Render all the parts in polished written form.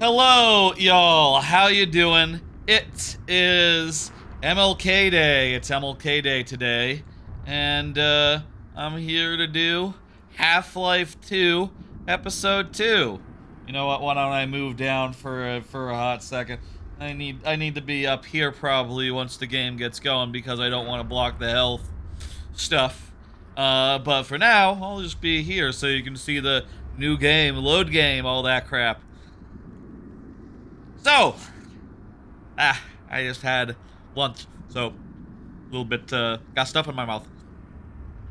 Hello, y'all. How you doing? It is MLK Day. It's MLK Day today, and I'm here to do Half-Life 2, Episode 2. You know what? Why don't I move down for a hot second? I need to be up here probably once the game gets going because I don't want to block the health stuff. But for now, I'll just be here so you can see the new game, load game, all that crap. So, I just had lunch, so a little bit, got stuff in my mouth.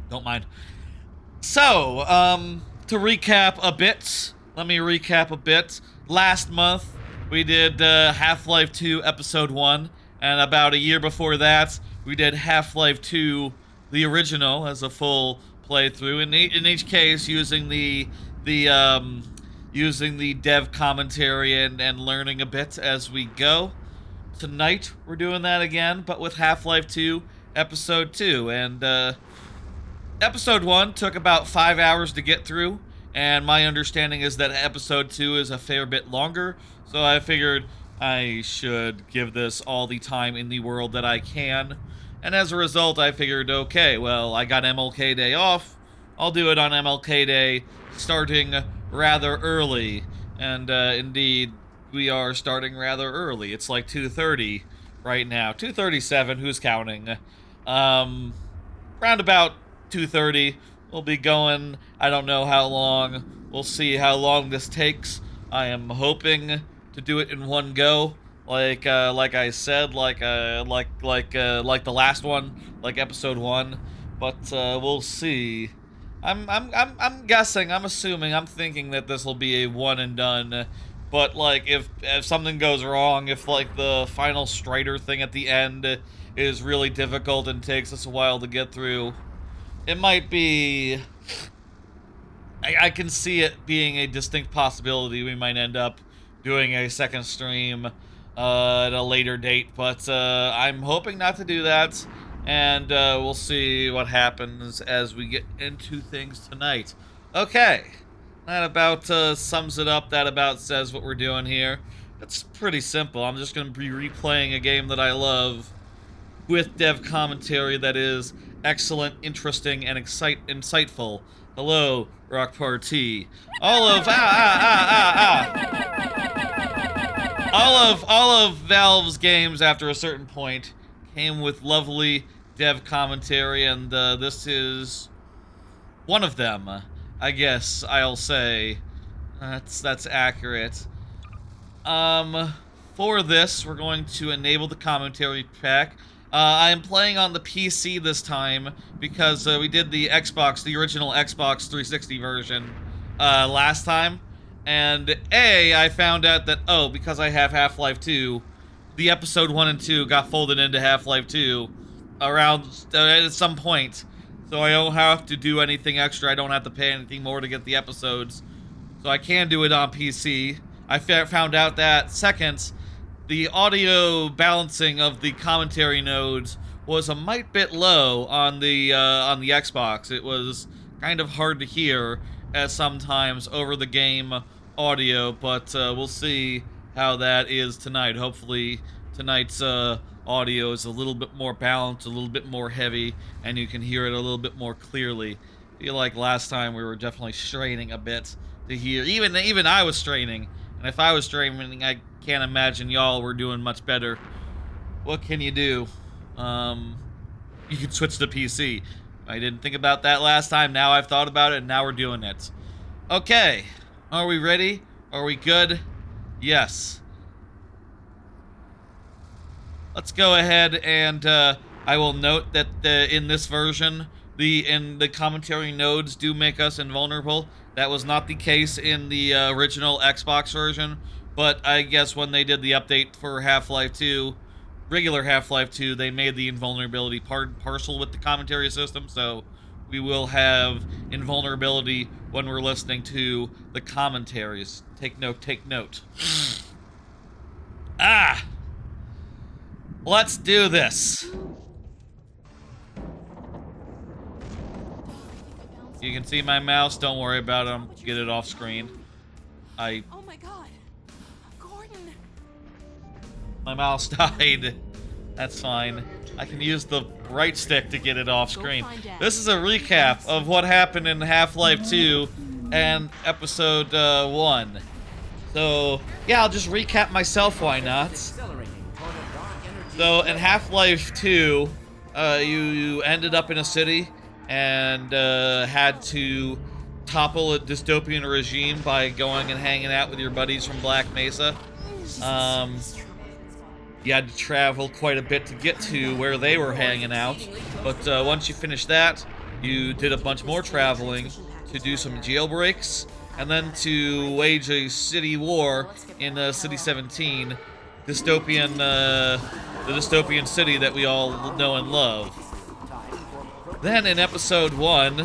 Don't mind. So, to recap a bit, let me recap a bit. Last month, we did Half-Life 2 Episode 1, and about a year before that, we did Half-Life 2, the original, as a full playthrough. In each case, using the dev commentary and learning a bit as we go. Tonight, we're doing that again, but with Half-Life 2 Episode 2. And Episode 1 took about 5 hours to get through, and my understanding is that Episode 2 is a fair bit longer, so I figured I should give this all the time in the world that I can. And as a result, I figured, okay, well, I got MLK Day off. I'll do it on MLK Day, starting rather early. And indeed, we are starting rather early. It's like 2:30 right now. 2:37, who's counting? Round about 2:30. We'll be going, I don't know how long. We'll see how long this takes. I am hoping to do it in one go. Like I said, like the last one, like Episode 1. But we'll see. I'm guessing, I'm assuming, I'm thinking that this will be a one and done. But like if something goes wrong, if like the final Strider thing at the end is really difficult and takes us a while to get through, it might be, I can see it being a distinct possibility we might end up doing a second stream at a later date, but I'm hoping not to do that. And we'll see what happens as we get into things tonight. Okay, that about sums it up. That about says what we're doing here. It's pretty simple. I'm just going to be replaying a game that I love with dev commentary that is excellent, interesting, and insightful. Hello, Rock Party. All of Valve's games after a certain point came with lovely dev commentary, and this is one of them. I guess I'll say that's accurate. For this, we're going to enable the commentary pack. I am playing on the PC this time because we did the original Xbox 360 version last time. And I found out that, because I have Half-Life 2, the Episode 1 and 2 got folded into Half-Life 2 around at some point. So I don't have to do anything extra. I don't have to pay anything more to get the episodes. So I can do it on PC. I found out that, second, the audio balancing of the commentary nodes was a mite bit low on the Xbox. It was kind of hard to hear at sometimes over the game audio, but we'll see how that is tonight. Hopefully tonight's audio is a little bit more balanced, a little bit more heavy, and you can hear it a little bit more clearly. I feel like last time we were definitely straining a bit to hear. Even I was straining, and if I was straining, I can't imagine y'all were doing much better. What can you do? You can switch to PC. I didn't think about that last time. Now I've thought about it, and now we're doing it. Okay. Are we ready? Are we good? Yes. Let's go ahead and I will note that in this version, the commentary nodes do make us invulnerable. That was not the case in the original Xbox version, but I guess when they did the update for Half-Life 2, regular Half-Life 2, they made the invulnerability partial with the commentary system, so we will have invulnerability when we're listening to the commentaries. Take note, take note. Let's do this. You can see my mouse, don't worry about it, I'll get it off screen. Oh my god. Gordon. My mouse died. That's fine. I can use the right stick to get it off screen. This is a recap of what happened in Half-Life 2 and Episode 1. So, yeah, I'll just recap myself, why not? So, in Half-Life 2, you ended up in a city and had to topple a dystopian regime by going and hanging out with your buddies from Black Mesa. You had to travel quite a bit to get to where they were hanging out, but once you finished that, you did a bunch more traveling to do some jailbreaks, and then to wage a city war in City 17, the dystopian city that we all know and love. Then in Episode 1,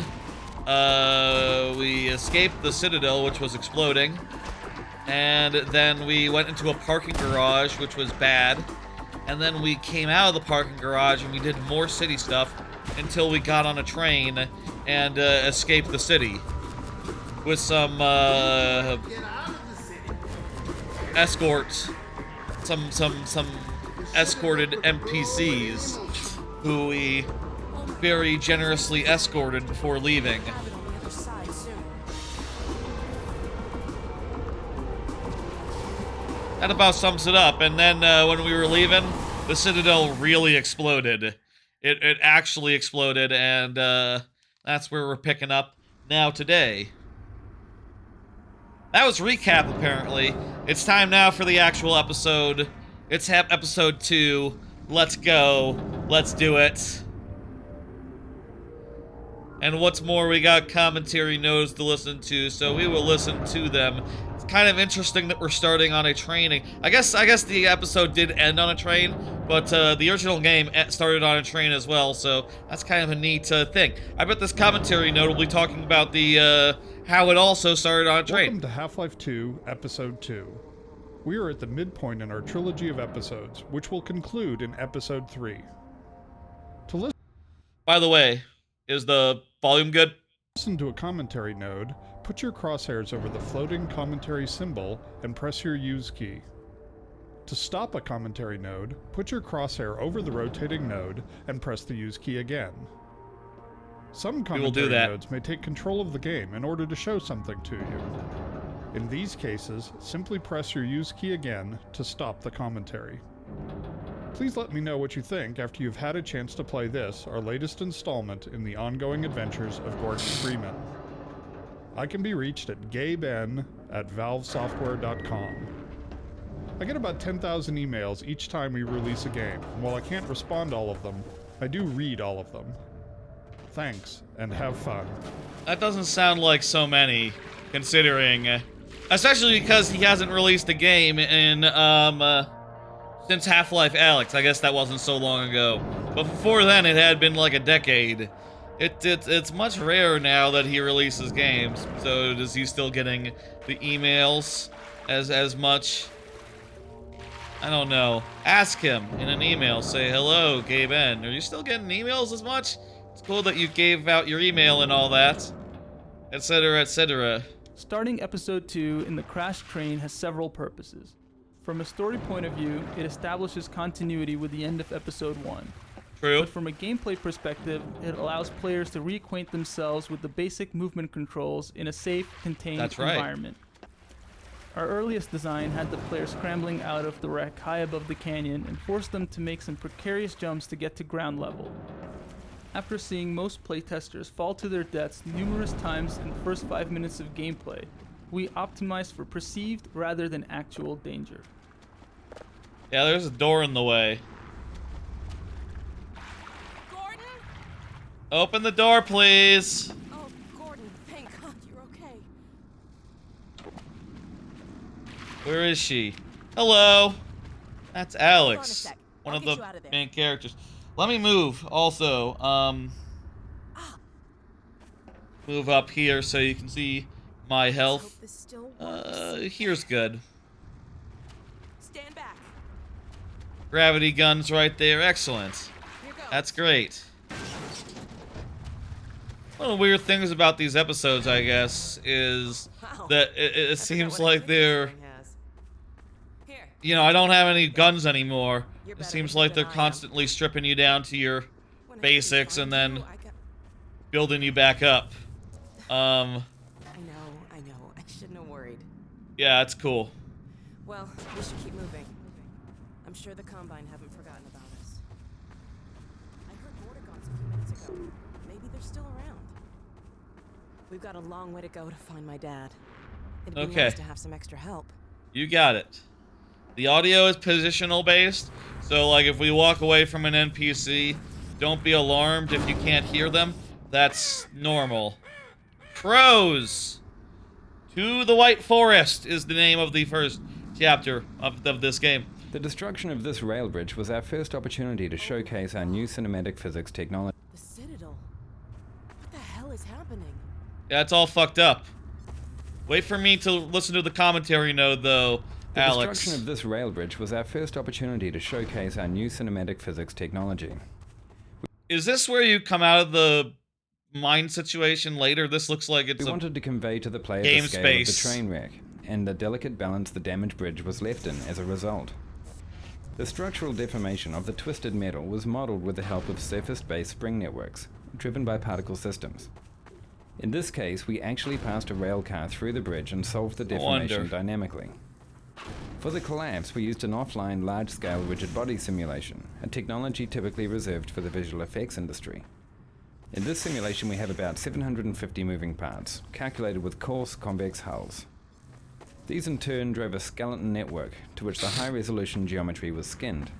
we escaped the Citadel, which was exploding, and then we went into a parking garage, which was bad, and then we came out of the parking garage and we did more city stuff until we got on a train and escaped the city with some escorts, some escorted NPCs who we very generously escorted before leaving. That about sums it up. And then when we were leaving, the Citadel really exploded. It actually exploded, and that's where we're picking up now today. That was recap, apparently. It's time now for the actual episode. It's episode 2. Let's go. Let's do it. And what's more, we got commentary notes to listen to, so we will listen to them. It's kind of interesting that we're starting on a training. I guess the episode did end on a train, but the original game started on a train as well, so that's kind of a neat thing. I bet this commentary note will be talking about the how it also started on a train. Welcome to Half-Life 2, Episode 2. We are at the midpoint in our trilogy of episodes, which will conclude in Episode 3. To listen... By the way, is the volume good? Listen to a commentary node, put your crosshairs over the floating commentary symbol and press your use key. To stop a commentary node, put your crosshair over the rotating node and press the use key again. Some commentary nodes may take control of the game in order to show something to you. In these cases, simply press your use key again to stop the commentary. Please let me know what you think after you've had a chance to play this, our latest installment in the ongoing adventures of Gordon Freeman. I can be reached at gaben@valvesoftware.com. I get about 10,000 emails each time we release a game, and while I can't respond to all of them, I do read all of them. Thanks, and have fun. That doesn't sound like so many, considering, especially because he hasn't released a game in, since Half-Life Alyx. I guess that wasn't so long ago. But before then, it had been like a decade. It's much rarer now that he releases games. So is he still getting the emails as much? I don't know. Ask him in an email. Say, hello, Gaben. Are you still getting emails as much? It's cool that you gave out your email and all that. Etc., etc. Starting Episode 2 in the crashed train has several purposes. From a story point of view, it establishes continuity with the end of Episode 1. True. But from a gameplay perspective, it allows players to reacquaint themselves with the basic movement controls in a safe, contained environment. Our earliest design had the player scrambling out of the wreck high above the canyon and forced them to make some precarious jumps to get to ground level. After seeing most playtesters fall to their deaths numerous times in the first 5 minutes of gameplay, we optimized for perceived rather than actual danger. Yeah, there's a door in the way. Gordon? Open the door, please. Oh, Gordon, thank God you're okay. Where is she? Hello. That's Alex, Hold on a sec. one I'll of get the you out of there. main characters. Let me move also. Move up here so you can see my health. Hope this still works. Here's good. Stand back. Gravity guns right there. Excellent. Here goes. That's great. One of the weird things about these episodes, I guess, is Wow. that it I forgot seems what like attention they're this thing has. you know, I don't have any guns anymore. You're It better seems with like it they're than I am. constantly stripping you down to your When I basics couldn't and find then you, I got... building you back up. I know. I shouldn't have worried. Yeah, it's cool. Well, we should keep moving. I'm sure the Combine haven't forgotten about us. I heard Vortigons a few minutes ago. Maybe they're still around. We've got a long way to go to find my dad. It'd be Okay. nice to have some extra help. You got it. The audio is positional based, so like if we walk away from an NPC, don't be alarmed if you can't hear them. That's normal. Crows! To the White Forest is the name of the first chapter of this game. The destruction of this rail bridge was our first opportunity to showcase our new cinematic physics technology. The Citadel. What the hell is happening? Yeah, it's all fucked up. Wait for me to listen to the commentary node, though, The Alex. destruction of this rail bridge was our first opportunity to showcase our new cinematic physics technology. Is this where you come out of the mine situation later? This looks like it's We a... wanted to convey to the player game the scale space. of the train wreck, and the delicate balance the damaged bridge was left in as a result. The structural deformation of the twisted metal was modeled with the help of surface-based spring networks, driven by particle systems. In this case, we actually passed a rail car through the bridge and solved the deformation wonder. dynamically. For the collapse, we used an offline large-scale rigid body simulation, a technology typically reserved for the visual effects industry. In this simulation, we have about 750 moving parts, calculated with coarse, convex hulls. These in turn drove a skeleton network, to which the high-resolution geometry was skinned.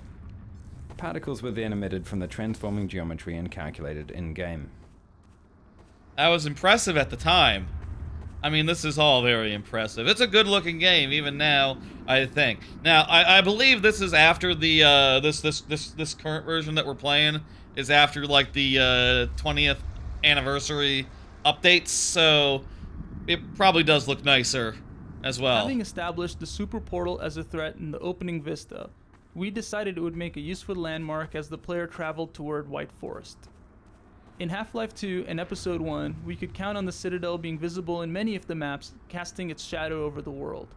Particles were then emitted from the transforming geometry and calculated in-game. That was impressive at the time. I mean, this is all very impressive. It's a good-looking game, even now, I think. Now, I believe this is after the, this current version that we're playing is after, like, the, 20th anniversary updates, so it probably does look nicer as well. Having established the super portal as a threat in the opening vista, we decided it would make a useful landmark as the player traveled toward White Forest. In Half-Life 2 and Episode 1, we could count on the Citadel being visible in many of the maps, casting its shadow over the world.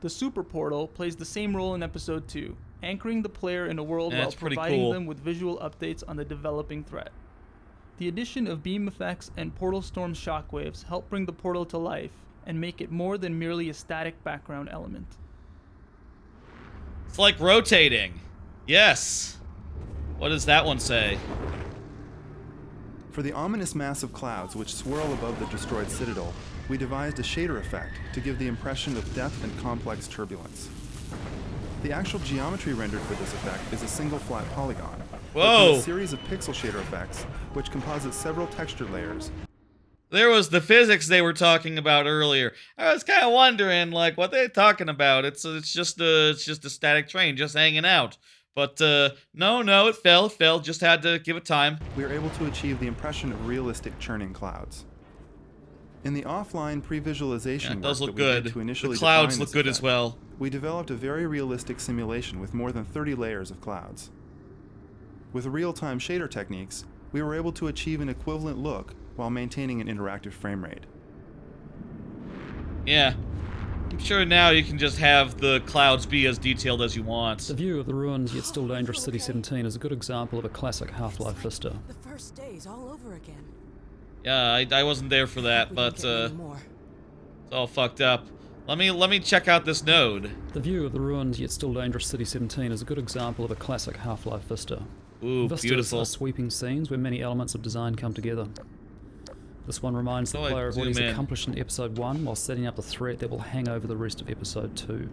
The super portal plays the same role in Episode 2, anchoring the player in a world Yeah, while it's pretty providing cool. them with visual updates on the developing threat. The addition of beam effects and portal storm shockwaves help bring the portal to life and make it more than merely a static background element. It's like rotating. Yes. What does that one say? For the ominous mass of clouds which swirl above the destroyed citadel, we devised a shader effect to give the impression of depth and complex turbulence. The actual geometry rendered for this effect is a single flat polygon, but Whoa! from a series of pixel shader effects, which composite several texture layers. There was the physics they were talking about earlier. I was kind of wondering, like, what they're talking about. It's just a static train just hanging out. But no, it fell. Just had to give it time. We are able to achieve the impression of realistic churning clouds. In the offline pre-visualization Yeah, it does work look that we did good. to initially The clouds define look this good as effect, well. we developed a very realistic simulation with more than 30 layers of clouds. With real-time shader techniques, we were able to achieve an equivalent look while maintaining an interactive frame rate. Yeah. I'm sure now you can just have the clouds be as detailed as you want. The view of the ruined yet still dangerous City 17 is a good example of a classic Half-Life vista. The first days all over again. Yeah, I wasn't there for that, We but didn't get many more. it's all fucked up. Let me check out this node. The view of the ruined yet still dangerous City 17 is a good example of a classic Half-Life vista. Ooh, Vistas beautiful. are sweeping scenes where many elements of design come together. This one reminds the Oh, I player of what he's zoom in. accomplished in Episode 1 while setting up the threat that will hang over the rest of Episode 2.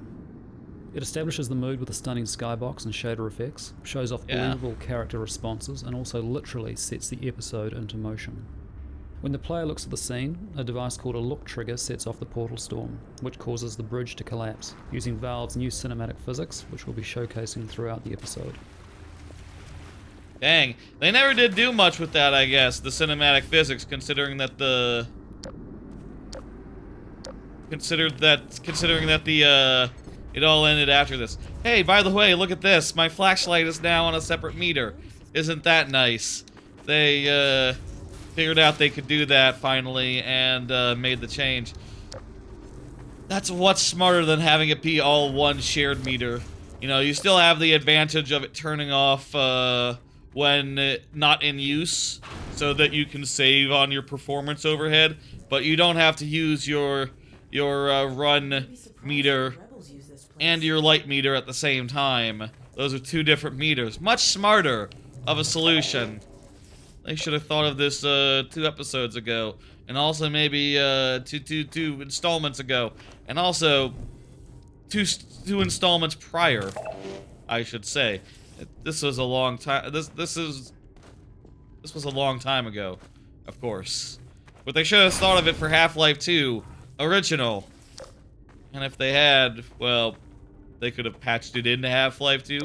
It establishes the mood with a stunning skybox and shader effects, shows off Yeah. believable character responses, and also literally sets the episode into motion. When the player looks at the scene, a device called a look trigger sets off the portal storm, which causes the bridge to collapse, using Valve's new cinematic physics, which we'll be showcasing throughout the episode. Dang, they never did do much with that, I guess, the cinematic physics, considering that the it all ended after this. Hey, by the way, look at this. My flashlight is now on a separate meter. Isn't that nice? They figured out they could do that finally and made the change. That's what's smarter than having it be all one shared meter. You know, you still have the advantage of it turning off when not in use, so that you can save on your performance overhead, but you don't have to use your run meter and your light meter at the same time. Those are two different meters. Much smarter of a solution. They should have thought of this 2 episodes ago, and also maybe two installments ago, and also two installments prior, I should say. This was a long time. This was a long time ago, of course. But they should have thought of it for Half-Life 2 original. And if they had, well, they could have patched it into Half-Life 2.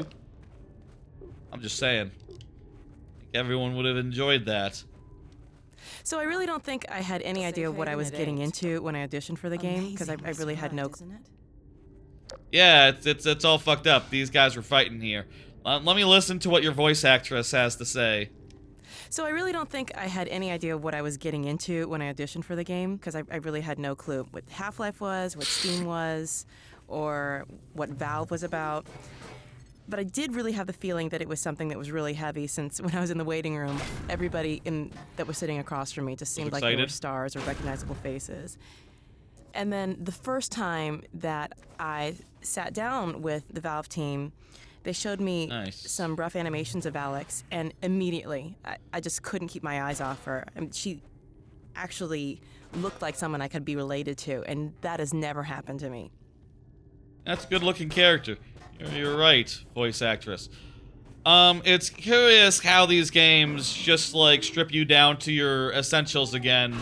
I'm just saying. I think everyone would have enjoyed that. So I really don't think I had any idea what I was getting into when I auditioned for the game, because I really had no. Yeah, it's all fucked up. These guys were fighting here. Let me listen to what your voice actress has to say. So I really don't think I had any idea what I was getting into when I auditioned for the game, because I really had no clue what Half-Life was, what Steam was, or what Valve was about. But I did really have the feeling that it was something that was really heavy, since when I was in the waiting room, everybody that was sitting across from me just seemed like they were stars or recognizable faces. And then the first time that I sat down with the Valve team, they showed me some rough animations of Alex, and immediately I just couldn't keep my eyes off her. I mean, she actually looked like someone I could be related to, and that has never happened to me. That's a good-looking character. You're right, voice actress. It's curious how these games just, like, strip you down to your essentials again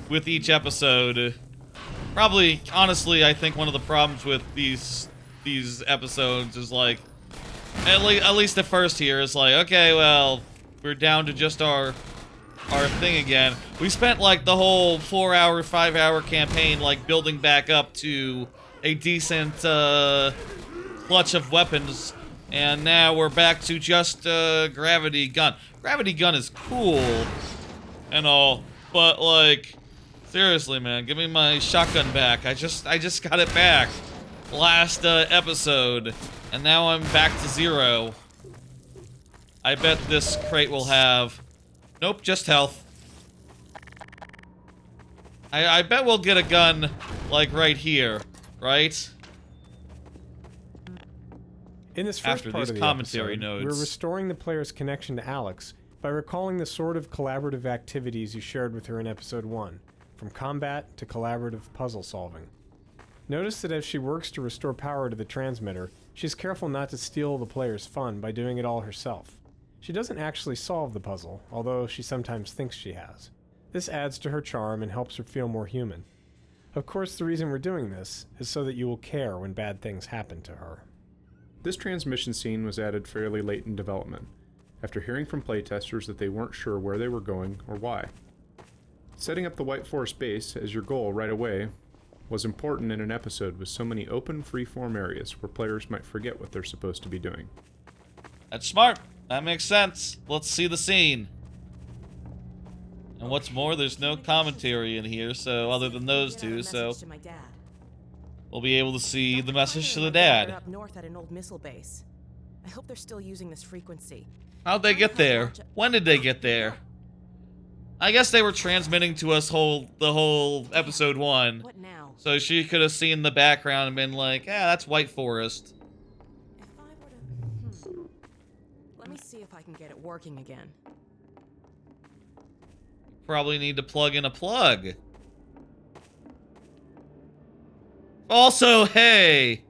with each episode. Probably, honestly, I think one of the problems with these episodes is, like, at least the first here is like, okay, well, we're down to just our thing again. We spent, like, the whole 4-hour, 5-hour campaign, like, building back up to a decent, clutch of weapons, and now we're back to just gravity gun. Gravity gun is cool and all, but like, seriously, man, give me my shotgun back. I just got it back last episode, and now I'm back to 0. I bet this crate will have, nope, just health. I bet we'll get a gun like right here, right? In this first After part these of the commentary episode, nodes. we're restoring the player's connection to Alex by recalling the sort of collaborative activities you shared with her in Episode 1, from combat to collaborative puzzle solving. Notice that as she works to restore power to the transmitter, she's careful not to steal the player's fun by doing it all herself. She doesn't actually solve the puzzle, although she sometimes thinks she has. This adds to her charm and helps her feel more human. Of course, the reason we're doing this is so that you will care when bad things happen to her. This transmission scene was added fairly late in development, after hearing from playtesters that they weren't sure where they were going or why. Setting up the White Forest base as your goal right away was important in an episode with so many open, free-form areas where players might forget what they're supposed to be doing. That's smart. That makes sense. Let's see the scene. And what's more, there's no commentary in here, so other than those two, so we'll be able to see the message to the dad. Up north at an old missile base. I hope they're still using this frequency. How'd they get there? When did they get there? I guess they were transmitting to us the whole episode 1. What now? So she could have seen the background and been like, yeah, that's White Forest. If I were to... Let me see if I can get it working again. Probably need to plug in a plug. Also, hey!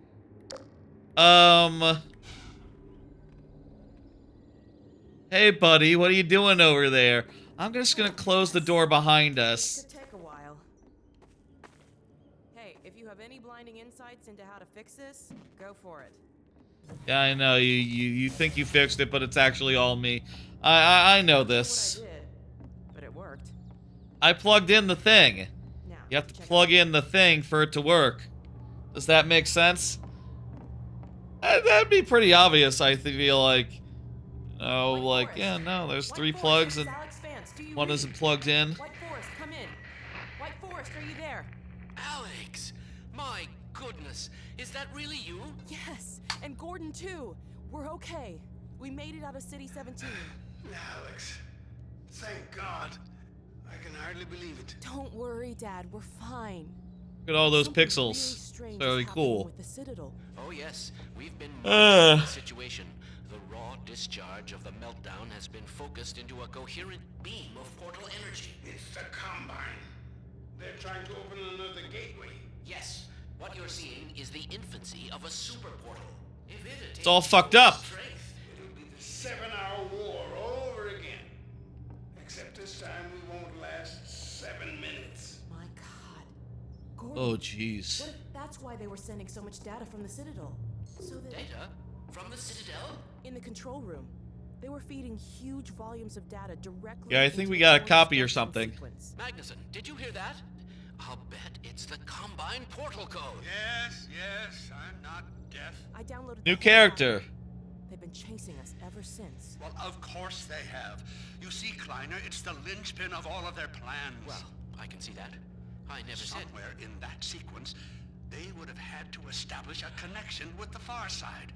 Hey, buddy, what are you doing over there? I'm just gonna close the door behind us. Could take a while. Hey, if you have any blinding insights into how to fix this, go for it. Yeah, I know, you think you fixed it, but it's actually all me. I know this. What I did, but it worked. I plugged in the thing. Now, You have to check plug in the thing for it to work. Does that make sense? That'd be pretty obvious, I feel like. Oh, like, yeah, no, there's 3 plugs and one isn't plugged in. White Forest, come in. White Forest, are you there? Alex! My goodness! Is that really you? Yes, and Gordon too. We're okay. We made it out of City 17. Alex, thank God. I can hardly believe it. Don't worry, Dad. We're fine. Look at all those Something pixels. Really strange Very is happening cool. with the Citadel. Oh yes, we've been monitoring the situation. The raw discharge of the meltdown has been focused into a coherent beam of portal energy. It's the Combine. They're trying to open another gateway. Yes, what you're seeing is the infancy of a super portal. If it attains It's all fucked up. strength, It'll be the 7-hour war all over again. Except this time we won't last 7 minutes. My God. Gordon, Oh, jeez. what if that's why they were sending so much data from the Citadel? So that data from the Citadel? in the control room, they were feeding huge volumes of data directly. Yeah, I think into we the got a Vortal copy or scanning something. sequence. Magnuson, did you hear that? I'll bet it's the Combine portal code. Yes, I'm not deaf. I downloaded New the whole character. packet. They've been chasing us ever since. Well, of course they have. You see, Kleiner, it's the linchpin of all of their plans. Well, I can see that. I never said. Somewhere in that sequence, they would have had to establish a connection with the far side.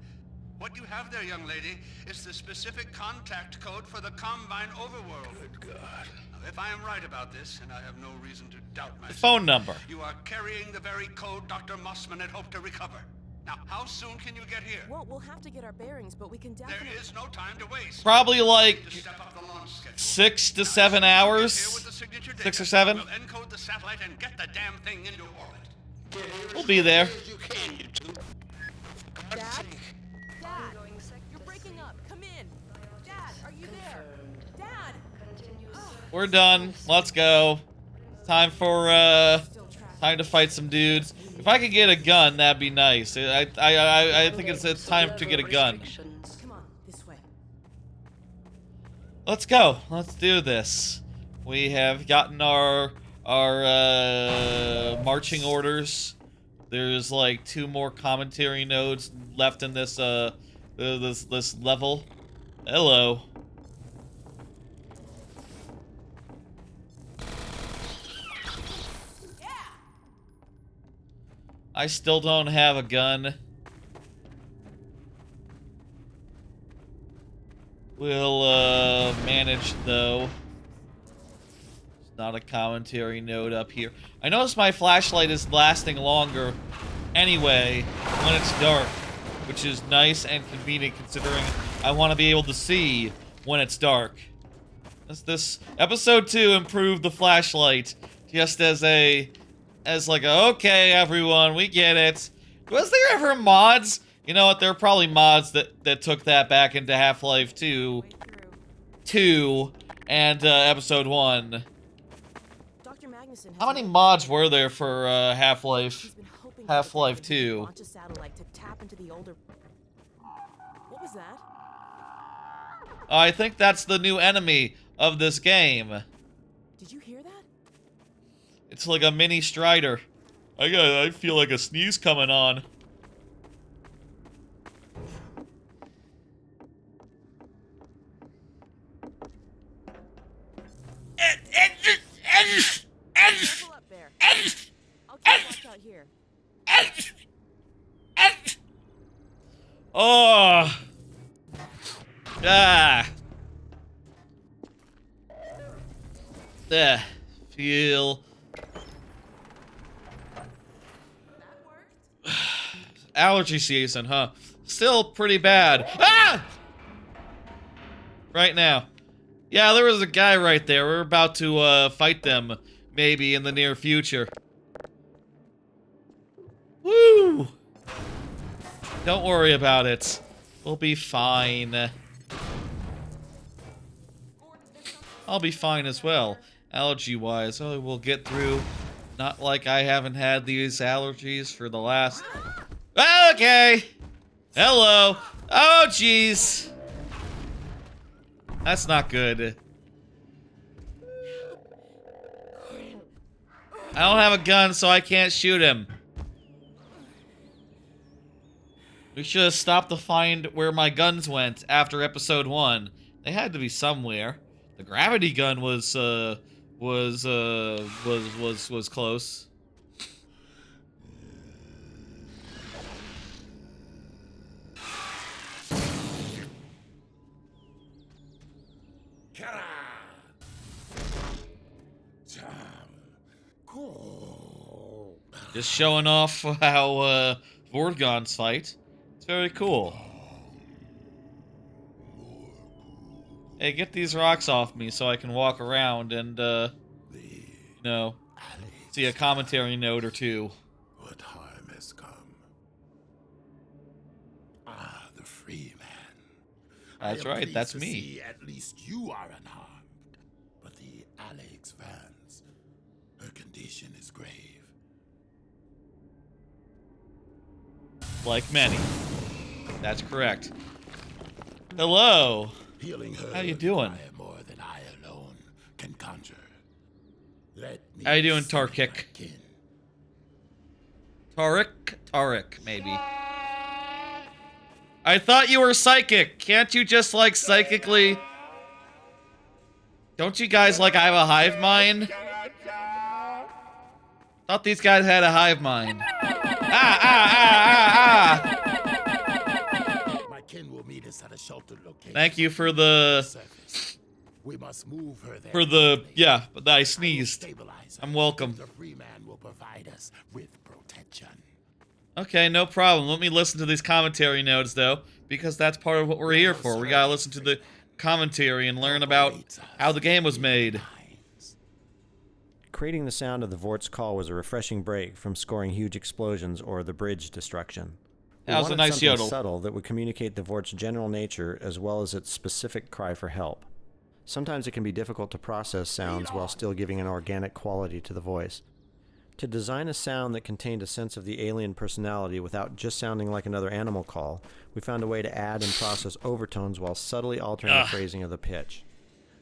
What you have there, young lady, is the specific contact code for the Combine overworld. Good God. Now, if I am right about this, and I have no reason to doubt myself, Phone number. you are carrying the very code Dr. Mossman had hoped to recover. Now, how soon can you get here? Well, we'll have to get our bearings, but we can There definitely. is no time to waste. Probably like To step up the launch schedule. 6 to Now, 7 as soon as you get hours. here with the signature 6 or data, 7. We'll encode the satellite and get the damn thing into orbit. We'll be there. You can, you two. Dad? Dad, you're breaking up. Come in. Dad, are you there? Dad. We're done. Let's go. Time for Still trapped. time to fight some dudes. If I could get a gun, that'd be nice. I think it's time to get a gun. Come on, this way. Let's go. Let's do this. We have gotten our marching orders. There's like 2 more commentary nodes left in this this level. Hello. I still don't have a gun. We'll manage though. It's not a commentary node up here. I notice my flashlight is lasting longer anyway when it's dark, which is nice and convenient considering I want to be able to see when it's dark. This episode 2 improved the flashlight just as like okay everyone, we get it. Was there ever mods? You know what, there are probably mods that took that back into Half-Life 2 and episode 1. Dr. Magnuson has How many been- mods were there for He's Half-Life? been hoping Half-Life for the day 2. to launch a satellite to tap into the older. What was that? I think that's the new enemy of this game. Did you hear that? It's like a mini Strider. I feel like a sneeze coming on. Careful up there. I'll keep watch out here. Oh. Ah. There. Feel. Allergy season, huh? Still pretty bad. Ah! Right now. Yeah, there was a guy right there. We're about to fight them, maybe in the near future. Woo! Don't worry about it. We'll be fine. I'll be fine as well, allergy-wise. Oh, we'll get through. Not like I haven't had these allergies for the last... Okay! Hello! Oh, jeez! That's not good. I don't have a gun, so I can't shoot him. We should have stopped to find where my guns went after episode 1. They had to be somewhere. The gravity gun was close. Just showing off how Vortgons fight. It's very cool. Hey, get these rocks off me so I can walk around and, you know, see a commentary note or two. What harm has come? Ah, the Freeman. That's right, that's me. See, at least you are unharmed. But the Alex Vance, her condition is grave. Like many. That's correct. Hello. Healing her How you doing? require more than I alone can conjure. Let me How you doing, see my Tarkic? kin. Tariq, maybe. I thought you were psychic. Can't you just, like, psychically... Don't you guys, like, have a hive mind? Thought these guys had a hive mind. My kin will meet us at a sheltered location. Thank you for the... Surface. We must move her there. For the... Yeah, but I sneezed. Stabilize her. I'm welcome. The Freeman will provide us with protection. Okay, no problem. Let me listen to these commentary notes, though, because that's part of what we're here for. We gotta listen to the commentary and learn about how the game was made. Creating the sound of the Vort's call was a refreshing break from scoring huge explosions or the bridge destruction. We That was a wanted nice something yodel. subtle that would communicate the Vort's general nature as well as its specific cry for help. Sometimes it can be difficult to process sounds while still giving an organic quality to the voice. To design a sound that contained a sense of the alien personality without just sounding like another animal call, we found a way to add and process overtones while subtly altering the phrasing of the pitch.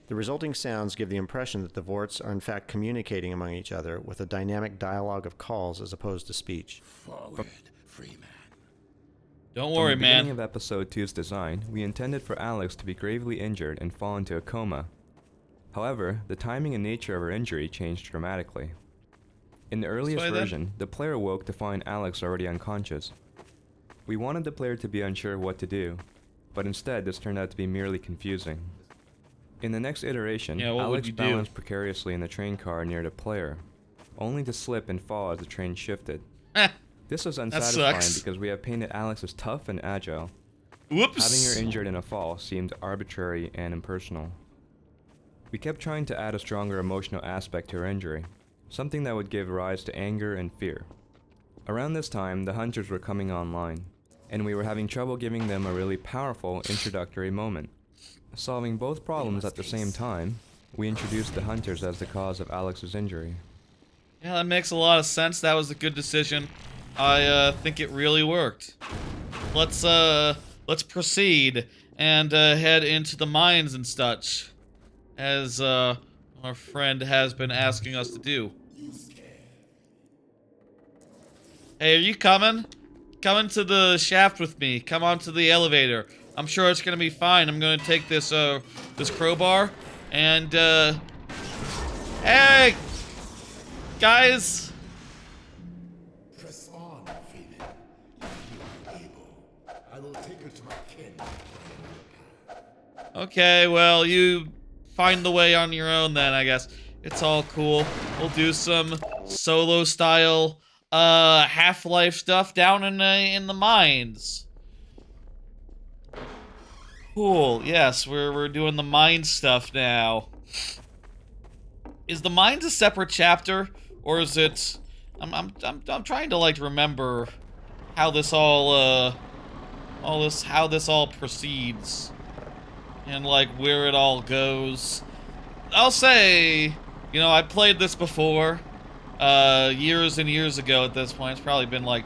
The resulting sounds give the impression that the Vorts are in fact communicating among each other with a dynamic dialogue of calls as opposed to speech. Forward, Freeman. Don't worry, From the beginning man. of Episode 2's design, we intended for Alex to be gravely injured and fall into a coma. However, the timing and nature of her injury changed dramatically. In the earliest version, the player woke to find Alex already unconscious. We wanted the player to be unsure of what to do, but instead this turned out to be merely confusing. In the next iteration, Alex balanced precariously in the train car near the player, only to slip and fall as the train shifted. This was unsatisfying because we have painted Alex as tough and agile. Whoops! Having her injured in a fall seemed arbitrary and impersonal. We kept trying to add a stronger emotional aspect to her injury, something that would give rise to anger and fear. Around this time, the Hunters were coming online, and we were having trouble giving them a really powerful introductory moment. Solving both problems at the same time, we introduced the Hunters as the cause of Alex's injury. Yeah, that makes a lot of sense. That was a good decision. I think it really worked. Let's proceed and head into the mines and such, as our friend has been asking us to do. Hey, are you coming? Coming to the shaft with me. Come onto the elevator. I'm sure it's gonna be fine. I'm gonna take this this crowbar and hey, guys. Press on, Freeman. If you are able, I will take her to my kin. Okay, well, you find the way on your own then, I guess. It's all cool. We'll do some solo style Half-Life stuff down in the mines. Cool. Yes, we're doing the mine stuff now. Is the mines a separate chapter, or is it? I'm trying to like remember how this all how this all proceeds and like where it all goes. I'll say, you know, I played this before, years and years ago at this point. It's probably been like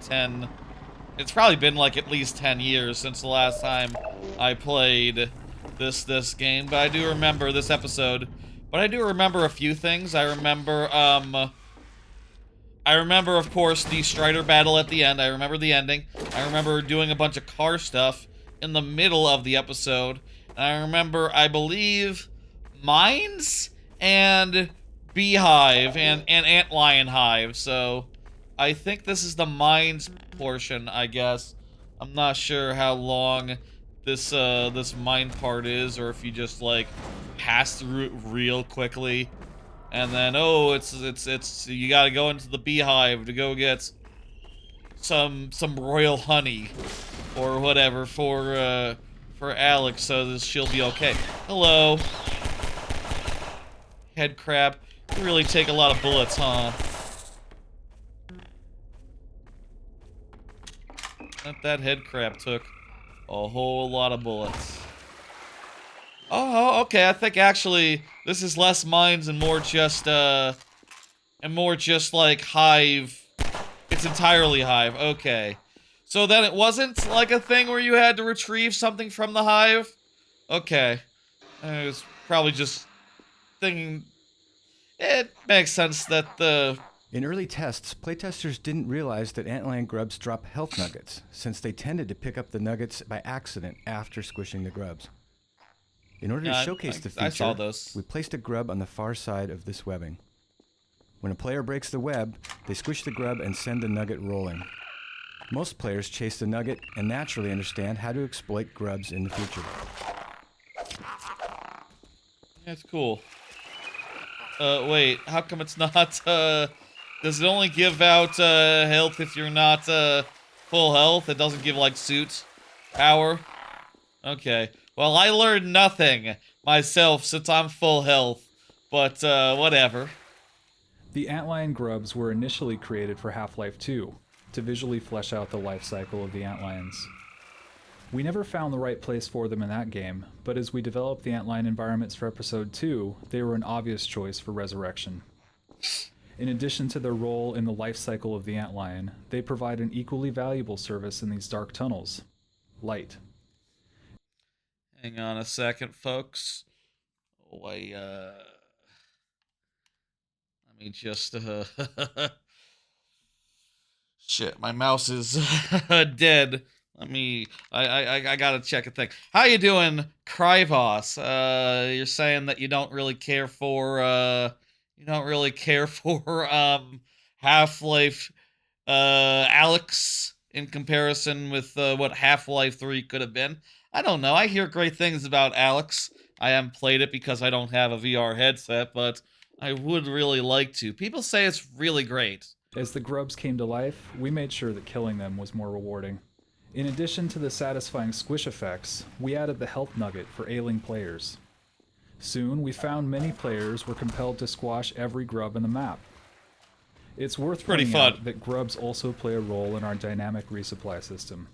at least 10 years since the last time I played this game, but I do remember this episode. But I do remember a few things. I remember, of course, the Strider battle at the end. I remember the ending. I remember doing a bunch of car stuff in the middle of the episode. And I remember, I believe, mines and beehive and antlion hive. So I think this is the mines portion, I guess. I'm not sure how long this mine part is, or if you just like pass through it real quickly and then it's you got to go into the beehive to go get some royal honey or whatever for Alex, so that she'll be okay. Hello, head crab. You really take a lot of bullets, huh? That head crab took a whole lot of bullets. Oh, okay. I think actually this is less mines and more just like hive. It's entirely hive. Okay. So then it wasn't like a thing where you had to retrieve something from the hive? Okay. It was probably just thinking. It makes sense that the... In early tests, playtesters didn't realize that antlion grubs drop health nuggets, since they tended to pick up the nuggets by accident after squishing the grubs. In order to showcase the feature, I saw those. We placed a grub on the far side of this webbing. When a player breaks the web, they squish the grub and send the nugget rolling. Most players chase the nugget and naturally understand how to exploit grubs in the future. That's cool. Wait, how come it's not, does it only give out, health if you're not, full health? It doesn't give, like, suit power? Okay. Well, I learned nothing myself since I'm full health, but, whatever. The antlion grubs were initially created for Half-Life 2, to visually flesh out the life cycle of the antlions. We never found the right place for them in that game, but as we developed the antlion environments for Episode 2, they were an obvious choice for Resurrection. In addition to their role in the life cycle of the antlion, they provide an equally valuable service in these dark tunnels: light. Hang on a second, folks. Let me just, shit, my mouse is dead. I gotta check a thing. How you doing, Kryvos? You're saying that you don't really care for, Half-Life, Alex in comparison with, what Half-Life 3 could have been. I don't know. I hear great things about Alex. I haven't played it because I don't have a VR headset, but I would really like to. People say it's really great. As the grubs came to life, we made sure that killing them was more rewarding. In addition to the satisfying squish effects, we added the health nugget for ailing players. Soon, we found many players were compelled to squash every grub in the map. It's worth pointing out that grubs also play a role in our dynamic resupply system.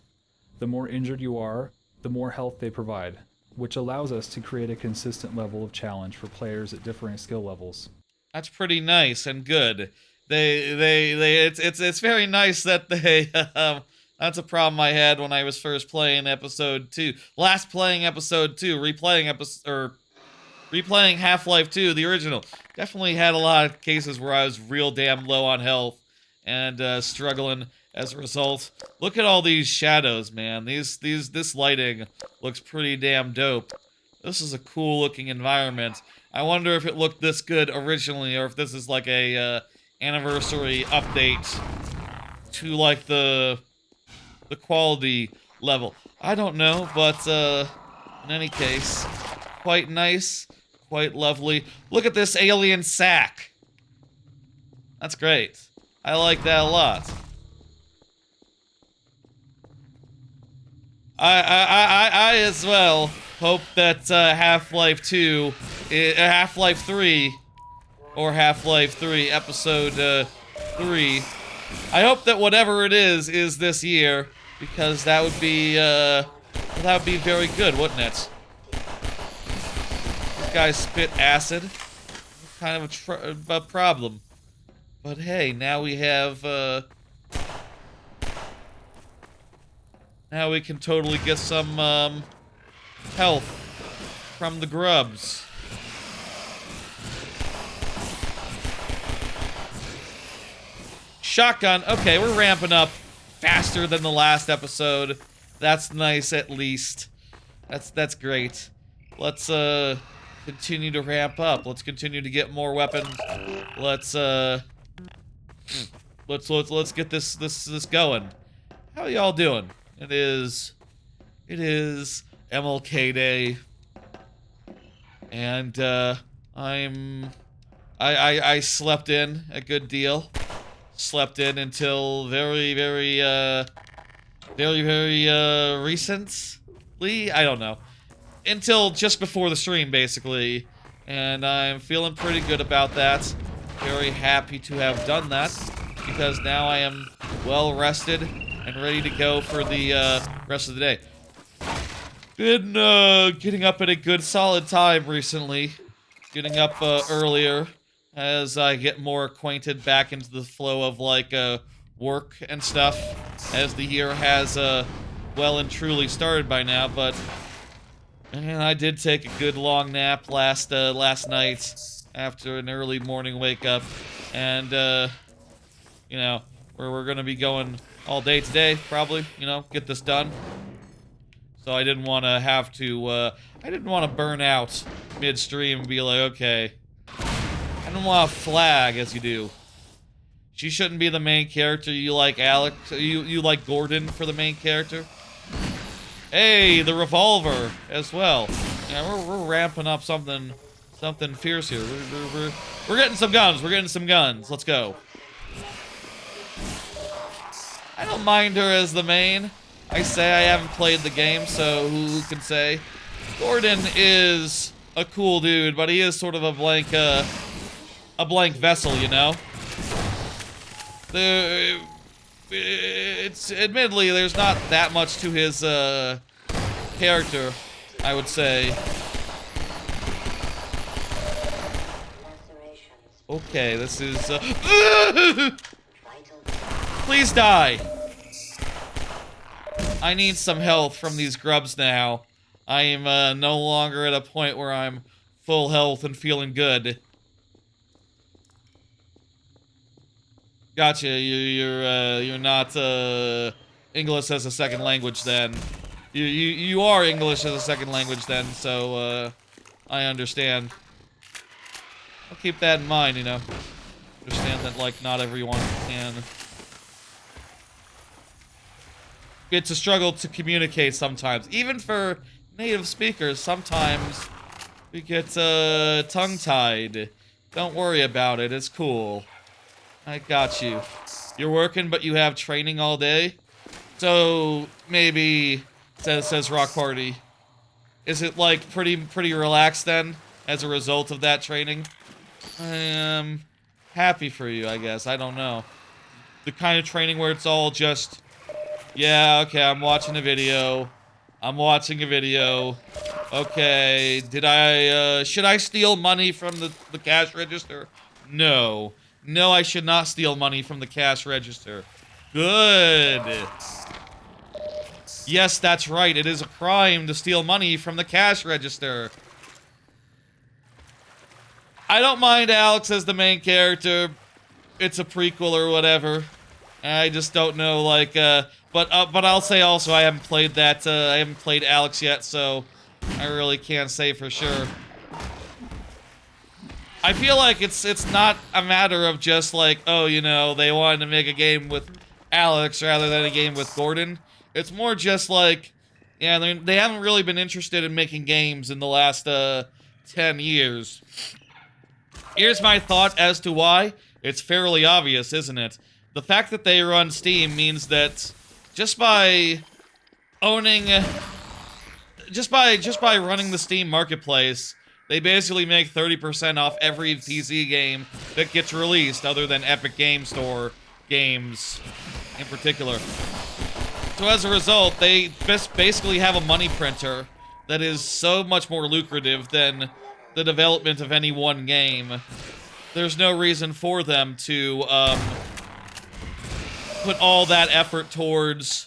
The more injured you are, the more health they provide, which allows us to create a consistent level of challenge for players at differing skill levels. That's pretty nice and good. It's very nice that they, that's a problem I had when I was first playing Episode 2. Last playing Episode 2, replaying Half-Life 2, the original. Definitely had a lot of cases where I was real damn low on health and struggling as a result. Look at all these shadows, man. This lighting looks pretty damn dope. This is a cool looking environment. I wonder if it looked this good originally, or if this is like a anniversary update to like the quality level. I don't know, but in any case, quite nice, quite lovely. Look at this alien sack. That's great. I like that a lot. I as well hope that Half-Life 2, Half-Life 3, or Half-Life 3 Episode 3. I hope that whatever it is this year, because that would be very good, wouldn't it? This guy spit acid. Kind of a problem. But hey, now we have now we can totally get some health from the grubs. Shotgun. Okay, we're ramping up faster than the last episode. That's nice, at least. That's great. Let's continue to ramp up. Let's continue to get more weapons. Let's get this going. How are y'all doing? It is MLK Day, and I'm I slept in a good deal. Slept in until very recently. I don't know. Until just before the stream, basically. And I'm feeling pretty good about that. Very happy to have done that. Because now I am well rested and ready to go for the rest of the day. Been getting up at a good solid time recently. Getting up earlier as I get more acquainted back into the flow of like work and stuff as the year has well and truly started by now. But man, I did take a good long nap last night after an early morning wake up, and you know, we're gonna be going all day today probably, you know, get this done. So I didn't want to have to I didn't want to burn out midstream and be like, okay, I don't want to flag as you do. She shouldn't be the main character. You like Alex? You like Gordon for the main character? Hey, the revolver as well. Yeah, we're ramping up something fierce here. We're getting some guns. We're getting some guns. Let's go. I don't mind her as the main. I say I haven't played the game, so who can say? Gordon is a cool dude, but he is sort of a blank vessel, you know? It's admittedly there's not that much to his character, I would say. Okay, this is please die. I need some health from these grubs now. I am no longer at a point where I'm full health and feeling good. Gotcha. You're not English as a second language then. You are English as a second language then, so I understand. I'll keep that in mind, you know. Understand that like not everyone can. It's a struggle to communicate sometimes. Even for native speakers, sometimes we get tongue-tied. Don't worry about it, it's cool. I got you. You're working, but you have training all day? So, maybe, says Rock Party. Is it, like, pretty relaxed, then, as a result of that training? I am happy for you, I guess. I don't know. The kind of training where it's all just, yeah, okay, I'm watching a video. I'm watching a video. Okay, should I steal money from the cash register? No. No, I should not steal money from the cash register. Good. Yes, that's right. It is a crime to steal money from the cash register. I don't mind Alex as the main character. It's a prequel or whatever. I just don't know, like, but I'll say also I haven't played that, I haven't played Alex yet, so I really can't say for sure. I feel like it's not a matter of just like, oh, you know, they wanted to make a game with Alex rather than a game with Gordon. It's more just like, yeah, they haven't really been interested in making games in the last 10 years. Here's my thought as to why. It's fairly obvious, isn't it? The fact that they run Steam means that just by owning, just by running the Steam marketplace, they basically make 30% off every PC game that gets released other than Epic Game Store games in particular. So as a result, they basically have a money printer that is so much more lucrative than the development of any one game. There's no reason for them to put all that effort towards...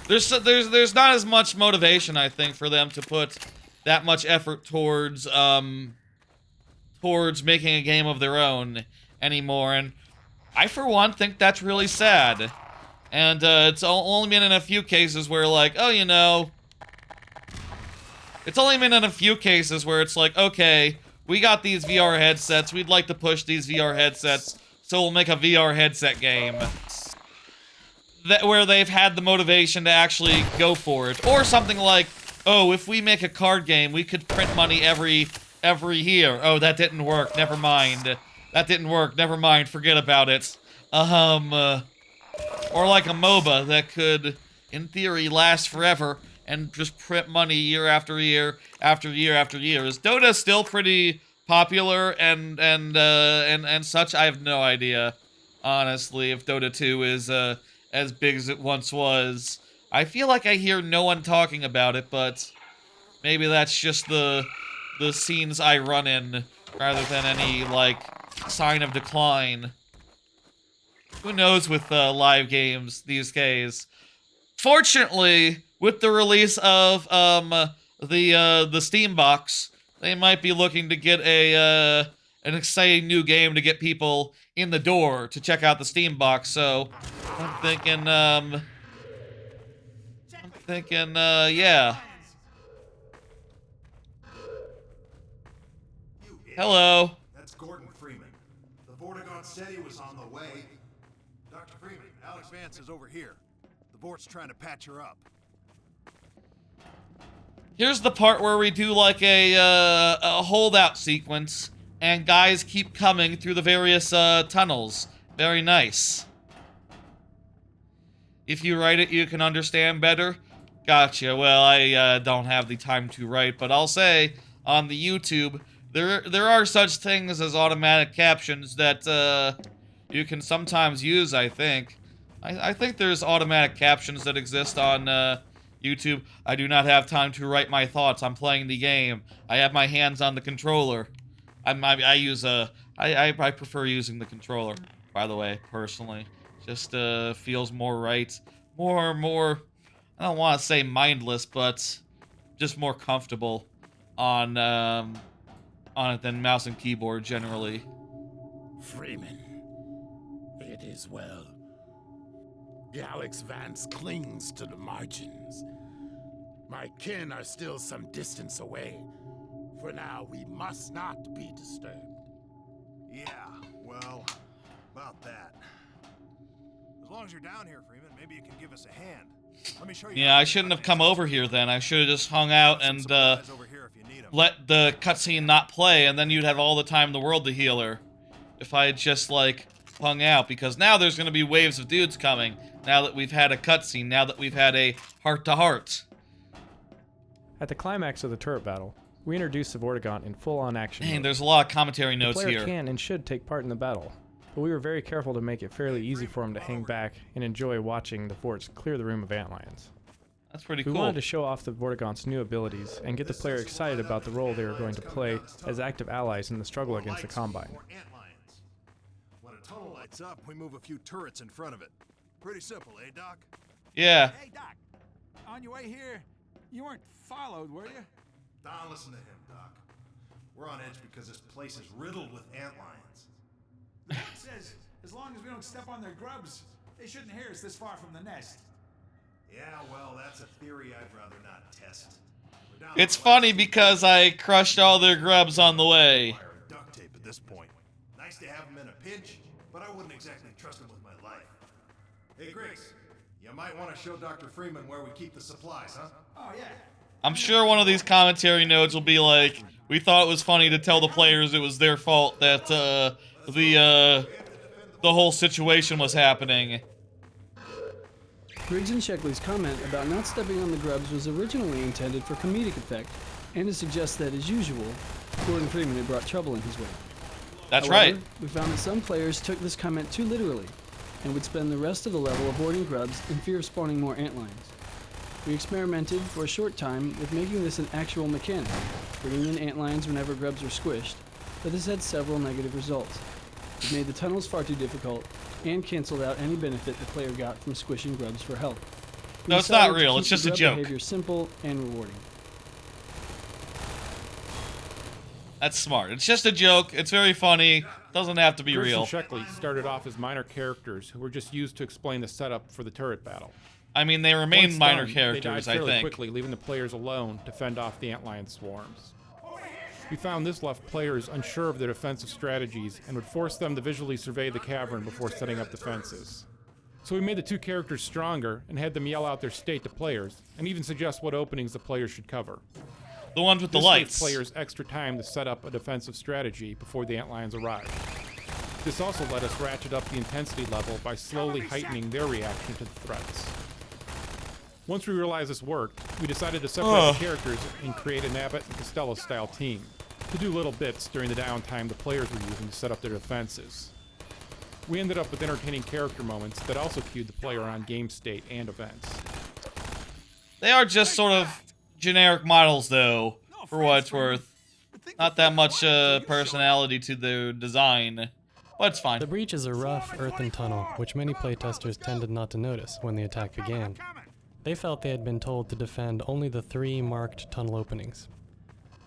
There's not as much motivation, I think, for them to put that much effort towards making a game of their own anymore, and I, for one, think that's really sad. And it's only been in a few cases where, like, oh, you know, it's only been in a few cases where it's like, okay, we got these VR headsets, we'd like to push these VR headsets, so we'll make a VR headset game. Where they've had the motivation to actually go for it. Or something like oh, if we make a card game, we could print money every year. Oh, that didn't work. Never mind. That didn't work. Never mind. Forget about it. Or like a MOBA that could, in theory, last forever and just print money year after year after year after year. Is Dota still pretty popular and such? I have no idea, honestly, if Dota 2 is as big as it once was. I feel like I hear no one talking about it, but maybe that's just the scenes I run in rather than any, like, sign of decline. Who knows with live games these days? Fortunately, with the release of the Steam box, they might be looking to get an exciting new game to get people in the door to check out the Steam box. So I'm thinking, yeah. Hello. That's Gordon Freeman. The Vortal said he was on the way. Dr. Freeman, Alex Vance is over here. The Vort's trying to patch her up. Here's the part where we do like a holdout sequence, and guys keep coming through the various tunnels. Very nice. If you write it, you can understand better. Gotcha. Well, I don't have the time to write, but I'll say on the YouTube, there are such things as automatic captions that you can sometimes use, I think. I think there's automatic captions that exist on YouTube. I do not have time to write my thoughts. I'm playing the game. I have my hands on the controller. I prefer using the controller, by the way, personally. Just feels more right. More, I don't want to say mindless, but just more comfortable on it than mouse and keyboard generally. Freeman, it is well. Alex Vance clings to the margins. My kin are still some distance away. For now, we must not be disturbed. Yeah, well, about that. As long as you're down here, Freeman, maybe you can give us a hand. Let me show you. Yeah, I shouldn't have come over here then. I should have just hung out and let the cutscene not play, and then you'd have all the time in the world to heal her. If I had just, like, hung out, because now there's going to be waves of dudes coming. Now that we've had a cutscene, now that we've had a heart-to-heart. At the climax of the turret battle, we introduced the Vortigaunt in full-on action mode. There's a lot of commentary notes the player here. Can and should take part in the battle, but we were very careful to make it fairly easy for him to hang back and enjoy watching the Vorts clear the room of antlions. That's pretty cool. We wanted to show off the Vortigaunt's new abilities and get the player excited about the role they were going to play as active allies in the struggle against the Combine. When a tunnel lights up, we move a few turrets in front of it. Pretty simple, eh, Doc? Yeah. Hey, Doc. On your way here, you weren't followed, were you? Don't listen to him, Doc. We're on edge because this place is riddled with antlions. The book says, as long as we don't step on their grubs, they shouldn't hear us this far from the nest. Yeah, well, that's a theory I'd rather not test. It's funny because I crushed all their grubs on the way. Duct tape at this point. Nice to have them in a pinch, but I wouldn't exactly trust them with my life. Hey, Grace, you might want to show Dr. Freeman where we keep the supplies, huh? Oh, yeah. I'm sure one of these commentary notes will be like, we thought it was funny to tell the players it was their fault that the whole situation was happening. Briggs and Sheckley's comment about not stepping on the grubs was originally intended for comedic effect, and to suggest that, as usual, Gordon Freeman had brought trouble in his way. That's However, right. We found that some players took this comment too literally, and would spend the rest of the level avoiding grubs in fear of spawning more antlions. We experimented for a short time with making this an actual mechanic, bringing in antlions whenever grubs are squished, but this had several negative results. It made the tunnels far too difficult, and canceled out any benefit the player got from squishing grubs for health. No, it's not real. It's just a joke. Behavior simple and rewarding. That's smart. It's just a joke. It's very funny. Doesn't have to be Chris real. and Sheckley started off as minor characters who were just used to explain the setup for the turret battle. I mean, they remain Once minor done, characters, they died I fairly think. quickly, leaving the players alone to fend off the antlion swarms. We found this left players unsure of their defensive strategies and would force them to visually survey the cavern before setting up defenses. So we made the two characters stronger and had them yell out their state to players, and even suggest what openings the players should cover. The ones with the This lights. gives players extra time to set up a defensive strategy before the antlions arrive. This also let us ratchet up the intensity level by slowly heightening their reaction to the threats. Once we realized this worked, we decided to separate the characters and create an Abbott and Costello-style team to do little bits during the downtime the players were using to set up their defenses. We ended up with entertaining character moments that also cued the player on game state and events. They are just sort of generic models, though, for what it's worth. Not that much personality to their design, but it's fine. The breach is a rough earthen tunnel, which many playtesters tended not to notice when the attack began. They felt they had been told to defend only the 3 marked tunnel openings.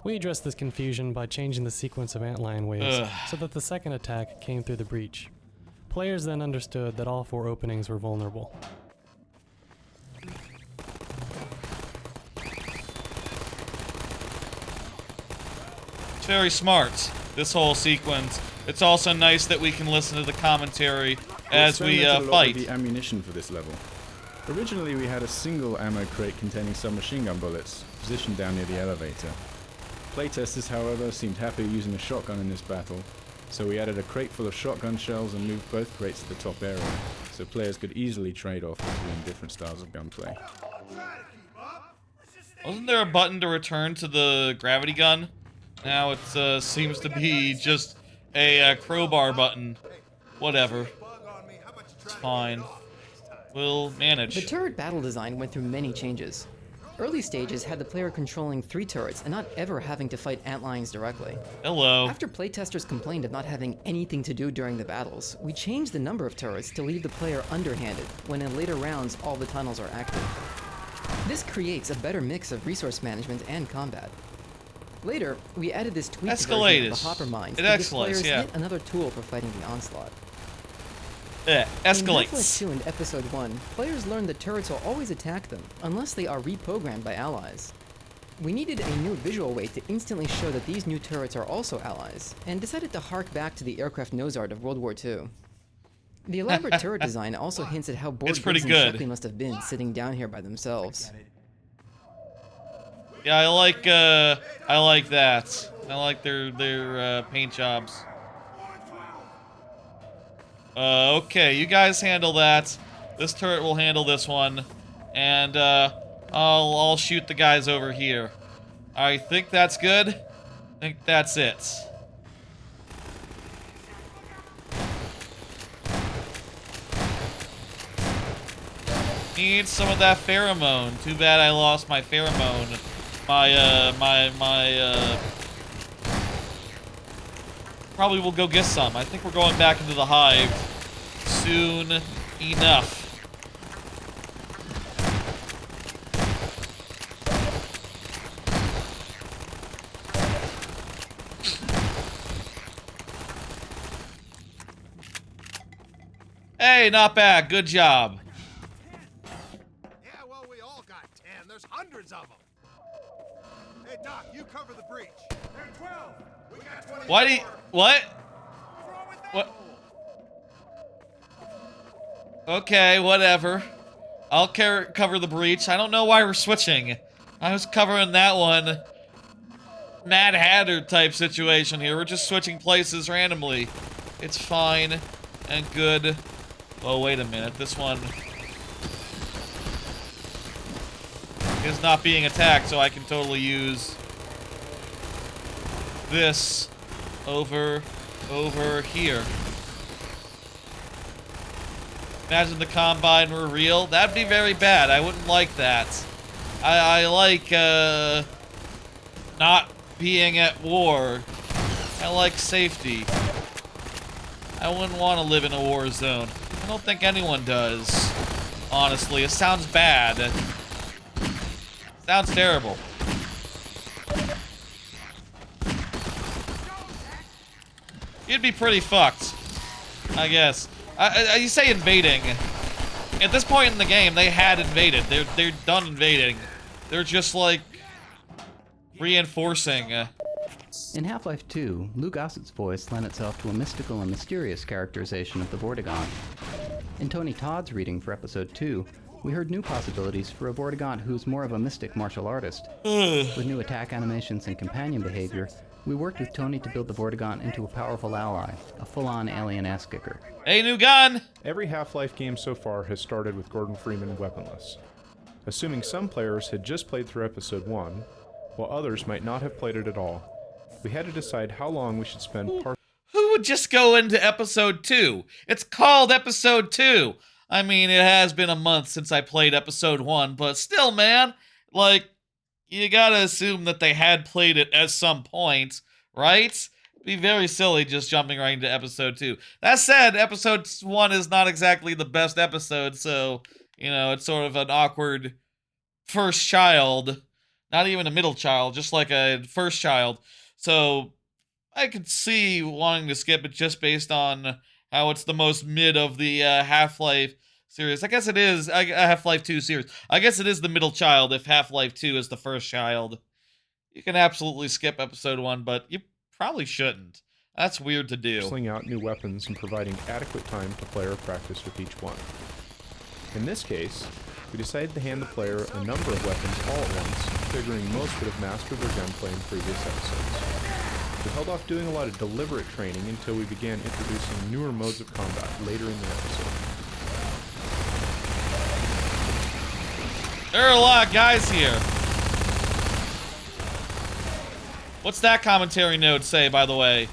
We addressed this confusion by changing the sequence of antlion waves so that the second attack came through the breach. Players then understood that all 4 openings were vulnerable. It's very smart, this whole sequence. It's also nice that we can listen to the commentary as we fight. The ammunition for this level. Originally we had a single ammo crate containing submachine gun bullets, positioned down near the elevator. Playtesters, however, seemed happy using a shotgun in this battle, so we added a crate full of shotgun shells and moved both crates to the top area, so players could easily trade off between different styles of gunplay. Wasn't there a button to return to the gravity gun? Now it seems to be just a crowbar button. Whatever. It's fine. We'll manage. The turret battle design went through many changes. Early stages had the player controlling 3 turrets and not ever having to fight antlions directly. Hello. After playtesters complained of not having anything to do during the battles, we changed the number of turrets to leave the player underhanded, when in later rounds all the tunnels are active. This creates a better mix of resource management and combat. Later, we added this tweaked version of the hopper mines to give players yet another tool for fighting the onslaught. Escalates. In Half-Life 2 and Episode 1, players learned that turrets will always attack them, unless they are reprogrammed by allies. We needed a new visual way to instantly show that these new turrets are also allies, and decided to hark back to the aircraft nose art of World War II. The elaborate turret design also hints at how bored Briggs and Shepley must have been sitting down here by themselves. Yeah, I like that. I like their paint jobs. Okay, you guys handle that. This turret will handle this one, and I'll shoot the guys over here. I think that's good. I think that's it. Need some of that pheromone. Too bad I lost my pheromone. Probably will go get some. I think we're going back into the hive soon enough. Hey, not bad. Good job. Yeah, well, we all got 10. There's hundreds of them. Hey, Doc, you cover the breach. There are 12. We got 20. Why do you... What? What? Okay, whatever. I'll cover the breach. I don't know why we're switching. I was covering that one. Mad Hatter type situation here. We're just switching places randomly. It's fine and good. Oh, wait a minute. This one is not being attacked, so I can totally use this over here. Imagine the Combine were real. That'd be very bad. I wouldn't like that. I like not being at war. I like safety. I wouldn't want to live in a war zone. I don't think anyone does. Honestly, it sounds bad. Sounds terrible. You'd be pretty fucked, I guess. You say invading. At this point in the game, they had invaded. They're done invading. They're just like reinforcing. In Half-Life 2, Lou Gossett's voice lent itself to a mystical and mysterious characterization of the Vortigon. In Tony Todd's reading for episode 2, we heard new possibilities for a Vortigaunt who's more of a mystic martial artist. With new attack animations and companion behavior, we worked with Tony to build the Vortigaunt into a powerful ally, a full-on alien ass-kicker. Hey, new gun! Every Half-Life game so far has started with Gordon Freeman weaponless. Assuming some players had just played through episode 1, while others might not have played it at all, we had to decide how long we should spend Who would just go into episode 2? It's called episode 2! I mean, it has been a month since I played episode 1, but still, man, like, you gotta assume that they had played it at some point, right? It'd be very silly just jumping right into episode 2. That said, episode 1 is not exactly the best episode, so, you know, it's sort of an awkward first child. Not even a middle child, just like a first child. So, I could see wanting to skip it just based on how it's the most mid of the Half-Life series. I guess it is a Half-Life 2 series. I guess it is the middle child if Half-Life 2 is the first child. You can absolutely skip episode 1, but you probably shouldn't. That's weird to do. Sling out new weapons and providing adequate time to player practice with each one. In this case, we decided to hand the player a number of weapons all at once, figuring most would have mastered their gunplay in previous episodes. We held off doing a lot of deliberate training until we began introducing newer modes of combat later in the episode. There are a lot of guys here. What's that commentary note say, by the way?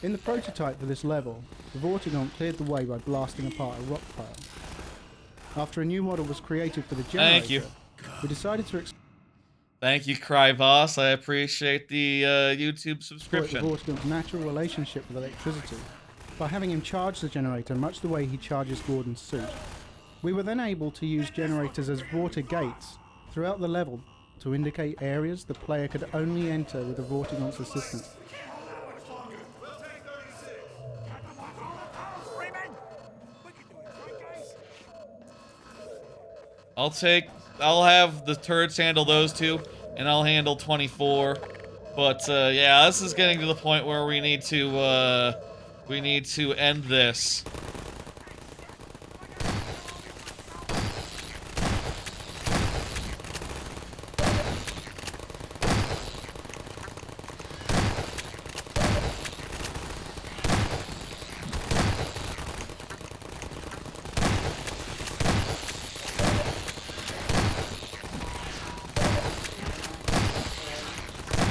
In the prototype for this level, the Vortigaunt cleared the way by blasting apart a rock pile. After a new model was created for the generator, Thank you. We decided to Thank you, Cryvoss. I appreciate the YouTube exploit subscription. the Vortigaunt's natural relationship with electricity by having him charge the generator much the way he charges Gordon's suit. We were then able to use generators as Vorta gates throughout the level to indicate areas the player could only enter with the Vortigaunt's assistance. I'll have the turrets handle those two, and I'll handle 24. But, yeah, this is getting to the point where we need to end this.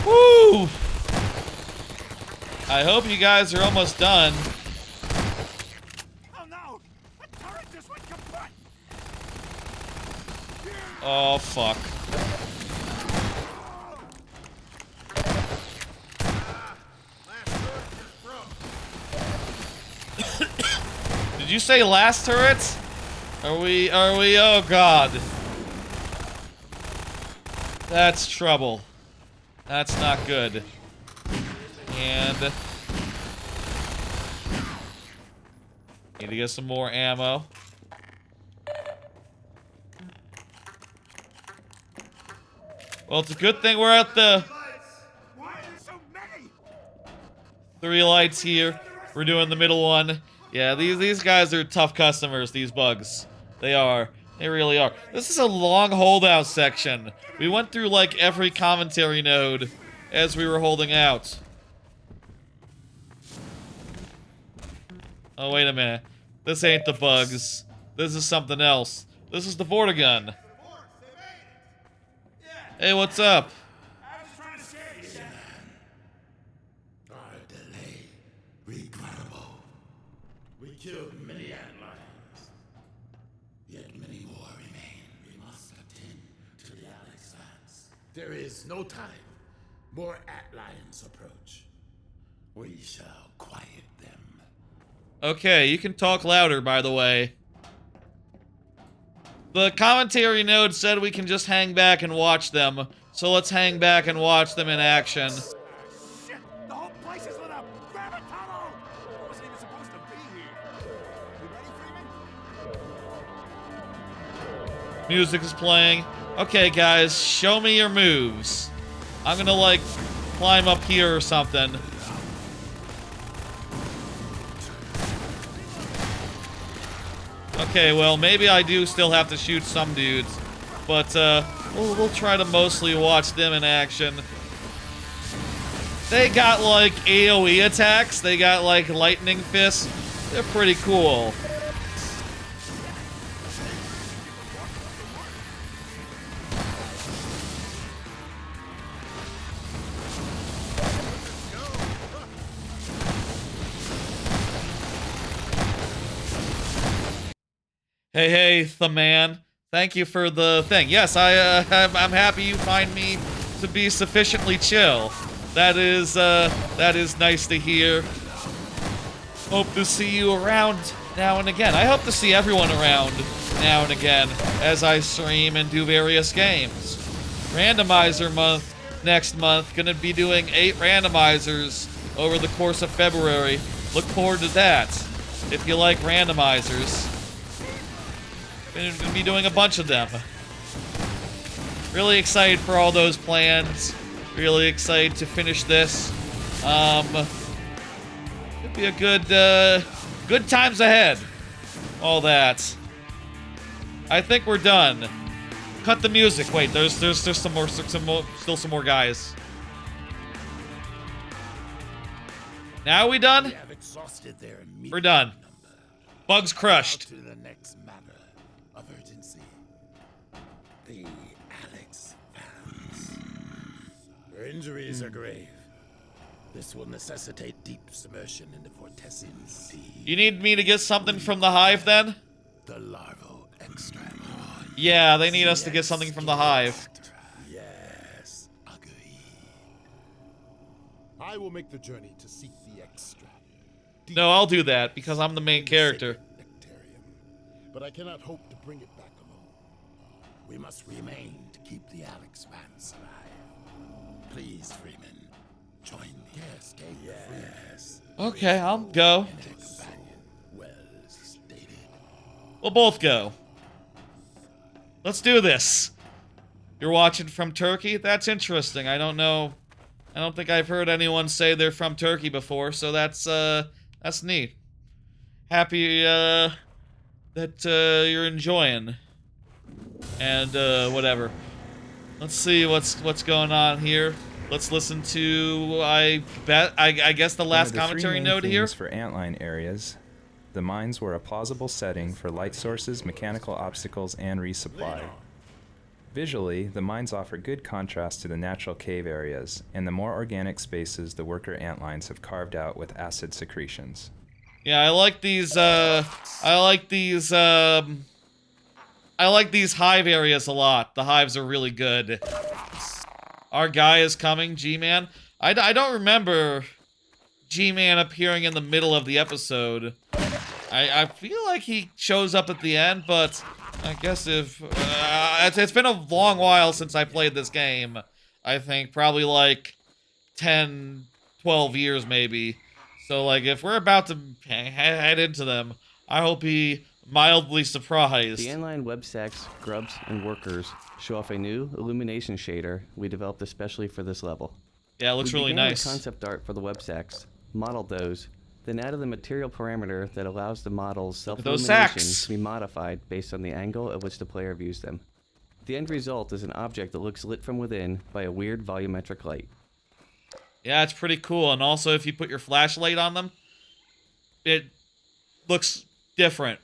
Woo! I hope you guys are almost done. Oh no! The turret just went kaput! Oh, fuck. Did you say last turret? Are we, oh god. That's trouble. That's not good. And need to get some more ammo. Well, it's a good thing we're at the 3 lights here. We're doing the middle one. Yeah, these guys are tough customers, these bugs. They are. They really are. This is a long holdout section. We went through like every commentary node as we were holding out. Oh, wait a minute. This ain't the bugs. This is something else. This is the Vortigun. Hey, what's up? Our delay, regrettable. We killed many antlions, yet many more remain. We must attend to the Alex Vance. There is no time. More antlions approach. We shall quiet them. Okay, you can talk louder, by the way. The commentary node said we can just hang back and watch them, so let's hang back and watch them in action. Shit! The whole place is lit up! Grab a tunnel! I wasn't even supposed to be here. You ready, Freeman? Music is playing. Okay, guys, show me your moves. I'm gonna, like, climb up here or something. Okay, well, maybe I do still have to shoot some dudes, but we'll try to mostly watch them in action. They got, like, AoE attacks. They got, like, lightning fists. They're pretty cool. Hey, the man. Thank you for the thing. Yes, I'm happy you find me to be sufficiently chill. That is nice to hear. Hope to see you around now and again. I hope to see everyone around now and again as I stream and do various games. Randomizer month next month. Gonna be doing 8 randomizers over the course of February. Look forward to that. If you like randomizers. Gonna be doing a bunch of them. Really excited for all those plans. Really excited to finish this. Could be a good times ahead. All that. I think we're done. Cut the music. Wait, there's still some more guys. Now we done? We're done. Bugs crushed. To the next matter of urgency. The Alex fans. Her injuries are grave. This will necessitate deep submersion into Vortesian sea. You need me to get something from the hive then? The larval extract. Yeah, they need us to get something from the hive. Yes, agree. I will make the journey to seek the extract. No, I'll do that because I'm the main character. But I cannot hope to bring it back alone. We must remain to keep the Alex fans alive. Please, Freeman, join me. Yes, yes. Okay, I'll go. Well stated. We'll both go. Let's do this. You're watching from Turkey? That's interesting. I don't know. I don't think I've heard anyone say they're from Turkey before, so that's neat. Happy that you're enjoying. And whatever. Let's see what's going on here. Let's listen to I guess the last commentary note here. For antline areas, the mines were a plausible setting for light sources, mechanical obstacles, and resupply. Visually, the mines offer good contrast to the natural cave areas and the more organic spaces the worker antlines have carved out with acid secretions. Yeah, I like these hive areas a lot. The hives are really good. Our guy is coming, G-Man. I don't remember G-Man appearing in the middle of the episode. I feel like he shows up at the end, but I guess if... it's been a long while since I played this game. I think probably like 10, 12 years maybe. So like if we're about to head into them, I hope he mildly surprised. The inline web stacks, grubs, and workers show off a new illumination shader we developed especially for this level. Yeah, it looks really nice. We began with concept art for the web stacks, modeled those, then added the material parameter that allows the model's self-illumination to be modified based on the angle at which the player views them. The end result is an object that looks lit from within by a weird volumetric light. Yeah, it's pretty cool, and also if you put your flashlight on them, it looks different.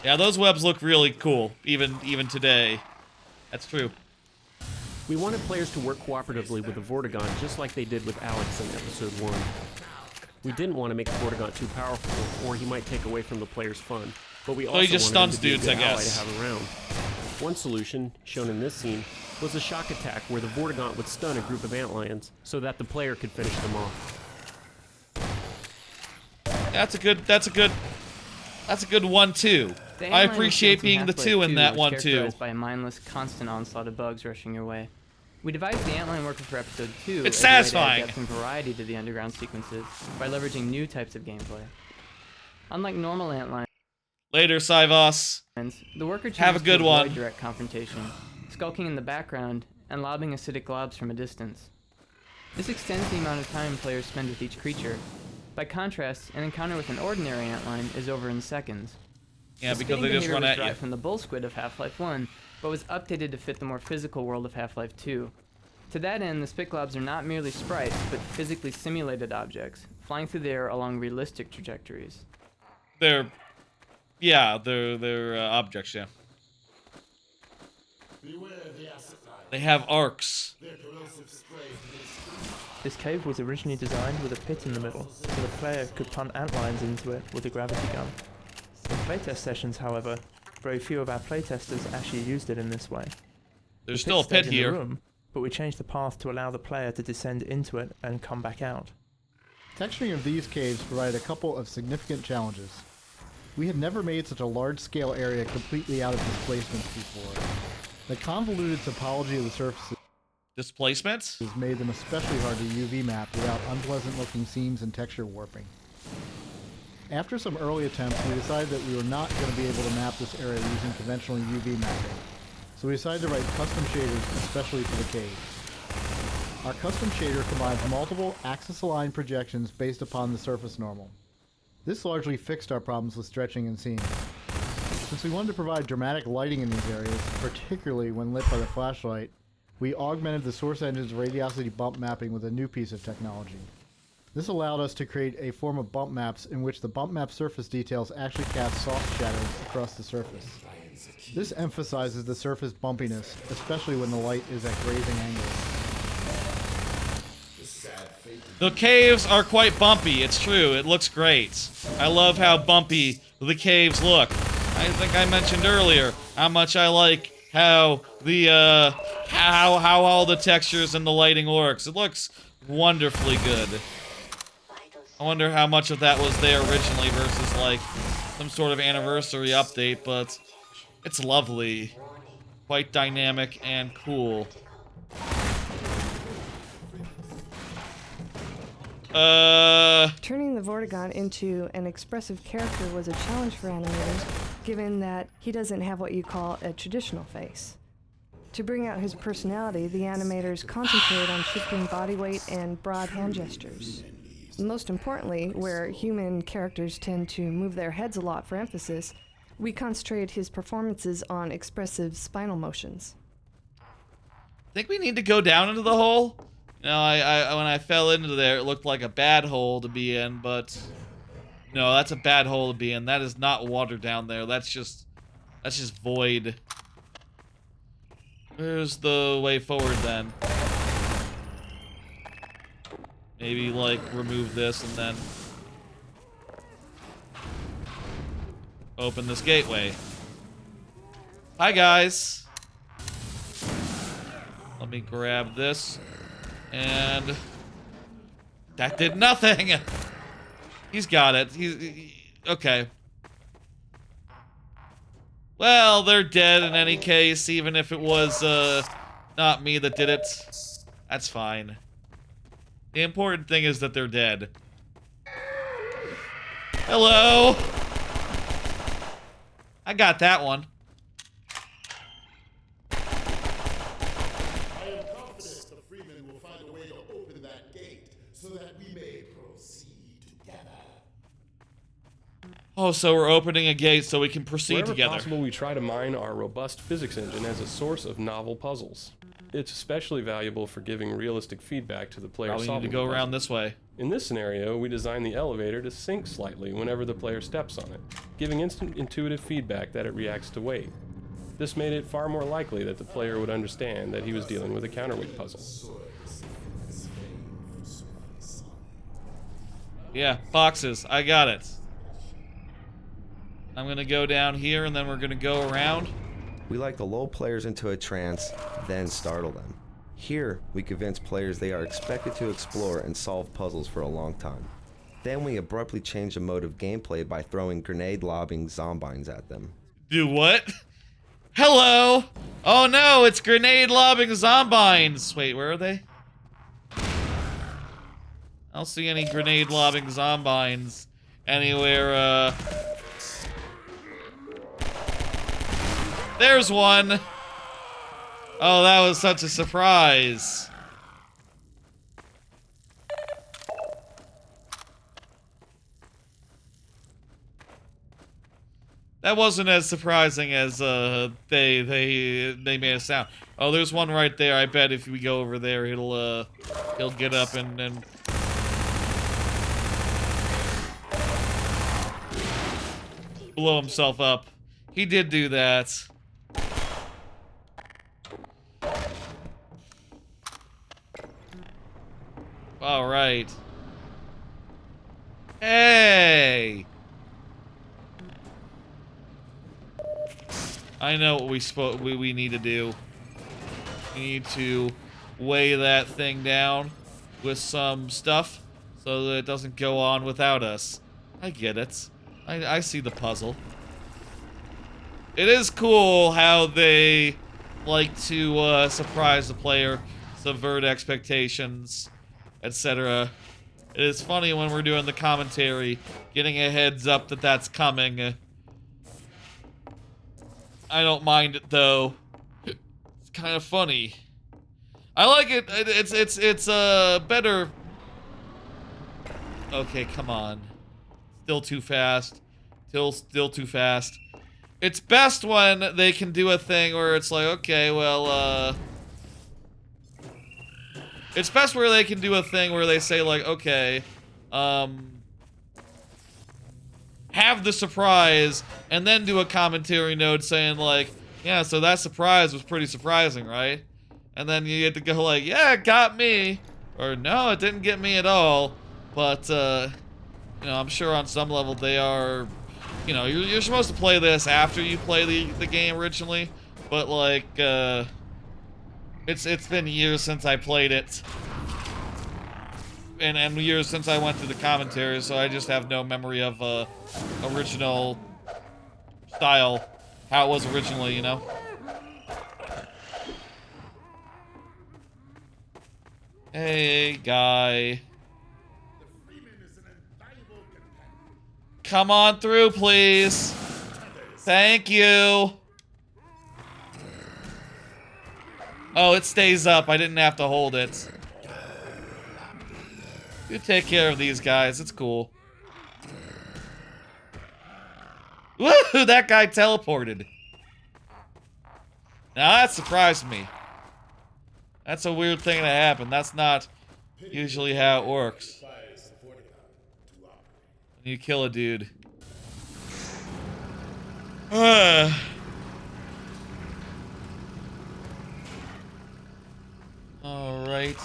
Yeah, those webs look really cool, even today. That's true. We wanted players to work cooperatively with the Vortigon just like they did with Alex in Episode 1. We didn't want to make the Vortigon too powerful, or he might take away from the player's fun. But we also he just wanted him stuns to be a dudes, good I ally guess. to have around. One solution, shown in this scene, was a shock attack where the Vortigon would stun a group of antlions so that the player could finish them off. That's a good 1-2. I appreciate being the 2 in that 1-2. By a mindless, constant onslaught of bugs rushing your way. We devised the antline worker for Episode 2 It's as a way to add satisfying. depth and variety to the underground sequences by leveraging new types of gameplay. Unlike normal antline, Later, Sivos. the worker Have a chooses good to one. avoid direct confrontation, skulking in the background and lobbing acidic globs from a distance. This extends the amount of time players spend with each creature, By contrast, an encounter with an ordinary antline is over in seconds. Yeah, The because spinning they just behavior run was at you. derived from the bull squid of Half-Life 1, but was updated to fit the more physical world of Half-Life 2. To that end, the spit globs are not merely sprites, but physically simulated objects, flying through the air along realistic trajectories. They're objects, yeah. They have arcs. This cave was originally designed with a pit in the middle, so the player could punt antlines into it with a gravity gun. In playtest sessions, however, very few of our playtesters actually used it in this way. There's The still a stayed pit in the here. room, but we changed the path to allow the player to descend into it and come back out. Texturing of these caves provided a couple of significant challenges. We had never made such a large-scale area completely out of displacements before. The convoluted topology of the surfaces displacements made them especially hard to UV map without unpleasant-looking seams and texture warping. After some early attempts, we decided that we were not going to be able to map this area using conventional UV mapping, so we decided to write custom shaders especially for the cave. Our custom shader combines multiple axis-aligned projections based upon the surface normal. This largely fixed our problems with stretching and seams. Since we wanted to provide dramatic lighting in these areas, particularly when lit by the flashlight, we augmented the source engine's radiosity bump mapping with a new piece of technology. This allowed us to create a form of bump maps in which the bump map surface details actually cast soft shadows across the surface. This emphasizes the surface bumpiness, especially when the light is at grazing angles. The caves are quite bumpy, it's true, it looks great. I love how bumpy the caves look. I think I mentioned earlier how much I like how the, how all the textures and the lighting works. It looks wonderfully good. I wonder how much of that was there originally versus, like, some sort of anniversary update, but it's lovely. Quite dynamic and cool. Turning the Vortigaunt into an expressive character was a challenge for animators, given that he doesn't have what you call a traditional face. To bring out his personality, the animators concentrated on shifting body weight and broad hand gestures. Most importantly, where human characters tend to move their heads a lot for emphasis, we concentrated his performances on expressive spinal motions. Think we need to go down into the hole? You know, when I fell into there, it looked like a bad hole to be in, but no, that's a bad hole to be in. That is not water down there. That's just void. Where's the way forward then? Maybe, like, remove this and then open this gateway. Hi, guys. Let me grab this. And that did nothing. He's got it. Okay. Well, they're dead in any case, even if it was not me that did it. That's fine. The important thing is that they're dead. Hello. I got that one. I am confident the Freeman will find a way to open that gate so that we may proceed together. Oh, so we're opening a gate so we can proceed Wherever together. possible, we try to mine our robust physics engine as a source of novel puzzles. It's especially valuable for giving realistic feedback to the player Probably need solving to go the around puzzle. this way. In this scenario, we design the elevator to sink slightly whenever the player steps on it, giving instant intuitive feedback that it reacts to weight. This made it far more likely that the player would understand that he was dealing with a counterweight puzzle. Yeah, boxes. I got it. I'm gonna go down here and then we're gonna go around. We like to lull players into a trance, then startle them. Here, we convince players they are expected to explore and solve puzzles for a long time. Then we abruptly change the mode of gameplay by throwing grenade-lobbing zombines at them. Do what? Hello! Oh no, it's grenade-lobbing zombines! Wait, where are they? I don't see any grenade-lobbing zombines anywhere, There's one! Oh, that was such a surprise. That wasn't as surprising as they made it sound. Oh, there's one right there. I bet if we go over there, he'll get up and blow himself up. He did do that. All right. Hey! I know what we need to do. We need to weigh that thing down with some stuff so that it doesn't go on without us. I get it. I see the puzzle. It is cool how they like to surprise the player, subvert expectations, etc. It is funny when we're doing the commentary, getting a heads up that that's coming. I don't mind it though. It's kind of funny. I like it. It's better. Okay, come on. Still too fast. Still too fast. It's best when they can do a thing where it's like, okay, well, it's best where they can do a thing where they say like, okay, have the surprise, and then do a commentary note saying like, yeah, so that surprise was pretty surprising, right? And then you get to go like, yeah, it got me, or no, it didn't get me at all. But you know, I'm sure on some level they are, you know, you're supposed to play this after you play the game originally, but like, it's been years since I played it. And years since I went through the commentary, so I just have no memory of original style, how it was originally, you know? Hey, guy. Come on through, please. Thank you. Oh, it stays up. I didn't have to hold it. You take care of these guys. It's cool. Woo! That guy teleported. Now that surprised me. That's a weird thing to happen. That's not usually how it works. When you kill a dude. Alright.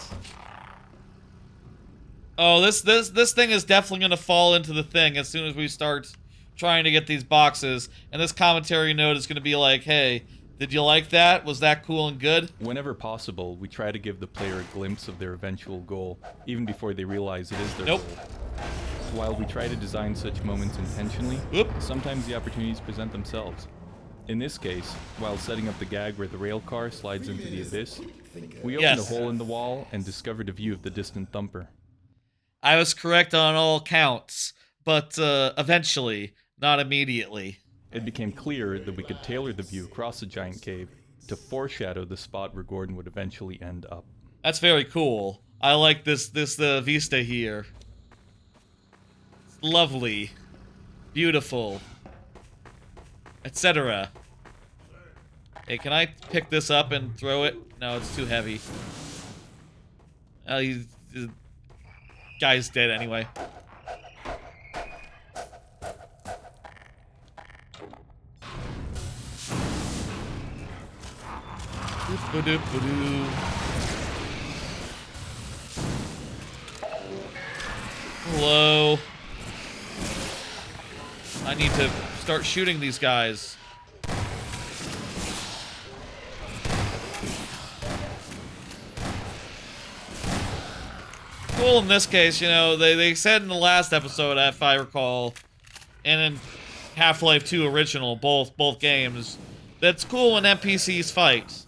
Oh, this thing is definitely gonna fall into the thing as soon as we start trying to get these boxes. And this commentary note is gonna be like, hey, did you like that? Was that cool and good? Whenever possible, we try to give the player a glimpse of their eventual goal, even before they realize it is their goal. While we try to design such moments intentionally, sometimes the opportunities present themselves. In this case, while setting up the gag where the rail car slides into the abyss, we opened a hole in the wall and discovered a view of the distant thumper. I was correct on all counts, but eventually, not immediately. It became clear that we could tailor the view across the giant cave to foreshadow the spot where Gordon would eventually end up. That's very cool. I like this vista here. It's lovely, beautiful, etc. Hey, can I pick this up and throw it? No, it's too heavy. Oh, the guy's dead anyway. Hello. I need to start shooting these guys. Cool in this case, you know, they said in the last episode, if I recall, and in Half-Life 2 original, both games, that's cool when NPCs fight.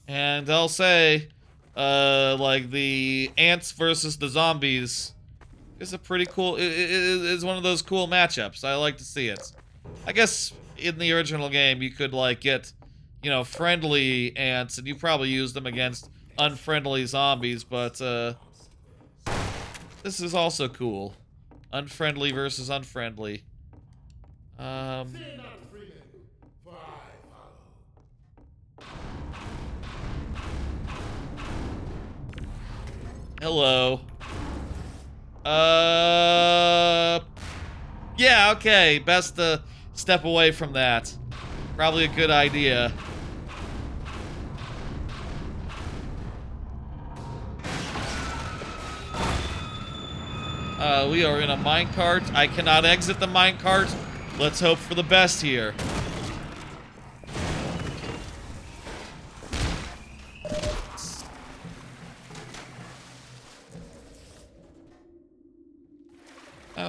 And they'll say, like, the ants versus the zombies is a pretty cool, is one of those cool matchups. I like to see it. I guess in the original game, you could, like, get, you know, friendly ants, and you probably use them against unfriendly zombies, but, this is also cool. Unfriendly versus unfriendly. Hello. Yeah, okay. Best to step away from that. Probably a good idea. We are in a minecart. I cannot exit the minecart. Let's hope for the best here.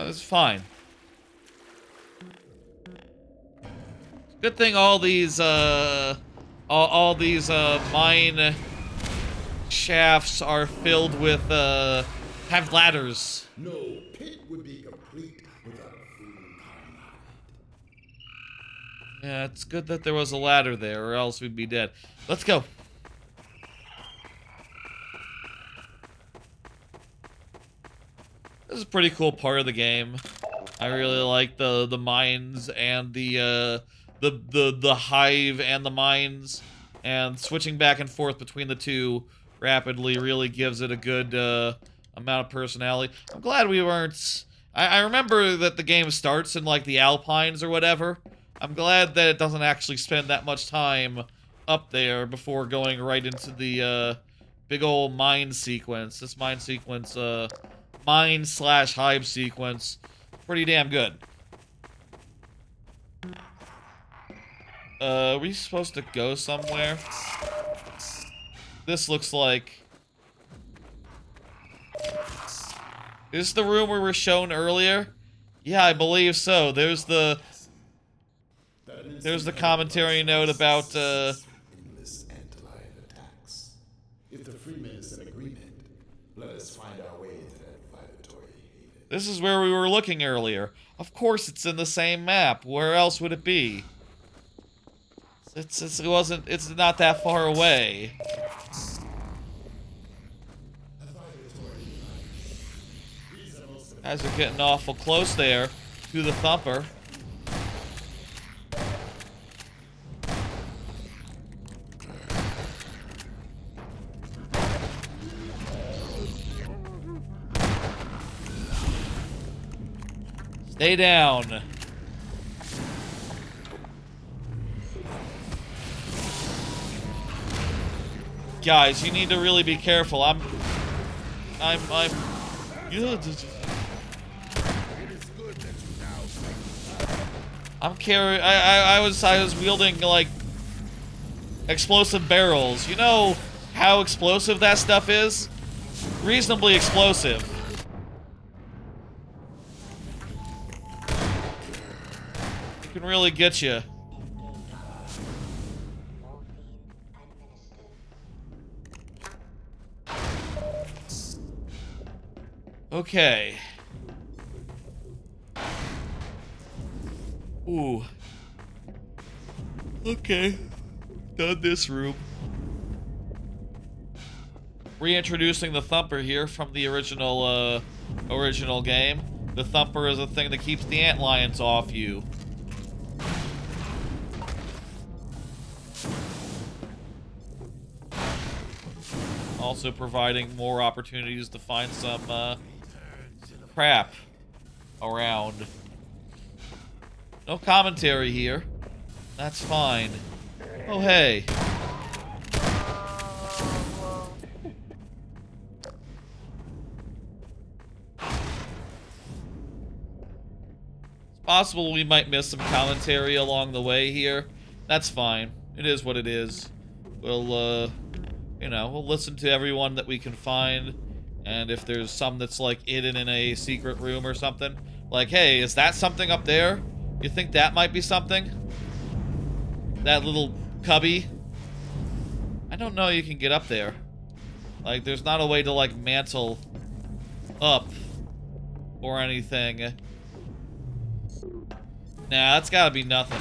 It's fine. Good thing all these all these mine shafts are filled with have ladders. No pit would be complete without a Freeman timeline. Yeah, it's good that there was a ladder there, or else we'd be dead. Let's go. This is a pretty cool part of the game. I really like the mines and the hive and the mines, and switching back and forth between the two rapidly really gives it a good amount of personality. I'm glad we weren't... I remember that the game starts in like the Alpines or whatever. I'm glad that it doesn't actually spend that much time up there before going right into the big old mine sequence. This mine sequence, mine/hive sequence, pretty damn good. Are we supposed to go somewhere? This looks like... Is this the room we were shown earlier? Yeah, I believe so. There's the commentary note about Endless anti-lion attacks. If the Freeman is in agreement, let us find our way into that vibratory haven. This is where we were looking earlier. Of course it's in the same map. Where else would it be? It's not that far away. Guys are getting awful close there to the thumper. Stay down. Guys, you need to really be careful. I'm carrying. I was wielding like explosive barrels. You know how explosive that stuff is? Reasonably explosive. It can really get you. Okay. Ooh. Okay. Done this room. Reintroducing the thumper here from the original game. The thumper is a thing that keeps the antlions off you. Also providing more opportunities to find some crap around. No commentary here. That's fine. Oh, hey. It's possible we might miss some commentary along the way here. That's fine. It is what it is. We'll, you know, we'll listen to everyone that we can find. And if there's some that's, like, hidden in a secret room or something. Like, hey, is that something up there? You think that might be something? That little cubby? I don't know you can get up there. Like, there's not a way to, like, mantle up or anything. Nah, that's gotta be nothing.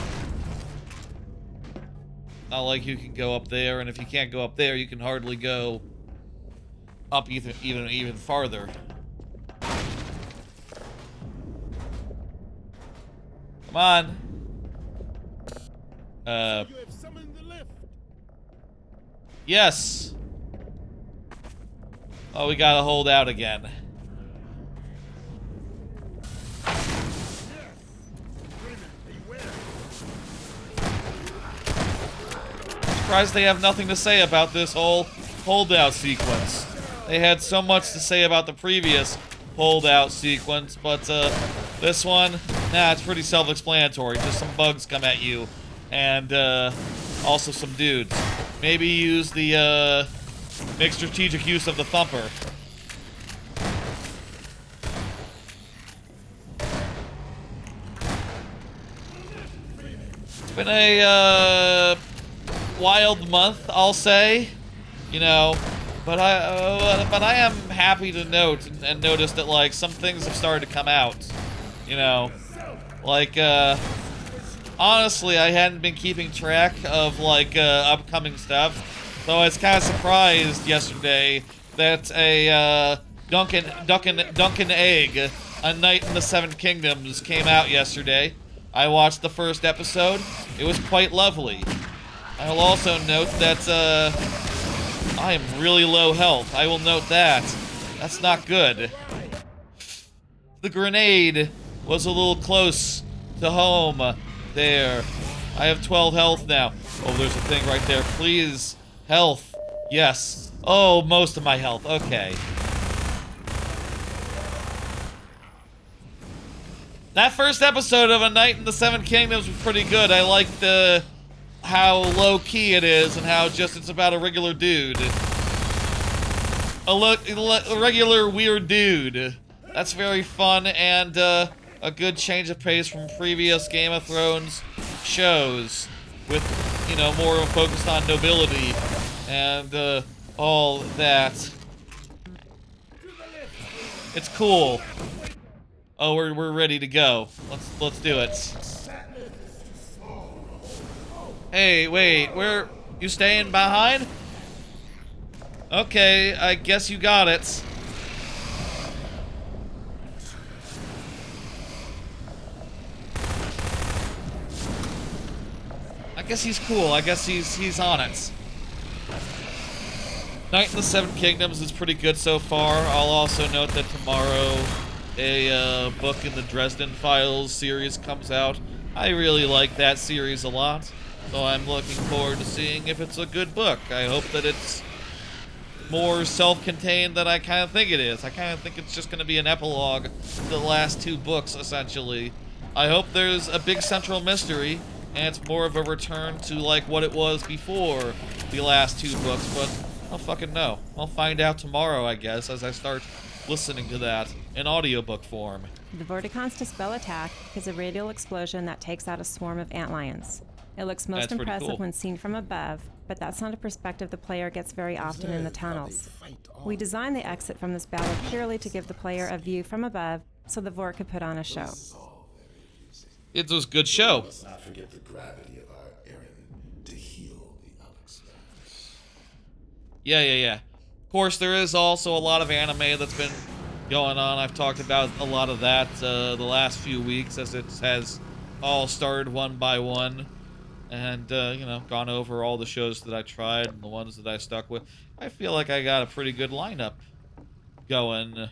Not like you can go up there, and if you can't go up there, you can hardly go up even farther. Come on. Yes. Oh, we gotta hold out again. Surprised they have nothing to say about this whole holdout sequence. They had so much to say about the previous holdout sequence, but this one, nah, it's pretty self-explanatory. Just some bugs come at you, and also some dudes. Maybe use the make strategic use of the thumper. It's been a wild month, I'll say, you know, but I am happy to note and notice that like some things have started to come out, you know, like honestly I hadn't been keeping track of like upcoming stuff, so I was kind of surprised yesterday that a Duncan Egg, A Night in the Seven Kingdoms came out yesterday. I watched the first episode. It was quite lovely. I will also note that I am really low health. I will note that. That's not good. The grenade was a little close to home there. I have 12 health now. Oh, there's a thing right there. Please. Health. Yes. Oh, most of my health. Okay. That first episode of A Night in the Seven Kingdoms was pretty good. I liked how low-key it is and how just it's about a regular dude. A regular weird dude. That's very fun and a good change of pace from previous Game of Thrones shows with, you know, more of a focus on nobility and all that. It's cool. Oh, we're ready to go. Let's do it. Hey, wait, where you staying behind? Okay, I guess you got it. I guess he's cool. I guess he's on it. Night in the Seven Kingdoms is pretty good so far. I'll also note that tomorrow a book in the Dresden Files series comes out. I really like that series a lot, so I'm looking forward to seeing if it's a good book. I hope that it's more self-contained than I kind of think it is. I kind of think it's just going to be an epilogue to the last two books, essentially. I hope there's a big central mystery, and it's more of a return to like what it was before the last two books, but I don't fucking know. I'll find out tomorrow, I guess, as I start listening to that in audiobook form. The Vorticon's Dispel attack is a radial explosion that takes out a swarm of antlions. It looks most impressive when seen from above, but that's not a perspective the player gets very often in the tunnels. We designed the exit from this battle purely to give the player a view from above so the Vort could put on a show. It was a good show. Let's not forget the gravity of our errand to heal the unexpected. Yeah. Of course, there is also a lot of anime that's been going on. I've talked about a lot of that the last few weeks as it has all started one by one. And, you know, gone over all the shows that I tried and the ones that I stuck with. I feel like I got a pretty good lineup going,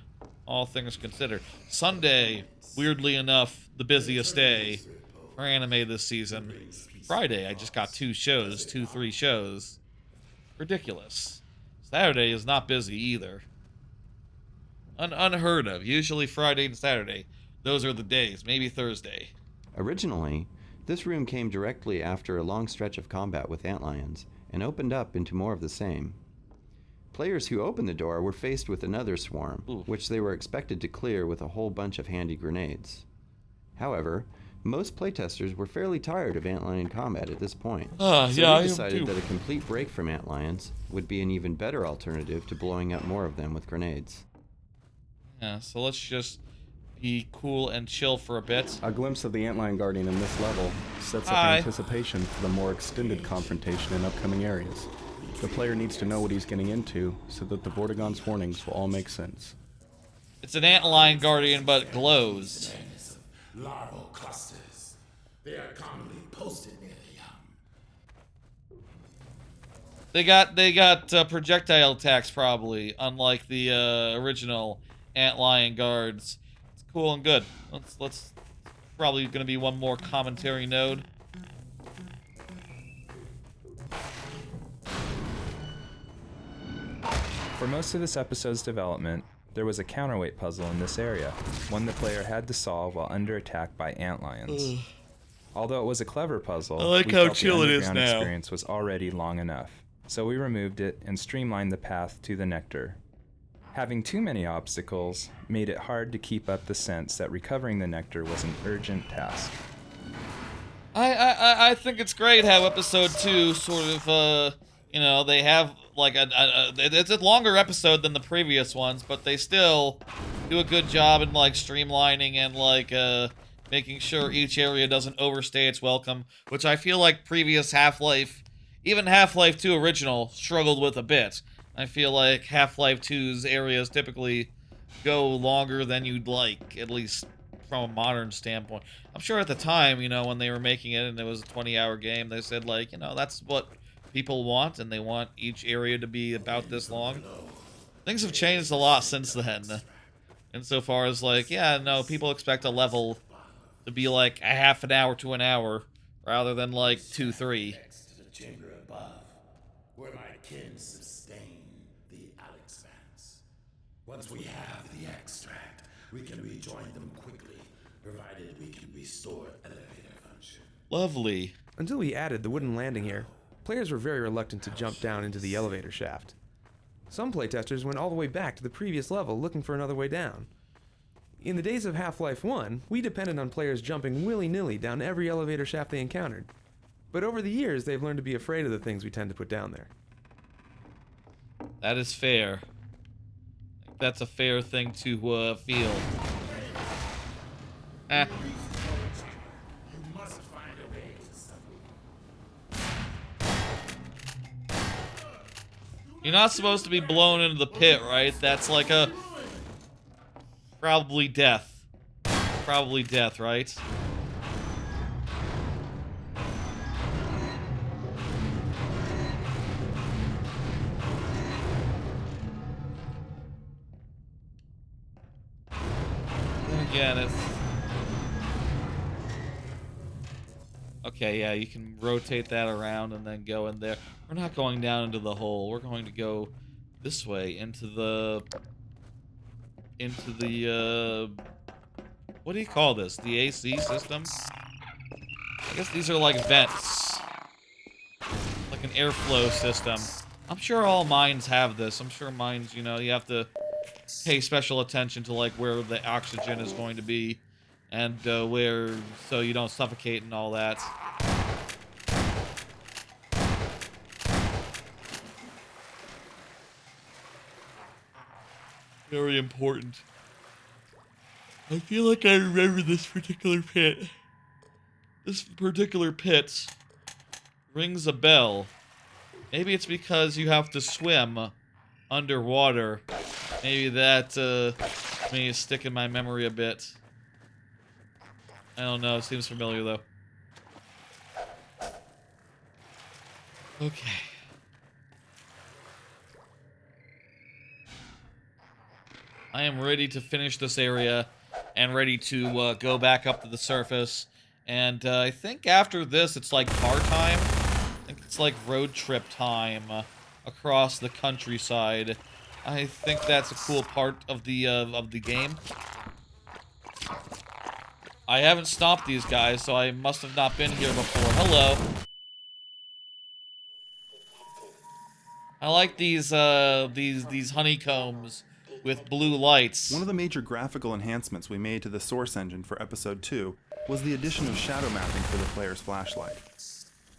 all things considered. Sunday, weirdly enough, the busiest day for anime this season. Friday, I just got 3 shows. Ridiculous. Saturday is not busy either. Unheard of. Usually Friday and Saturday. Those are the days. Maybe Thursday. Originally, this room came directly after a long stretch of combat with antlions, and opened up into more of the same. Players who opened the door were faced with another swarm, which they were expected to clear with a whole bunch of handy grenades. However, most playtesters were fairly tired of antlion combat at this point, so we decided that a complete break from antlions would be an even better alternative to blowing up more of them with grenades. Yeah, so let's just be cool and chill for a bit. A glimpse of the Antlion Guardian in this level sets up anticipation for the more extended confrontation in upcoming areas. The player needs to know what he's getting into so that the Vortigon's warnings will all make sense. It's an Antlion Guardian, but it glows. Larval clusters. They are commonly posted near the young. They got projectile attacks probably, unlike the original Antlion guards. It's cool and good. Let's probably gonna be one more commentary node. For most of this episode's development, there was a counterweight puzzle in this area, one the player had to solve while under attack by antlions. Although it was a clever puzzle, I like we how felt chill the it is underground now. experience was already long enough, so we removed it and streamlined the path to the nectar. Having too many obstacles made it hard to keep up the sense that recovering the nectar was an urgent task. I think it's great how episode 2 sort of, you know, they have like it's a longer episode than the previous ones, but they still do a good job in like streamlining and like making sure each area doesn't overstay its welcome, which I feel like previous Half-Life, even Half-Life 2 original, struggled with a bit. I feel like Half-Life 2's areas typically go longer than you'd like, at least from a modern standpoint. I'm sure at the time, you know, when they were making it and it was a 20-hour game, they said, like, you know, that's what people want, and they want each area to be about this long. Things have changed a lot since then. Insofar as, like, yeah, no, people expect a level to be, like, a half an hour to an hour, rather than, like, 2-3. Chamber above, where my kin sustain the Alex Vance. Once we have the extract, we can rejoin them quickly, provided we can restore elevator function. Lovely. Until we added the wooden landing here, players were very reluctant to jump down into the elevator shaft. Some playtesters went all the way back to the previous level looking for another way down. In the days of Half-Life 1, we depended on players jumping willy-nilly down every elevator shaft they encountered. But over the years, they've learned to be afraid of the things we tend to put down there. That is fair. That's a fair thing to feel. Eh. You're not supposed to be blown into the pit, right? That's like a... Probably death. Probably death, right? Again, it's... Okay, yeah, you can rotate that around and then go in there. We're not going down into the hole. We're going to go this way into the... what do you call this? The AC system? I guess these are like vents. Like an airflow system. I'm sure all mines have this. I'm sure mines, you know, you have to pay special attention to like where the oxygen is going to be and where, so you don't suffocate and all that. Very important. I feel like I remember this particular pit. This particular pit rings a bell. Maybe it's because you have to swim underwater. Maybe that may stick in my memory a bit. I don't know. It seems familiar though. Okay. I am ready to finish this area and ready to go back up to the surface. And I think after this, it's like car time. I think it's like road trip time across the countryside. I think that's a cool part of the game. I haven't stopped these guys, so I must have not been here before. Hello. I like these honeycombs with blue lights. One of the major graphical enhancements we made to the source engine for Episode 2 was the addition of shadow mapping for the player's flashlight.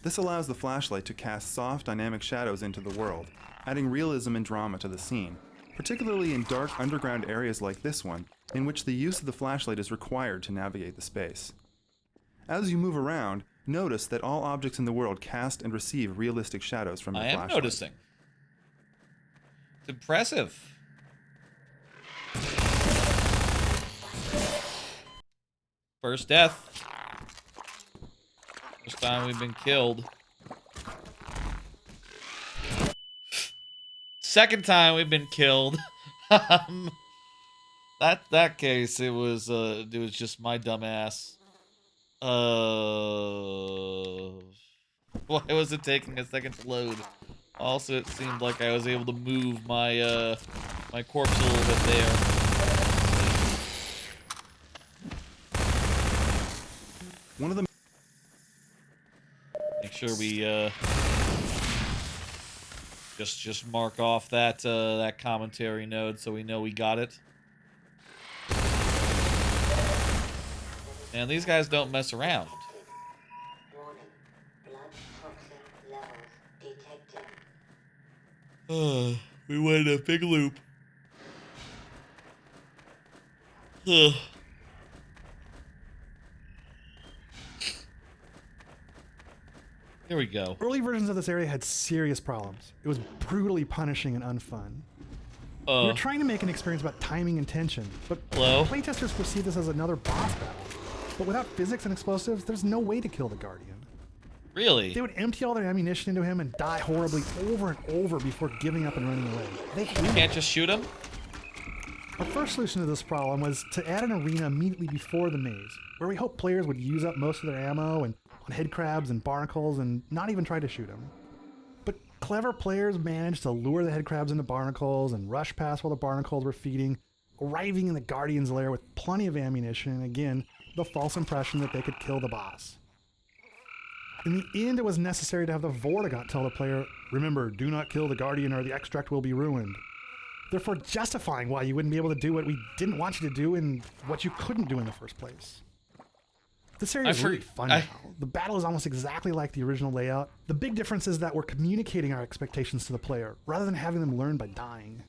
This allows the flashlight to cast soft, dynamic shadows into the world, adding realism and drama to the scene, particularly in dark underground areas like this one, in which the use of the flashlight is required to navigate the space. As you move around, notice that all objects in the world cast and receive realistic shadows from your flashlight. I am noticing. It's impressive. First death. First time we've been killed. second time we've been killed. That case, it was just my dumb ass. Why was it taking a second to load? Also, it seemed like I was able to move my my corpse a little bit there. One of the Make sure we just mark off that that commentary node so we know we got it. And these guys don't mess around. We went a big loop. Ugh. Here we go. Early versions of this area had serious problems. It was brutally punishing and unfun. We were trying to make an experience about timing and tension, but playtesters perceive this as another boss battle. But without physics and explosives, there's no way to kill the Guardian. Really? They would empty all their ammunition into him and die horribly over and over before giving up and running away. They can't just shoot him? Our first solution to this problem was to add an arena immediately before the maze, where we hoped players would use up most of their ammo and on head crabs and barnacles and not even try to shoot him. But clever players managed to lure the head crabs into barnacles and rush past while the barnacles were feeding, arriving in the Guardian's lair with plenty of ammunition and again, the false impression that they could kill the boss. In the end, it was necessary to have the Vortigaunt tell the player, remember, do not kill the Guardian or the extract will be ruined. Therefore justifying why you wouldn't be able to do what we didn't want you to do and what you couldn't do in the first place. This area is really fun now. The battle is almost exactly like the original layout. The big difference is that we're communicating our expectations to the player, rather than having them learn by dying.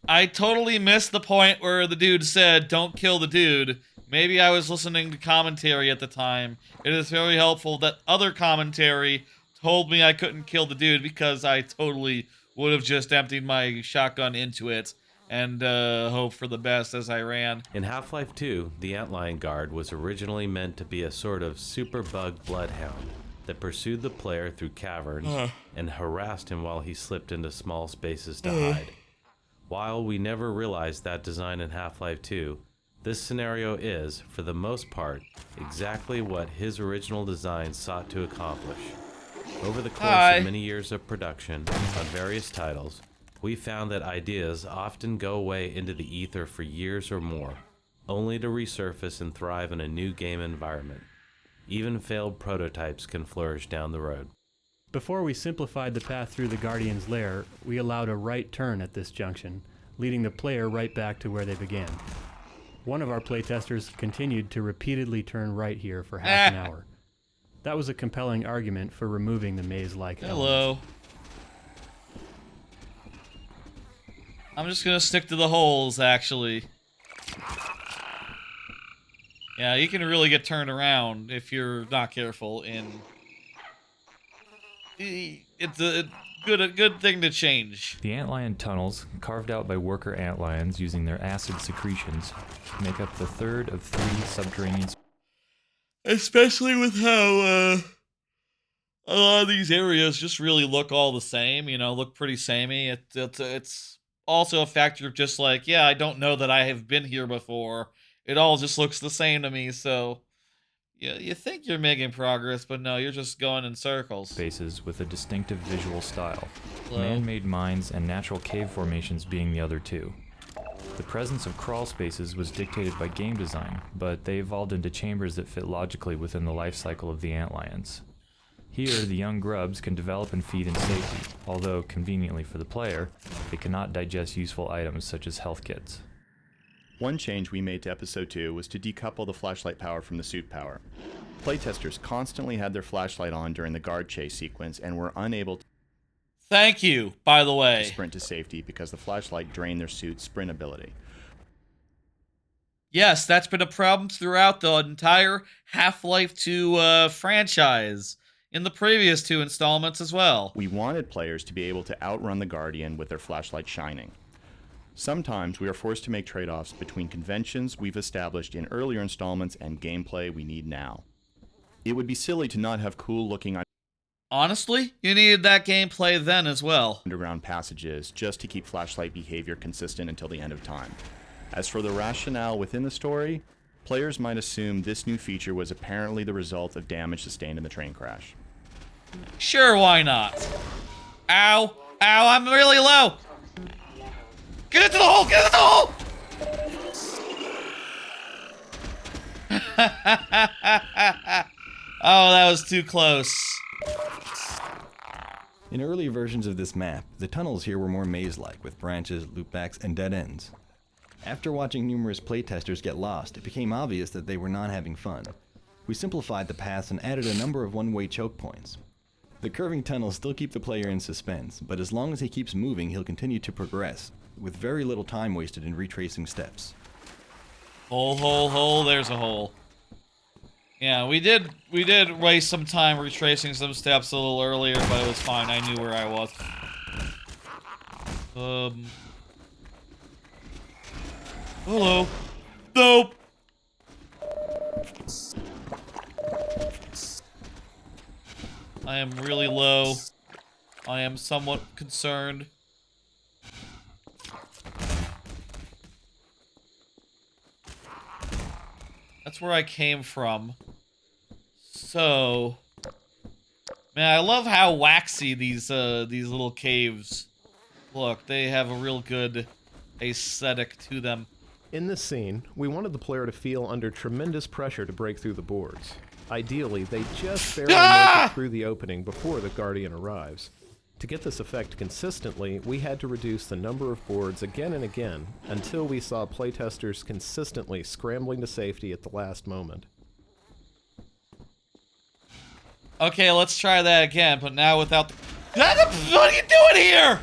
I totally missed the point where the dude said, don't kill the dude. Maybe I was listening to commentary at the time. It is very helpful that other commentary told me I couldn't kill the dude because I totally would have just emptied my shotgun into it and hope for the best as I ran. In Half-Life 2, the Antlion Guard was originally meant to be a sort of superbug bloodhound that pursued the player through caverns and harassed him while he slipped into small spaces to hide. While we never realized that design in Half-Life 2, this scenario is, for the most part, exactly what his original design sought to accomplish. Over the course of many years of production on various titles, we found that ideas often go away into the ether for years or more, only to resurface and thrive in a new game environment. Even failed prototypes can flourish down the road. Before we simplified the path through the Guardian's lair, we allowed a right turn at this junction, leading the player right back to where they began. One of our playtesters continued to repeatedly turn right here for half an hour. That was a compelling argument for removing the maze-like Hello. I'm just gonna stick to the holes, actually. Yeah, you can really get turned around if you're not careful, and it's a good thing to change. The antlion tunnels, carved out by worker antlions using their acid secretions, make up the third of 3 subterranean. Especially with how a lot of these areas just really look all the same, you know, look pretty samey. It's also a factor of just like, yeah, I don't know that I have been here before. It all just looks the same to me, so yeah, you think you're making progress, but no, you're just going in circles. Spaces with a distinctive visual style, Hello. man-made mines and natural cave formations being the other 2. The presence of crawl spaces was dictated by game design, but they evolved into chambers that fit logically within the life cycle of the antlions. Here, the young grubs can develop and feed in safety, although, conveniently for the player, they cannot digest useful items such as health kits. One change we made to Episode 2 was to decouple the flashlight power from the suit power. Playtesters constantly had their flashlight on during the guard chase sequence and were unable to Thank you, by the way. sprint to safety because the flashlight drained their suit's sprint ability. Yes, that's been a problem throughout the entire Half-Life 2 franchise, in the previous 2 installments as well. We wanted players to be able to outrun the Guardian with their flashlight shining. Sometimes we are forced to make trade-offs between conventions we've established in earlier installments and gameplay we need now. It would be silly to not have cool-looking Honestly, you needed that gameplay then as well. Underground passages just to keep flashlight behavior consistent until the end of time. As for the rationale within the story, players might assume this new feature was apparently the result of damage sustained in the train crash. Sure, why not? Ow! Ow, I'm really low! Get into the hole! Get into the hole! Oh, that was too close. In early versions of this map, the tunnels here were more maze-like, with branches, loopbacks, and dead ends. After watching numerous playtesters get lost, it became obvious that they were not having fun. We simplified the paths and added a number of one-way choke points. The curving tunnels still keep the player in suspense, but as long as he keeps moving, he'll continue to progress, with very little time wasted in retracing steps. Hole, hole, hole, there's a hole. Yeah, we did waste some time retracing some steps a little earlier, but it was fine. I knew where I was. Hello. Nope. I am really low. I am somewhat concerned. That's where I came from. So, man, I love how waxy these little caves look. They have a real good aesthetic to them. In this scene, we wanted the player to feel under tremendous pressure to break through the boards. Ideally, they just barely make it through the opening before the Guardian arrives. To get this effect consistently, we had to reduce the number of boards again and again until we saw playtesters consistently scrambling to safety at the last moment. Okay, let's try that again, but now without the... What are you doing here?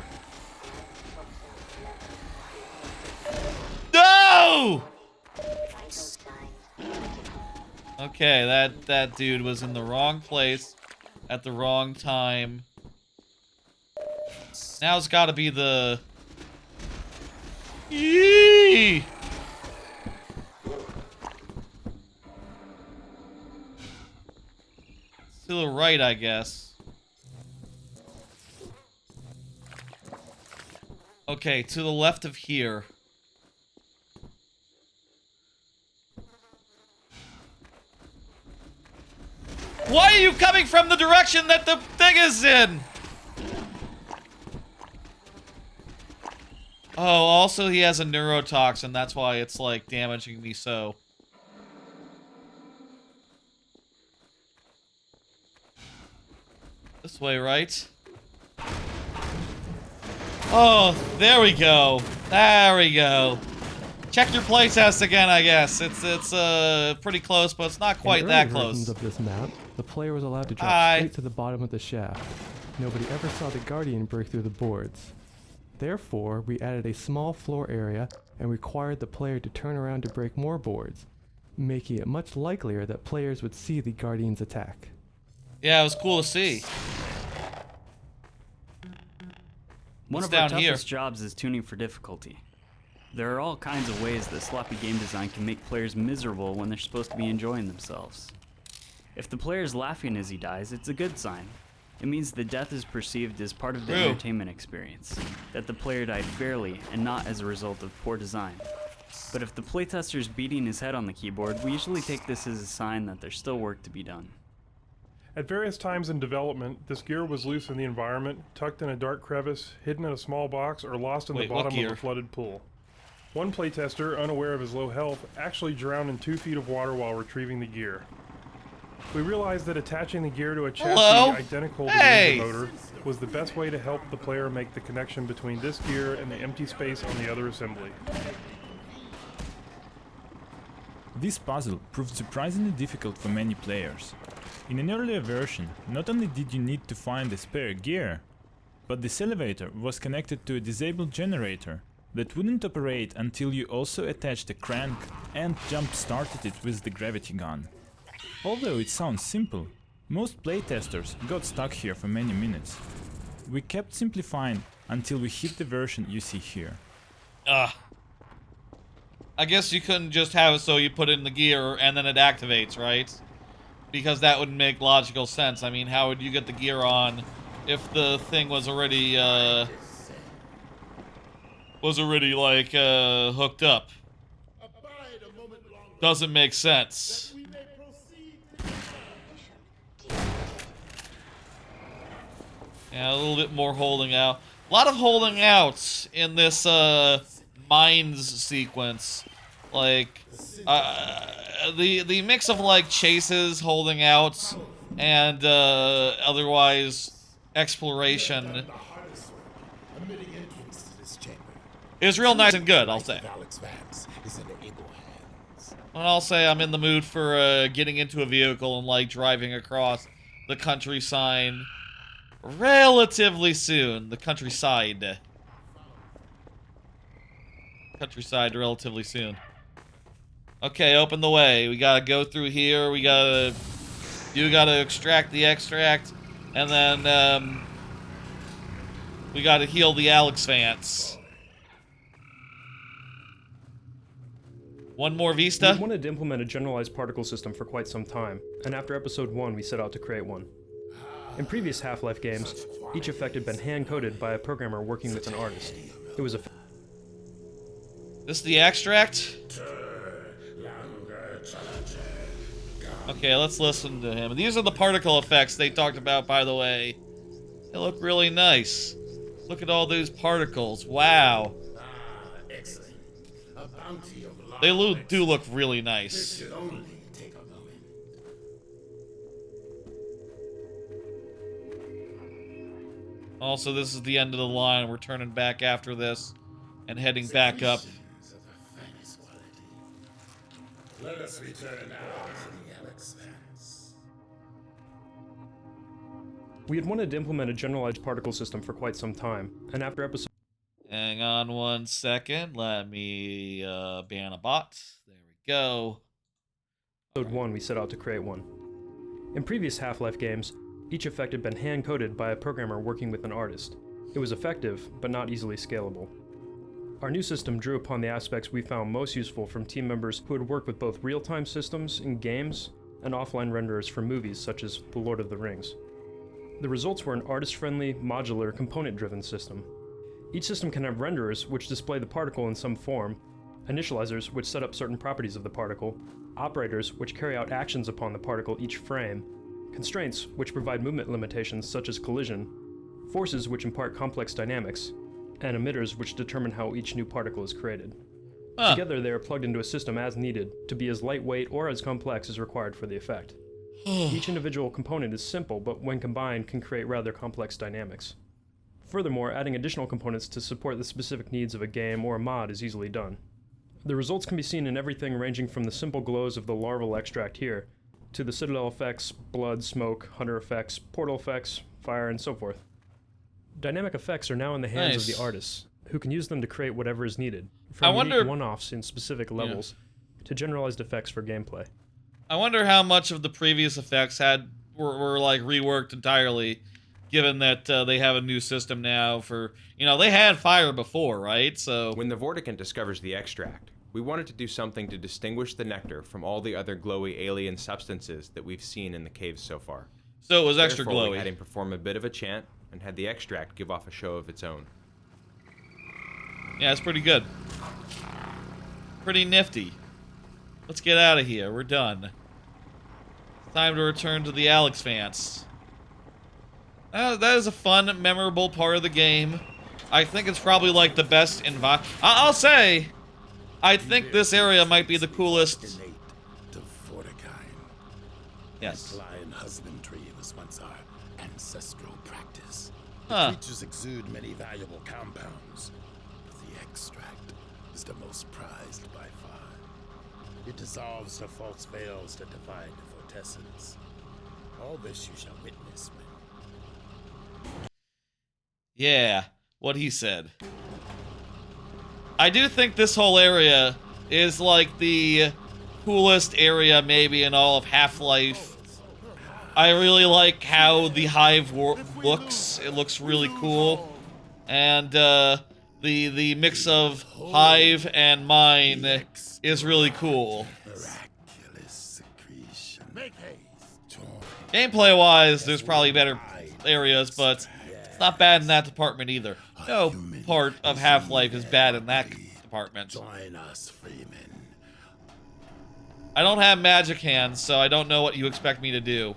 No! Okay, that dude was in the wrong place at the wrong time. Now it's gotta be the... Yee! To the right, I guess. Okay, to the left of here. Why are you coming from the direction that the thing is in? Oh, also he has a neurotoxin, that's why it's like damaging me so. This way, right? Oh, there we go. There we go. Check your playtest again, I guess. It's pretty close, but it's not quite that close. In early versions of this map, the player was allowed to drop straight to the bottom of the shaft. Nobody ever saw the Guardian break through the boards. Therefore, we added a small floor area and required the player to turn around to break more boards, making it much likelier that players would see the Guardian's attack. Yeah, it was cool to see. One of our toughest jobs is tuning for difficulty. There are all kinds of ways that sloppy game design can make players miserable when they're supposed to be enjoying themselves. If the player's laughing as he dies, it's a good sign. It means the death is perceived as part of the entertainment experience, that the player died fairly and not as a result of poor design. But if the playtester's beating his head on the keyboard, we usually take this as a sign that there's still work to be done. At various times in development, this gear was loose in the environment, tucked in a dark crevice, hidden in a small box, or lost in the bottom of a flooded pool. One playtester, unaware of his low health, actually drowned in 2 feet of water while retrieving the gear. We realized that attaching the gear to a chassis identical to the engine motor was the best way to help the player make the connection between this gear and the empty space on the other assembly. This puzzle proved surprisingly difficult for many players. In an earlier version, not only did you need to find the spare gear, but this elevator was connected to a disabled generator that wouldn't operate until you also attached a crank and jump-started it with the gravity gun. Although it sounds simple, most playtesters got stuck here for many minutes. We kept simplifying until we hit the version you see here. I guess you couldn't just have it so you put in the gear and then it activates, right? Because that would make logical sense. I mean, how would you get the gear on if the thing was already, like, hooked up? Doesn't make sense. Yeah, a little bit more holding out. A lot of holding out in this, mines sequence. Like, the mix of, like, chases, holding out, and, otherwise exploration is real nice and good, I'll say. And I'll say I'm in the mood for, getting into a vehicle and, like, driving across the countryside relatively soon. The countryside. Countryside relatively soon. Okay, open the way. We gotta go through here. You gotta extract the extract, and then, we gotta heal the Alex Vance. One more Vista? We wanted to implement a generalized particle system for quite some time, and after episode 1, we set out to create one. In previous Half-Life games, each effect had been hand-coded by a programmer working with an artist. It was a... This the extract? Okay, let's listen to him. These are the particle effects they talked about, by the way. They look really nice. Look at all those particles. Wow. They do look really nice. Also, this is the end of the line. We're turning back after this and heading back up. Let us return now to the Alex Vance. We had wanted to implement a generalized particle system for quite some time, and after episode... Hang on one second. Let me ban a bot. There we go. Episode 1, we set out to create one. In previous Half-Life games, each effect had been hand-coded by a programmer working with an artist. It was effective, but not easily scalable. Our new system drew upon the aspects we found most useful from team members who had worked with both real-time systems in games and offline renderers for movies such as The Lord of the Rings. The results were an artist-friendly, modular, component-driven system. Each system can have renderers which display the particle in some form, initializers which set up certain properties of the particle, operators which carry out actions upon the particle each frame, constraints which provide movement limitations such as collision, forces which impart complex dynamics, and emitters which determine how each new particle is created. Together they are plugged into a system as needed to be as lightweight or as complex as required for the effect. Each individual component is simple, but when combined can create rather complex dynamics. Furthermore, adding additional components to support the specific needs of a game or a mod is easily done. The results can be seen in everything ranging from the simple glows of the larval extract here, to the Citadel effects, blood, smoke, hunter effects, portal effects, fire, and so forth. Dynamic effects are now in the hands of the artists, who can use them to create whatever is needed, from unique one-offs in specific levels, to generalized effects for gameplay. I wonder how much of the previous effects were like reworked entirely, given that they have a new system now for, they had fire before, right? So when the Vorticant discovers the extract, we wanted to do something to distinguish the nectar from all the other glowy alien substances that we've seen in the caves so far. So it was extra Therefore, glowy. We had him perform a bit of a chant and had the extract give off a show of its own. Yeah, it's pretty good. Pretty nifty. Let's get out of here. We're done. Time to return to the Alex Vance. That is a fun, memorable part of the game. I think it's probably like the best environment. I'll say, I think this area might be the coolest. Yes. Lion husbandry was once our ancestral practice. The Huh. creatures exude many valuable compounds, but the extract is the most prized by far. It dissolves the false veils that divide the vortessence. All this you shall witness when... Yeah, what he said. I do think this whole area is like the coolest area maybe in all of Half-Life. I really like how the hive looks. It looks really cool. And the mix of hive and mine is really cool. Miraculous secretion. Make haste. Gameplay-wise, there's probably better areas, but it's not bad in that department either. No part of Half-Life is bad in that department. Join us, Freeman. I don't have magic hands, so I don't know what you expect me to do.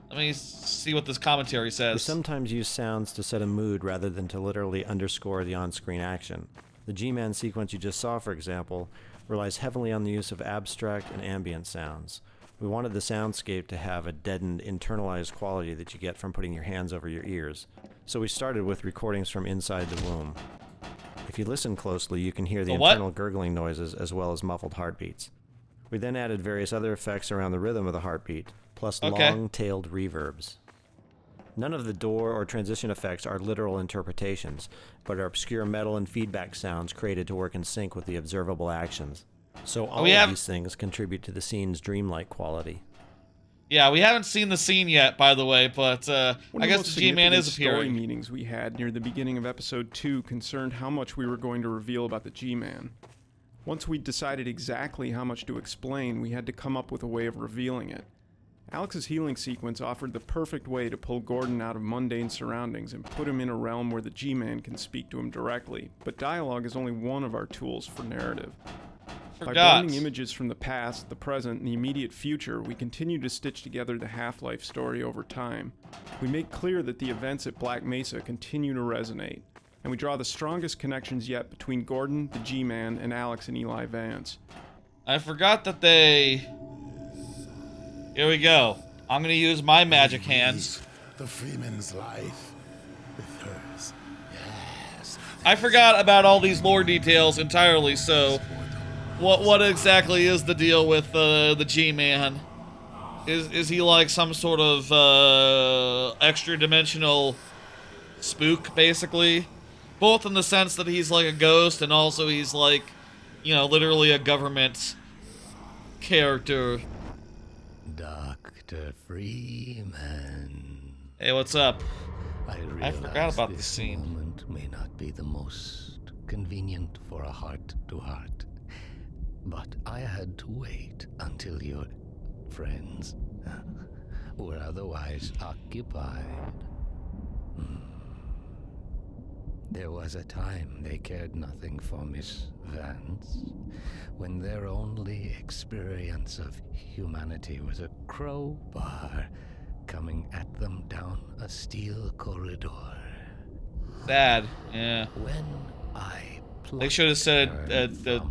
Let me see what this commentary says. We sometimes use sounds to set a mood rather than to literally underscore the on-screen action. The G-Man sequence you just saw, for example, relies heavily on the use of abstract and ambient sounds. We wanted the soundscape to have a deadened, internalized quality that you get from putting your hands over your ears. So we started with recordings from inside the womb. If you listen closely, you can hear the internal gurgling noises as well as muffled heartbeats. We then added various other effects around the rhythm of the heartbeat, plus long-tailed reverbs. None of the door or transition effects are literal interpretations, but are obscure metal and feedback sounds created to work in sync with the observable actions. So all of these things contribute to the scene's dreamlike quality. Yeah, we haven't seen the scene yet, by the way, but I guess the G-Man is appearing. Story meetings we had near the beginning of episode 2 concerned how much we were going to reveal about the G-Man. Once we decided exactly how much to explain, we had to come up with a way of revealing it. Alex's healing sequence offered the perfect way to pull Gordon out of mundane surroundings and put him in a realm where the G-Man can speak to him directly, but dialogue is only one of our tools for narrative. By blending images from the past, the present, and the immediate future, we continue to stitch together the Half-Life story over time. We make clear that the events at Black Mesa continue to resonate, and we draw the strongest connections yet between Gordon, the G-Man, and Alex and Eli Vance. I forgot that they... Here we go. I'm gonna use my magic hands. The Freeman's life with hers. Yes. I forgot about all these lore details entirely, so... What exactly is the deal with the G-Man? Is he like some sort of extra-dimensional spook, basically? Both in the sense that he's like a ghost, and also he's like, you know, literally a government character. Dr. Freeman. Hey, what's up? I forgot about this scene. Moment may not be the most convenient for a heart-to-heart, but I had to wait until your friends were otherwise occupied. There was a time they cared nothing for Miss Vance, when their only experience of humanity was a crowbar coming at them down a steel corridor. Sad, yeah. When I they should have said a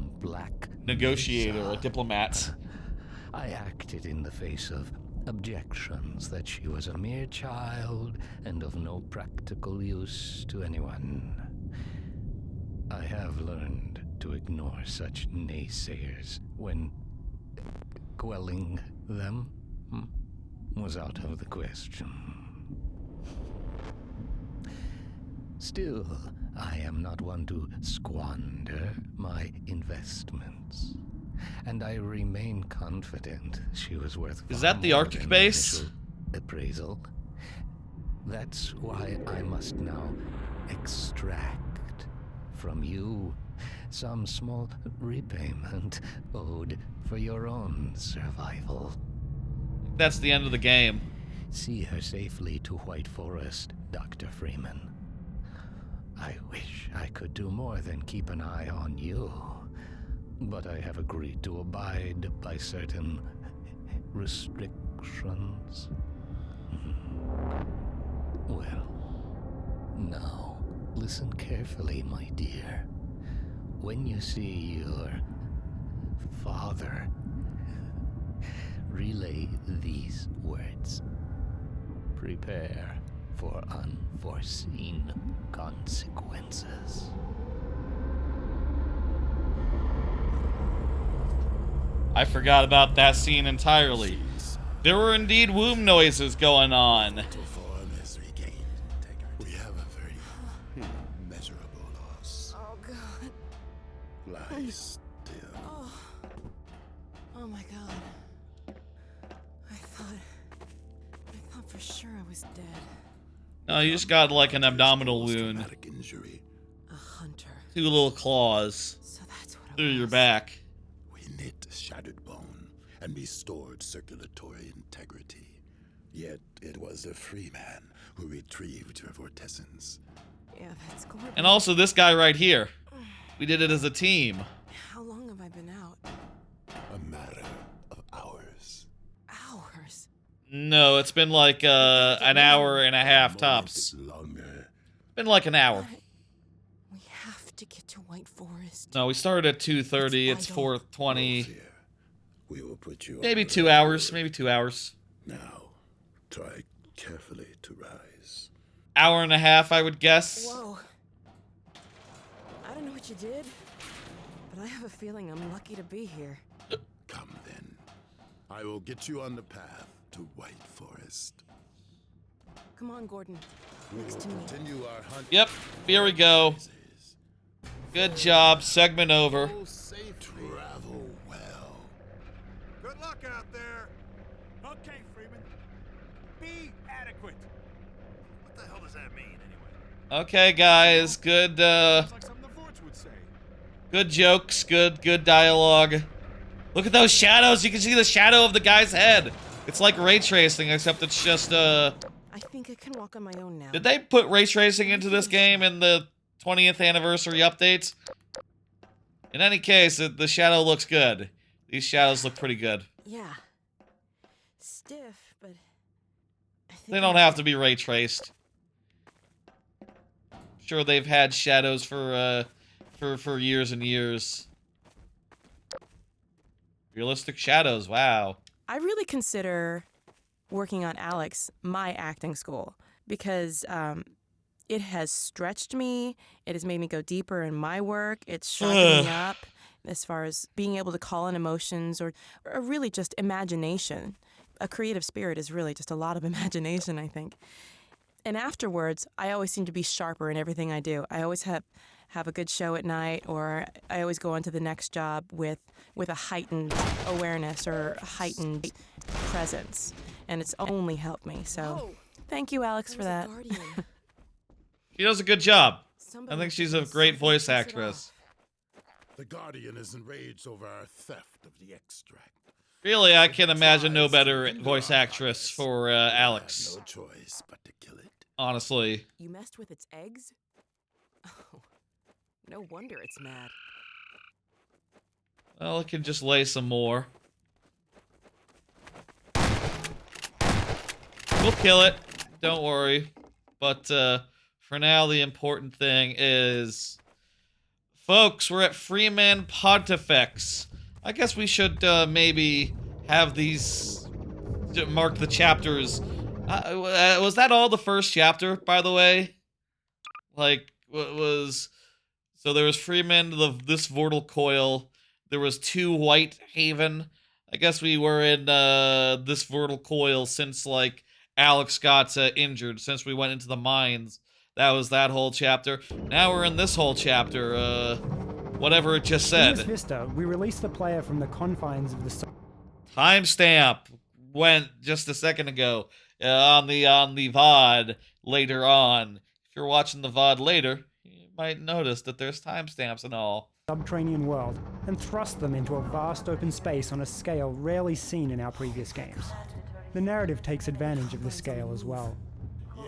negotiator, a diplomat. I acted in the face of objections that she was a mere child and of no practical use to anyone. I have learned to ignore such naysayers when quelling them was out of the question. Still, I am not one to squander my investments, and I remain confident she was worth. Is that the Arctic base? Appraisal. That's why I must now extract from you some small repayment owed for your own survival. That's the end of the game. See her safely to White Forest, Dr. Freeman. I wish I could do more than keep an eye on you, but I have agreed to abide by certain restrictions. Well, now, listen carefully, my dear. When you see your father, relay these words. Prepare for unforeseen consequences. I forgot about that scene entirely. There were indeed womb noises going on. We have a very measurable loss. Oh, God. Lie still. Oh my God. I thought for sure I was dead. No, you just got like an abdominal wound. Injury. A hunter. 2 little claws through your back. We knit shattered bone and restored circulatory integrity. Yet it was the Freeman who retrieved your vortessence. Yeah, that's gorgeous. And also this guy right here. We did it as a team. How long have I been out? A matter of hours. Hours? No, it's been like an hour and a half tops. Longer. Been like an hour. We have to get to White Forest. No, we started at 2:30. It's 4:20. We will put you Maybe on 2 hours. Maybe 2 hours. Now, try carefully to rise. Hour and a half, I would guess. Whoa. I don't know what you did, but I have a feeling I'm lucky to be here. Come then. I will get you on the path to White Forest. Come on, Gordon. We Next will to me. continue our hunt. Yep, here we go. Good job. Segment over. Travel well. Good luck out there. Okay, Freeman. Be adequate. What the hell does that mean, anyway? Okay, guys. Good, Sounds like something the Vorts would say. good jokes. Good dialogue. Look at those shadows. You can see the shadow of the guy's head. It's like ray tracing, except it's just, I think I can walk on my own now. Did they put ray tracing into this game in the 20th anniversary updates? In any case, the shadow looks good. These shadows look pretty good. Yeah. Stiff, but I think They don't have to be ray traced. Sure, they've had shadows for years and years. Realistic shadows, wow. I really consider working on Alex my acting school because it has stretched me. It has made me go deeper in my work. It's sharpened me up as far as being able to call in emotions or really just imagination. A creative spirit is really just a lot of imagination, I think. And afterwards, I always seem to be sharper in everything I do. I always have a good show at night, or I always go on to the next job with a heightened awareness or a heightened presence. And it's only helped me. So thank you, Alex, for that. She does a good job. I think she's a great voice actress. The Guardian is enraged over our theft of the extract. Really, I can imagine no better voice actress for Alex. No choice but to kill it. Honestly. You messed with its eggs? Oh, no wonder it's mad. Well, it can just lay some more. We'll kill it. Don't worry. But for now, the important thing is... Folks, we're at Freeman Pontifex. I guess we should maybe have these mark the chapters. Was that all the first chapter, by the way? Like, what was... So there was Freeman, this Vortal Coil. There was 2 White Haven. I guess we were in this Vortal Coil since, like, Alex got injured, since we went into the mines. That was that whole chapter. Now we're in this whole chapter, whatever it just said. In this vista, we release the player from the confines of the... Timestamp went just a second ago on the VOD later on. If you're watching the VOD later, you might notice that there's timestamps and all. Subterranean world, and thrust them into a vast open space on a scale rarely seen in our previous games. The narrative takes advantage of the scale as well.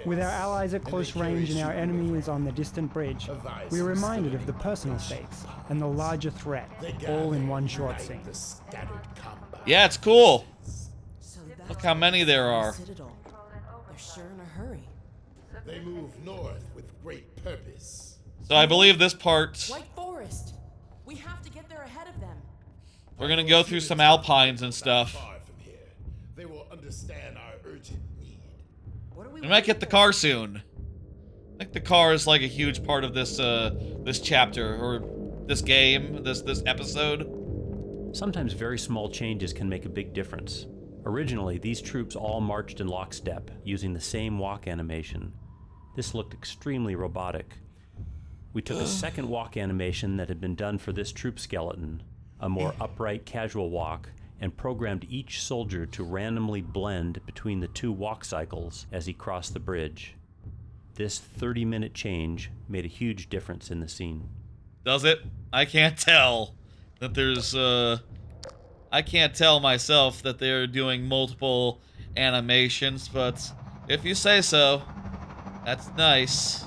With our allies at close range and our enemies on the distant bridge, we are reminded of the personal stakes and the larger threat, all in one short scene. Yeah, it's cool. Look how many there are. They're sure in a hurry. They move north with great purpose. So I believe this part... White Forest. We have to get there ahead of them. We're gonna go through some alpines and stuff. They will understand our urgent need. We might get the car soon. I think the car is like a huge part of this this chapter or this game, this episode. Sometimes very small changes can make a big difference. Originally, these troops all marched in lockstep, using the same walk animation. This looked extremely robotic. We took a second walk animation that had been done for this troop skeleton, a more upright, casual walk, and programmed each soldier to randomly blend between the 2 walk cycles as he crossed the bridge. This 30-minute change made a huge difference in the scene. Does it? I can't tell that there's, I can't tell myself that they're doing multiple animations, but if you say so, that's nice.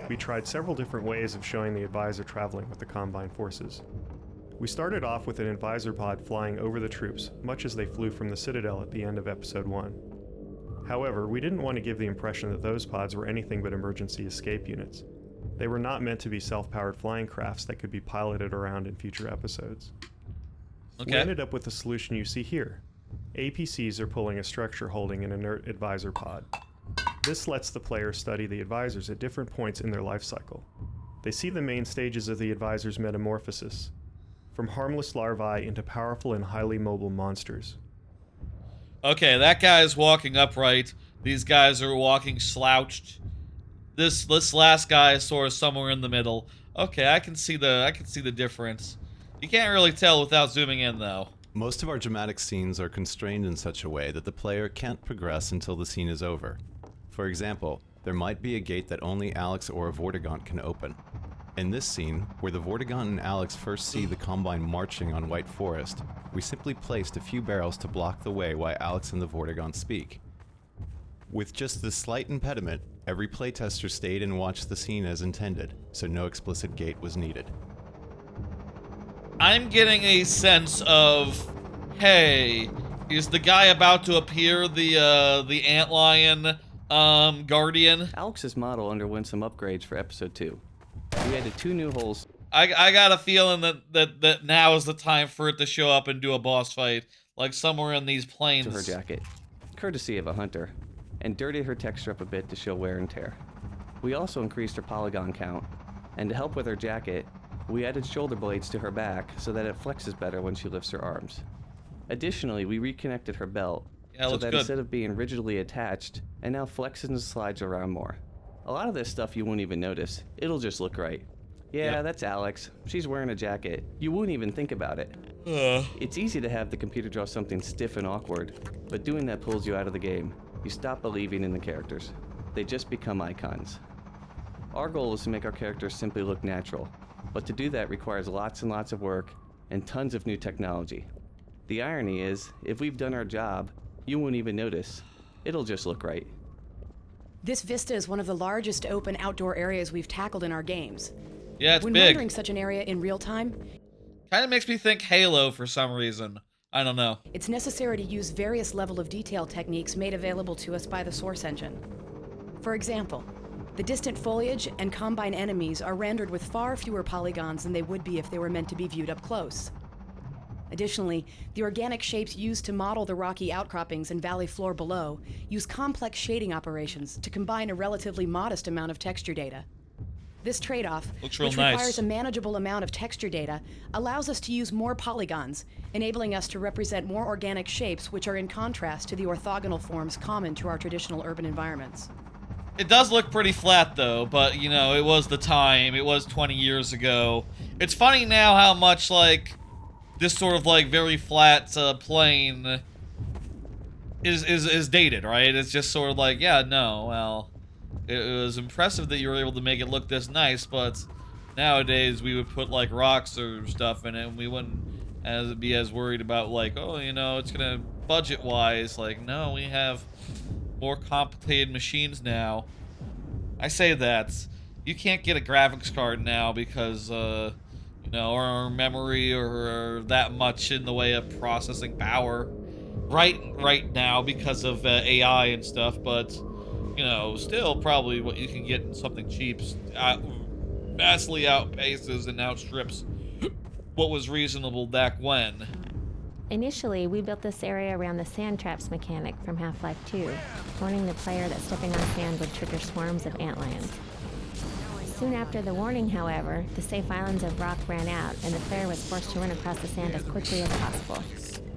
We tried several different ways of showing the advisor traveling with the Combine forces. We started off with an advisor pod flying over the troops, much as they flew from the Citadel at the end of Episode 1. However, we didn't want to give the impression that those pods were anything but emergency escape units. They were not meant to be self-powered flying crafts that could be piloted around in future episodes. Okay. We ended up with the solution you see here. APCs are pulling a structure holding an inert advisor pod. This lets the player study the advisors at different points in their life cycle. They see the main stages of the advisor's metamorphosis, from harmless larvae into powerful and highly mobile monsters. Okay, that guy is walking upright. These guys are walking slouched. This last guy is sort of somewhere in the middle. Okay, I can see the difference. You can't really tell without zooming in, though. Most of our dramatic scenes are constrained in such a way that the player can't progress until the scene is over. For example, there might be a gate that only Alex or a Vortigaunt can open. In this scene, where the Vortigaunt and Alex first see the Combine marching on White Forest, we simply placed a few barrels to block the way while Alex and the Vortigaunt speak. With just this slight impediment, every playtester stayed and watched the scene as intended, so no explicit gate was needed. I'm getting a sense of, hey, is the guy about to appear the antlion guardian? Alex's model underwent some upgrades for episode 2. We added 2 new holes. I got a feeling that now is the time for it to show up and do a boss fight, like somewhere in these plains. To her jacket, courtesy of a hunter, and dirtied her texture up a bit to show wear and tear. We also increased her polygon count, and to help with her jacket, we added shoulder blades to her back so that it flexes better when she lifts her arms. Additionally, we reconnected her belt so that instead of being rigidly attached, it now flexes and slides around more. A lot of this stuff you won't even notice. It'll just look right. Yeah, that's Alex. She's wearing a jacket. You wouldn't even think about it. It's easy to have the computer draw something stiff and awkward, but doing that pulls you out of the game. You stop believing in the characters. They just become icons. Our goal is to make our characters simply look natural, but to do that requires lots and lots of work and tons of new technology. The irony is, if we've done our job, you won't even notice. It'll just look right. This vista is one of the largest open outdoor areas we've tackled in our games. Yeah, it's when big. rendering such an area in real time, kind of makes me think Halo for some reason. I don't know. It's necessary to use various level of detail techniques made available to us by the Source engine. For example, the distant foliage and Combine enemies are rendered with far fewer polygons than they would be if they were meant to be viewed up close. Additionally, the organic shapes used to model the rocky outcroppings and valley floor below use complex shading operations to combine a relatively modest amount of texture data. This trade-off, which requires a manageable amount of texture data, allows us to use more polygons, enabling us to represent more organic shapes which are in contrast to the orthogonal forms common to our traditional urban environments. It does look pretty flat though, but you know, it was the time. It was 20 years ago. It's funny now how much like this sort of like very flat plane is dated, right? It's just sort of like, yeah, no, well, it was impressive that you were able to make it look this nice, but nowadays we would put like rocks or stuff in it, and we wouldn't be as worried about like, oh, you know, it's gonna budget-wise. Like, no, we have more complicated machines now. I say that you can't get a graphics card now because you know, or memory or that much in the way of processing power right now because of AI and stuff, but you know, still probably what you can get in something cheap vastly outpaces and outstrips what was reasonable back when. Initially, we built this area around the sand traps mechanic from Half-Life 2, warning the player that stepping on sand would trigger swarms of antlions. Soon after the warning, however, the safe islands of rock ran out, and the player was forced to run across the sand as quickly as possible.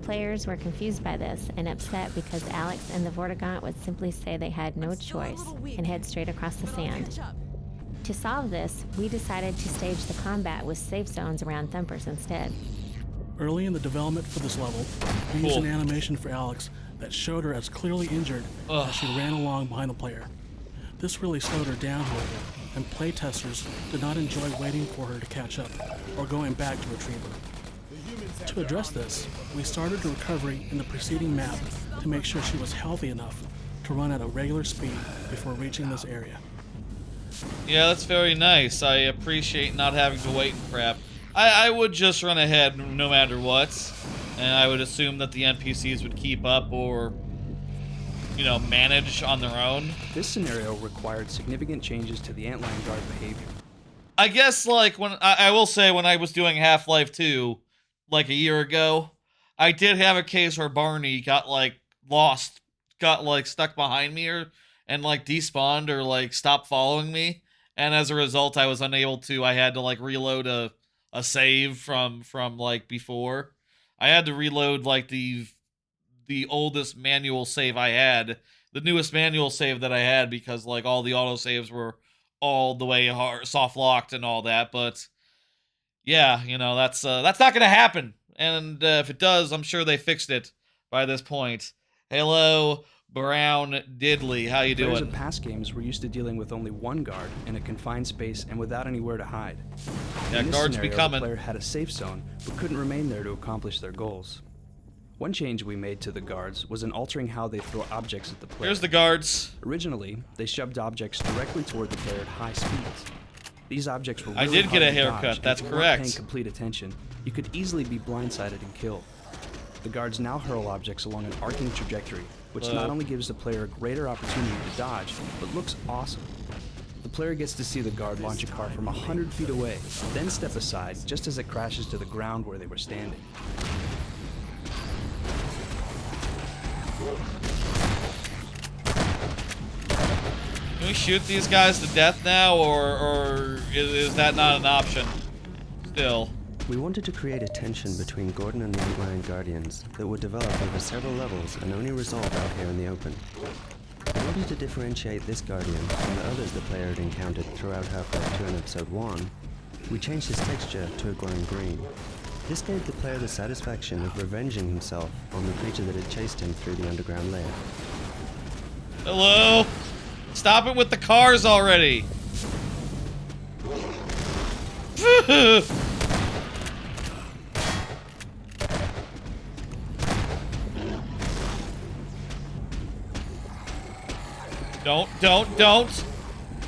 Players were confused by this and upset because Alex and the Vortigaunt would simply say they had no choice and head straight across the sand. To solve this, we decided to stage the combat with safe zones around Thumpers instead. Early in the development for this level, we used an animation for Alex that showed her as clearly injured as she ran along behind the player. This really slowed her down, however, and playtesters did not enjoy waiting for her to catch up or going back to retrieve her. To address this, we started the recovery in the preceding map to make sure she was healthy enough to run at a regular speed before reaching this area. Yeah, that's very nice. I appreciate not having to wait and crap. I would just run ahead no matter what, and I would assume that the NPCs would keep up or, you know, manage on their own. This scenario required significant changes to the Antlion Guard behavior. I guess, like, when I will say when I was doing Half-Life 2, like a year ago, I did have a case where Barney got, like, lost, got, like, stuck behind me and, like, despawned or, like, stopped following me, and as a result, I was unable to, I had to, like, reload a save from like, before. I had to reload, like, the oldest manual save I had, the newest manual save that I had, because, like, all the autosaves were all the way soft locked and all that. But yeah, you know, that's not gonna happen, and if it does, I'm sure they fixed it by this point. Hello, Brown Diddley, how you doing? Players of past games were used to dealing with only one guard in a confined space and without anywhere to hide. Yeah, in this guards scenario, be coming. The player had a safe zone but couldn't remain there to accomplish their goals. One change we made to the guards was in altering how they throw objects at the player. Here's the guards. Originally, they shoved objects directly toward the player at high speeds. These objects were really I did get hard a to haircut, dodge, that's and if you weren't correct. paying complete attention, you could easily be blindsided and killed. The guards now hurl objects along an arcing trajectory, which not only gives the player a greater opportunity to dodge, but looks awesome. The player gets to see the guard launch a car from 100 feet away, then step aside just as it crashes to the ground where they were standing. Can we shoot these guys to death now, or is that not an option still? We wanted to create a tension between Gordon and the Antlion Guardians that would develop over several levels and only resolve out here in the open. In order to differentiate this Guardian from the others the player had encountered throughout Half-Life 2 and Episode 1, we changed his texture to a glowing green. This gave the player the satisfaction of revenging himself on the creature that had chased him through the underground lair. Hello? Stop it with the cars already! Don't.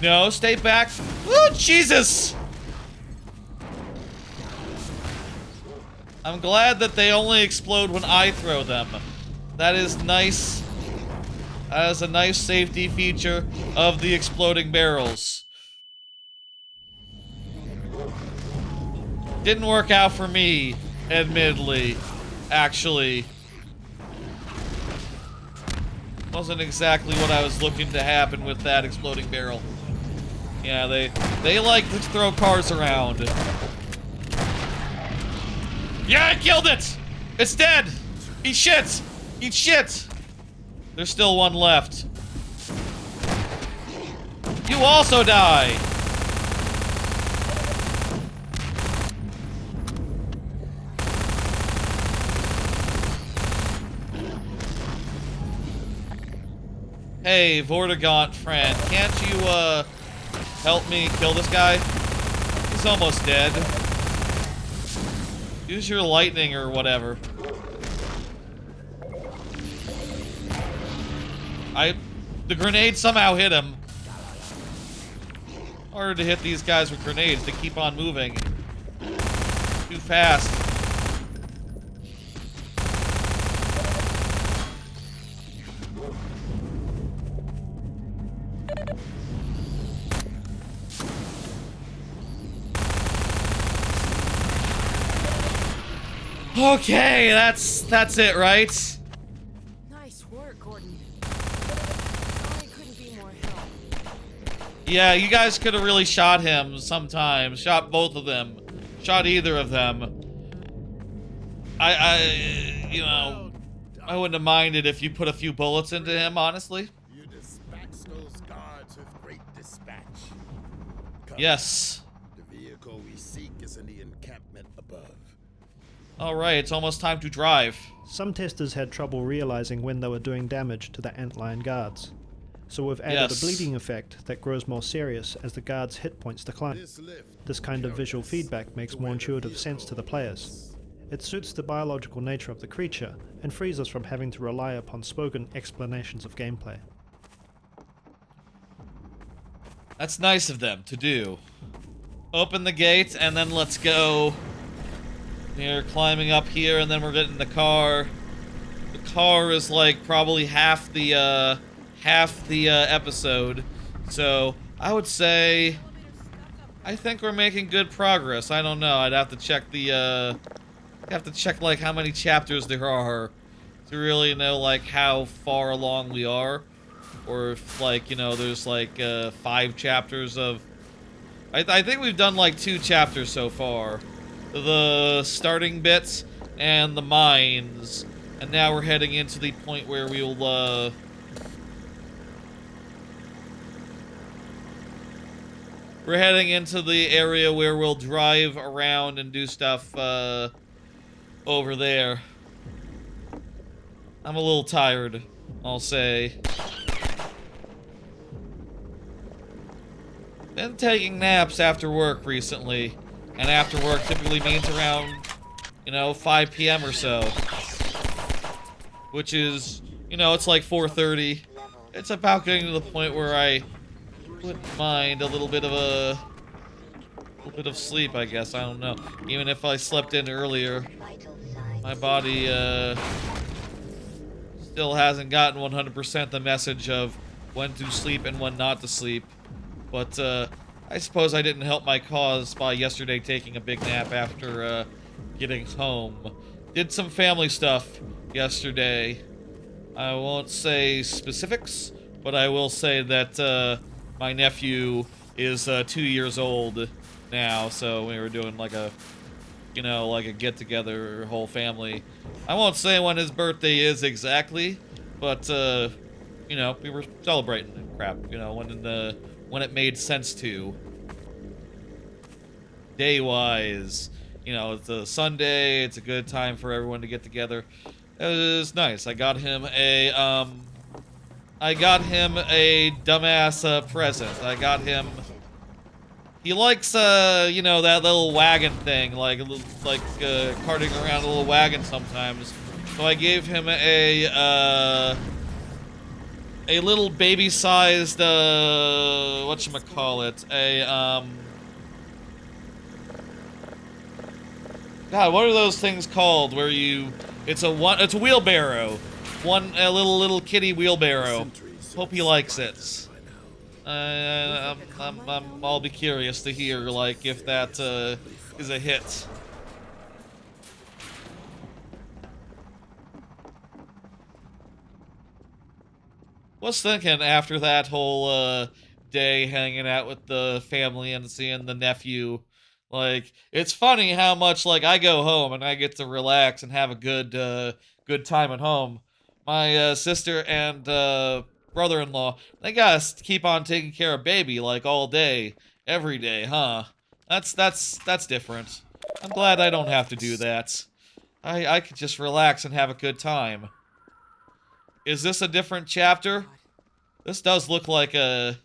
No, stay back. Oh, Jesus! I'm glad that they only explode when I throw them. That is nice. That is a nice safety feature of the exploding barrels. Didn't work out for me, admittedly, actually. Wasn't exactly what I was looking to happen with that exploding barrel. Yeah, they like to throw cars around. Yeah, I killed it! It's dead! Eat shit! Eat shit! There's still one left. You also die! Hey, Vortigaunt friend, can't you, help me kill this guy? He's almost dead. Use your lightning or whatever. The grenade somehow hit him. Harder to hit these guys with grenades. They keep on moving. Too fast. Okay, that's it, right? Nice work, Gordon. Sorry couldn't be more help. Yeah, you guys could have really shot him sometimes. Shot both of them. Shot either of them. You know, I wouldn't have minded if you put a few bullets into him, honestly. You dispatch those guards with great dispatch. Come. Yes. The vehicle we seek is in the encampment above. Alright, it's almost time to drive. Some testers had trouble realizing when they were doing damage to the Antlion guards. So we've added a bleeding effect that grows more serious as the guards' hit points decline. This kind of visual feedback makes more intuitive sense to the players. It suits the biological nature of the creature, and frees us from having to rely upon spoken explanations of gameplay. That's nice of them to do. Open the gate, and then let's go. We're climbing up here, and then we're getting in the car. The car is like probably half the episode, so I would say I think we're making good progress. I don't know. I'd have to check like how many chapters there are to really know like how far along we are, or if like, you know, there's like 5 chapters of. I think we've done like 2 chapters so far, the starting bits and the mines, and now we're heading into the point where we'll we're heading into the area where we'll drive around and do stuff over there. I'm a little tired, I'll say. Been taking naps after work recently, and after work typically means around, you know, 5 p.m. or so. Which is, you know, it's like 4:30. It's about getting to the point where I wouldn't mind a little bit of sleep, I guess. I don't know. Even if I slept in earlier, my body still hasn't gotten 100% the message of when to sleep and when not to sleep. But I suppose I didn't help my cause by yesterday taking a big nap after getting home. Did some family stuff yesterday. I won't say specifics, but I will say that my nephew is 2 years old now, so we were doing like a, you know, like a get-together, whole family. I won't say when his birthday is exactly, but you know, we were celebrating and crap, you know, when it made sense to. Day-wise, you know, it's a Sunday, it's a good time for everyone to get together. It was nice. I got him a dumbass present. I got him. He likes you know, that little wagon thing, like carting around a little wagon sometimes. So I gave him a little baby-sized whatchamacallit, God, what are those things called where you, it's a wheelbarrow. A little kitty wheelbarrow. Hope he likes it. I'll be curious to hear, like, if that is a hit. Was thinking after that whole day hanging out with the family and seeing the nephew, like, it's funny how much, like, I go home and I get to relax and have a good time at home. My sister and brother-in-law, they gotta keep on taking care of baby, like, all day, every day, huh? That's different. I'm glad I don't have to do that. I could just relax and have a good time. Is this a different chapter? This does look like a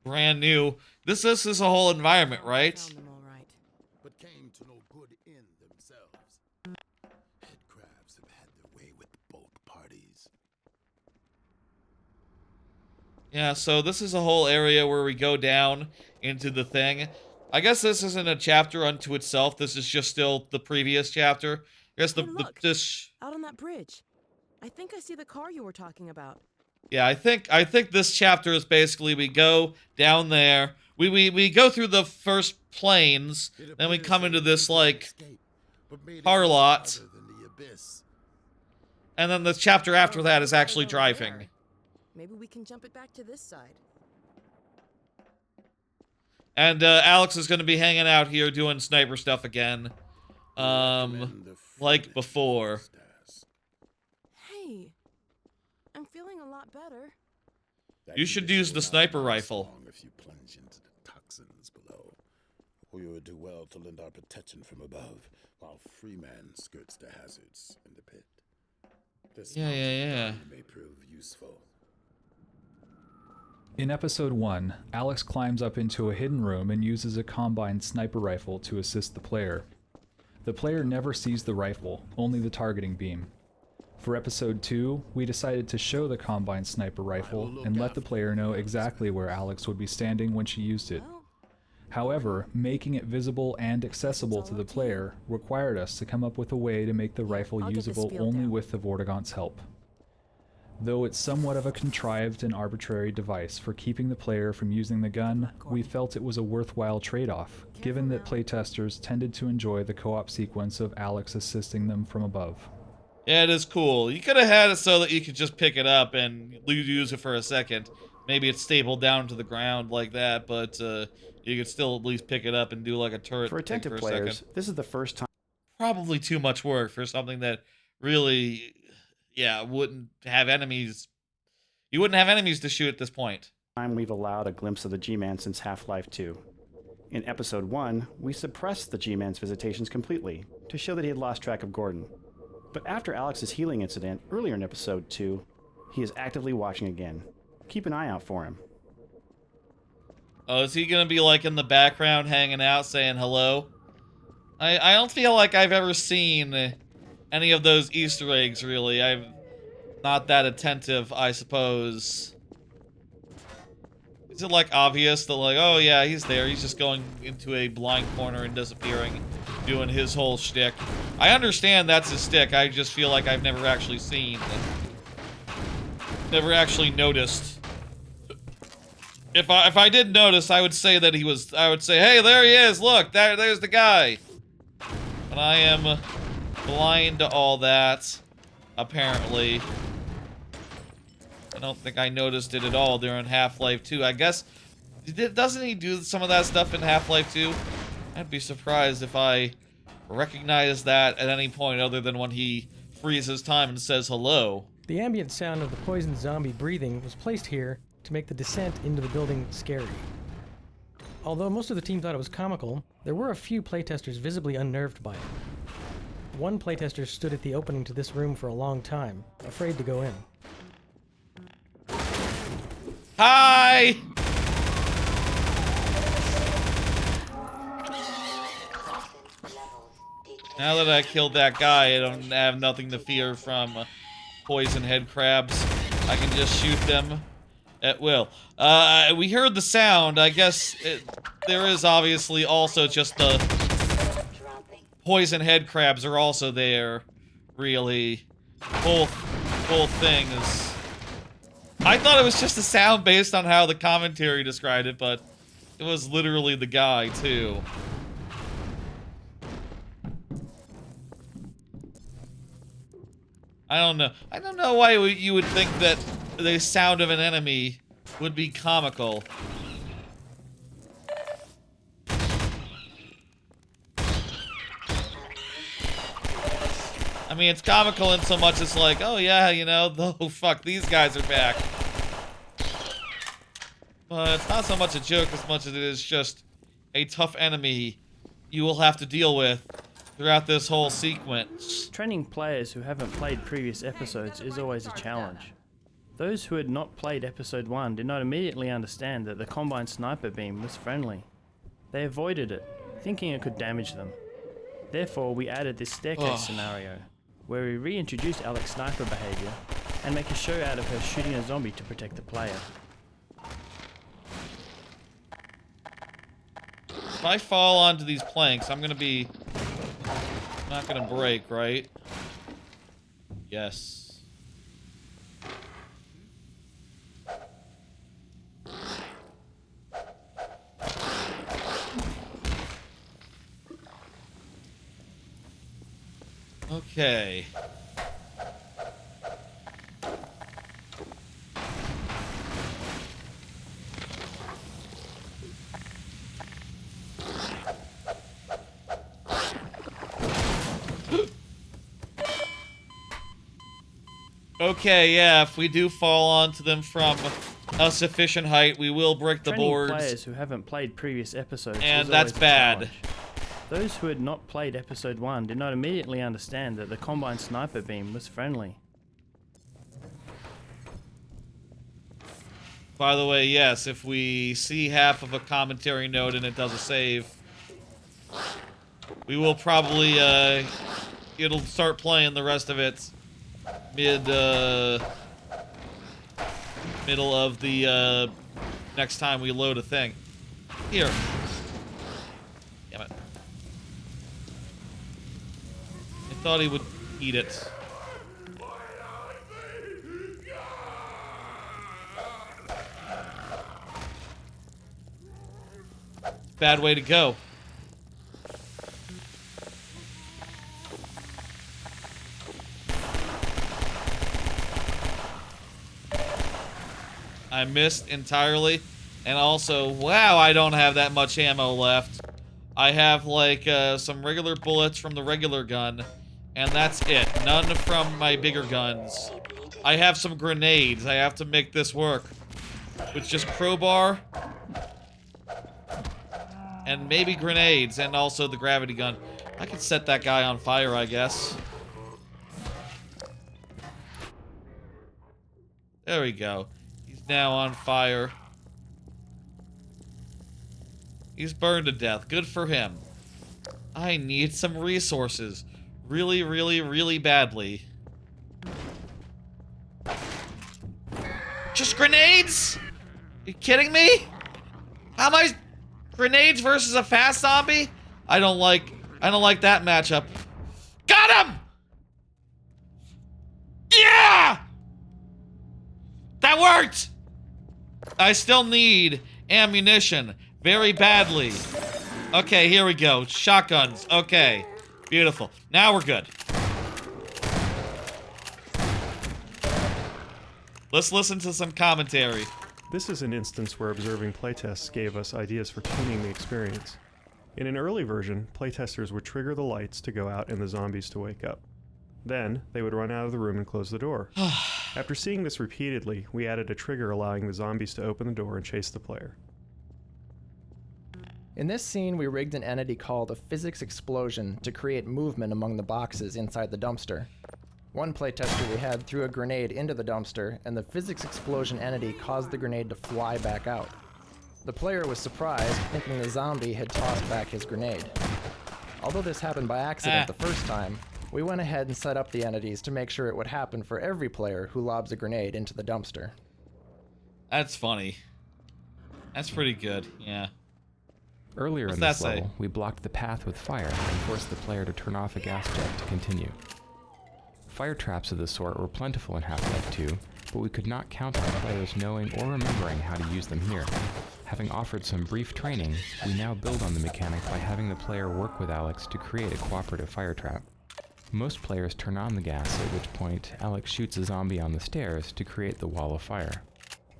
brand new. This is a whole environment, right? But came to no good end themselves. Head crabs have had their way with both parties. Yeah, so this is a whole area where we go down into the thing. I guess this isn't a chapter unto itself. This is just still the previous chapter. I guess Out on that bridge. I think I see the car you were talking about. Yeah, I think this chapter is basically we go down there. We go through the first plains, then we come into this like car lot. And then the chapter after that is actually driving. Maybe we can jump it back to this side. And Alex is going to be hanging out here doing sniper stuff again. Like before. Hey, I'm feeling a lot better. You should use the sniper rifle. If you plunge into the toxins below, we would do well to lend our protection from above, while Freeman skirts the hazards in the pit. This Yeah. may prove useful. In episode 1, Alex climbs up into a hidden room and uses a combined sniper rifle to assist the player. The player never sees the rifle, only the targeting beam. For episode 2, we decided to show the Combine sniper rifle and let the player know exactly where Alex would be standing when she used it. However, making it visible and accessible to the player required us to come up with a way to make the rifle usable only with the Vortigaunt's help. Though it's somewhat of a contrived and arbitrary device for keeping the player from using the gun, we felt it was a worthwhile trade-off, given that playtesters tended to enjoy the co-op sequence of Alex assisting them from above. Yeah, it is cool. You could have had it so that you could just pick it up and use it for a second. Maybe it's stapled down to the ground like that, but you could still at least pick it up and do like a turret For attentive for a players, second. this is the first time. Probably too much work for something that really, yeah, wouldn't have enemies. You wouldn't have enemies to shoot at this point. We've allowed a glimpse of the G-Man since Half-Life 2. In episode 1, we suppressed the G-Man's visitations completely to show that he had lost track of Gordon. But after Alex's healing incident earlier in episode 2, he is actively watching again. Keep an eye out for him. Oh, is he gonna be like in the background hanging out saying hello? I don't feel like I've ever seen any of those Easter eggs, really. I'm not that attentive, I suppose. Is it like obvious that like, oh yeah, he's there, he's just going into a blind corner and disappearing, doing his whole shtick. I understand that's his shtick, I just feel like I've never actually seen, never actually noticed. If I did notice, I would say that I would say, hey, there he is, look, there's the guy. But I am blind to all that, apparently. I don't think I noticed it at all during Half-Life 2. I guess, doesn't he do some of that stuff in Half-Life 2? I'd be surprised if I recognize that at any point other than when he freezes time and says hello. The ambient sound of the poisoned zombie breathing was placed here to make the descent into the building scary. Although most of the team thought it was comical, there were a few playtesters visibly unnerved by it. One playtester stood at the opening to this room for a long time, afraid to go in. Hi! Now that I killed that guy, I don't have nothing to fear from poison head crabs. I can just shoot them at will. We heard the sound. I guess there is obviously also just the poison head crabs are also there. Really, both things. I thought it was just a sound based on how the commentary described it, but it was literally the guy too. I don't know. I don't know why you would think that the sound of an enemy would be comical. I mean, it's comical in so much it's like, oh yeah, you know, oh fuck, these guys are back. But it's not so much a joke as much as it is just a tough enemy you will have to deal with throughout this whole sequence. Training players who haven't played previous episodes is always a challenge. Those who had not played episode 1 did not immediately understand that the Combine sniper beam was friendly. They avoided it, thinking it could damage them. Therefore, we added this staircase scenario, where we reintroduce Alex's sniper behavior and make a show out of her shooting a zombie to protect the player. If I fall onto these planks, I'm gonna be not gonna break, right? Yes. Okay. Okay, yeah, if we do fall onto them from a sufficient height, we will break the Training boards. Players who haven't played previous episodes And is that's always a bad. challenge. Those who had not played episode 1 did not immediately understand that the Combine sniper beam was friendly. By the way, yes, if we see half of a commentary note and it does a save, We will probably, it'll start playing the rest of it middle of the, next time we load a thing. Here. Damn it. I thought he would eat it. Bad way to go. I missed entirely. And also, wow, I don't have that much ammo left. I have, like, some regular bullets from the regular gun. And that's it. None from my bigger guns. I have some grenades. I have to make this work. With just crowbar. And maybe grenades. And also the gravity gun. I could set that guy on fire, I guess. There we go. He's now on fire. He's burned to death. Good for him. I need some resources. Really, really, really badly. Just grenades? Are you kidding me? How am I... Grenades versus a fast zombie? I don't like that matchup. Got him! Yeah! That worked! I still need ammunition. Very badly. Okay, here we go. Shotguns. Okay. Beautiful. Now we're good. Let's listen to some commentary. This is an instance where observing playtests gave us ideas for tuning the experience. In an early version, playtesters would trigger the lights to go out and the zombies to wake up. Then, they would run out of the room and close the door. After seeing this repeatedly, we added a trigger allowing the zombies to open the door and chase the player. In this scene, we rigged an entity called a physics explosion to create movement among the boxes inside the dumpster. One playtester we had threw a grenade into the dumpster, and the physics explosion entity caused the grenade to fly back out. The player was surprised, thinking the zombie had tossed back his grenade. Although this happened by accident the first time, we went ahead and set up the entities to make sure it would happen for every player who lobs a grenade into the dumpster. That's funny. That's pretty good, yeah. Earlier in this level, we blocked the path with fire and forced the player to turn off a gas jet to continue. Fire traps of this sort were plentiful in Half-Life 2, but we could not count on players knowing or remembering how to use them here. Having offered some brief training, we now build on the mechanic by having the player work with Alex to create a cooperative fire trap. Most players turn on the gas, at which point Alex shoots a zombie on the stairs to create the wall of fire.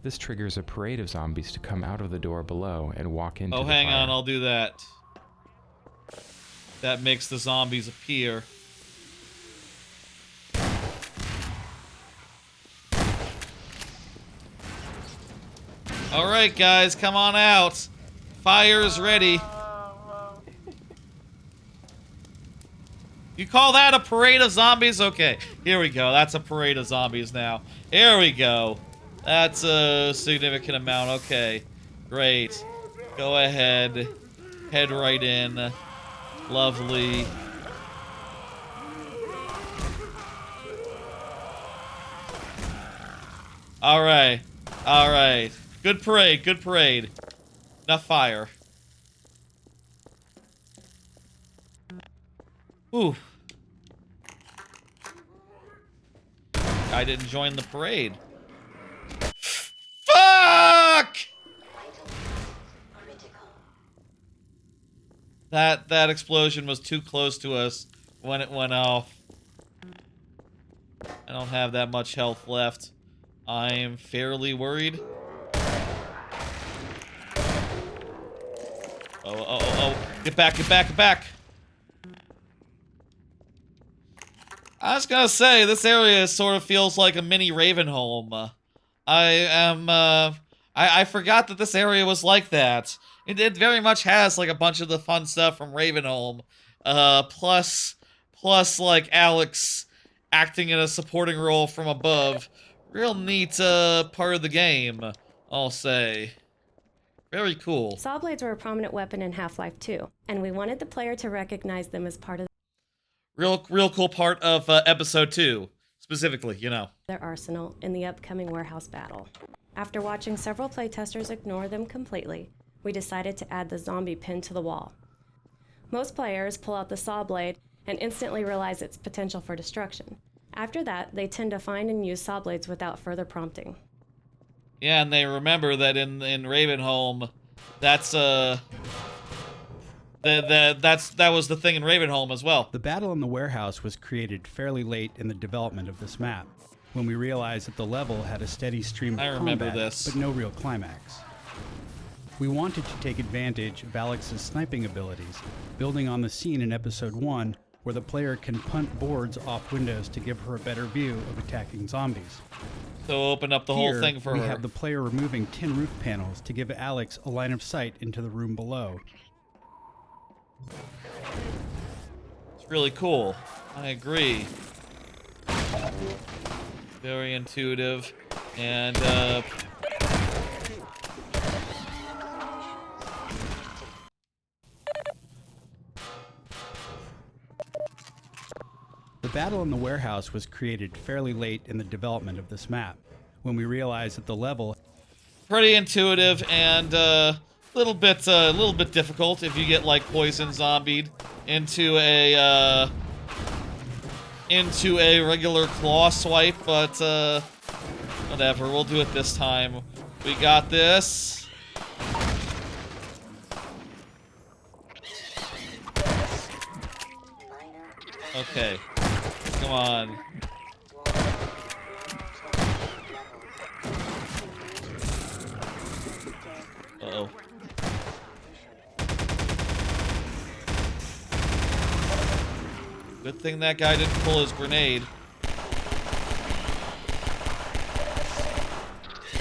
This triggers a parade of zombies to come out of the door below and walk into the fire. Oh, hang on, I'll do that. That makes the zombies appear. Alright, guys, come on out. Fire's ready. You call that a parade of zombies? Okay, here we go. That's a parade of zombies now. Here we go. That's a significant amount. Okay, great. Go ahead. Head right in. Lovely. Alright. Alright. Good parade, good parade. Enough fire. Ooh. I didn't join the parade. Fuck! That explosion was too close to us when it went off. I don't have that much health left. I'm fairly worried. Oh. Get back, get back, get back. I was gonna say, this area sort of feels like a mini Ravenholm. I forgot that this area was like that. It very much has, like, a bunch of the fun stuff from Ravenholm. Plus, like, Alex acting in a supporting role from above. Real neat, part of the game, I'll say. Very cool. Saw blades were a prominent weapon in Half-Life 2, and we wanted the player to recognize them as part of Real cool part of episode 2, specifically, you know. their arsenal in the upcoming warehouse battle. After watching several playtesters ignore them completely, we decided to add the zombie pin to the wall. Most players pull out the saw blade and instantly realize its potential for destruction. After that, they tend to find and use saw blades without further prompting. Yeah, and they remember that in Ravenholm, that was the thing in Ravenholm as well. The battle in the warehouse was created fairly late in the development of this map, when we realized that the level had a steady stream of combat, but no real climax. We wanted to take advantage of Alex's sniping abilities, building on the scene in Episode 1 where the player can punt boards off windows to give her a better view of attacking zombies. So open up the whole thing for we her. We have the player removing tin roof panels to give Alex a line of sight into the room below. It's really cool. I agree. Very intuitive. And, The battle in the warehouse was created fairly late in the development of this map, when we realized that the level... Pretty intuitive and a little bit difficult if you get like poison zombied into a regular claw swipe, but whatever, we'll do it this time. We got this. Okay. Come on. Uh-oh. Good thing that guy didn't pull his grenade.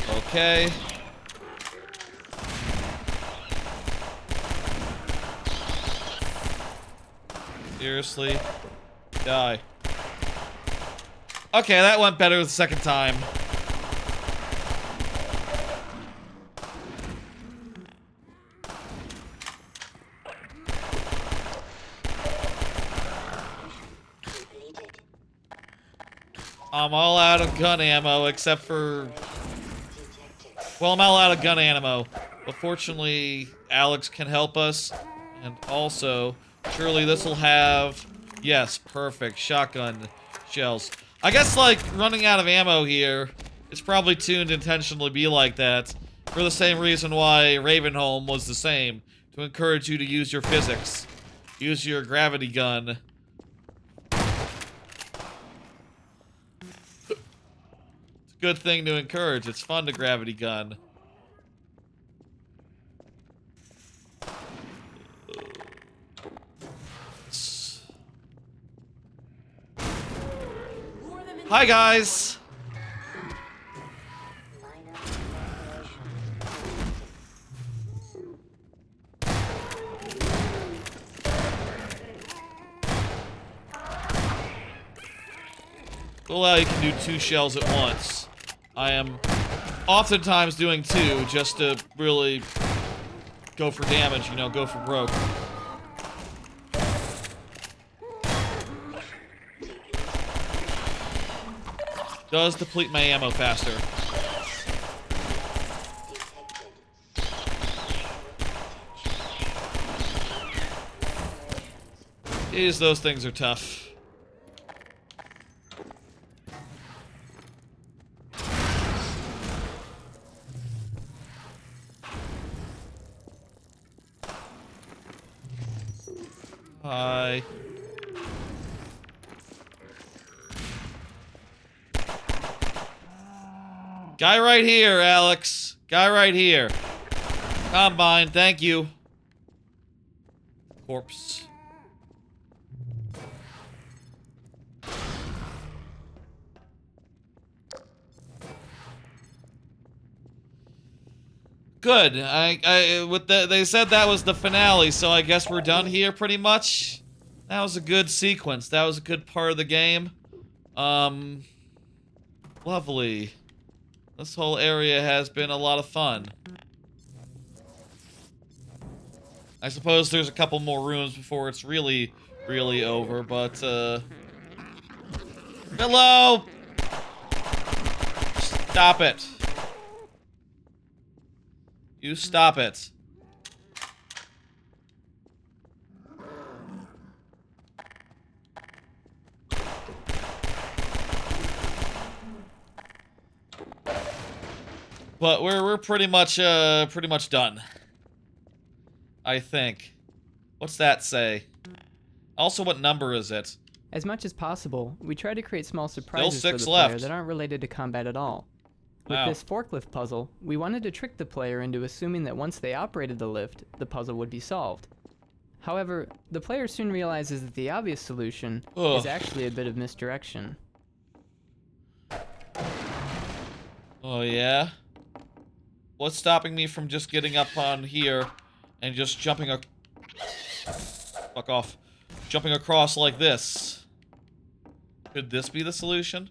Okay. Seriously? Die. Okay, that went better the second time. I'm all out of gun ammo except for... Well, I'm all out of gun ammo. But fortunately, Alex can help us. And also, surely this will have... Yes, perfect. Shotgun shells. I guess, like, running out of ammo here, it's probably tuned to intentionally be like that. For the same reason why Ravenholm was the same. To encourage you to use your physics. Use your gravity gun. It's a good thing to encourage. It's fun to gravity gun. Hi, guys! Well, you can do 2 shells at once. I am oftentimes doing 2 just to really go for damage, you know, go for broke. Does deplete my ammo faster. Jeez, those things are tough. Hi. Guy right here, Alex. Guy right here. Combine, thank you. Corpse. Good. They said that was the finale, so I guess we're done here pretty much. That was a good sequence. That was a good part of the game. Lovely. This whole area has been a lot of fun. I suppose there's a couple more rooms before it's really, really over, but, Hello! Stop it. You stop it. But we're pretty much done. I think. What's that say? Also, what number is it? As much as possible, we try to create small surprises Still for six the left. player that aren't related to combat at all. With Wow. this forklift puzzle, we wanted to trick the player into assuming that once they operated the lift, the puzzle would be solved. However, the player soon realizes that the obvious solution is actually a bit of misdirection. Oh, yeah? What's stopping me from just getting up on here and just jumping fuck off. Jumping across like this? Could this be the solution?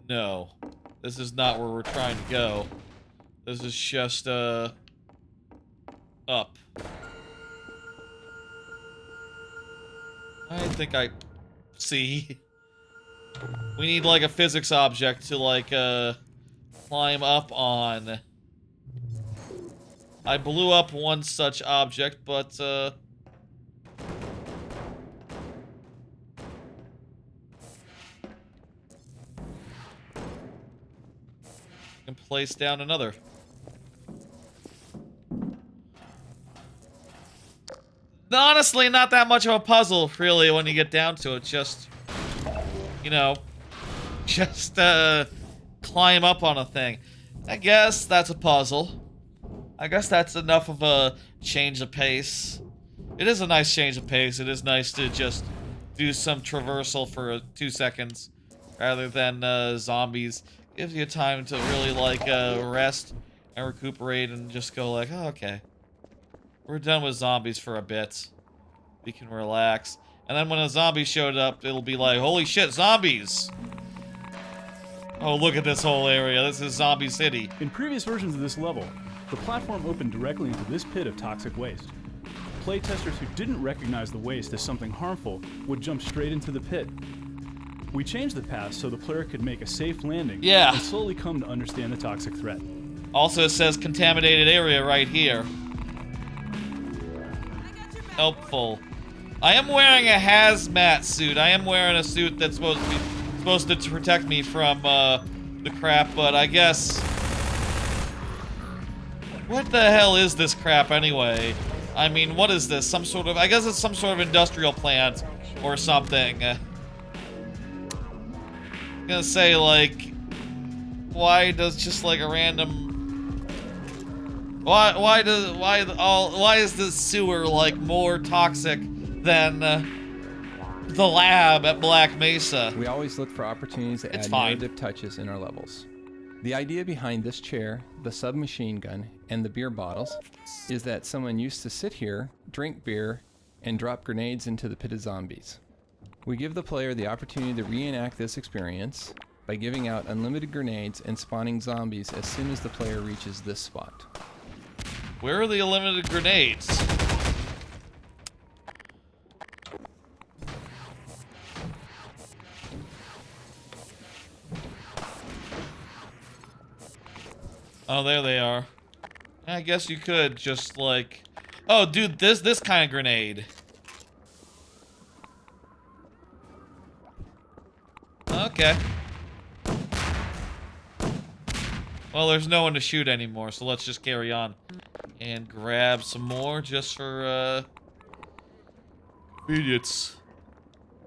No. This is not where we're trying to go. This is just, up. I think I see. We need, like, a physics object to, like, climb up on. I blew up one such object, but, and place down another. Honestly, not that much of a puzzle, really, when you get down to it. Just, you know, just, climb up on a thing. I guess that's a puzzle. I guess that's enough of a change of pace. It is a nice change of pace. It is nice to just do some traversal for 2 seconds rather than, zombies. Gives you time to really, like, rest and recuperate and just go like, oh, okay. We're done with zombies for a bit. We can relax. And then when a zombie showed up, it'll be like, holy shit, zombies! Oh, look at this whole area. This is Zombie City. In previous versions of this level, the platform opened directly into this pit of toxic waste. Playtesters who didn't recognize the waste as something harmful would jump straight into the pit. We changed the path so the player could make a safe landing and slowly come to understand the toxic threat. Also, it says contaminated area right here. Helpful. I am wearing a hazmat suit. I am wearing a suit that's supposed to protect me from the crap, but I guess... What the hell is this crap anyway? I mean, what is this? Some sort of... I guess it's some sort of industrial plant or something. I'm gonna say, like... Why does just, like, a random... Why is this sewer, like, more toxic than the lab at Black Mesa? We always look for opportunities to add narrative touches in our levels. The idea behind this chair, the submachine gun, and the beer bottles is that someone used to sit here, drink beer, and drop grenades into the pit of zombies. We give the player the opportunity to reenact this experience by giving out unlimited grenades and spawning zombies as soon as the player reaches this spot. Where are the unlimited grenades? Oh, there they are. I guess you could just like... Oh, dude, this kind of grenade. Okay. Well, there's no one to shoot anymore, so let's just carry on. And grab some more just for, convenience.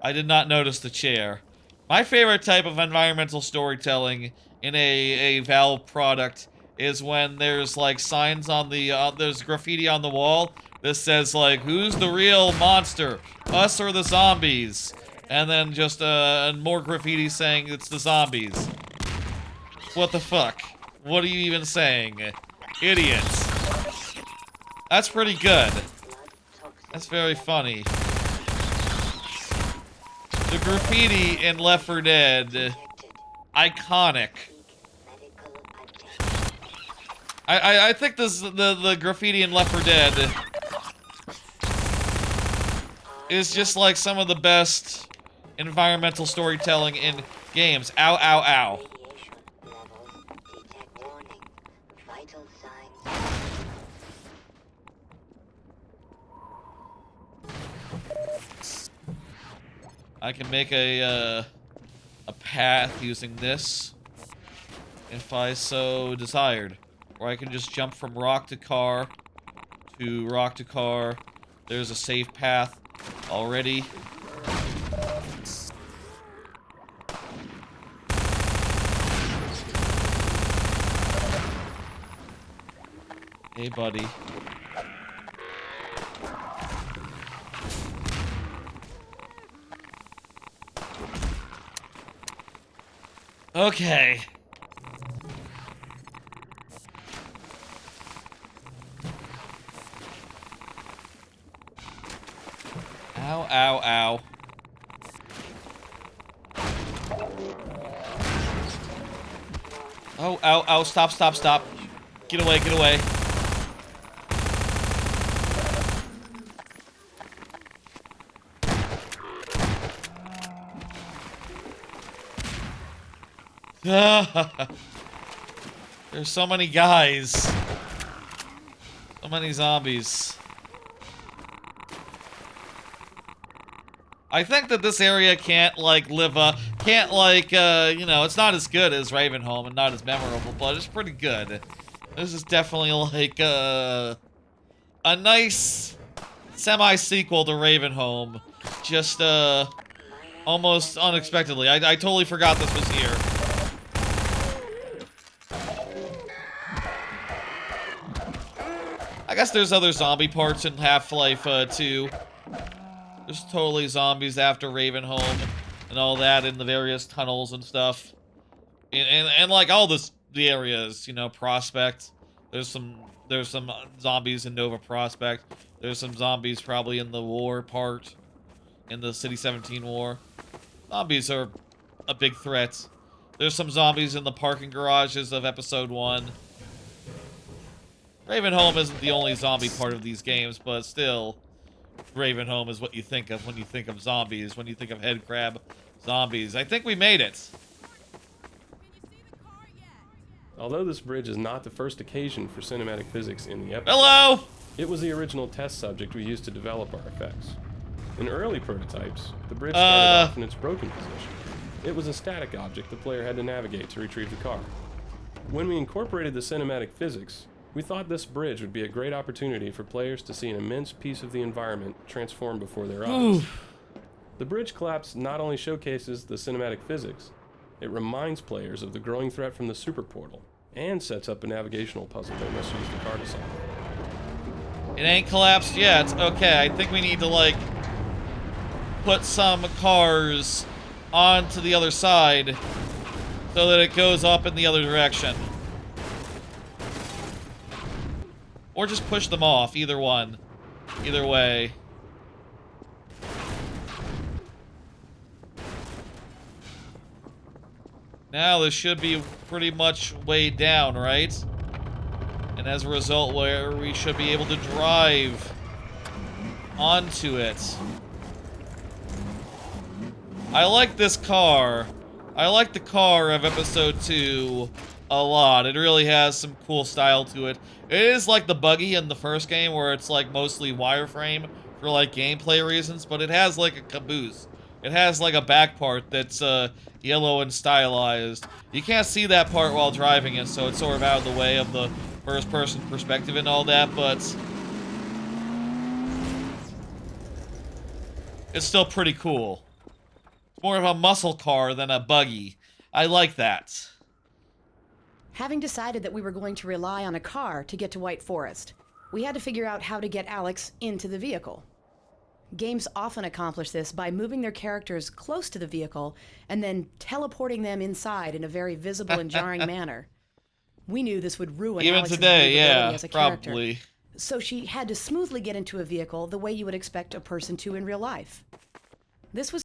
I did not notice the chair. My favorite type of environmental storytelling in a Valve product is when there's, like, signs on the, there's graffiti on the wall that says, like, who's the real monster? Us or the zombies? And then just, more graffiti saying it's the zombies. What the fuck? What are you even saying? Idiots. That's pretty good. That's very funny. The graffiti in Left 4 Dead, iconic. I think this the graffiti in Left 4 Dead is just like some of the best environmental storytelling in games. Ow, ow, ow. I can make a path using this if I so desired. Or I can just jump from rock to car to rock to car. There's a safe path already. Hey, buddy. Okay. Ow, ow, ow. Oh, ow, ow, stop, stop, stop. Get away, get away. There's so many guys. So many zombies. I think that this area can't, like, live up, can't, like, you know, it's not as good as Ravenholm and not as memorable, but it's pretty good. This is definitely, like, a nice semi-sequel to Ravenholm. Just, almost unexpectedly. I totally forgot this was here. I guess there's other zombie parts in Half-Life 2. There's totally zombies after Ravenholm and all that in the various tunnels and stuff. And like all the areas, you know, Prospect. There's some zombies in Nova Prospect. There's some zombies probably in the war part, in the City 17 war. Zombies are a big threat. There's some zombies in the parking garages of Episode 1. Ravenholm isn't the only zombie part of these games, but still, Ravenholm is what you think of when you think of zombies, when you think of headcrab zombies. I think we made it. Although this bridge is not the first occasion for cinematic physics in the episode, hello! It was the original test subject we used to develop our effects. In early prototypes, the bridge started off in its broken position. It was a static object the player had to navigate to retrieve the car. When we incorporated the cinematic physics, we thought this bridge would be a great opportunity for players to see an immense piece of the environment transform before their eyes. The bridge collapse not only showcases the cinematic physics, it reminds players of the growing threat from the super portal, and sets up a navigational puzzle they must use the car to solve. It ain't collapsed yet. Okay, I think we need to, like, put some cars onto the other side so that it goes up in the other direction. Or just push them off, either one. Either way. Now this should be pretty much weighed down, right? And as a result, where we should be able to drive onto it. I like this car. I like the car of Episode 2 a lot. It really has some cool style to it. It is like the buggy in the first game where it's like mostly wireframe for like gameplay reasons, but it has like a caboose. It has like a back part that's yellow and stylized. You can't see that part while driving it, so it's sort of out of the way of the first person perspective and all that, but it's still pretty cool. It's more of a muscle car than a buggy. I like that. Having decided that we were going to rely on a car to get to White Forest, we had to figure out how to get Alex into the vehicle. Games often accomplish this by moving their characters close to the vehicle and then teleporting them inside in a very visible and jarring manner. We knew this would ruin even Alex's today, yeah, as a character. probably. So she had to smoothly get into a vehicle the way you would expect a person to in real life. This was...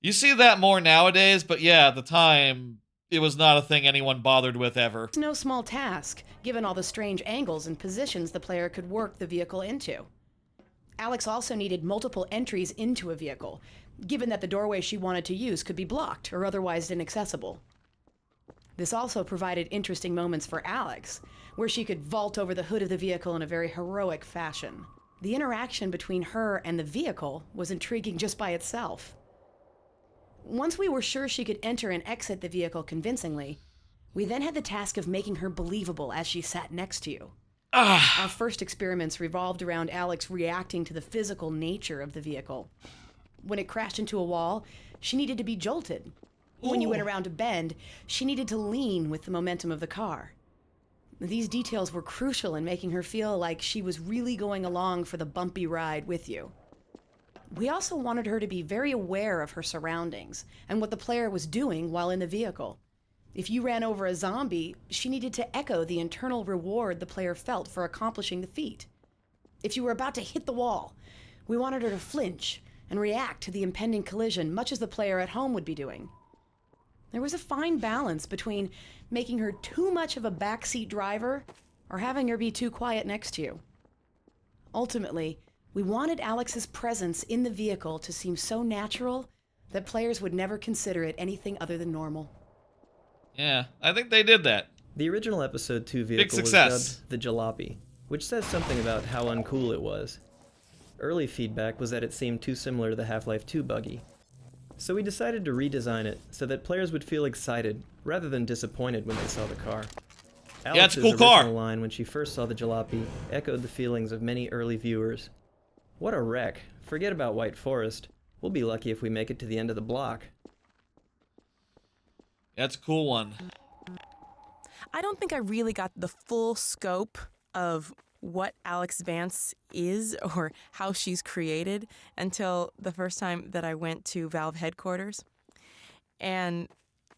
You see that more nowadays, but yeah, at the time, it was not a thing anyone bothered with ever. It's no small task, given all the strange angles and positions the player could work the vehicle into. Alex also needed multiple entries into a vehicle, given that the doorway she wanted to use could be blocked or otherwise inaccessible. This also provided interesting moments for Alex, where she could vault over the hood of the vehicle in a very heroic fashion. The interaction between her and the vehicle was intriguing just by itself. Once we were sure she could enter and exit the vehicle convincingly, we then had the task of making her believable as she sat next to you. Our first experiments revolved around Alex reacting to the physical nature of the vehicle. When it crashed into a wall, she needed to be jolted. When you went around a bend, she needed to lean with the momentum of the car. These details were crucial in making her feel like she was really going along for the bumpy ride with you. We also wanted her to be very aware of her surroundings and what the player was doing while in the vehicle. If you ran over a zombie, she needed to echo the internal reward the player felt for accomplishing the feat. If you were about to hit the wall, we wanted her to flinch and react to the impending collision, much as the player at home would be doing. There was a fine balance between making her too much of a backseat driver or having her be too quiet next to you. Ultimately, we wanted Alex's presence in the vehicle to seem so natural that players would never consider it anything other than normal. Yeah, I think they did that. The original Episode 2 vehicle was dubbed the Jalopy, which says something about how uncool it was. Early feedback was that it seemed too similar to the Half-Life 2 buggy. So we decided to redesign it so that players would feel excited rather than disappointed when they saw the car. Yeah, it's a cool Alex's original car. line when she first saw the Jalopy echoed the feelings of many early viewers. What a wreck. Forget about White Forest. We'll be lucky if we make it to the end of the block. That's a cool one. I don't think I really got the full scope of what Alex Vance is or how she's created until the first time that I went to Valve headquarters. And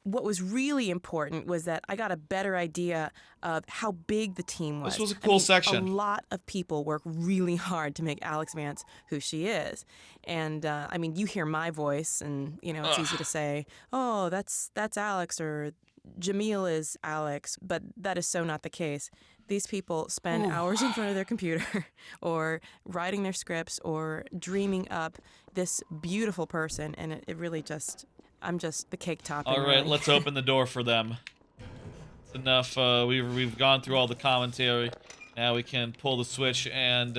what was really important was that I got a better idea of how big the team was. This was a cool section. A lot of people work really hard to make Alex Vance who she is. And, I mean, you hear my voice and, you know, it's easy to say, oh, that's Alex, or Jamil is Alex, but that is so not the case. These people spend hours in front of their computer or writing their scripts or dreaming up this beautiful person, and it really just... I'm just the cake topping. All right, really. let's open the door for them. It's enough. We've gone through all the commentary. Now we can pull the switch and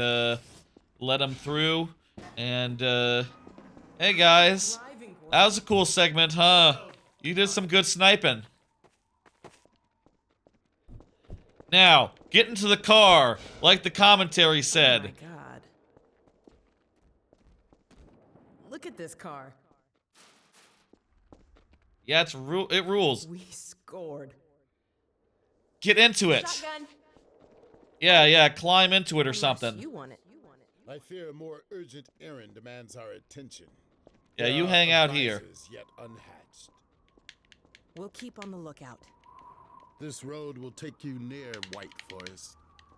let them through. And hey guys, that was a cool segment, huh? You did some good sniping. Now get into the car, like the commentary said. Oh my God! Look at this car. Yeah, it rules. We scored. Get into it. Shotgun. Yeah, climb into it or something. You want it. I fear a more urgent errand demands our attention. Yeah, you hang out here. Yet unhatched. We'll keep on the lookout. This road will take you near White Forest,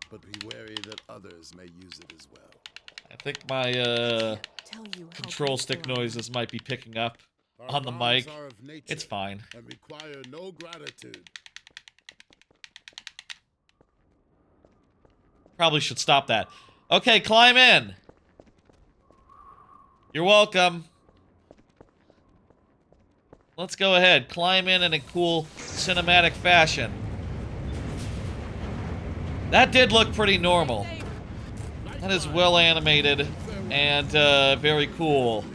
but be wary that others may use it as well. I think my control stick noises might be picking up on the mic. It's fine. And require no gratitude. Probably should stop that. Okay, climb in. You're welcome. Let's go ahead. Climb in a cool cinematic fashion. That did look pretty normal. That is well animated and very cool.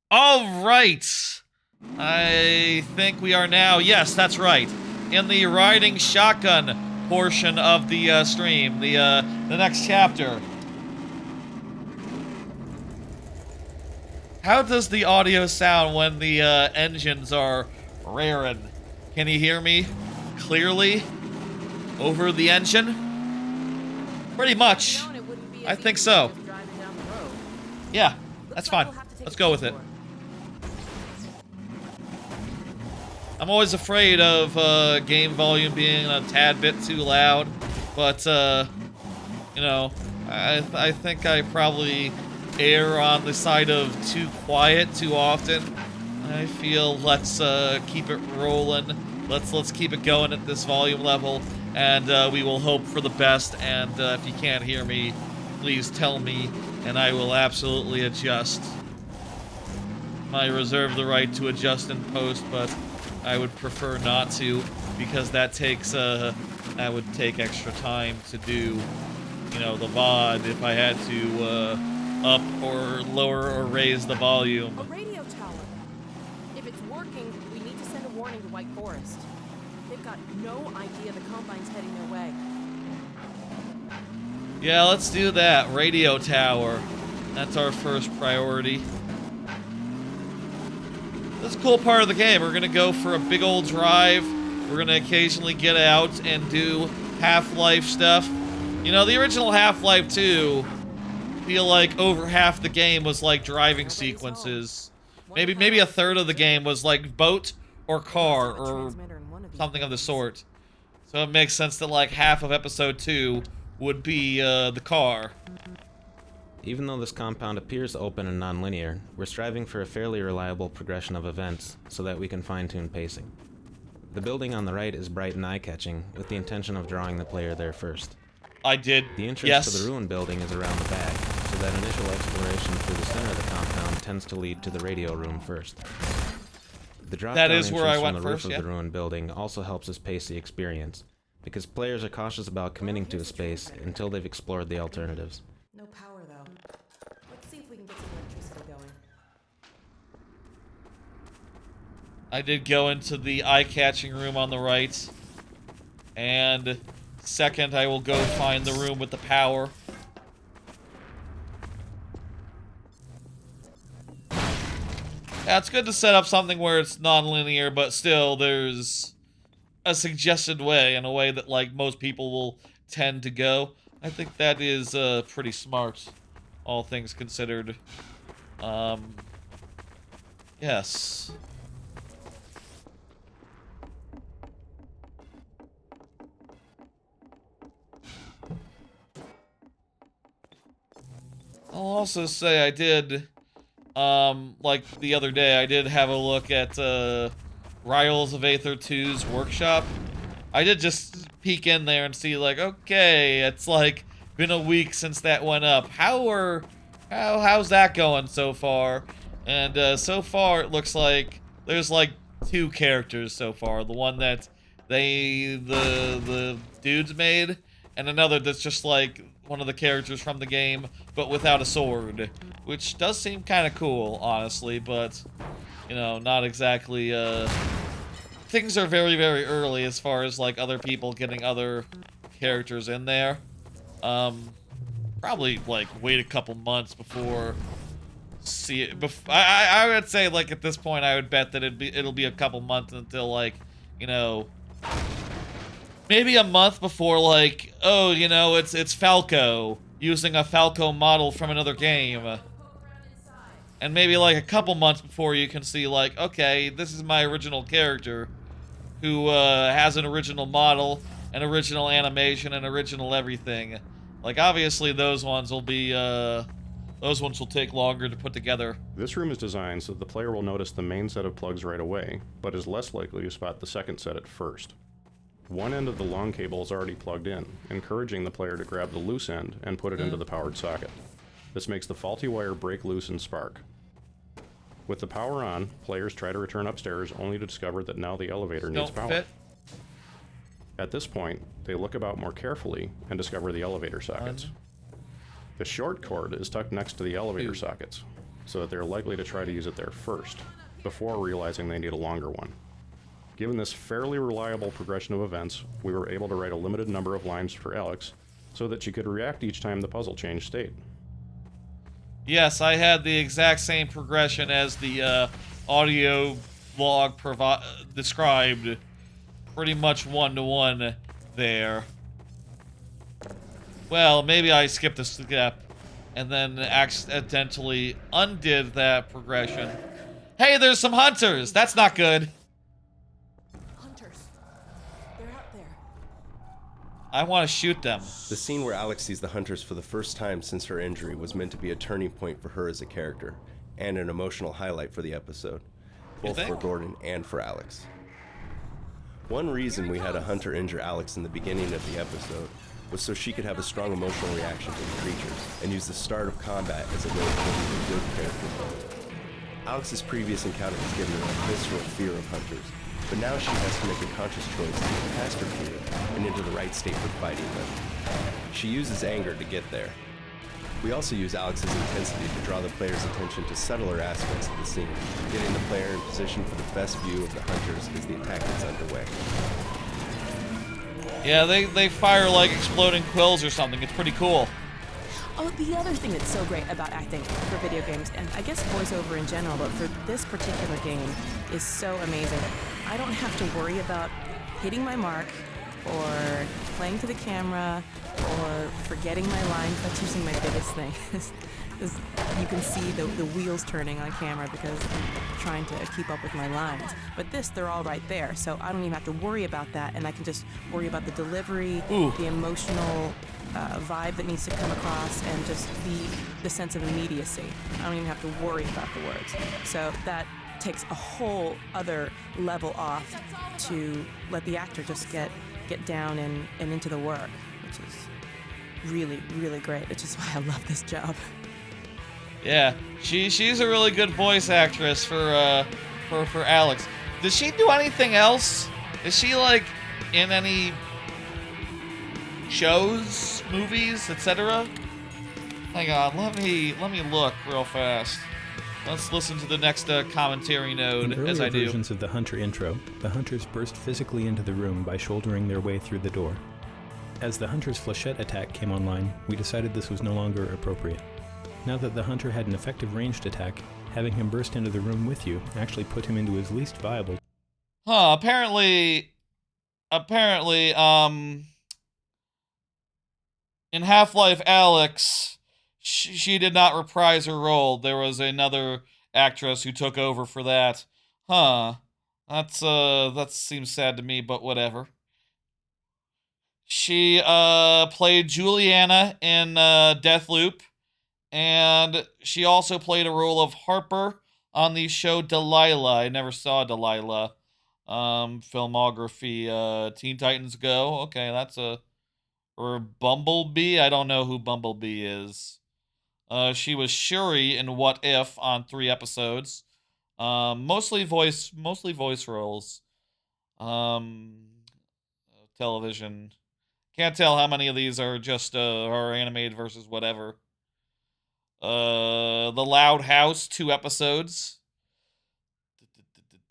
All right. I think we are now, yes, that's right, in the riding shotgun portion of the stream, the next chapter. How does the audio sound when the engines are raring? Can you hear me clearly over the engine? Pretty much. I think so. Yeah, that's fine. Let's go with it. I'm always afraid of game volume being a tad bit too loud, but you know, I think I probably err on the side of too quiet too often. I feel let's keep it rolling. Let's keep it going at this volume level, and we will hope for the best. And if you can't hear me, please tell me, and I will absolutely adjust. I reserve the right to adjust in post, but I would prefer not to, because that would take extra time to do, you know, the VOD if I had to up or lower or raise the volume. A radio tower. If it's working, we need to send a warning to White Forest. They've got no idea the Combine's heading their way. Yeah, let's do that. Radio tower. That's our first priority. This is a cool part of the game. We're gonna go for a big old drive. We're gonna occasionally get out and do Half-Life stuff. You know, the original Half-Life 2, I feel like over half the game was like driving sequences. Maybe a third of the game was like boat or car or something of the sort. So it makes sense that like half of episode 2 would be the car. Even though this compound appears open and non-linear, we're striving for a fairly reliable progression of events so that we can fine-tune pacing. The building on the right is bright and eye-catching, with the intention of drawing the player there first. I did. The entrance Yes. to the ruin building is around the back, so that initial exploration through the center of the compound tends to lead to the radio room first. The drop-down That is where I entrance went from the roof first, of yeah. the ruin building also helps us pace the experience, because players are cautious about committing to a space until they've explored the alternatives. No power, though. Let's see if we can get some electricity going. I did go into the eye-catching room on the right. And second, I will go find the room with the power. Yeah, it's good to set up something where it's non-linear, but still there's a suggested way, and a way that like most people will tend to go. I think that is pretty smart, all things considered. Yes. I'll also say I did, like the other day, I did have a look at Riles of Aether 2's workshop. I did just peek in there and see like, okay, it's like been a week since that went up. How's that going so far? And so far it looks like there's like 2 characters so far. The one that the dudes made, and another that's just like one of the characters from the game, but without a sword, which does seem kind of cool, honestly, but, you know, not exactly, things are very, very early as far as, like, other people getting other characters in there. Probably, like, wait a couple months before see it. I would say, like, at this point, I would bet that it'll be a couple months until, like, you know, maybe a month before, like, oh, you know, it's Falco, using a Falco model from another game. And maybe, like, a couple months before you can see, like, okay, this is my original character, who has an original model, an original animation, and original everything. Like, obviously, those ones will be, those ones will take longer to put together. This room is designed so that the player will notice the main set of plugs right away, but is less likely to spot the second set at first. One end of the long cable is already plugged in, encouraging the player to grab the loose end and put it into the powered socket. This makes the faulty wire break loose and spark. With the power on, players try to return upstairs only to discover that now the elevator needs power. At this point, they look about more carefully and discover the elevator sockets. The short cord is tucked next to the elevator sockets, so that they're likely to try to use it there first, before realizing they need a longer one. Given this fairly reliable progression of events, we were able to write a limited number of lines for Alex, so that she could react each time the puzzle changed state. Yes, I had the exact same progression as the audio log described, pretty much one-to-one there. Well, maybe I skipped a step, and then accidentally undid that progression. Hey, there's some hunters! That's not good! I want to shoot them. The scene where Alex sees the hunters for the first time since her injury was meant to be a turning point for her as a character, and an emotional highlight for the episode. both for Gordon and for Alex. One reason we had a hunter injure Alex in the beginning of the episode was so she could have a strong emotional reaction to the creatures and use the start of combat as a way of building a good character mode. Alex's previous encounter has given her a visceral fear of hunters, but now she has to make a conscious choice to get past her fear and into the right state for fighting them. She uses anger to get there. We also use Alex's intensity to draw the player's attention to subtler aspects of the scene, getting the player in position for the best view of the hunters as the attack is underway. Yeah, they fire like exploding quills or something. It's pretty cool. Oh, the other thing that's so great about acting for video games, and I guess voiceover in general, but for this particular game, is so amazing. I don't have to worry about hitting my mark, or playing to the camera, or forgetting my lines. That's usually my biggest thing. Is you can see the wheels turning on camera because I'm trying to keep up with my lines. But this, they're all right there, so I don't even have to worry about that, and I can just worry about the delivery, the emotional vibe that needs to come across, and just the sense of immediacy. I don't even have to worry about the words. So that takes a whole other level off to let the actor just get down and into the work, which is really, really great, which is why I love this job. Yeah, she's a really good voice actress for Alex. Does she do anything else? Is she like in any shows, movies, etc.? Hang on, let me look real fast. Let's listen to the next commentary node as I do. In earlier versions of the Hunter intro, the Hunters burst physically into the room by shouldering their way through the door. As the Hunter's flechette attack came online, we decided this was no longer appropriate. Now that the Hunter had an effective ranged attack, having him burst into the room with you actually put him into his least viable. Apparently, in Half-Life Alyx, she did not reprise her role. There was another actress who took over for that. That seems sad to me, but whatever. She played Juliana in Deathloop, and she also played a role of Harper on the show Delilah. I never saw Delilah. Filmography, Teen Titans Go. Okay, that's or Bumblebee. I don't know who Bumblebee is. She was Shuri in What If on 3 episodes. Mostly voice roles. Television. Can't tell how many of these are just are animated versus whatever. The Loud House, 2 episodes.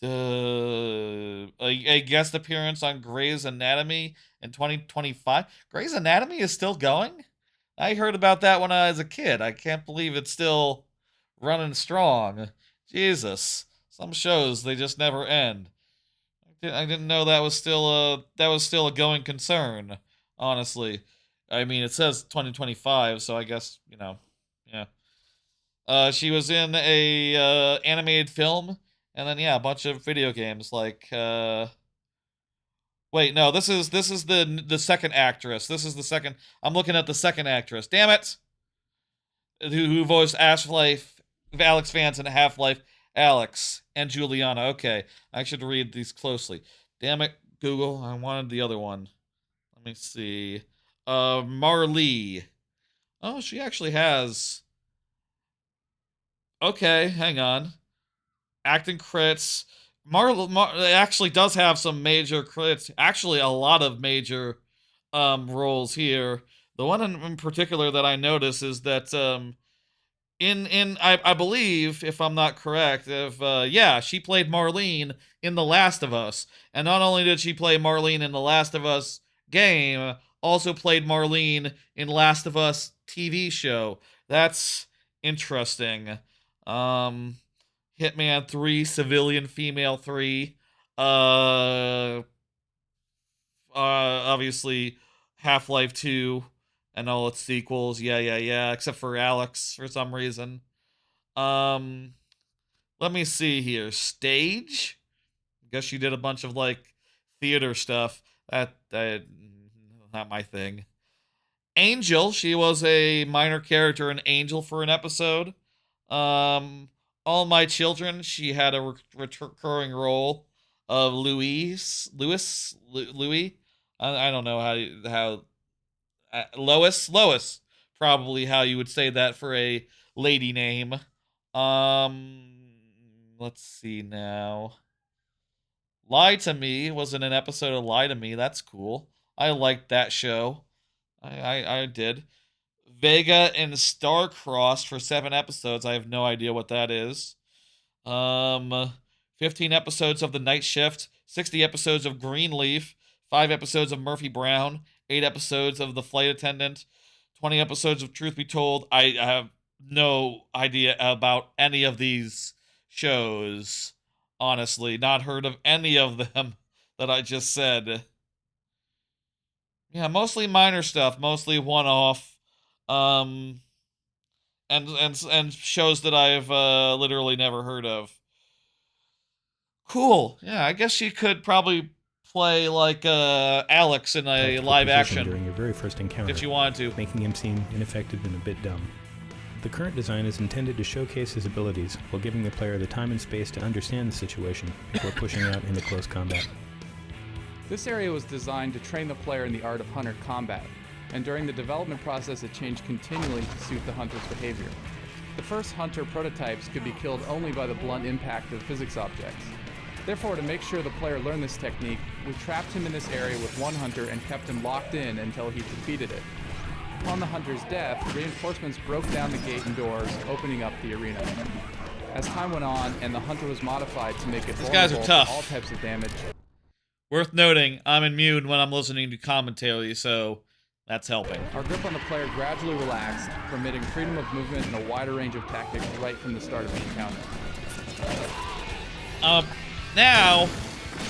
A guest appearance on Grey's Anatomy in 2025. Grey's Anatomy is still going? I heard about that when I was a kid. I can't believe it's still running strong. Jesus. Some shows, they just never end. I didn't know that was still a going concern, honestly. I mean, it says 2025, so I guess, yeah. She was in a animated film, and then yeah, a bunch of video games like wait, no, this is the second actress. This is the second. I'm looking at the second actress. Damn it. Who voiced Alex Vance in Half-Life Alyx and Juliana. Okay, I should read these closely. Damn it, Google. I wanted the other one. Let me see. Marlee. Oh, she actually has. Okay, hang on. Acting crits. Actually does have some major crits. Actually, a lot of major roles here. The one in particular that I notice is that I believe, if I'm not correct, she played Marlene in The Last of Us. And not only did she play Marlene in The Last of Us game, also played Marlene in Last of Us TV show. That's interesting. Hitman 3, Civilian Female 3. Obviously, Half-Life 2 and all its sequels. Yeah. Except for Alex for some reason. Let me see here. Stage? I guess she did a bunch of like theater stuff. That not my thing. Angel. She was a minor character in Angel for an episode. All My Children, she had a recurring role of Louis. I don't know Lois, probably how you would say that for a lady name. Let's see now. Lie to Me was in an episode of Lie to Me. That's cool. I liked that show. I did. Vega and Starcrossed for 7 episodes. I have no idea what that is. 15 episodes of The Night Shift, 60 episodes of Greenleaf, 5 episodes of Murphy Brown, 8 episodes of The Flight Attendant, 20 episodes of Truth Be Told. I have no idea about any of these shows. Honestly, not heard of any of them that I just said. Yeah, mostly minor stuff, mostly one-off. And shows that I've literally never heard of. Cool. Yeah, I guess you could probably play like Alex in a live action during your very first encounter, if you wanted to, making him seem ineffective and a bit dumb. The current design is intended to showcase his abilities while giving the player the time and space to understand the situation before pushing out into close combat. This area was designed to train the player in the art of hunter combat, and during the development process it changed continually to suit the hunter's behavior. The first hunter prototypes could be killed only by the blunt impact of physics objects. Therefore, to make sure the player learned this technique, we trapped him in this area with one hunter and kept him locked in until he defeated it. Upon the hunter's death, reinforcements broke down the gate and doors, opening up the arena. As time went on and the hunter was modified to make it vulnerable to all types of damage. Worth noting, I'm immune when I'm listening to commentary, so that's helping. Our grip on the player gradually relaxed, permitting freedom of movement and a wider range of tactics right from the start of the encounter. Now,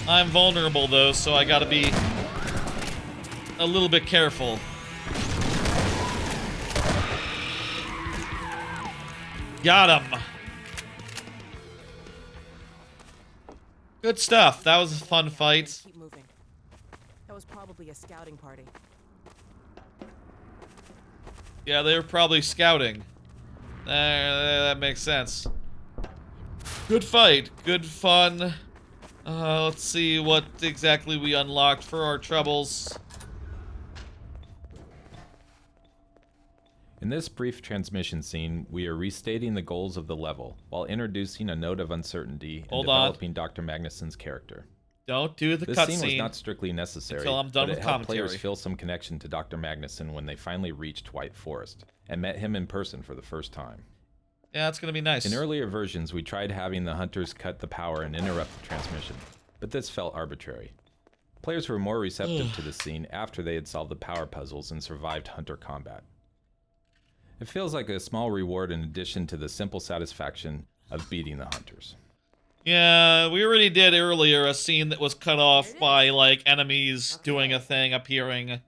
I'm vulnerable though, so I gotta be a little bit careful. Got him. Good stuff. That was a fun fight. Keep moving. That was probably a scouting party. Yeah, they were probably scouting. That makes sense. Good fight. Good fun. Let's see what exactly we unlocked for our troubles. In this brief transmission scene, we are restating the goals of the level, while introducing a note of uncertainty and developing Dr. Magnuson's character. Don't do the cutscene. This scene was not strictly necessary, until I'm done but with it helped commentary. players feel some connection to Dr. Magnuson when they finally reached White Forest, and met him in person for the first time. Yeah, that's gonna be nice. In earlier versions, we tried having the hunters cut the power and interrupt the transmission, but this felt arbitrary. Players were more receptive to this scene after they had solved the power puzzles and survived hunter combat. It feels like a small reward in addition to the simple satisfaction of beating the hunters. Yeah, we already did earlier a scene that was cut off by, like, enemies doing a thing, appearing.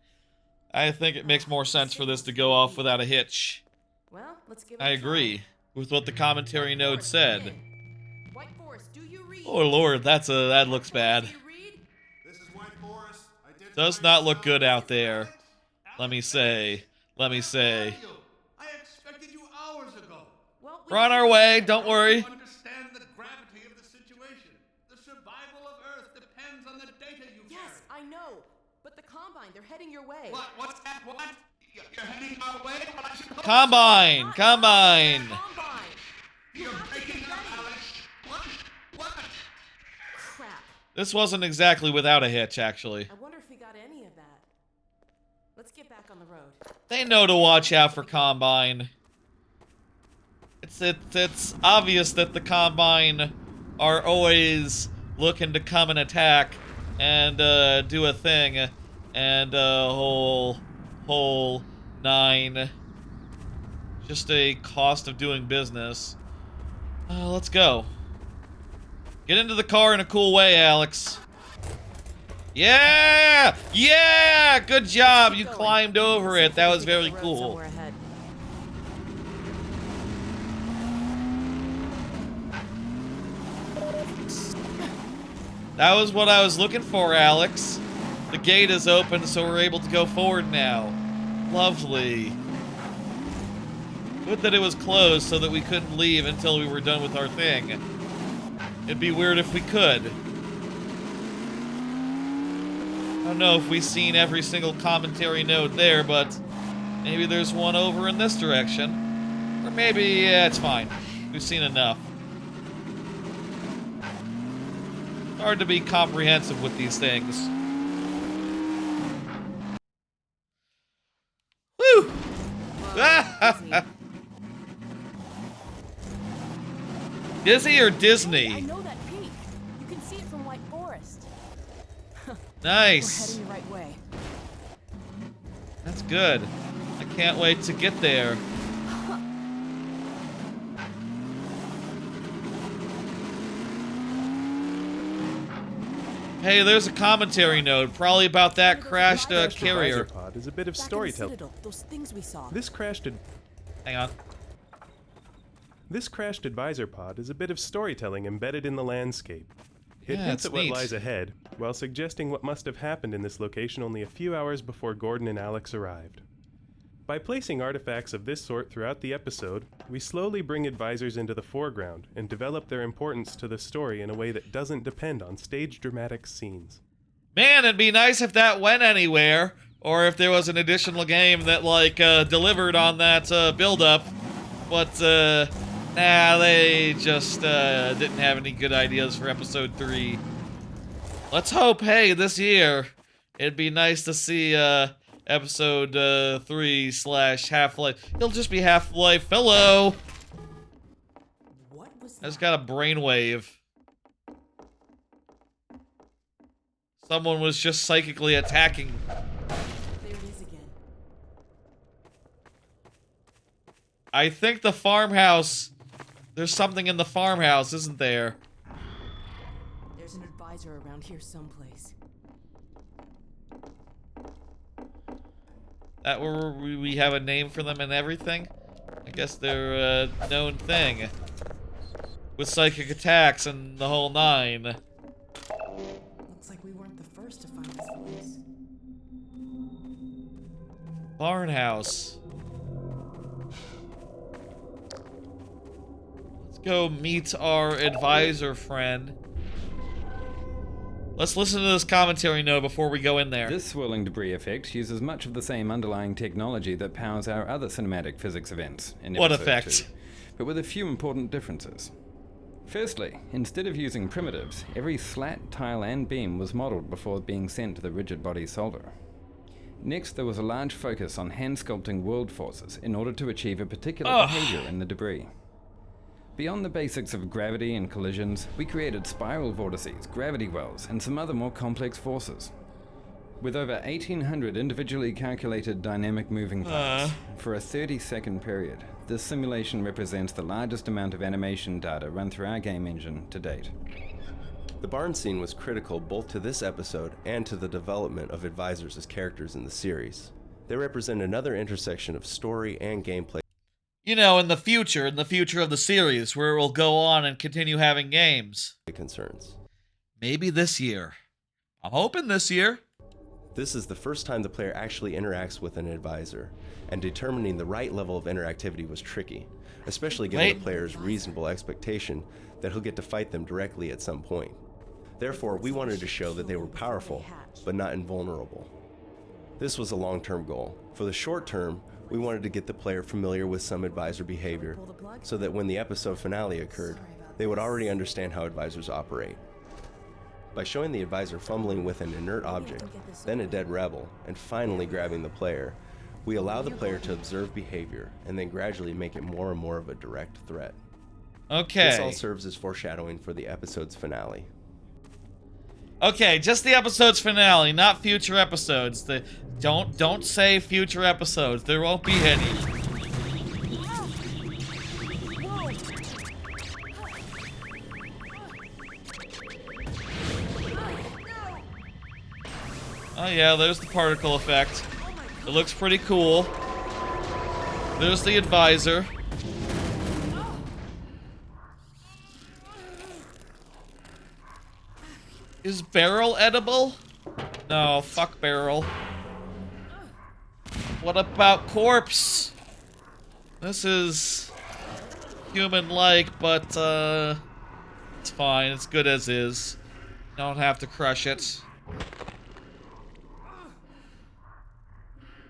I think it makes more sense for this to go off without a hitch. Well, let's give it I a agree with what the commentary note said. White Forest, do you read? Oh lord, that looks bad. Does not look good out there. Let me say. We're on our way, don't worry. Understand the gravity of the situation. The survival of Earth depends on the data you carry. Yes, I know. But the Combine, they're heading your way. What's that? What? You're heading our way? What I should Combine! You're breaking up, Alex. What? Crap. This wasn't exactly without a hitch, actually. I wonder if we got any of that. Let's get back on the road. They know to watch out for Combine. It's obvious that the Combine are always looking to come and attack and do a thing and whole nine. Just a cost of doing business. Let's go. Get into the car in a cool way, Alex. Yeah! Yeah! Good job. You climbed over it. That was very cool. That was what I was looking for, Alex. The gate is open, so we're able to go forward now. Lovely. Good that it was closed so that we couldn't leave until we were done with our thing. It'd be weird if we could. I don't know if we've seen every single commentary node there, but maybe there's one over in this direction. Or maybe, yeah, it's fine. We've seen enough. Hard to be comprehensive with these things. Woo! Dizzy or Disney? I know that peak. You can see it from White Forest. Nice. We're heading the right way. That's good. I can't wait to get there. Hey, there's a commentary node, probably about that crashed carrier. Pod is a bit of storytelling. Those things we saw. Hang on. This crashed advisor pod is a bit of storytelling embedded in the landscape. It Yeah, hints it's at what neat. lies ahead, while suggesting what must have happened in this location only a few hours before Gordon and Alex arrived. By placing artifacts of this sort throughout the episode, we slowly bring advisors into the foreground and develop their importance to the story in a way that doesn't depend on stage dramatic scenes. Man, it'd be nice if that went anywhere, or if there was an additional game that, like, delivered on that build-up. But, nah, they just didn't have any good ideas for episode 3. Let's hope, hey, this year, it'd be nice to see episode 3/Half-Life. It'll just be Half-Life. Hello! I just got a brainwave. Someone was just psychically attacking. There it is again. I think the farmhouse... There's something in the farmhouse, isn't there? There's an advisor around here someplace. That where we have a name for them and everything? I guess they're a known thing. With psychic attacks and the whole 9. Looks like we weren't the first to find this place. Barnhouse. Let's go meet our advisor friend. Let's listen to this commentary note before we go in there. This swirling debris effect uses much of the same underlying technology that powers our other cinematic physics events. What effect? 2, but with a few important differences. Firstly, instead of using primitives, every slat, tile, and beam was modeled before being sent to the rigid body solver. Next, there was a large focus on hand-sculpting world forces in order to achieve a particular behavior in the debris. Beyond the basics of gravity and collisions, we created spiral vortices, gravity wells, and some other more complex forces. With over 1,800 individually calculated dynamic moving parts for a 30-second period, this simulation represents the largest amount of animation data run through our game engine to date. The barn scene was critical both to this episode and to the development of advisors as characters in the series. They represent another intersection of story and gameplay. You know, in the future of the series, where it will go on and continue having games. Concerns. Maybe this year. I'm hoping this year. This is the first time the player actually interacts with an advisor, and determining the right level of interactivity was tricky, especially given the player's reasonable expectation that he'll get to fight them directly at some point. Therefore, we wanted to show that they were powerful, but not invulnerable. This was a long-term goal. For the short term, we wanted to get the player familiar with some advisor behavior, so that when the episode finale occurred, they would already understand how advisors operate. By showing the advisor fumbling with an inert object, then a dead rebel, and finally grabbing the player, we allow the player to observe behavior, and then gradually make it more and more of a direct threat. Okay. This all serves as foreshadowing for the episode's finale. Okay, just the episode's finale, not future episodes. Don't say future episodes. There won't be any. Oh yeah, there's the particle effect. It looks pretty cool. There's the advisor. Is Barrel edible? No, fuck Barrel. What about Corpse? This is human-like, but it's fine. It's good as is. Don't have to crush it.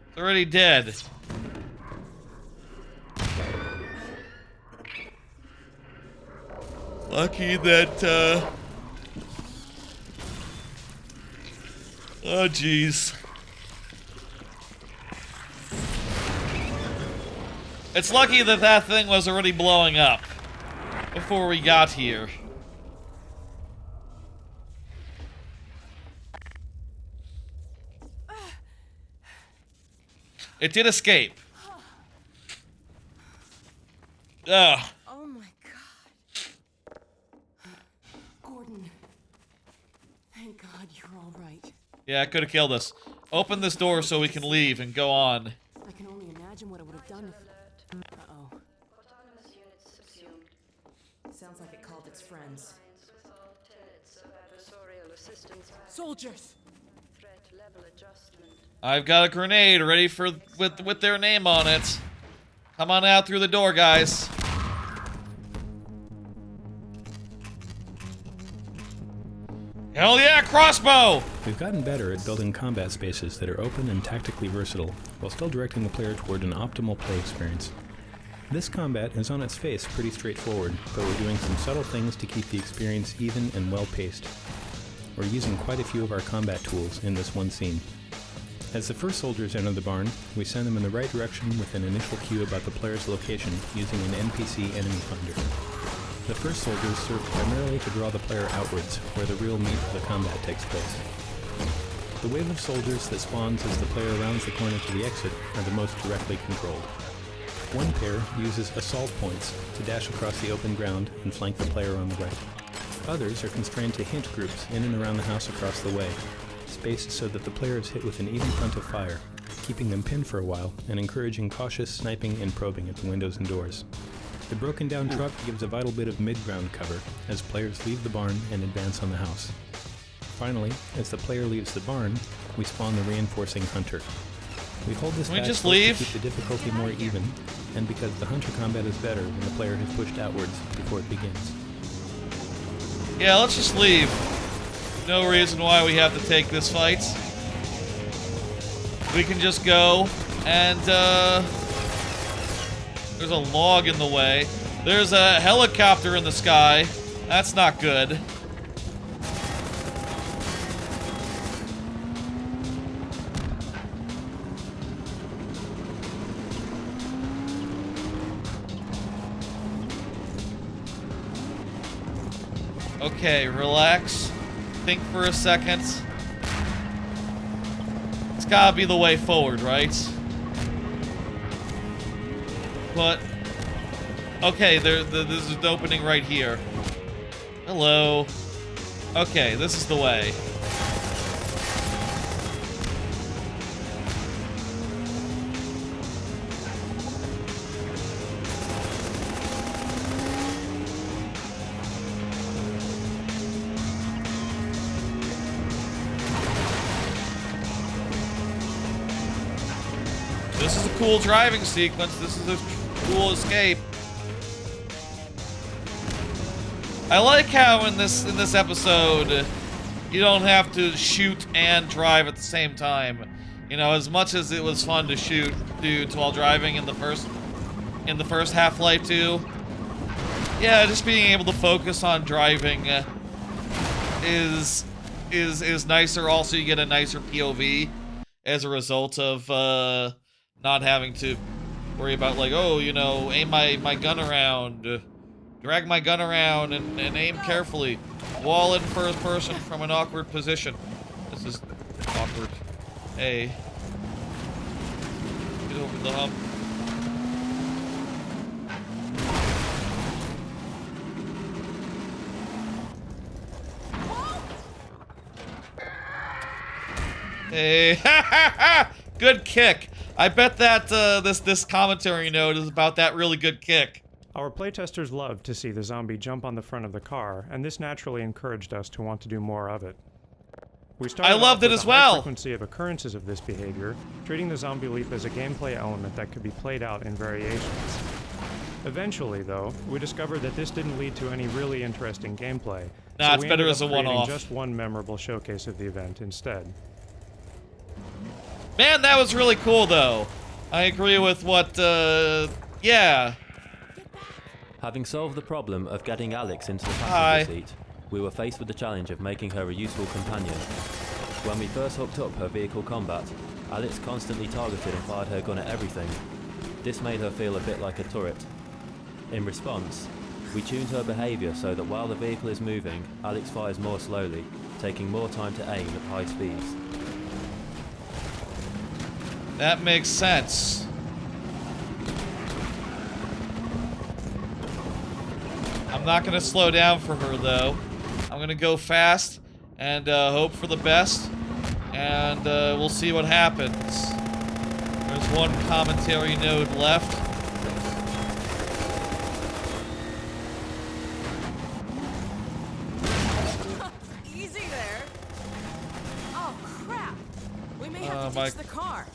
It's already dead. Lucky that, oh, jeez. It's lucky that that thing was already blowing up before we got here. It did escape. Ugh. Oh my god. Gordon. Thank God you're all right. Yeah, I could have killed us. Open this door so we can leave and go on. I can only imagine what it would have done if... Uh-oh. Sounds like it called its friends. Soldiers! I've got a grenade ready for with their name on it. Come on out through the door, guys. Hell yeah, crossbow! We've gotten better at building combat spaces that are open and tactically versatile, while still directing the player toward an optimal play experience. This combat is on its face pretty straightforward, but we're doing some subtle things to keep the experience even and well-paced. We're using quite a few of our combat tools in this one scene. As the first soldiers enter the barn, we send them in the right direction with an initial cue about the player's location using an NPC enemy finder. The first soldiers serve primarily to draw the player outwards, where the real meat of the combat takes place. The wave of soldiers that spawns as the player rounds the corner to the exit are the most directly controlled. One pair uses assault points to dash across the open ground and flank the player on the right. Others are constrained to hint groups in and around the house across the way, spaced so that the player is hit with an even front of fire, keeping them pinned for a while and encouraging cautious sniping and probing at the windows and doors. The broken down truck gives a vital bit of mid-ground cover as players leave the barn and advance on the house. Finally, as the player leaves the barn, we spawn the reinforcing hunter. We hold this back to keep the difficulty more even, and because the hunter combat is better when the player has pushed outwards before it begins. Yeah, let's just leave. No reason why we have to take this fight. We can just go and, there's a log in the way. There's a helicopter in the sky. That's not good. Okay, relax. Think for a second. It's gotta be the way forward, right? But, okay, there's an opening right here. Hello. Okay, this is the way. This is a cool driving sequence. This is a cool escape. I like how in this episode you don't have to shoot and drive at the same time. You know, as much as it was fun to shoot dudes while driving in the first Half-Life 2. Yeah, just being able to focus on driving is nicer. Also, you get a nicer POV as a result of not having to worry about, like, oh, you know, aim my gun around, drag my gun around and aim carefully. Wall in first person from an awkward position. This is awkward. Hey. Get over the hump. Hey. Good kick. I bet that this commentary note is about that really good kick. Our playtesters loved to see the zombie jump on the front of the car, and this naturally encouraged us to want to do more of it. I loved it as well. Frequency of occurrences of this behavior, treating the zombie leap as a gameplay element that could be played out in variations. Eventually, though, we discovered that this didn't lead to any really interesting gameplay. Nah, it's better as a one-off. Just one memorable showcase of the event instead. Man, that was really cool, though. I agree with what, yeah. Having solved the problem of getting Alex into the passenger seat, we were faced with the challenge of making her a useful companion. When we first hooked up her vehicle combat, Alex constantly targeted and fired her gun at everything. This made her feel a bit like a turret. In response, we tuned her behaviour so that while the vehicle is moving, Alex fires more slowly, taking more time to aim at high speeds. That makes sense. I'm not going to slow down for her, though. I'm going to go fast and hope for the best, and we'll see what happens. There's one commentary node left. Easy there. Oh, crap. We may have to ditch the car.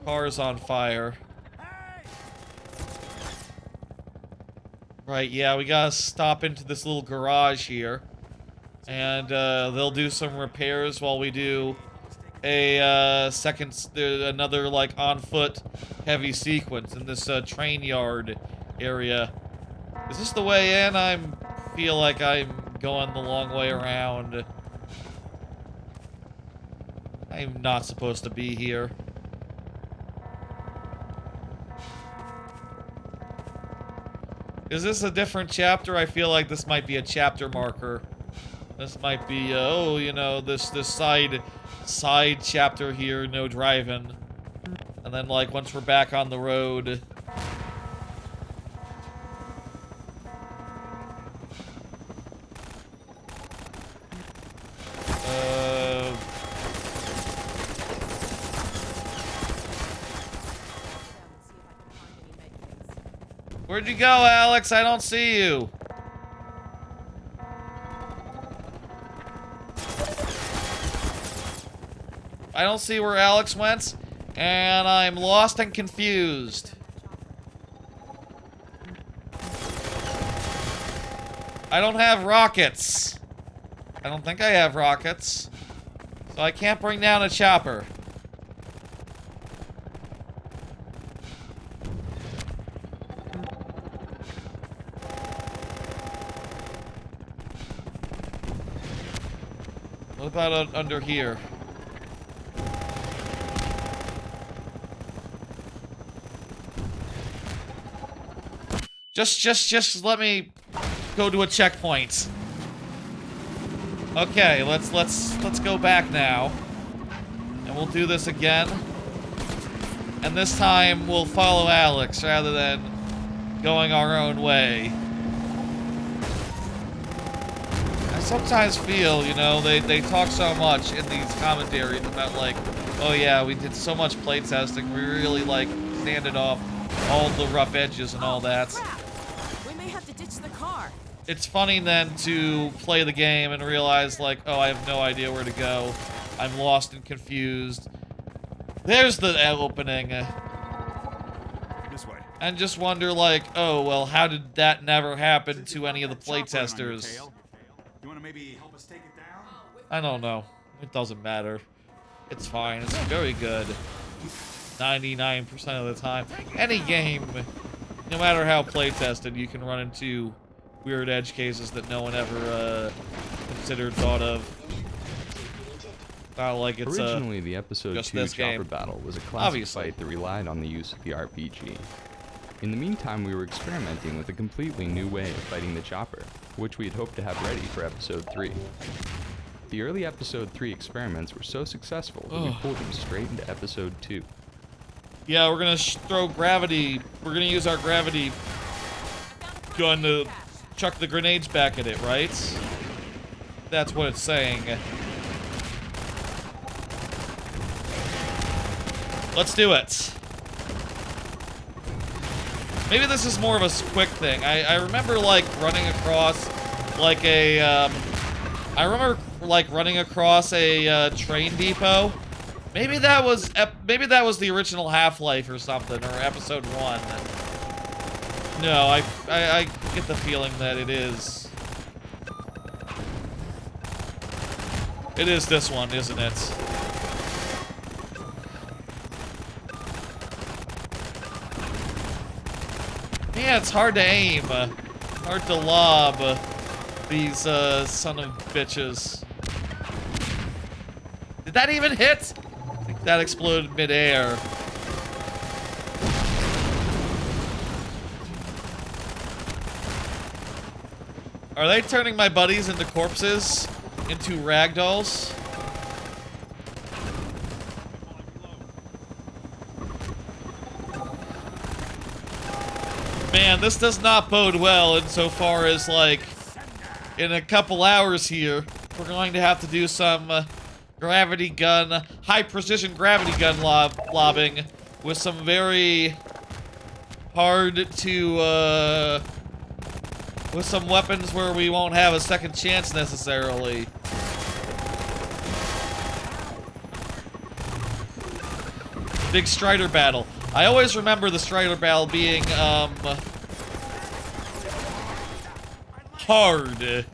Car's on fire. Right, yeah, we gotta stop into this little garage here. And they'll do some repairs while we do a another like on foot heavy sequence in this train yard area. Is this the way in? I feel like I'm going the long way around. I'm not supposed to be here. Is this a different chapter? I feel like this might be a chapter marker. This might be, oh, you know, this side chapter here, no driving. And then, like, once we're back on the road... Where'd you go, Alex? I don't see you. I don't see where Alex went, and I'm lost and confused. I don't have rockets. I don't think I have rockets. So I can't bring down a chopper. What about under here? Just let me go to a checkpoint. Okay, let's go back now. And we'll do this again. And this time we'll follow Alex rather than going our own way. I sometimes feel, you know, they talk so much in these commentaries about like, oh yeah, we did so much playtesting, we really like sanded off all the rough edges and all that. We may have to ditch the car. It's funny then to play the game and realize like, oh, I have no idea where to go. I'm lost and confused. There's the opening. This way. And just wonder like, oh, well, how did that never happen to any of the playtesters? You want to maybe help us take it down? I don't know. It doesn't matter. It's fine. It's very good. 99% of the time. Any game, no matter how play-tested, you can run into weird edge cases that no one ever considered, thought of. Not like it's originally the episode 2 chopper battle was a classic fight that relied on the use of the RPG. In the meantime, we were experimenting with a completely new way of fighting the chopper, which we had hoped to have ready for episode 3. The early episode 3 experiments were so successful that we pulled them straight into episode 2. Yeah, we're gonna throw gravity. We're gonna use our gravity gun to chuck the grenades back at it, right? That's what it's saying. Let's do it. Maybe this is more of a quick thing. I remember like running across like a I remember like running across a train depot. Maybe that was the original Half-Life or something, or episode 1. No, I get the feeling that it is. It is this one, isn't it? Yeah, it's hard to aim. Hard to lob these son of bitches. Did that even hit? I think that exploded mid-air. Are they turning my buddies into corpses? Into ragdolls? Man, this does not bode well insofar as, like, in a couple hours here, we're going to have to do some gravity gun, high-precision gravity gun lobbing with some very hard to, with some weapons where we won't have a second chance necessarily. Big Strider battle. I always remember the Strider battle being, hard.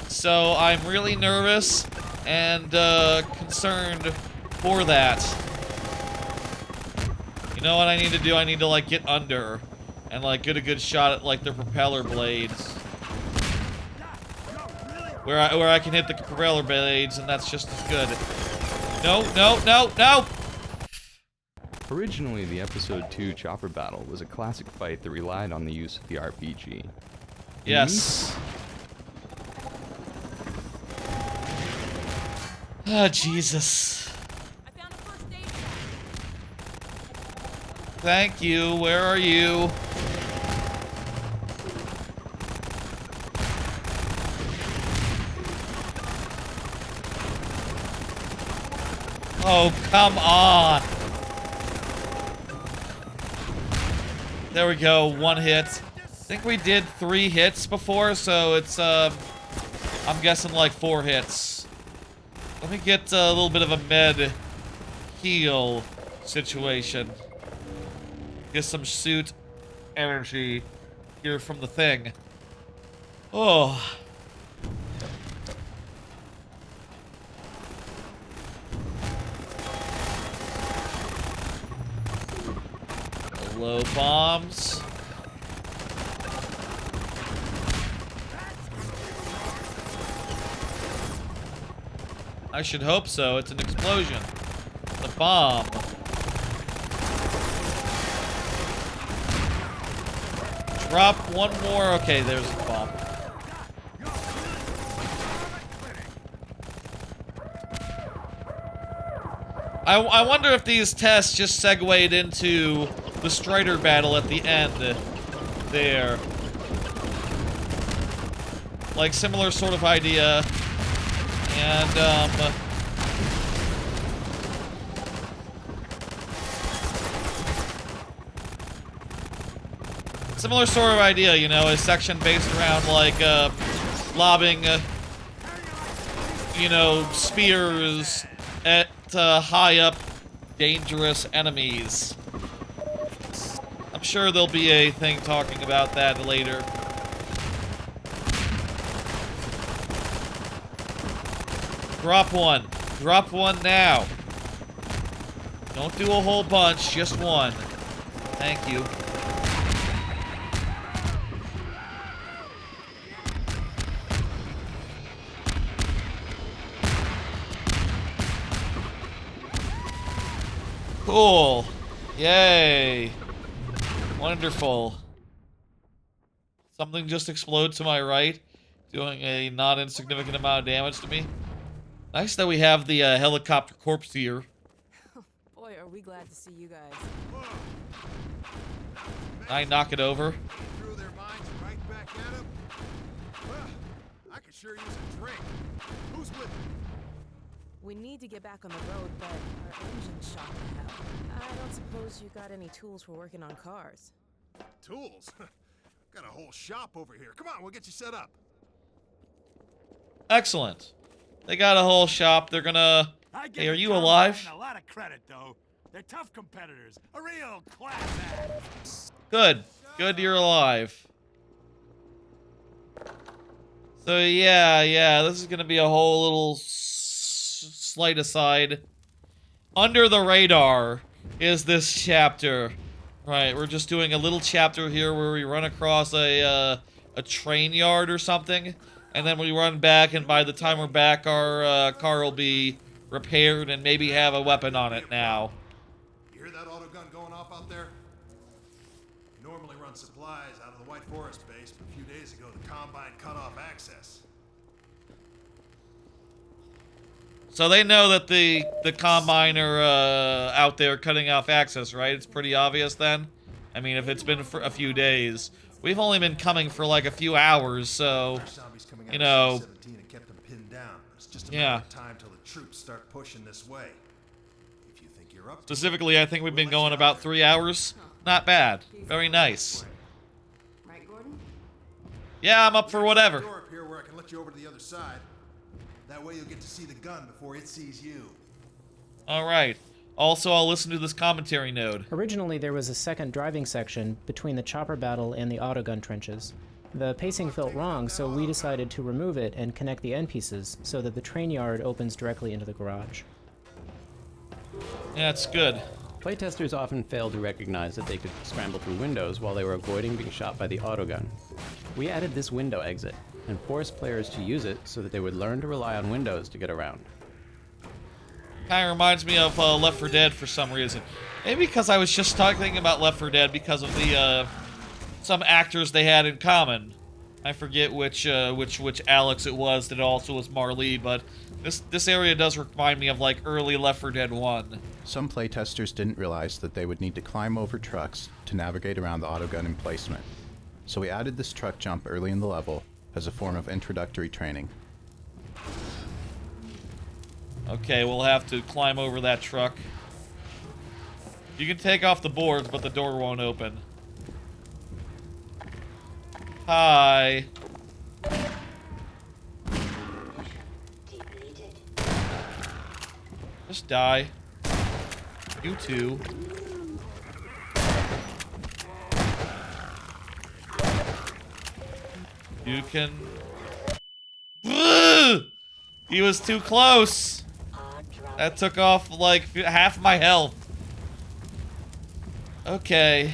So I'm really nervous and, concerned for that. You know what I need to do? I need to, like, get under and, like, get a good shot at, like, their propeller blades. Where I can hit the propeller blades, and that's just as good. No, no, no, no! Originally, the Episode 2 chopper battle was a classic fight that relied on the use of the RPG. Yes. Ah, Jesus. Thank you. Where are you? Oh, come on. There we go, 1 hit. I think we did 3 hits before, so it's, I'm guessing like 4 hits. Let me get a little bit of a med heal situation. Get some suit energy here from the thing. Oh. Low bombs. I should hope so. It's an explosion. The bomb. Drop one more. Okay, there's the bomb. I wonder if these tests just segued into the Strider battle at the end there. Like, similar sort of idea. And, similar sort of idea, you know, a section based around, like, lobbing, you know, spears at high up, dangerous enemies. I'm sure there'll be a thing talking about that later. Drop one. Drop one now. Don't do a whole bunch, just one. Thank you. Cool. Yay. Wonderful. Something just exploded to my right, doing a not insignificant amount of damage to me. Nice that we have the helicopter corpse here. Boy, are we glad to see you guys. I knock it over. Threw their minds right back at him. I could sure use a drink. Who's with me? We need to get back on the road, but our engine's shot to hell. I don't suppose you got any tools for working on cars. Tools? Got a whole shop over here. Come on, we'll get you set up. Excellent. They got a whole shop. They're gonna... Hey, are you alive? A lot of credit, though. They're tough competitors. A real class act. Good. Good you're alive. So yeah, this is gonna be a whole little slight aside. Under the radar is this chapter. Right, we're just doing a little chapter here where we run across a train yard or something, and then we run back, and by the time we're back, our car will be repaired and maybe have a weapon on it now. You hear that autogun going off out there? We normally run supplies out of the White Forest base, but a few days ago the Combine cut off access. So they know that the Combine are out there cutting off access, right? It's pretty obvious then. I mean, if it's been for a few days, we've only been coming for like a few hours, so you know. Yeah. Time till the troops start pushing this way. If you think you're up. Specifically, I think we've been going about 3 hours. Not bad. Very nice. Right, Gordon? Yeah, I'm up for whatever. Door up here where I can let you over to the other side. That way you'll get to see the gun before it sees you. All right. Also, I'll listen to this commentary node. Originally, there was a second driving section between the chopper battle and the autogun trenches. The pacing felt wrong, so we decided to remove it and connect the end pieces so that the train yard opens directly into the garage. Yeah, it's good. Playtesters often failed to recognize that they could scramble through windows while they were avoiding being shot by the autogun. We added this window exit and forced players to use it so that they would learn to rely on windows to get around. Kind of reminds me of Left 4 Dead for some reason. Maybe because I was just talking about Left 4 Dead because of the some actors they had in common. I forget which Alex it was that also was Marley, but this area does remind me of like early Left 4 Dead 1. Some playtesters didn't realize that they would need to climb over trucks to navigate around the autogun emplacement. So we added this truck jump early in the level as a form of introductory training. Okay, we'll have to climb over that truck. You can take off the boards, but the door won't open. Hi. Just die. You too. You can... He was too close. That took off like half my health. Okay.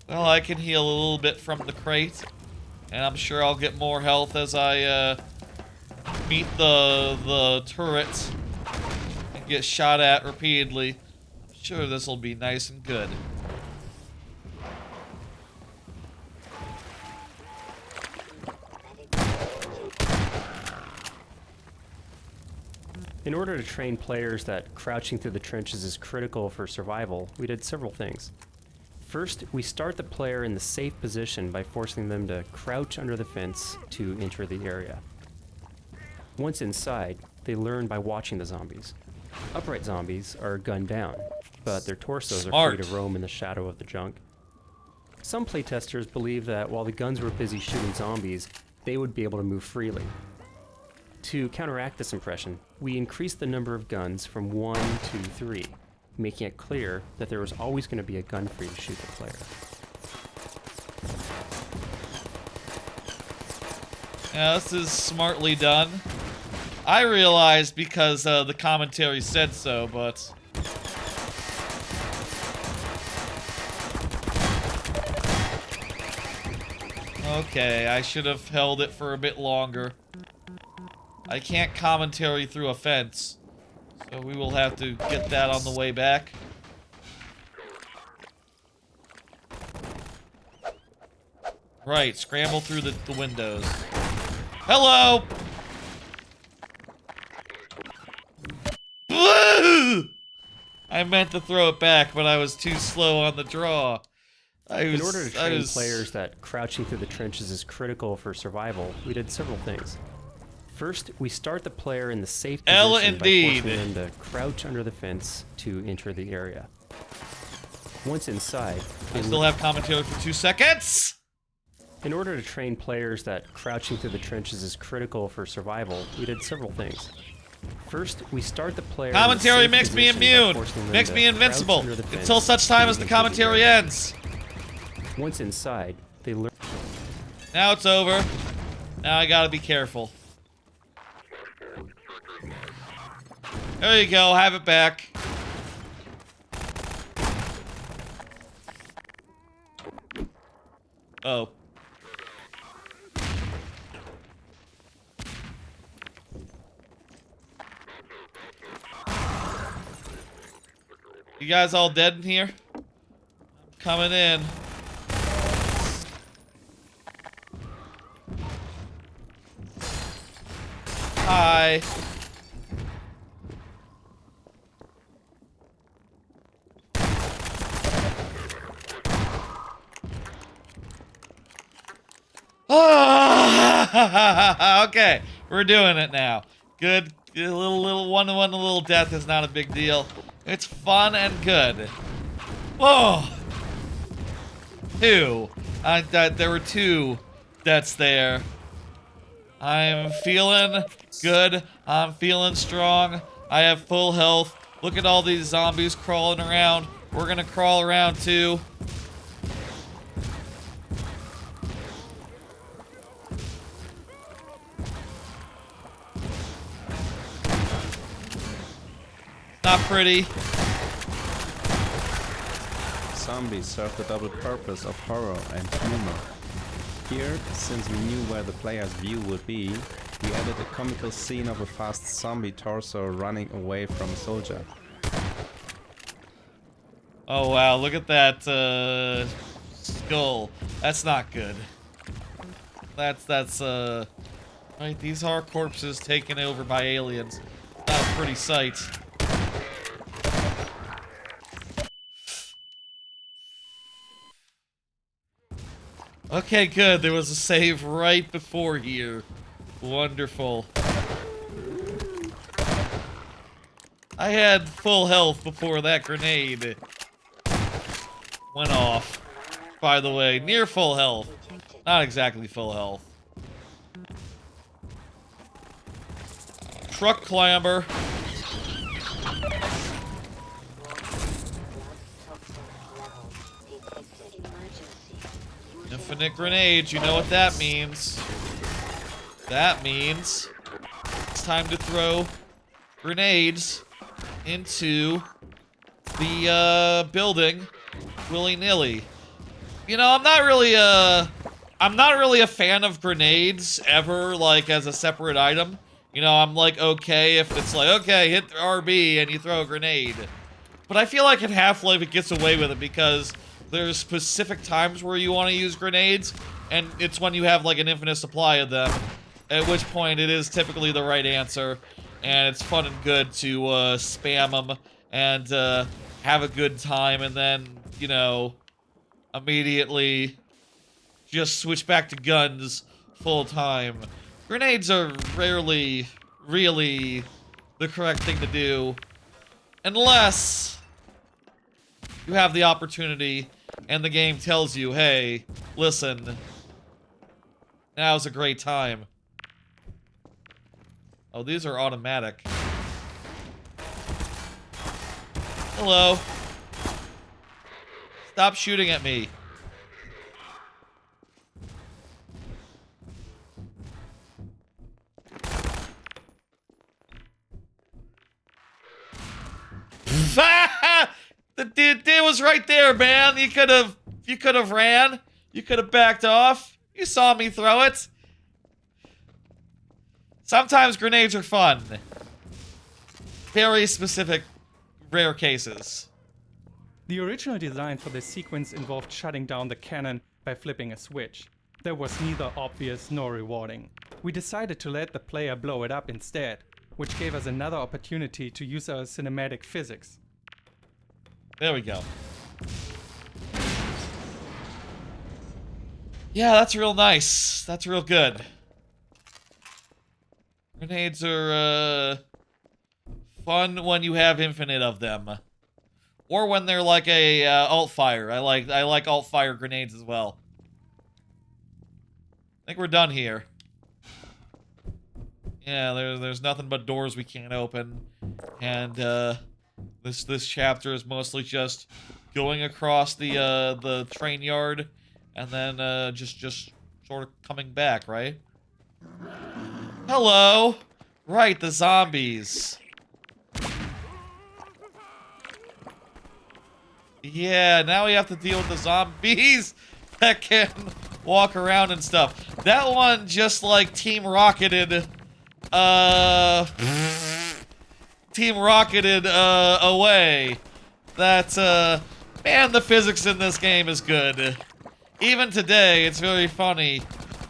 Well, I can heal a little bit from the crate. And I'm sure I'll get more health as I meet the turret and get shot at repeatedly. I'm sure this will be nice and good. In order to train players that crouching through the trenches is critical for survival, we did several things. First, we start the player in the safe position by forcing them to crouch under the fence to enter the area. Once inside, they learn by watching the zombies. Upright zombies are gunned down, but their torsos are free to roam in the shadow of the junk. Some playtesters believe that while the guns were busy shooting zombies, they would be able to move freely. To counteract this impression, we increased the number of guns from 1 to 3, making it clear that there was always going to be a gun free to shoot the player. Yeah, this is smartly done. I realized because the commentary said so, but... Okay, I should have held it for a bit longer. I can't commentary through a fence, so we will have to get that on the way back. Right, scramble through the windows. Hello! I meant to throw it back, but I was too slow on the draw. In order to train players that crouching through the trenches is critical for survival, we did several things. First, we start the player in the safe position by forcing them to crouch under the fence to enter the area. Once inside, I still have commentary for 2 seconds. In order to train players that crouching through the trenches is critical for survival, we did several things. First, we start the player. Commentary makes me immune, makes me invincible until such time as the commentary ends. Once inside, they learn. Now it's over. Now I gotta be careful. There you go, have it back. Oh. You guys all dead in here? I'm coming in. Hi. Okay, we're doing it now. Good. A little one-to-one, a little death is not a big deal. It's fun and good. Whoa! Two. There were two deaths there. I'm feeling good. I'm feeling strong. I have full health. Look at all these zombies crawling around. We're gonna crawl around too. Not pretty. Zombies serve the double purpose of horror and humor. Here, since we knew where the player's view would be, we added a comical scene of a fast zombie torso running away from a soldier. Oh wow, look at that skull. That's not good. That's right, these are corpses taken over by aliens. Not a pretty sight. Okay, good. There was a save right before here. Wonderful. I had full health before that grenade went off. By the way, near full health. Not exactly full health. Truck clamber. Infinite grenades, you know what that means. That means it's time to throw grenades into the building willy-nilly. You know, I'm not really a fan of grenades ever, like as a separate item. You know, I'm like okay if it's like, okay, hit RB and you throw a grenade. But I feel like in Half-Life it gets away with it because there's specific times where you want to use grenades, and it's when you have like an infinite supply of them, at which point it is typically the right answer, and it's fun and good to spam them and have a good time, and then, you know, immediately just switch back to guns full time. Grenades are rarely really the correct thing to do, unless you have the opportunity and the game tells you, hey, listen, now's a great time. Oh, these are automatic. Hello. Stop shooting at me. The dude was right there, man. You could have ran. You could have backed off. You saw me throw it. Sometimes grenades are fun. Very specific, rare cases. The original design for this sequence involved shutting down the cannon by flipping a switch. That was neither obvious nor rewarding. We decided to let the player blow it up instead, which gave us another opportunity to use our cinematic physics. There we go. Yeah, that's real nice. That's real good. Grenades are fun when you have infinite of them, or when they're like a alt fire. I like alt fire grenades as well. think we're done here. Yeah, there's nothing but doors we can't open. And, this chapter is mostly just going across the train yard and then, just sort of coming back, right? Hello! Right, the zombies. Yeah, now we have to deal with the zombies that can walk around and stuff. That one just, like, Team Rocketed, away. That's, man, the physics in this game is good. Even today, it's very funny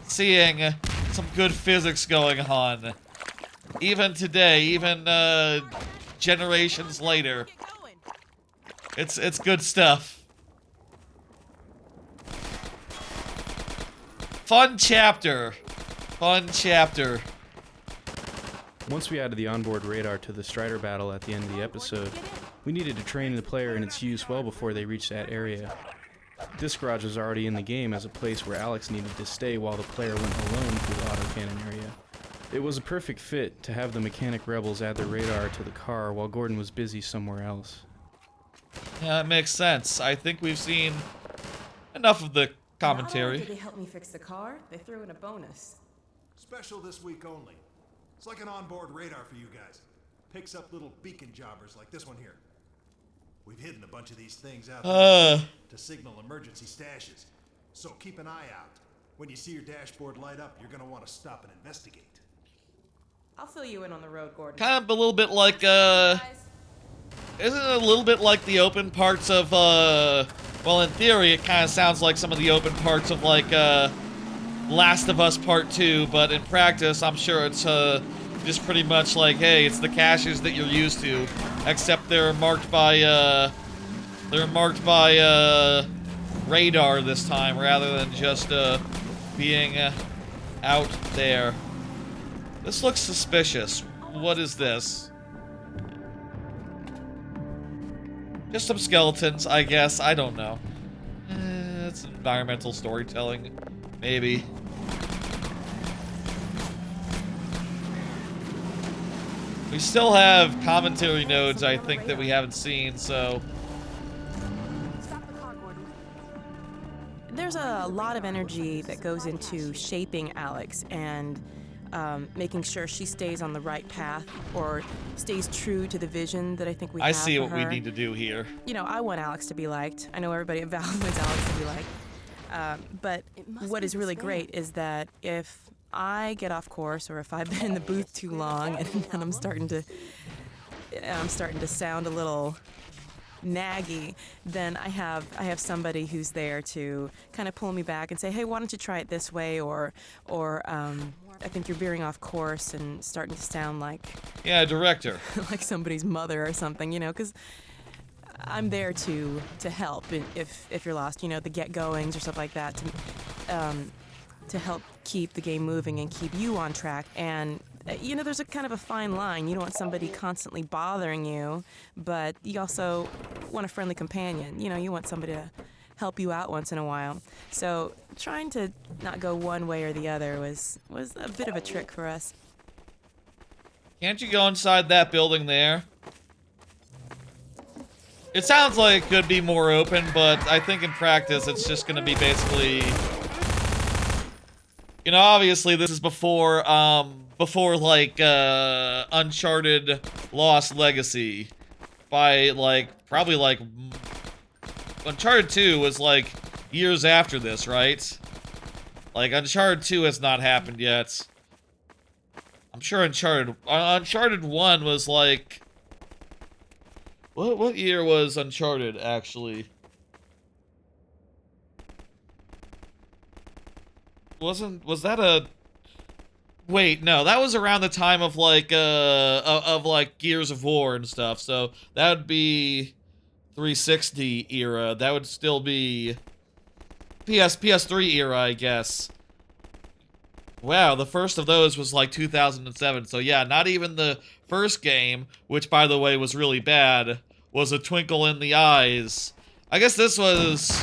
seeing some good physics going on. Even today, even, generations later. It's good stuff. Fun chapter. Fun chapter. Once we added the onboard radar to the Strider battle at the end of the episode, we needed to train the player in its use well before they reached that area. This garage was already in the game as a place where Alex needed to stay while the player went alone through the autocannon area. It was a perfect fit to have the mechanic rebels add their radar to the car while Gordon was busy somewhere else. Yeah, that makes sense. I think we've seen enough of the commentary. Not only did they help me fix the car, they threw in a bonus. Special this week only. It's like an onboard radar for you guys. Picks up little beacon jobbers like this one here. We've hidden a bunch of these things out there to signal emergency stashes. So keep an eye out. When you see your dashboard light up, you're gonna want to stop and investigate. I'll fill you in on the road, Gordon. Kind of a little bit like, isn't it a little bit like the open parts of, well, in theory, it kind of sounds like some of the open parts of, like, Last of Us Part 2, but in practice, I'm sure it's, just pretty much like, hey, it's the caches that you're used to, except they're marked by radar this time, rather than just, being, out there. This looks suspicious. What is this? Just some skeletons, I guess. I don't know. It's environmental storytelling. Maybe. We still have commentary nodes, I think, that we haven't seen, so... There's a lot of energy that goes into shaping Alex and making sure she stays on the right path or stays true to the vision that I think we have I see for what we her. need to do here. You know, I want Alex to be liked. I know everybody at Valve wants Alex to be liked. But what is really great is that if I get off course or if I've been in the booth too long and I'm starting to sound a little naggy, then I have somebody who's there to kind of pull me back and say, hey, why don't you try it this way, or I think you're veering off course and starting to sound like, yeah, director, like somebody's mother or something, you know, because I'm there to help if you're lost, you know, the get goings or stuff like that, to help keep the game moving and keep you on track. And you know, there's a kind of a fine line. You don't want somebody constantly bothering you, but you also want a friendly companion. You know, you want somebody to help you out once in a while. So trying to not go one way or the other was a bit of a trick for us. Can't you go inside that building there? It sounds like it could be more open, but I think in practice it's just gonna be basically... You know, obviously this is before like, Uncharted Lost Legacy. By, like, probably, like... Uncharted 2 was, like, years after this, right? Like, Uncharted 2 has not happened yet. I'm sure Uncharted 1 was, like... What year was Uncharted, actually? Was that a... Wait, no, that was around the time of like Gears of War and stuff. So that would be 360 era. That would still be PS3 era, I guess. Wow, the first of those was like 2007. So yeah, not even the first game, which by the way was really bad, was a twinkle in the eyes. I guess this was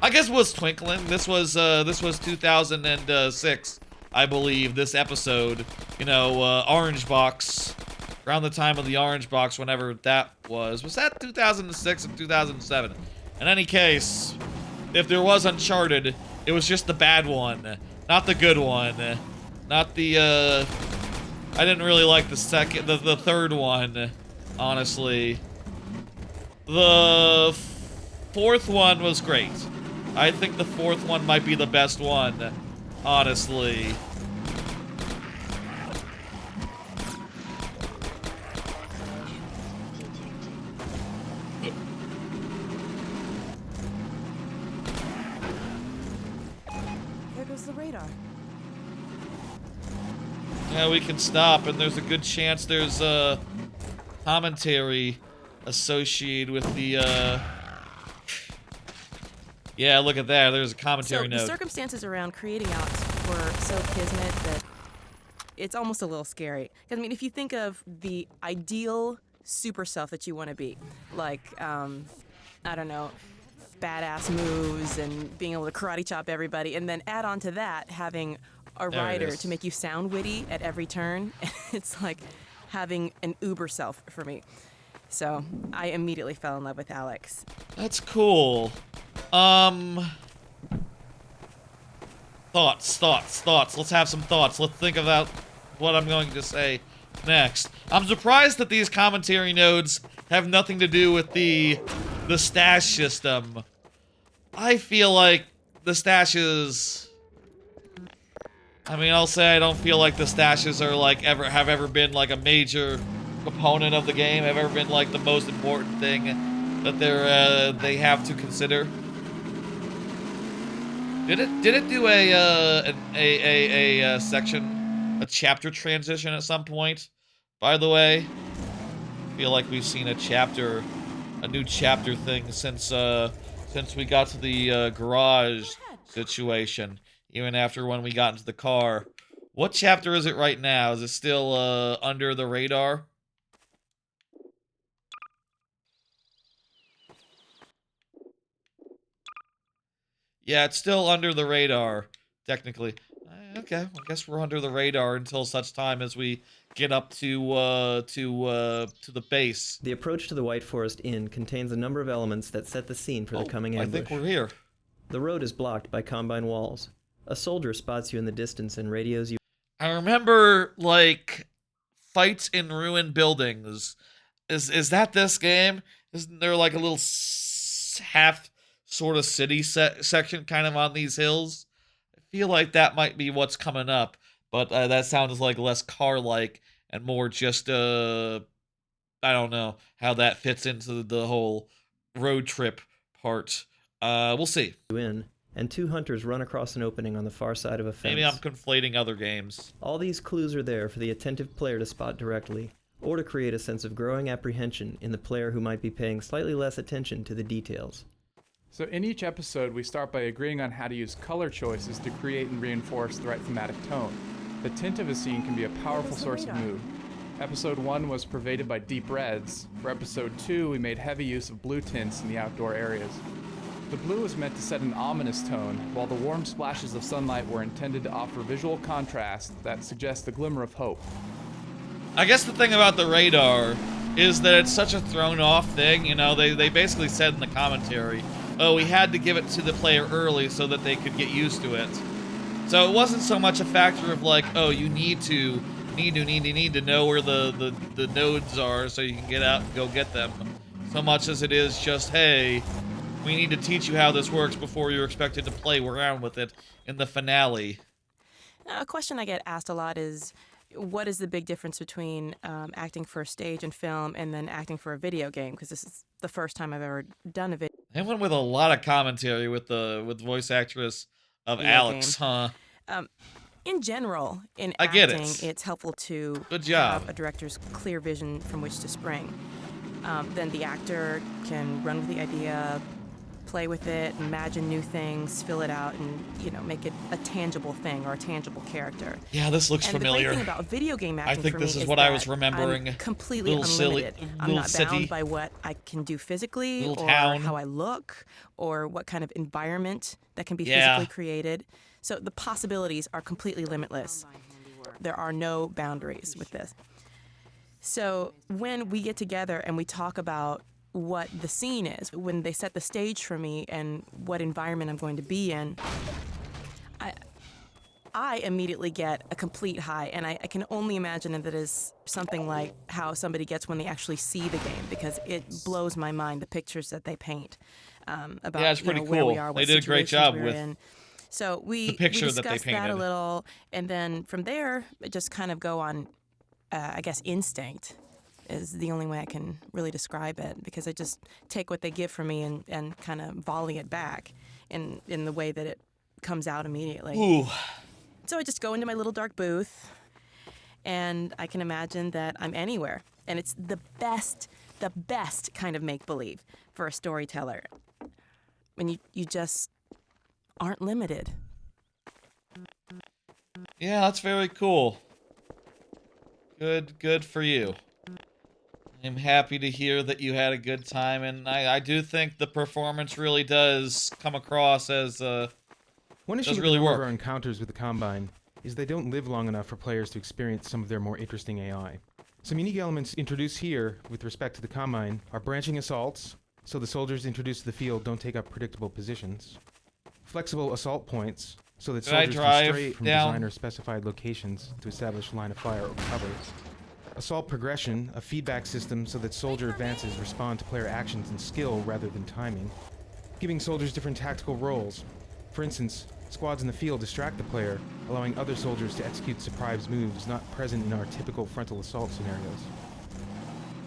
I guess it was twinkling. This was 2006, I believe. This episode, you know, Orange Box, around the time of the Orange Box, whenever that was. Was that 2006 and 2007? In any case, if there was Uncharted, it was just the bad one, not the good one, not the. I didn't really like the third one, honestly. The fourth one was great. I think the fourth one might be the best one, honestly. There goes the radar. Yeah, we can stop, and there's a good chance there's a commentary associated with the, Yeah, look at that. There's a commentary note. The circumstances around creating Alex were so kismet that it's almost a little scary. 'Cause, I mean, if you think of the ideal super self that you want to be, like, I don't know, badass moves and being able to karate chop everybody, and then add on to that having a rider to make you sound witty at every turn, it's like having an uber self for me. So I immediately fell in love with Alex. That's cool. Thoughts. Let's have some thoughts. Let's think about what I'm going to say next. I'm surprised that these commentary nodes have nothing to do with the stash system. I feel like the stashes... I mean, I'll say I don't feel like the stashes are like have ever been like a major component of the game. Have ever been like the most important thing that they have to consider. Did it do a section, a chapter transition at some point? By the way, I feel like we've seen a new chapter thing since we got to the garage situation. Even after when we got into the car. What chapter is it right now? Is it still under the radar? Yeah, it's still under the radar, technically. Okay, I guess we're under the radar until such time as we get up to the base. The approach to the White Forest Inn contains a number of elements that set the scene for the coming ambush. I think we're here. The road is blocked by Combine walls. A soldier spots you in the distance and radios you. I remember, like, fights in ruined buildings. Is that this game? Isn't there, like, a little half sort of city section kind of on these hills? I feel like that might be what's coming up, but that sounds like less car-like and more just, I don't know how that fits into the whole road trip part. We'll see. And two hunters run across an opening on the far side of a fence. Maybe I'm conflating other games. All these clues are there for the attentive player to spot directly, or to create a sense of growing apprehension in the player who might be paying slightly less attention to the details. So in each episode, we start by agreeing on how to use color choices to create and reinforce the right thematic tone. The tint of a scene can be a powerful source of mood. Episode 1 was pervaded by deep reds. For episode 2, we made heavy use of blue tints in the outdoor areas. The blue was meant to set an ominous tone, while the warm splashes of sunlight were intended to offer visual contrast that suggests the glimmer of hope. I guess the thing about the radar is that it's such a thrown-off thing. You know, they basically said in the commentary, oh, we had to give it to the player early so that they could get used to it. So it wasn't so much a factor of like, oh, you need to know where the nodes are so you can get out and go get them. So much as it is just, hey, we need to teach you how this works before you're expected to play around with it in the finale. A question I get asked a lot is, what is the big difference between acting for a stage and film and then acting for a video game? Because this is the first time I've ever done a video. I went with a lot of commentary with voice actress of Alex, huh? In general, in I acting, get it. It's helpful to Good job. have a director's clear vision from which to spring. Then the actor can run with the idea, play with it, imagine new things, fill it out, and, you know, make it a tangible thing or a tangible character. Yeah, this looks and familiar. The great thing about video game acting I think for this me is what I was that remembering. I'm completely Little silly, unlimited. I'm little not city. bound by what I can do physically Little or town. how I look or what kind of environment that can be Yeah. physically created. So the possibilities are completely limitless. There are no boundaries with this. So when we get together and we talk about what the scene is, when they set the stage for me and what environment I'm going to be in, I immediately get a complete high, and I can only imagine that it is something like how somebody gets when they actually see the game, because it blows my mind, the pictures that they paint about Yeah, it's pretty where we cool. are, They what did a great situations job we're with in. So the picture that they discussed that a painted. little, and then from there, just kind of go on, I guess, instinct is the only way I can really describe it, because I just take what they give for me and kind of volley it back in the way that it comes out immediately. Ooh. So I just go into my little dark booth, and I can imagine that I'm anywhere. And it's the best kind of make-believe for a storyteller. When you just aren't limited. Yeah, that's very cool. Good for you. I'm happy to hear that you had a good time, and I do think the performance really does come across as One issue does with really a number of work. our encounters with the Combine is they don't live long enough for players to experience some of their more interesting AI. Some unique elements introduced here with respect to the Combine are branching assaults, so the soldiers introduced to the field don't take up predictable positions. Flexible assault points, so that Did I soldiers can drive stray from down? designer-specified locations to establish line of fire or cover. Assault progression, a feedback system so that soldier advances respond to player actions and skill rather than timing. Giving soldiers different tactical roles. For instance, squads in the field distract the player, allowing other soldiers to execute surprise moves not present in our typical frontal assault scenarios.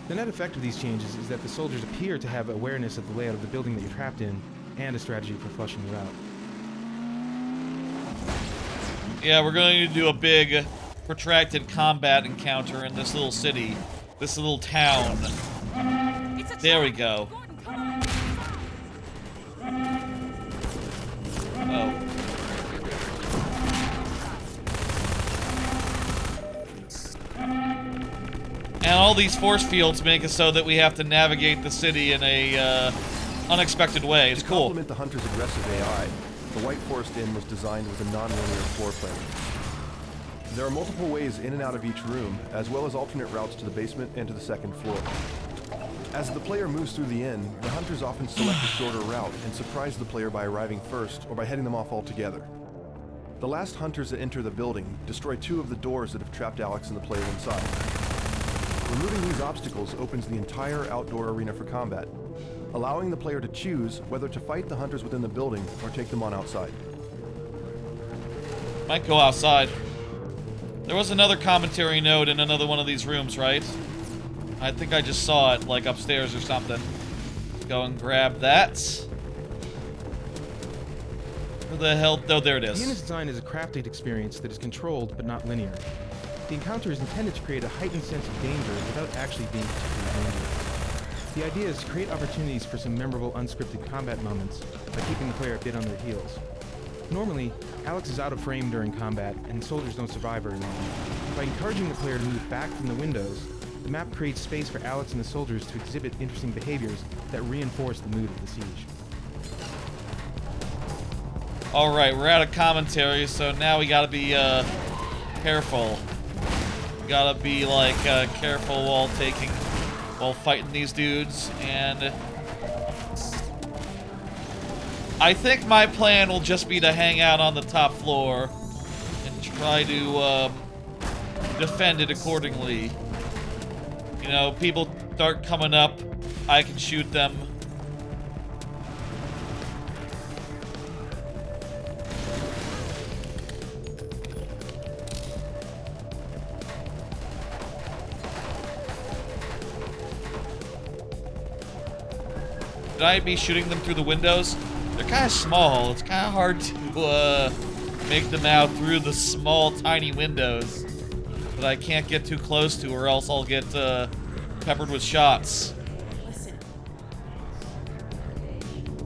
The net effect of these changes is that the soldiers appear to have awareness of the layout of the building that you're trapped in, and a strategy for flushing you out. Yeah, we're going to do a big protracted combat encounter in this little city, this little town. There we go. Oh. And all these force fields make it so that we have to navigate the city in a unexpected way. It's to cool. complement the Hunter's aggressive AI, the White Forest Inn was designed with a non-linear floor plan. There are multiple ways in and out of each room, as well as alternate routes to the basement and to the second floor. As the player moves through the inn, the Hunters often select a shorter route and surprise the player by arriving first or by heading them off altogether. The last Hunters that enter the building destroy 2 of the doors that have trapped Alex and the player inside. Removing these obstacles opens the entire outdoor arena for combat, allowing the player to choose whether to fight the Hunters within the building or take them on outside. Might go outside. There was another commentary note in another one of these rooms, right? I think I just saw it, like upstairs or something. Go and grab that. Where the hell? Oh, there it The inn is. is designed as a crafted experience that is controlled but not linear. The encounter is intended to create a heightened sense of danger without actually being particularly dangerous. The idea is to create opportunities for some memorable unscripted combat moments by keeping the player a bit on their heels. Normally, Alex is out of frame during combat, and soldiers don't survive very long. By encouraging the player to move back from the windows, the map creates space for Alex and the soldiers to exhibit interesting behaviors that reinforce the mood of the siege. Alright, we're out of commentary, so now we gotta be, careful. We gotta be, like, careful while fighting these dudes, and I think my plan will just be to hang out on the top floor and try to, defend it accordingly. You know, people start coming up, I can shoot them. Should I be shooting them through the windows? They're kind of small. It's kind of hard to make them out through the small, tiny windows that I can't get too close to, or else I'll get peppered with shots.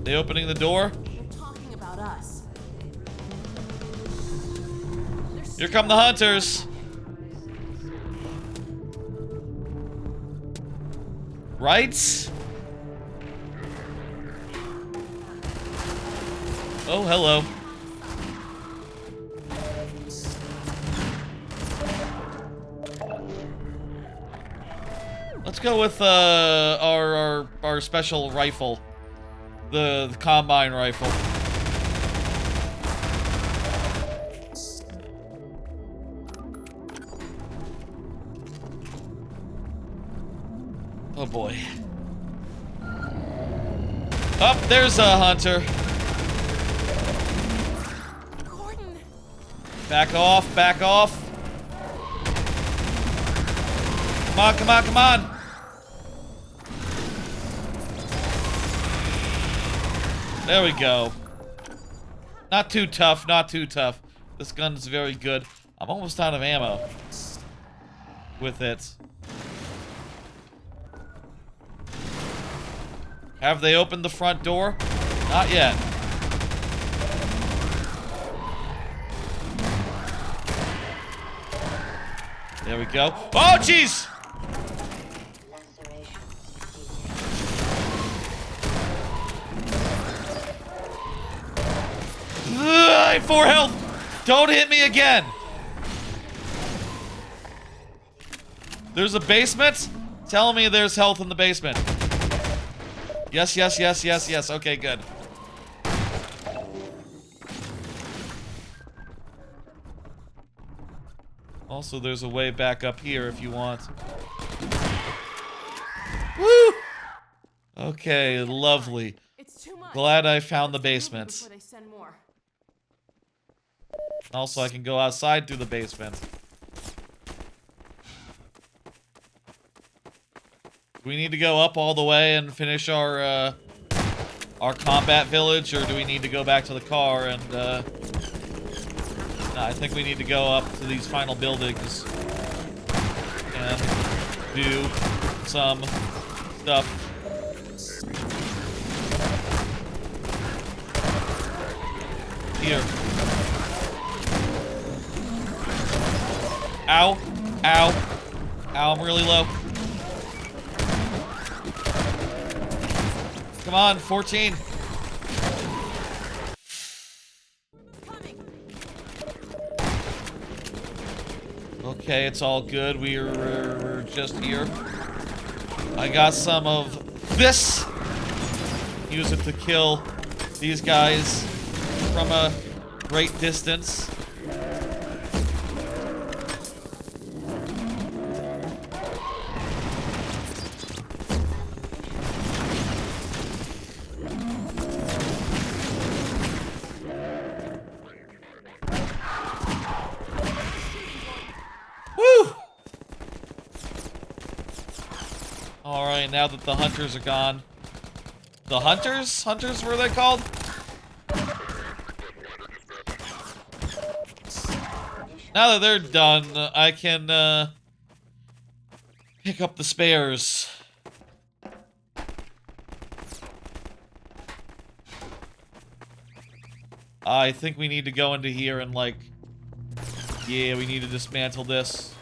They opening the door? They're talking about us. Here come the hunters. Right? Oh, hello. Let's go with our special rifle, the combine rifle. Oh boy. Oh, there's a hunter. Gordon. Back off, back off. Come on, come on, come on. There we go. Not too tough, not too tough. This gun's very good. I'm almost out of ammo with it. Have they opened the front door? Not yet. There we go. Oh, jeez! 4 health! Don't hit me again! There's a basement? Tell me there's health in the basement. Yes, yes, yes, yes, yes. Okay, good. Also, there's a way back up here if you want. Woo! Okay, lovely. Glad I found the basement. Also, I can go outside through the basement. Do we need to go up all the way and finish our combat village, or do we need to go back to the car and, No, I think we need to go up to these final buildings and do some stuff. Here. Ow. Ow. Ow, I'm really low. Come on, 14. Okay, it's all good. We're just here. I got some of this. Use it to kill these guys from a great distance. Alright, now that the hunters are gone. The hunters? Hunters were they called? Now that they're done, I can, pick up the spares. I think we need to go into here and, like... Yeah, we need to dismantle this.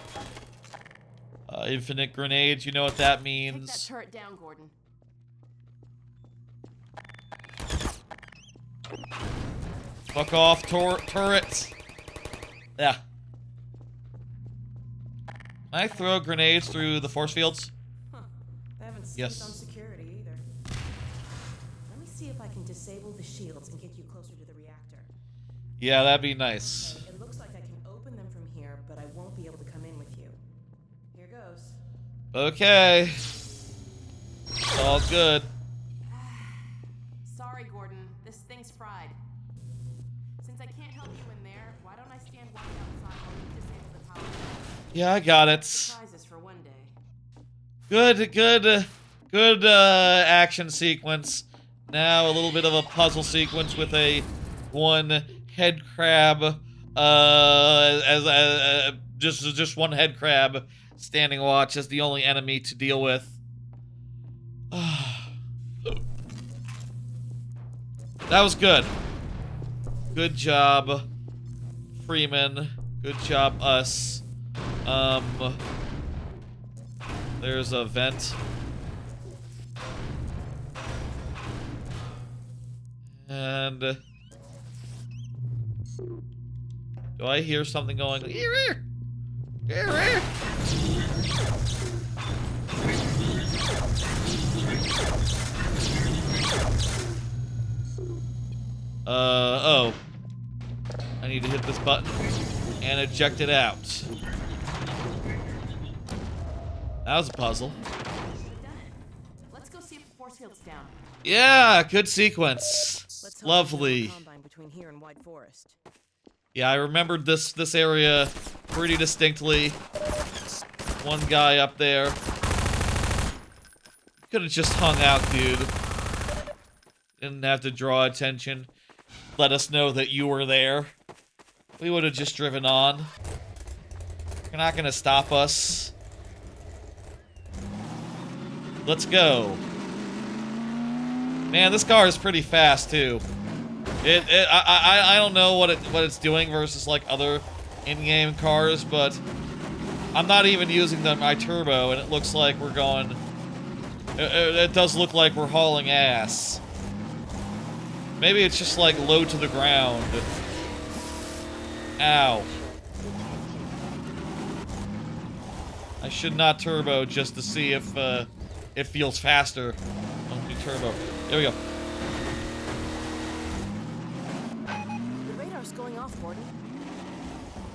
Infinite grenades, you know what that means. Take that turret down, Gordon. Fuck off, turrets. Yeah. Can I throw grenades through the force fields? Huh. They haven't skipped Yes. on security either. Let me see if I can disable the shields and get you closer to the reactor. Yeah, that'd be nice. Okay, it looks like I can open them from here, but I won't be able to come in with you. Here goes. Okay. It's all good. Sorry, Gordon. This thing's fried. Since I can't help you in there, why don't I stand watch outside while you disable the power? Yeah, I got it. Surprises for one day. Good action sequence. Now a little bit of a puzzle sequence with a one head crab, just one head crab standing watch as the only enemy to deal with. That was good. Good job, Freeman. Good job, us. There's a vent. And do I hear something going? Oh. I need to hit this button and eject it out. That was a puzzle. Let's go see if the force field's down. Yeah, good sequence. Lovely. Between here and White Forest. Yeah, I remembered this area pretty distinctly. One guy up there. Could have just hung out, dude. Didn't have to draw attention. Let us know that you were there. We would have just driven on. You're not gonna stop us. Let's go. Man, this car is pretty fast too. I don't know what it's doing versus like other in-game cars, but I'm not even using my turbo, and it looks like we're going. It does look like we're hauling ass. Maybe it's just like low to the ground. Ow. I should not turbo just to see if it feels faster. Don't do turbo. There we go. The radar's going off, Gordon.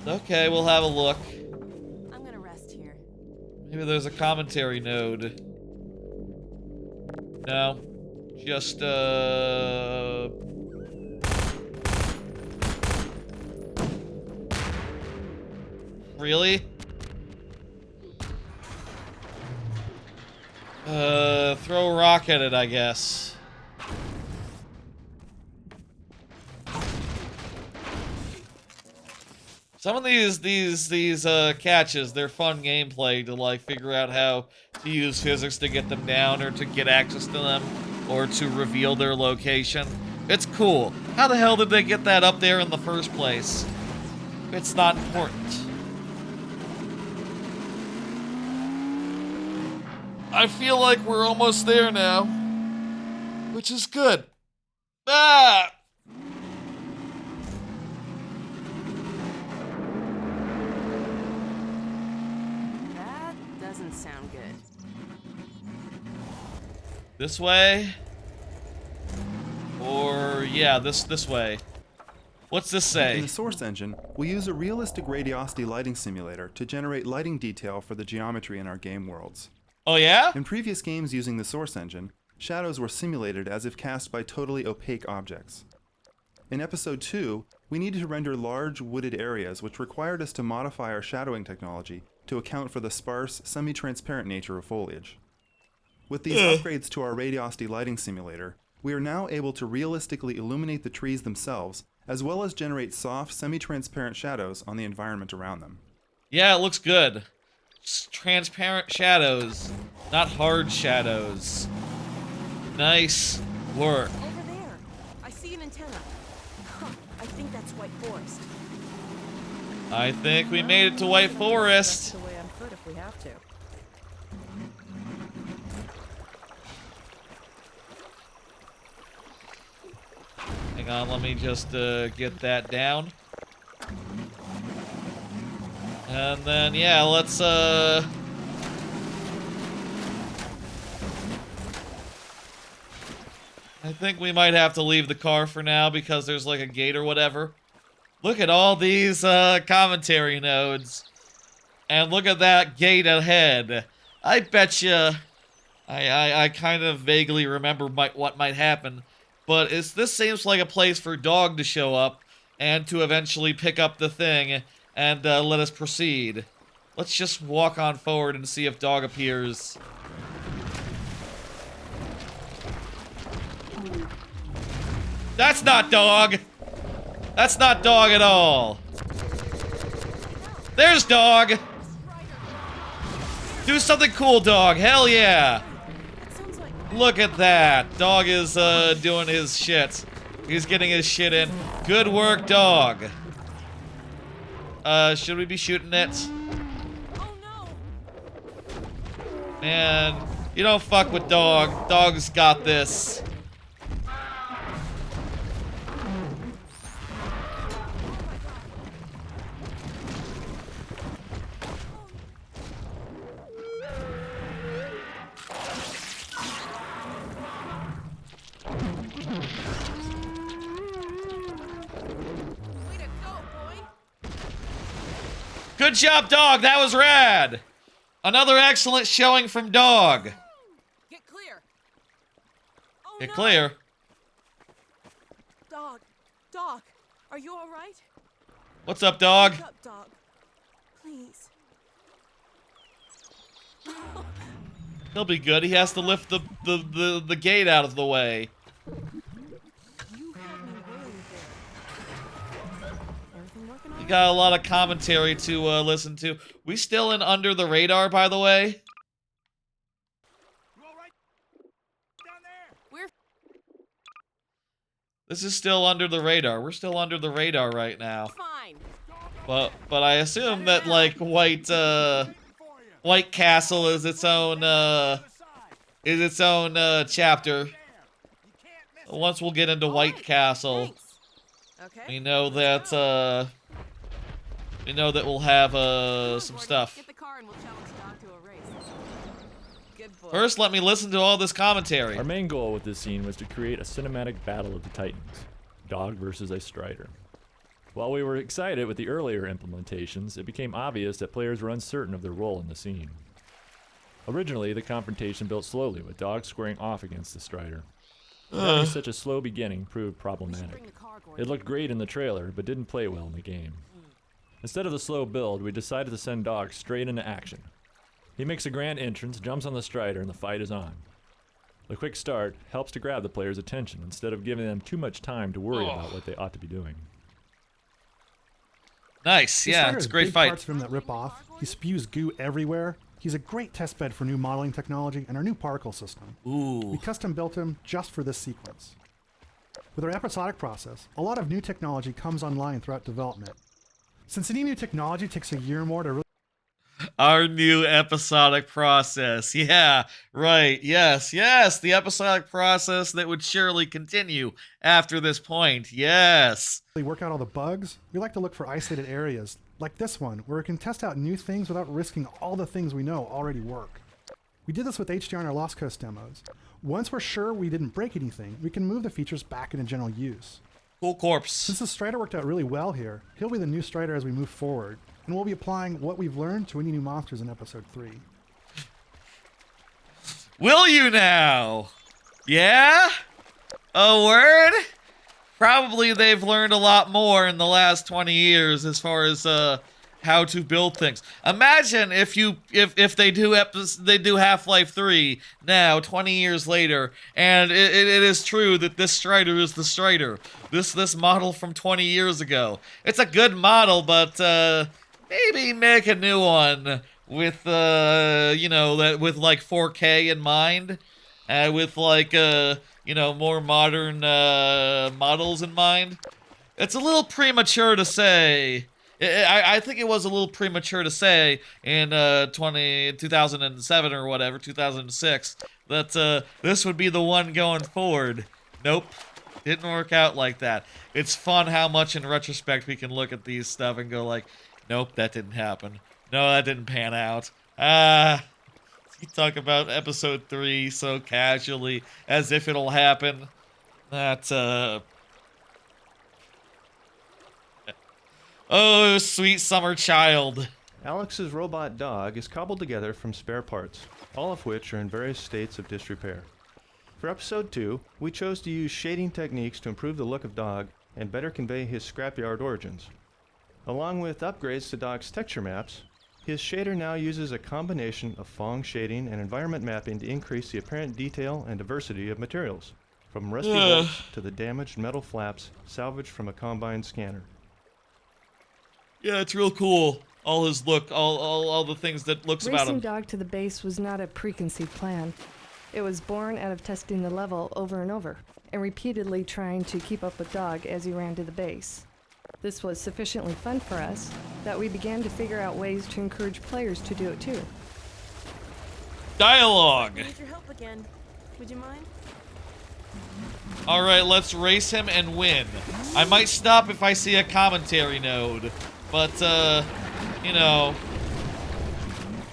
Okay, we'll have a look. I'm gonna rest here. Maybe there's a commentary node. No. Just, really? Throw a rock at it, I guess. Some of these catches, they're fun gameplay to like figure out how to use physics to get them down or to get access to them or to reveal their location. It's cool. How the hell did they get that up there in the first place? It's not important. I feel like we're almost there now, which is good. Ah! That doesn't sound good. This way? Or, yeah, this way. What's this say? In the source engine, we use a realistic radiosity lighting simulator to generate lighting detail for the geometry in our game worlds. Oh yeah? In previous games using the source engine, shadows were simulated as if cast by totally opaque objects. In Episode 2, we needed to render large wooded areas, which required us to modify our shadowing technology to account for the sparse, semi-transparent nature of foliage. With these upgrades to our radiosity lighting simulator, we are now able to realistically illuminate the trees themselves, as well as generate soft, semi-transparent shadows on the environment around them. Yeah, it looks good. Just transparent shadows, not hard shadows. Nice work. Over there. I see an antenna. Huh, I think that's White Forest. I think we made it to White Forest. The way on foot if we have to. Hang on, let me just get that down. And then, yeah, let's, I think we might have to leave the car for now because there's like a gate or whatever. Look at all these, commentary nodes. And look at that gate ahead. I betcha, I kind of vaguely remember what might happen. But this seems like a place for Dog to show up and to eventually pick up the thing and let us proceed. Let's just walk on forward and see if Dog appears. That's not Dog! That's not Dog at all! There's Dog! Do something cool, Dog! Hell yeah! Look at that! Dog is doing his shit. He's getting his shit in. Good work, dog. Should we be shooting it? Man, you don't fuck with dog. Dog's got this. Good job, dog. That was rad. Another excellent showing from dog. Get clear. Oh, Get no. clear. Dog, are you all right? What's up, dog? Wake up, dog. Please. He'll be good. He has to lift the gate out of the way. You got a lot of commentary to listen to. We still in under the radar, by the way. This is still under the radar. We're still under the radar right now. Fine. But I assume that like White Castle is its own chapter. Once we'll get into White Castle, we know that we'll have some stuff. Get the car and we'll challenge Doc to a race. Good boy. First, let me listen to all this commentary. Our main goal with this scene was to create a cinematic battle of the Titans, Dog versus a Strider. While we were excited with the earlier implementations, it became obvious that players were uncertain of their role in the scene. Originally, the confrontation built slowly, with Dog squaring off against the Strider. Having such a slow beginning proved problematic. It looked great in the trailer, but didn't play well in the game. Instead of the slow build, we decided to send Dog straight into action. He makes a grand entrance, jumps on the Strider, and the fight is on. The quick start helps to grab the player's attention instead of giving them too much time to worry about what they ought to be doing. Nice, yeah, it's a great fight. Parts of him that rip off. He spews goo everywhere. He's a great test bed for new modeling technology and our new particle system. Ooh. We custom built him just for this sequence. With our episodic process, a lot of new technology comes online throughout development. Since any new technology takes a year or more to really Our new episodic process. Yeah, right. Yes, the episodic process that would surely continue after this point. Yes. work out all the bugs, we like to look for isolated areas, like this one, where we can test out new things without risking all the things we know already work. We did this with HDR in our Lost Coast demos. Once we're sure we didn't break anything, we can move the features back into general use. Cool corpse. Since the Strider worked out really well here, he'll be the new Strider as we move forward, and we'll be applying what we've learned to any new monsters in Episode 3. Will you now? Yeah? A word? Probably they've learned a lot more in the last 20 years as far as how to build things. Imagine if they do Half-Life 3 now, 20 years later, and it is true that this Strider is the Strider. This model from 20 years ago. It's a good model, but maybe make a new one with with like 4K in mind, with like more modern models in mind. It's a little premature to say. I think it was a little premature to say in 2007 or whatever, 2006, that this would be the one going forward. Nope. Didn't work out like that. It's fun how much in retrospect we can look at these stuff and go like, nope, that didn't happen. No, that didn't pan out. You talk about Episode 3 so casually, as if it'll happen. That's, oh, sweet summer child. Alex's robot dog is cobbled together from spare parts, all of which are in various states of disrepair. For Episode 2, we chose to use shading techniques to improve the look of Dog and better convey his scrapyard origins. Along with upgrades to Dog's texture maps, his shader now uses a combination of Phong shading and environment mapping to increase the apparent detail and diversity of materials, from rusty bolts to the damaged metal flaps salvaged from a combine scanner. Yeah, it's real cool. All his look, all the things that looks about him. Racing Dog to the base was not a preconceived plan. It was born out of testing the level over and over, and repeatedly trying to keep up with Dog as he ran to the base. This was sufficiently fun for us that we began to figure out ways to encourage players to do it too. Dialogue. I need your help again. Would you mind? Alright, let's race him and win. I might stop if I see a commentary node, but, you know,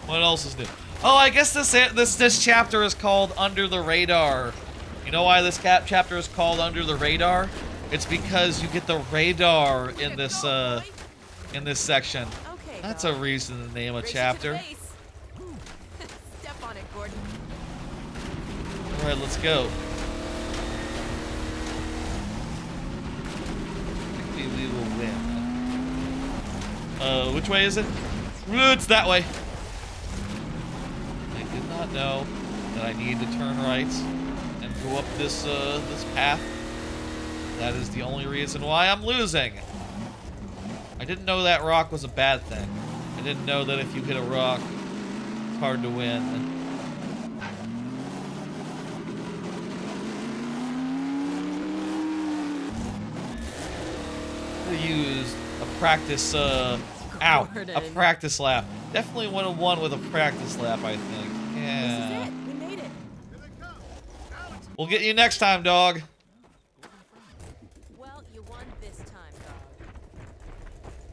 what else is new? Oh, I guess this chapter is called Under the Radar. You know why this chapter is called Under the Radar? It's because you get the radar in this section. That's a reason to name a chapter. Step on it, Gordon. All right, let's go. I think we will win. Which way is it? It's that way. I did not know that I need to turn right and go up this this path. That is the only reason why I'm losing. I didn't know that rock was a bad thing. I didn't know that if you hit a rock, it's hard to win. I used a practice, a practice lap. Definitely would have won with a practice lap, I think. Yeah. This is it. We made it. We'll get you next time, dog. Well, you won this time,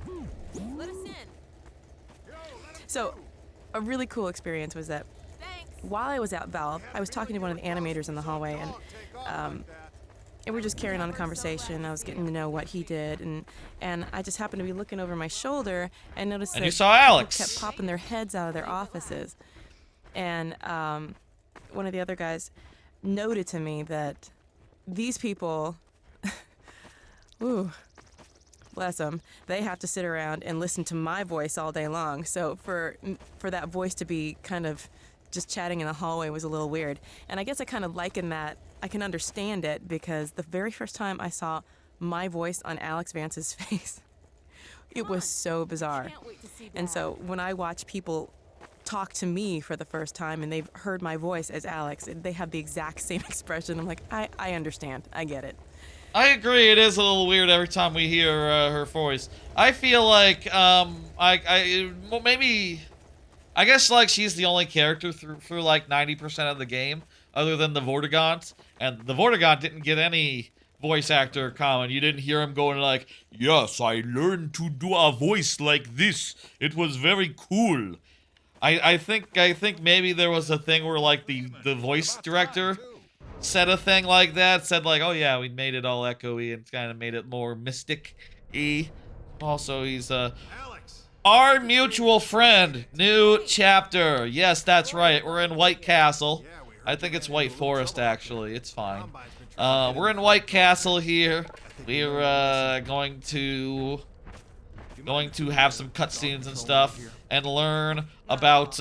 dog. Let us in. So, a really cool experience was that while I was at Valve, I was talking to one of the animators in the hallway, and we were just carrying on the conversation. I was getting to know what he did, and I just happened to be looking over my shoulder and noticed that you saw Alex. people kept popping their heads out of their offices. And one of the other guys noted to me that these people, ooh, bless them, they have to sit around and listen to my voice all day long. So for that voice to be kind of just chatting in the hallway was a little weird. And I guess I kind of liken that. I can understand it because the very first time I saw my voice on Alex Vance's face, it was so bizarre. And so when I watch people talk to me for the first time and they've heard my voice as Alex, they have the exact same expression. I'm like, I understand. I get it. I agree. It is a little weird every time we hear her voice. I feel like, maybe, I guess like she's the only character through like 90% of the game, other than the Vortigaunt, and the Vortigaunt didn't get any voice actor comment. You didn't hear him going like, "Yes, I learned to do a voice like this. It was very cool." I think maybe there was a thing where like the voice director said a thing like that, said like, "Oh yeah, we made it all echoey and kind of made it more mystic-y." Also, he's our mutual friend. New chapter. Yes, that's right. We're in White Castle. I think it's White Forest actually. It's fine. We're in White Castle here. We're going to have some cutscenes and stuff and learn about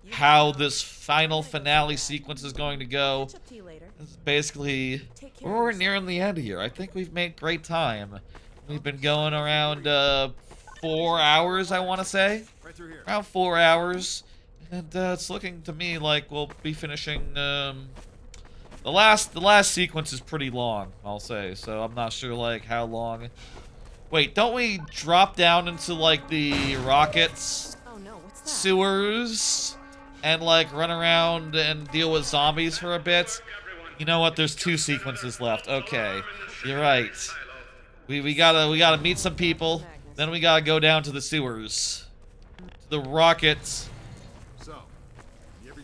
how this final finale sequence is going to go. It's basically, we're nearing the end here. I think we've made great time. We've been going around 4 hours, I want to say. Around 4 hours. And it's looking to me like we'll be finishing, the last sequence is pretty long, I'll say. So I'm not sure, like, how long. Wait, don't we drop down into, like, the rockets sewers and, like, run around and deal with zombies for a bit? You know what? There's 2 sequences left. Okay, you're right. We gotta meet some people. Then we gotta go down to the sewers, to the rockets.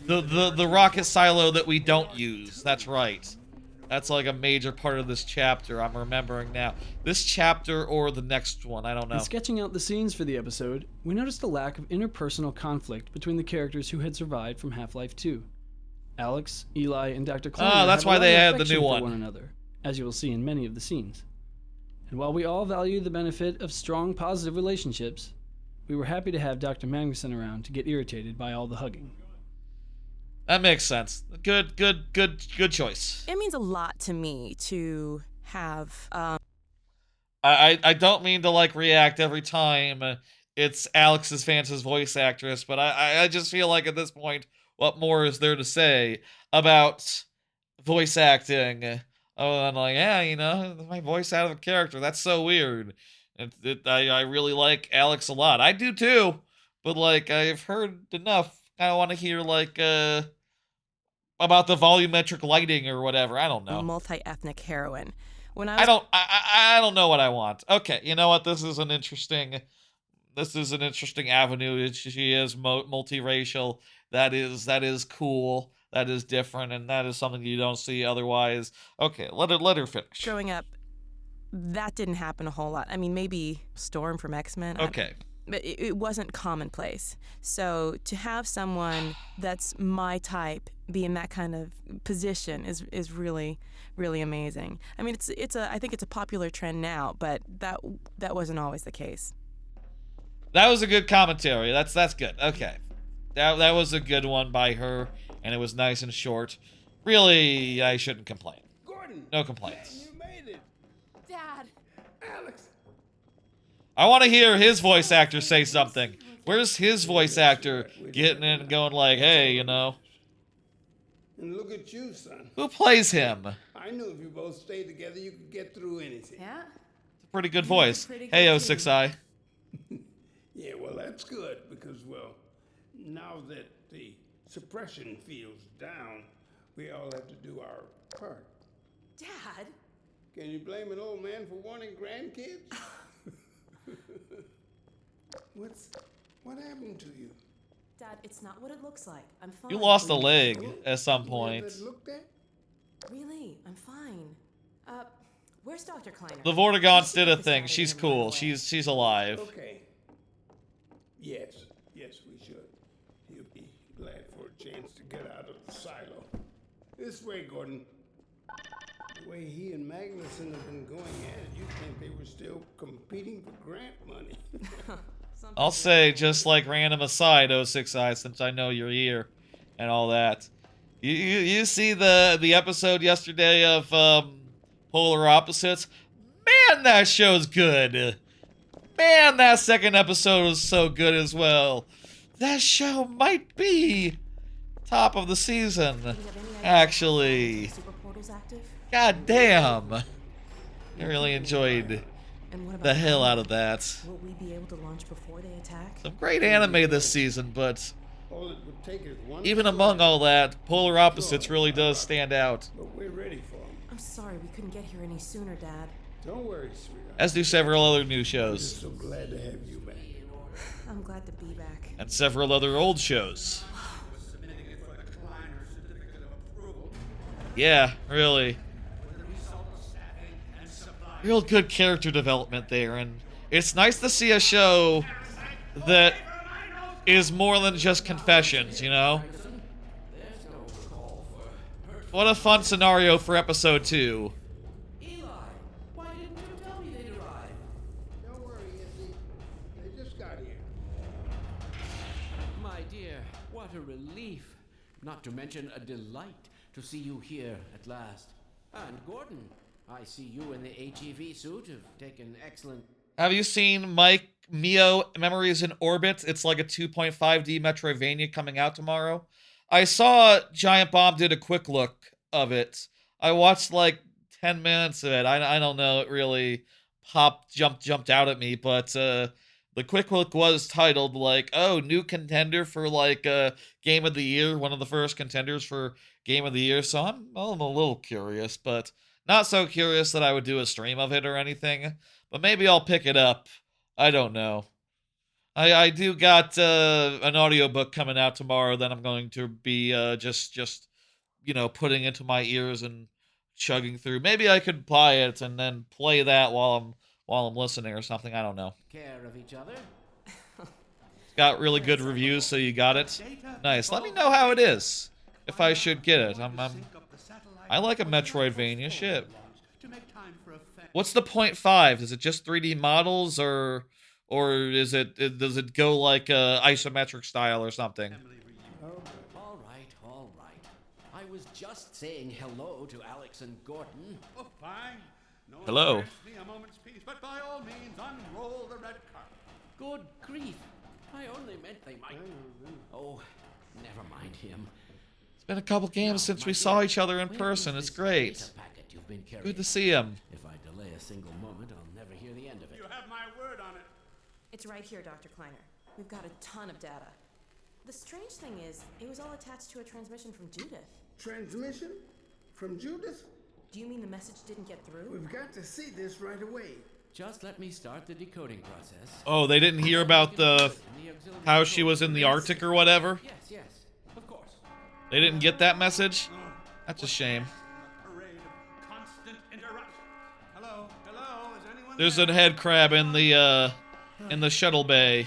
The rocket silo that we don't use. That's right. That's like a major part of this chapter. I'm remembering now. This chapter or the next one, I don't know. In sketching out the scenes for the episode, we noticed a lack of interpersonal conflict between the characters who had survived from Half-Life 2. Alex, Eli, and Dr. Kleiner that's why they had the new one. One another, as you will see in many of the scenes. And while we all value the benefit of strong, positive relationships, we were happy to have Dr. Magnuson around to get irritated by all the hugging. That makes sense. Good choice. It means a lot to me to have. I don't mean to like react every time it's Alex Vance's voice actress, but I just feel like at this point what more is there to say about voice acting? Oh, I'm like, yeah, you know, my voice out of a character. That's so weird. I really like Alex a lot. I do too. But like, I've heard enough. I want to hear like about the volumetric lighting or whatever. I don't know. Multi-ethnic heroine. When I don't know what I want. Okay, you know what? This is an interesting avenue. She is multiracial. That is cool. That is different, and that is something you don't see otherwise. Okay, let her finish. Growing up, that didn't happen a whole lot. I mean, maybe Storm from X-Men. Okay. But it wasn't commonplace. So to have someone that's my type be in that kind of position is really, really amazing. I mean, I think it's a popular trend now, but that wasn't always the case. That was a good commentary. That's good. Okay. That was a good one by her, and it was nice and short. Really, I shouldn't complain. Gordon, no complaints. You made it. Dad. Alex. I want to hear his voice actor say something. Where's his voice actor getting in and going like, hey, you know? And look at you, son. Who plays him? I knew if you both stayed together, you could get through anything. Yeah? It's a pretty good voice. Hey, 06i. Yeah, well, that's good because, well, now that the suppression field's down, we all have to do our part. Dad? Can you blame an old man for wanting grandkids? What happened to you? Dad, it's not what it looks like. I'm fine. You lost a leg at some point. Really? I'm fine. Where's Dr. Kleiner? The Vortigons did a thing. She's cool. She's alive. Okay. Yes, we should. He'll be glad for a chance to get out of the silo. This way, Gordon. The way he and Magnuson have been going at it, you'd think they were still competing for grant money. I'll say, just like random aside, 06i, since I know you're here and all that. You see the episode yesterday of Polar Opposites? Man, that show's good. Man, that second episode was so good as well. That show might be top of the season, actually. God damn. I really enjoyed the hell out of that. Will we be able to launch before they attack? Some great anime this season, but All it would take is one even among all that, Polar Opposites really does stand out. But we're ready for him. I'm sorry we couldn't get here any sooner, Dad. Don't worry, sweetheart. As do several other new shows. So glad to have you back. I'm glad to be back. And several other old shows. Yeah, really. Real good character development there, and it's nice to see a show that is more than just confessions, you know? What a fun scenario for episode 2. Why didn't you tell me they'd arrive? Don't worry, Izzy. They just got here. My dear, what a relief. Not to mention a delight to see you here at last. And Gordon, I see you in the HEV suit have taken excellent... Have you seen Mike Mio Memories in Orbit? It's like a 2.5D Metroidvania coming out tomorrow. I saw Giant Bomb did a quick look of it. I watched like 10 minutes of it. I don't know, it really jumped out at me, but the quick look was titled like, oh, new contender for like Game of the Year, one of the first contenders for Game of the Year. So I'm a little curious, but not so curious that I would do a stream of it or anything. But maybe I'll pick it up. I don't know. I do got an audiobook coming out tomorrow that I'm going to be just you know, putting into my ears and chugging through. Maybe I could buy it and then play that while I'm listening or something. I don't know. Care of each other. It's got really good reviews, so you got it. Nice. Let me know how it is. If I should get it. I like a Metroidvania. Shit. What's the 0.5? Is it just 3D models, or does it go like isometric style or something? All right. I was just saying hello to Alex and Gordon. Oh, fine. No Hello. one grants me a moment's peace, but by all means, unroll the red carpet. Good grief. I only meant they might... Oh, never mind him. It's been a couple games since we saw each other in person. It's great. Good to see him. If I delay a single moment, I'll never hear the end of it. You have my word on it. It's right here, Dr. Kleiner. We've got a ton of data. The strange thing is, it was all attached to a transmission from Judith. Transmission? From Judith? Do you mean the message didn't get through? We've got to see this right away. Just let me start the decoding process. Oh, they didn't hear about how she was in the Arctic or whatever? Yes, of course. They didn't get that message? That's a shame. There's a head crab in the shuttle bay.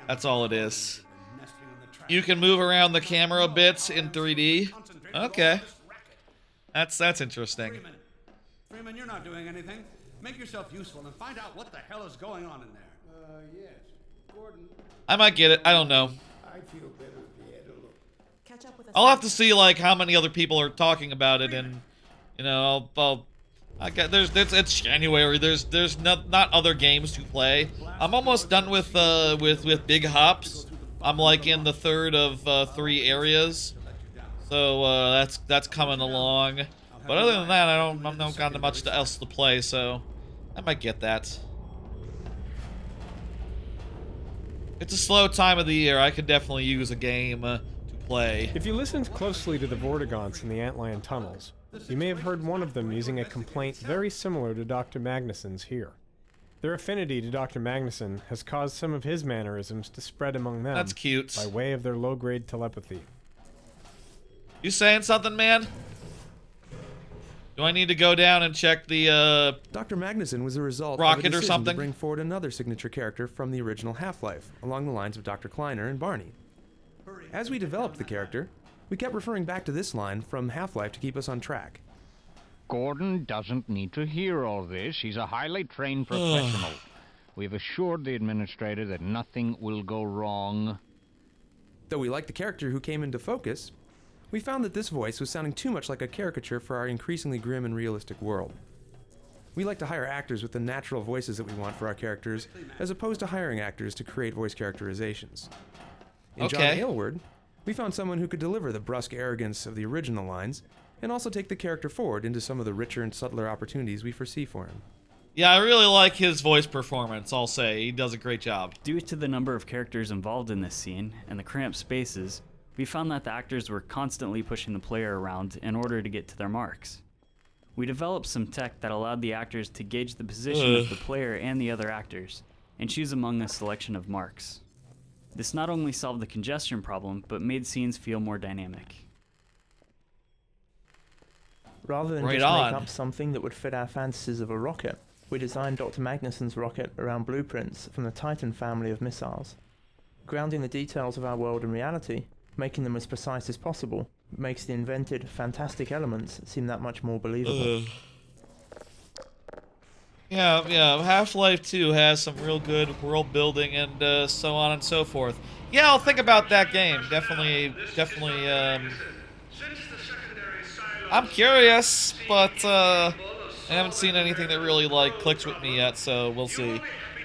That's all it is. You can move around the camera a bit in 3D. Okay. That's interesting. Freeman, you're not doing anything. Make yourself useful and find out what the hell is going on in there. Yes. Gordon. I might get it. I don't know. I feel better if you had a look. Catch up with us. I'll have to see like how many other people are talking about it, and you know, it's January. There's not other games to play. I'm almost done with Big Hops. I'm like in the third of 3 areas, so that's coming along. But other than that, I'm not got much else to play, so I might get that. It's a slow time of the year. I could definitely use a game to play. If you listened closely to the Vortigons in the Antlion tunnels, you may have heard one of them using a complaint very similar to Dr. Magnuson's here. Their affinity to Dr. Magnuson has caused some of his mannerisms to spread among them. That's cute. By way of their low-grade telepathy. You saying something, man? Do I need to go down and check the Dr. Magnuson was a result rocket of a or decision something? to bring forward another signature character from the original Half-Life, along the lines of Dr. Kleiner and Barney. As we developed the character, we kept referring back to this line from Half-Life to keep us on track. Gordon doesn't need to hear all this. He's a highly trained professional. We've assured the administrator that nothing will go wrong. Though we liked the character who came into focus, we found that this voice was sounding too much like a caricature for our increasingly grim and realistic world. We like to hire actors with the natural voices that we want for our characters, as opposed to hiring actors to create voice characterizations. In John Aylward, we found someone who could deliver the brusque arrogance of the original lines, and also take the character forward into some of the richer and subtler opportunities we foresee for him. Yeah, I really like his voice performance, I'll say. He does a great job. Due to the number of characters involved in this scene, and the cramped spaces, we found that the actors were constantly pushing the player around in order to get to their marks. We developed some tech that allowed the actors to gauge the position of the player and the other actors, and choose among a selection of marks. This not only solved the congestion problem, but made scenes feel more dynamic. Rather than make up something that would fit our fantasies of a rocket, we designed Dr. Magnuson's rocket around blueprints from the Titan family of missiles. Grounding the details of our world in reality, making them as precise as possible, makes the invented, fantastic elements seem that much more believable. Yeah, Half-Life 2 has some real good world building and so on and so forth. Yeah, I'll think about that game. Definitely, I'm curious, but I haven't seen anything that really, like, clicks with me yet, so we'll see.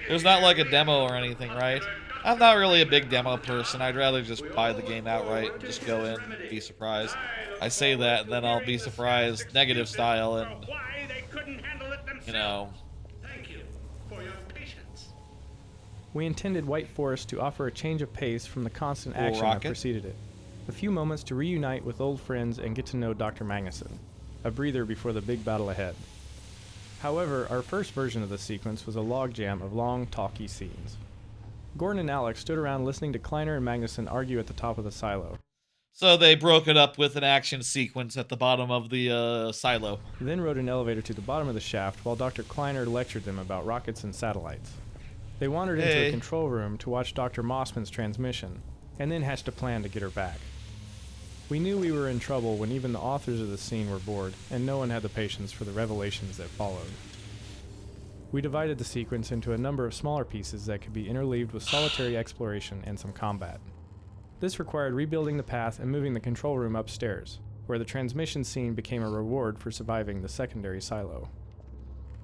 There's not, like, a demo or anything, right? I'm not really a big demo person. I'd rather just buy the game outright and just go in and be surprised. I say that, and then I'll be surprised negative style, and, you know... We intended White Forest to offer a change of pace from the constant action that preceded it. A few moments to reunite with old friends and get to know Dr. Magnuson. A breather before the big battle ahead. However, our first version of the sequence was a logjam of long, talky scenes. Gordon and Alex stood around listening to Kleiner and Magnuson argue at the top of the silo. So they broke it up with an action sequence at the bottom of the silo. Then rode an elevator to the bottom of the shaft while Dr. Kleiner lectured them about rockets and satellites. They wandered into a control room to watch Dr. Mossman's transmission, and then hatched a plan to get her back. We knew we were in trouble when even the authors of the scene were bored, and no one had the patience for the revelations that followed. We divided the sequence into a number of smaller pieces that could be interleaved with solitary exploration and some combat. This required rebuilding the path and moving the control room upstairs, where the transmission scene became a reward for surviving the secondary silo.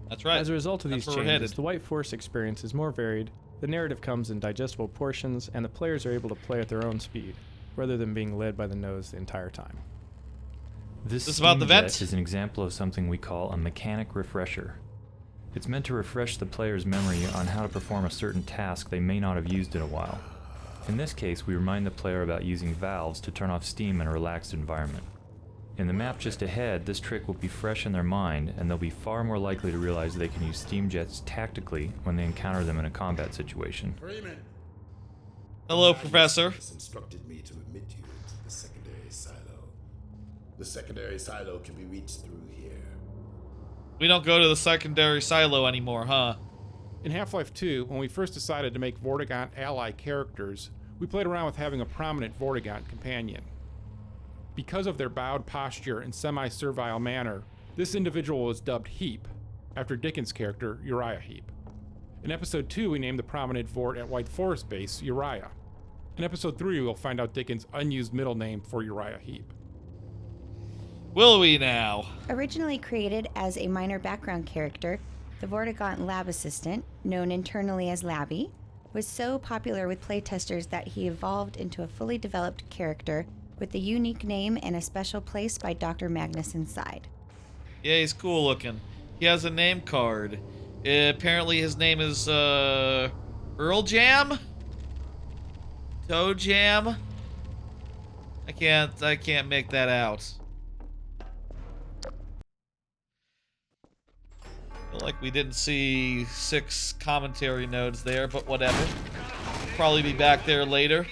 That's right. As a result of these changes, the White Forest experience is more varied The narrative comes in digestible portions, and the players are able to play at their own speed, rather than being led by the nose the entire time. This is about the steam vent. jet is an example of something we call a mechanic refresher. It's meant to refresh the player's memory on how to perform a certain task they may not have used in a while. In this case, we remind the player about using valves to turn off steam in a relaxed environment. In the map just ahead, this trick will be fresh in their mind, and they'll be far more likely to realize they can use steam jets tactically when they encounter them in a combat situation. Freeman. Hello, Professor. Instructed me to admit you into the secondary silo. The secondary silo can be reached through here. We don't go to the secondary silo anymore, huh? In Half-Life 2, when we first decided to make Vortigaunt ally characters, we played around with having a prominent Vortigaunt companion. Because of their bowed posture and semi-servile manner, this individual was dubbed Heap, after Dickens' character Uriah Heep. In Episode 2, we named the prominent Vort at White Forest Base Uriah. In Episode 3, we'll find out Dickens' unused middle name for Uriah Heep. Will we now? Originally created as a minor background character, the Vortigaunt lab assistant, known internally as Labby, was so popular with playtesters that he evolved into a fully developed character with a unique name and a special place by Dr. Magnuson's side. Yeah, he's cool looking. He has a name card. Apparently his name is, Earl Jam? Toe Jam? I can't make that out. Feel like we didn't see 6 commentary nodes there, but whatever. Probably be back there later.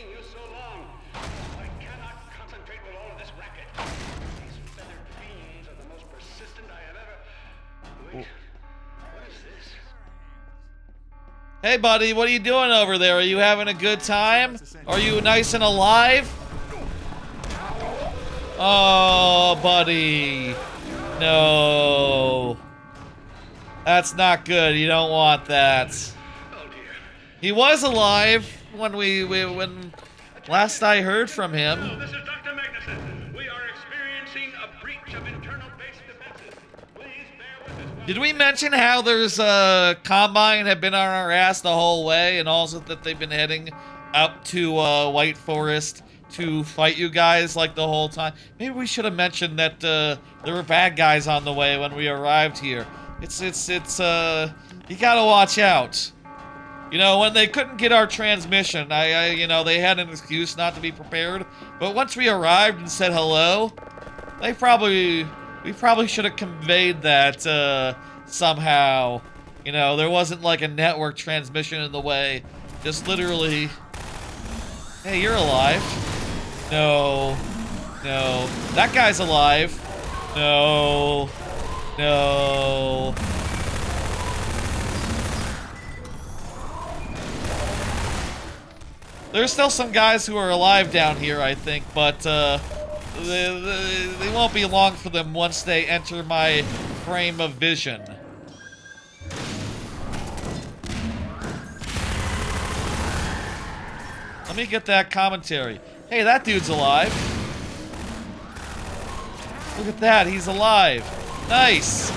Hey, buddy, what are you doing over there? Are you having a good time? Are you nice and alive? Oh, buddy. No. That's not good. You don't want that. He was alive when when last I heard from him. Hello, this is Dr. Magnuson. We are experiencing a breach of internal base defenses. Please bear with us. Did we mention how there's a Combine have been on our ass the whole way, and also that they've been heading up to White Forest to fight you guys like the whole time? Maybe we should have mentioned that there were bad guys on the way when we arrived here. It's you gotta watch out. You know, when they couldn't get our transmission, you know, they had an excuse not to be prepared. But once we arrived and said hello, we probably should have conveyed that somehow. You know, there wasn't like a network transmission in the way. Just literally, hey, you're alive. No, no, that guy's alive. No, no. There's still some guys who are alive down here, I think, but they won't be long for them once they enter my frame of vision. Let me get that commentary. Hey, that dude's alive. Look at that, he's alive. Nice.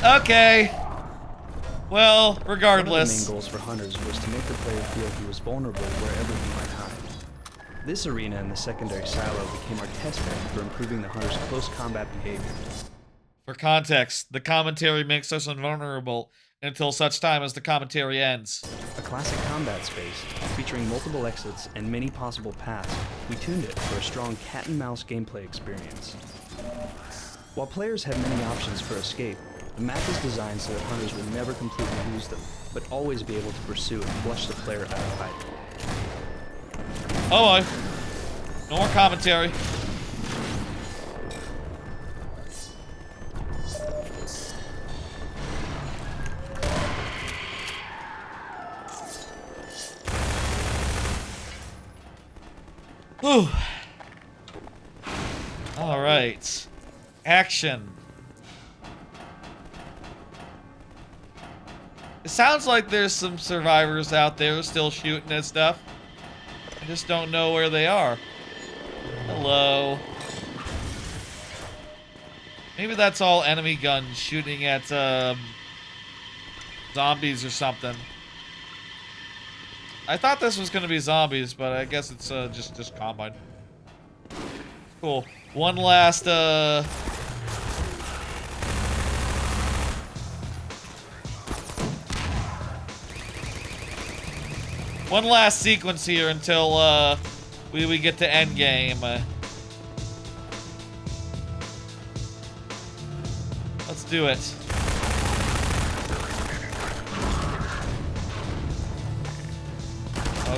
Okay. Well, regardless. One of the main goals for hunters was to make the player feel he was vulnerable wherever he might hide. This arena in the secondary silo became our test bed for improving the hunter's close combat behavior. For context, the commentary makes us invulnerable until such time as the commentary ends. A classic combat space featuring multiple exits and many possible paths, we tuned it for a strong cat-and-mouse gameplay experience. While players have many options for escape, the map is designed so that hunters will never completely lose them, but always be able to pursue and flush the player out of hiding. Oh, no more commentary. Whew. All right. Action. It sounds like there's some survivors out there still shooting at stuff. I just don't know where they are. Hello. Maybe that's all enemy guns shooting at Zombies or something. I thought this was gonna be zombies, but I guess it's just Combine. Cool. One last one last sequence here until we get to endgame. Let's do it.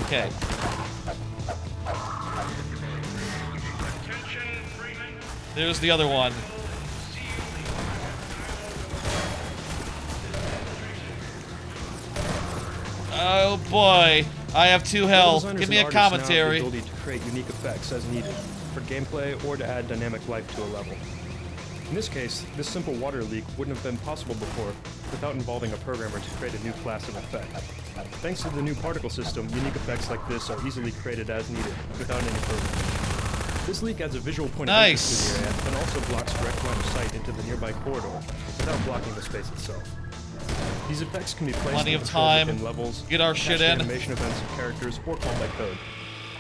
Okay. There's the other one. Oh boy, I have 2 health. Give me a commentary. Now have the ability to create unique effects as needed for gameplay or to add dynamic life to a level. In this case, this simple water leak wouldn't have been possible before without involving a programmer to create a new class of effect. Thanks to the new particle system, unique effects like this are easily created as needed without any programming. This leak adds a visual point of interest to the area, and also blocks direct line of sight into the nearby corridor without blocking the space itself. These effects can be placed plenty of time in levels, get our shit in, animation events of characters, or called by code.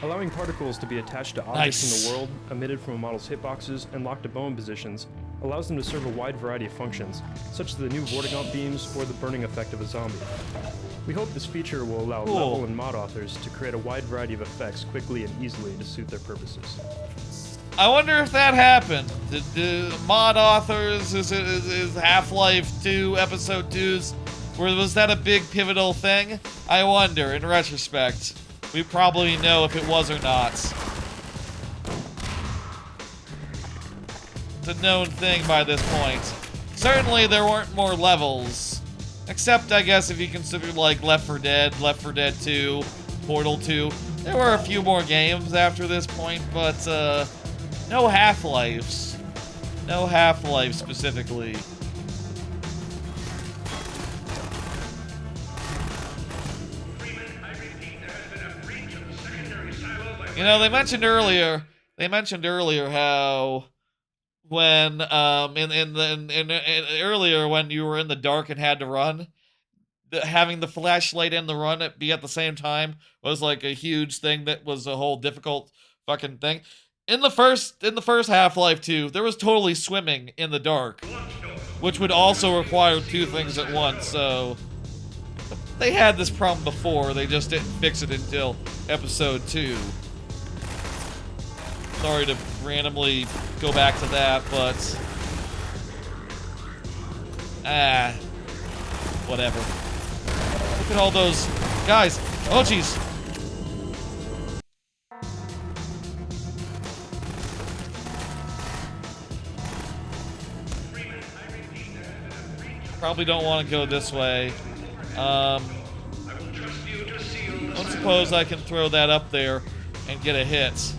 Allowing particles to be attached to objects in the world, emitted from a model's hitboxes, and locked to bone positions allows them to serve a wide variety of functions, such as the new Vortal beams or the burning effect of a zombie. We hope this feature will allow level and mod authors to create a wide variety of effects quickly and easily to suit their purposes. I wonder if that happened. Did mod authors, is Half-Life 2 Episode 2's, was that a big pivotal thing? I wonder, in retrospect. We probably know if it was or not. It's a known thing by this point. Certainly there weren't more levels. Except, I guess, if you consider, like, Left 4 Dead, Left 4 Dead 2, Portal 2. There were a few more games after this point, but, no Half-Lives. No Half-Life specifically. You know, they mentioned earlier how when earlier when you were in the dark and had to run, having the flashlight and the run be at the same time was like a huge thing that was a whole difficult fucking thing. In the first Half-Life 2, there was totally swimming in the dark, which would also require 2 things at once, so they had this problem before, they just didn't fix it until Episode 2. Sorry to randomly go back to that, but whatever. Look at all those guys. Oh jeez. Probably don't want to go this way. Let's suppose I can throw that up there and get a hit.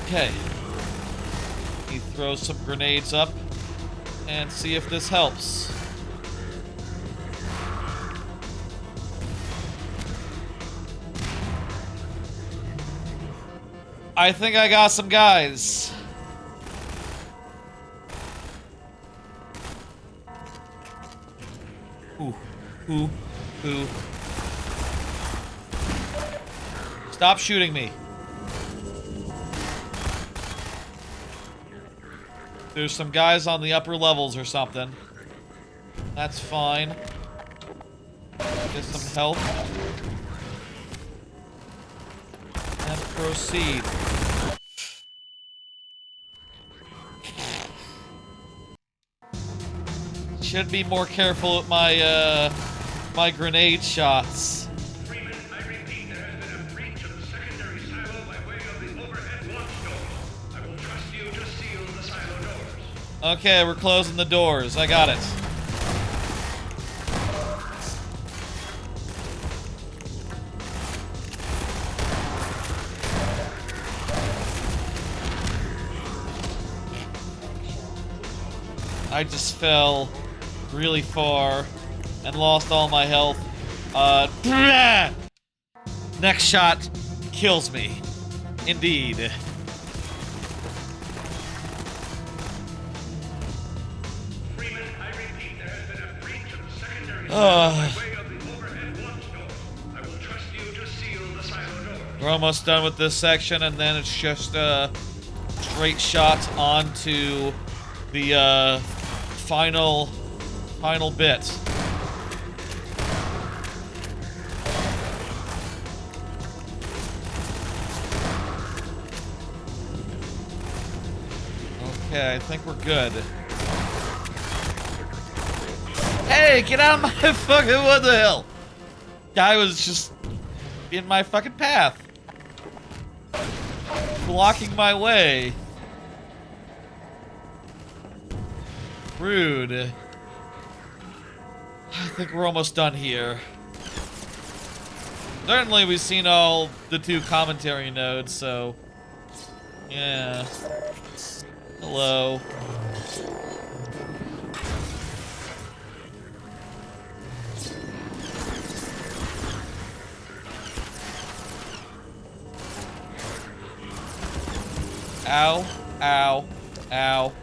Okay. He throws some grenades up and see if this helps. I think I got some guys. Ooh. Stop shooting me. There's some guys on the upper levels or something. That's fine. Get some health. And proceed. Should be more careful with my my grenade shots. Freeman, I repeat, there has been a breach of the secondary silo by way of the overhead launch door. I will trust you to seal the silo doors. Okay, we're closing the doors. I got it. I just fell really far and lost all my health. next shot kills me. Indeed. Freeman, I repeat, there has been a breach of the secondary silo by way of the overhead launch door. I will trust you to seal the silo door. We're almost done with this section, and then it's just a straight shot onto the final bit. Okay, I think we're good. Hey, get out of my fucking, what the hell? Guy was just in my fucking path. Blocking my way. Rude. I think we're almost done here. Certainly we've seen all the 2 commentary nodes, so yeah. Hello. Ow, ow, ow.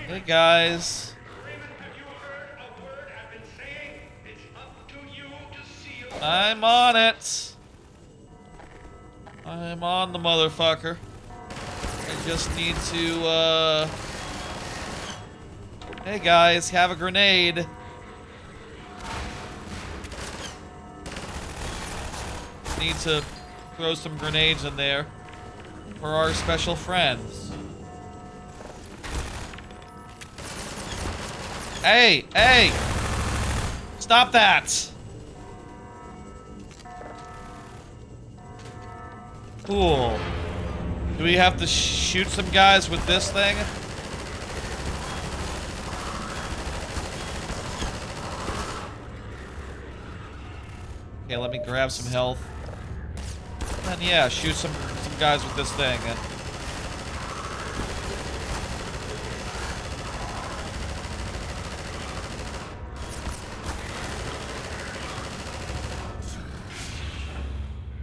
Hey guys. I'm on it. I'm on the motherfucker. I just need to, Hey guys, have a grenade. Need to throw some grenades in there for our special friends. Hey, hey! Stop that! Cool. Do we have to shoot some guys with this thing? Okay, let me grab some health. And yeah, shoot some guys with this thing.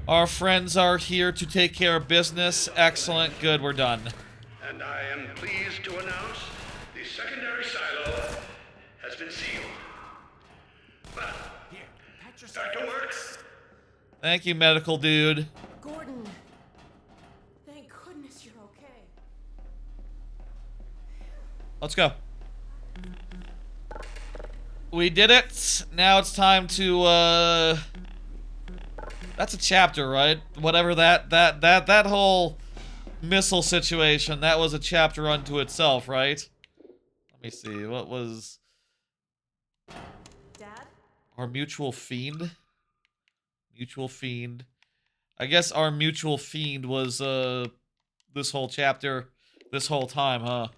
Our friends are here to take care of business. Excellent. Good, we're done. And I am pleased to announce the secondary silo has been sealed. Well, here, start to work. Thank you, medical dude. Gordon, thank goodness you're okay. Let's go. We did it. Now it's time to, that's a chapter, right? Whatever that whole missile situation, that was a chapter unto itself, right? Let me see, what was... Dad? Our mutual fiend? Mutual fiend. I guess our mutual fiend was, this whole chapter, this whole time, huh?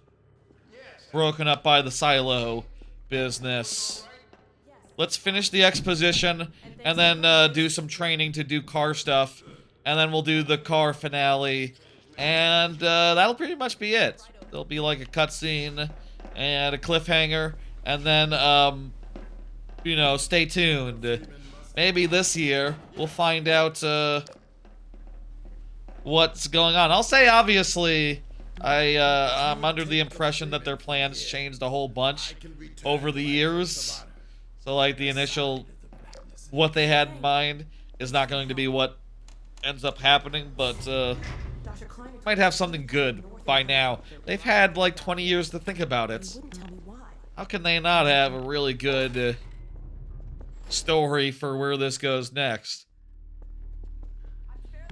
Broken up by the silo business. Let's finish the exposition, and then do some training to do car stuff, and then we'll do the car finale, and that'll pretty much be it. There'll be like a cutscene and a cliffhanger, and then, you know, stay tuned. Maybe this year we'll find out what's going on. I'll say, obviously, I'm under the impression that their plans changed a whole bunch over the years. So, like, the initial, what they had in mind is not going to be what ends up happening, but, might have something good by now. They've had, like, 20 years to think about it. How can they not have a really good, story for where this goes next?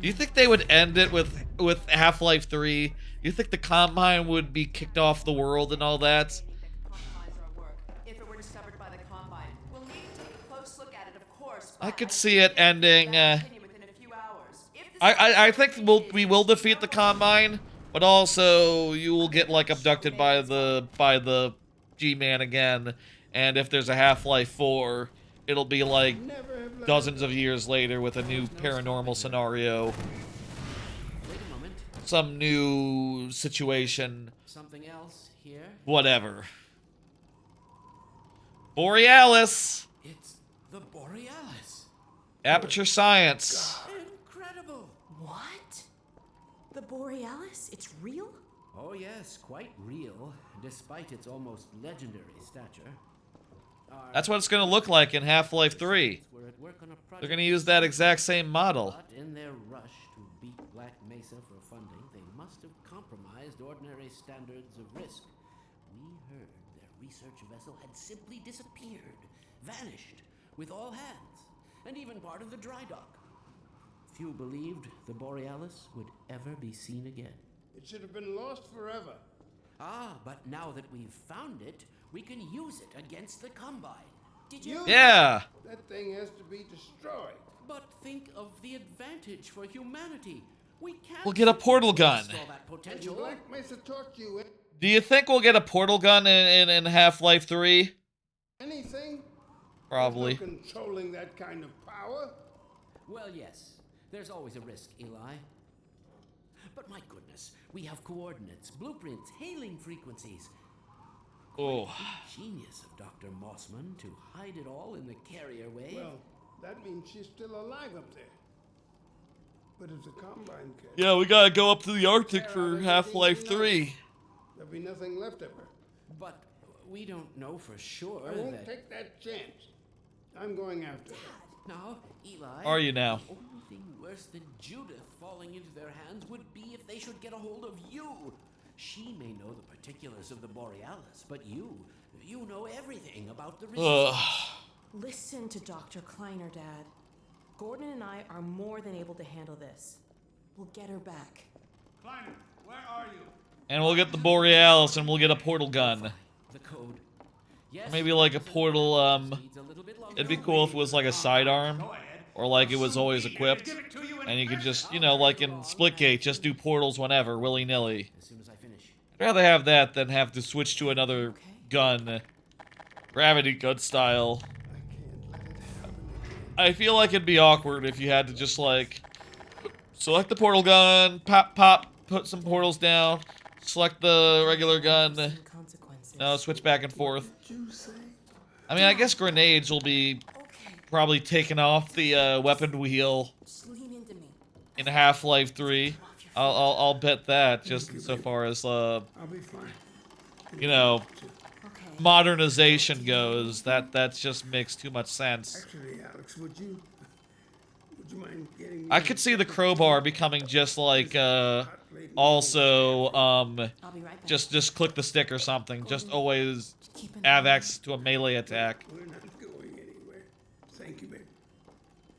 Do you think they would end it with Half-Life 3? Do you think the Combine would be kicked off the world and all that? I could see it ending. I think we will defeat the Combine, but also you will get like abducted by the G-Man again, and if there's a Half-Life 4, it'll be like dozens of years later with a new paranormal scenario, some new situation, Something else here? whatever. Borealis. It's the Borealis. Aperture Science. Incredible. What? The Borealis? It's real? Oh yes, quite real, despite its almost legendary stature. That's what it's going to look like in Half-Life 3. They're going to use that exact same model. But in their rush to beat Black Mesa for funding, they must have compromised ordinary standards of risk. We heard their research vessel had simply disappeared, vanished, with all hands, and even part of the dry dock. Few believed the Borealis would ever be seen again. It should have been lost forever. Ah, but now that we've found it, we can use it against the Combine. Did you? Yeah. That thing has to be destroyed. But think of the advantage for humanity. We can't. We'll get a portal gun. All that potential. Black Mesa taught you Do you think we'll get a portal gun in Half-Life 3? anything? Probably. There's no controlling that kind of power. Well, yes. There's always a risk, Eli. But my goodness, we have coordinates, blueprints, hailing frequencies. Oh. Genius of Dr. Mossman to hide it all in the carrier wave. Well, that means she's still alive up there. But if the Combine catches, Yeah, we gotta go up to the Arctic for Half-Life 3. there'll be nothing left of her. But we don't know for sure I won't that... take that chance. I'm going after her. Now, Eli... Are you now? The only thing worse than Judith falling into their hands would be if they should get a hold of you. She may know the particulars of the Borealis, but you know everything about the resistance. Listen to Dr. Kleiner, Dad. Gordon and I are more than able to handle this. We'll get her back. Kleiner, where are you? And we'll get the Borealis and we'll get a portal gun. The code. Or maybe like a portal, it'd be cool if it was like a sidearm. Or like it was always equipped. And you could just, you know, like in Splitgate, just do portals whenever, willy-nilly. As soon as I finish. I'd rather have that than have to switch to another gun. Gravity gun style. I feel like it'd be awkward if you had to just like select the portal gun, pop, pop, put some portals down, select the regular gun. No, switch back and forth. I mean, I guess grenades will be probably taken off the weapon wheel in Half-Life 3. I'll bet that, just so far as you know, modernization goes. That just makes too much sense. Actually, Alex, would you mind getting me I could see the crowbar becoming just like also just click the stick or something. Just always have access to a melee attack. We're not going anywhere. Thank you, babe.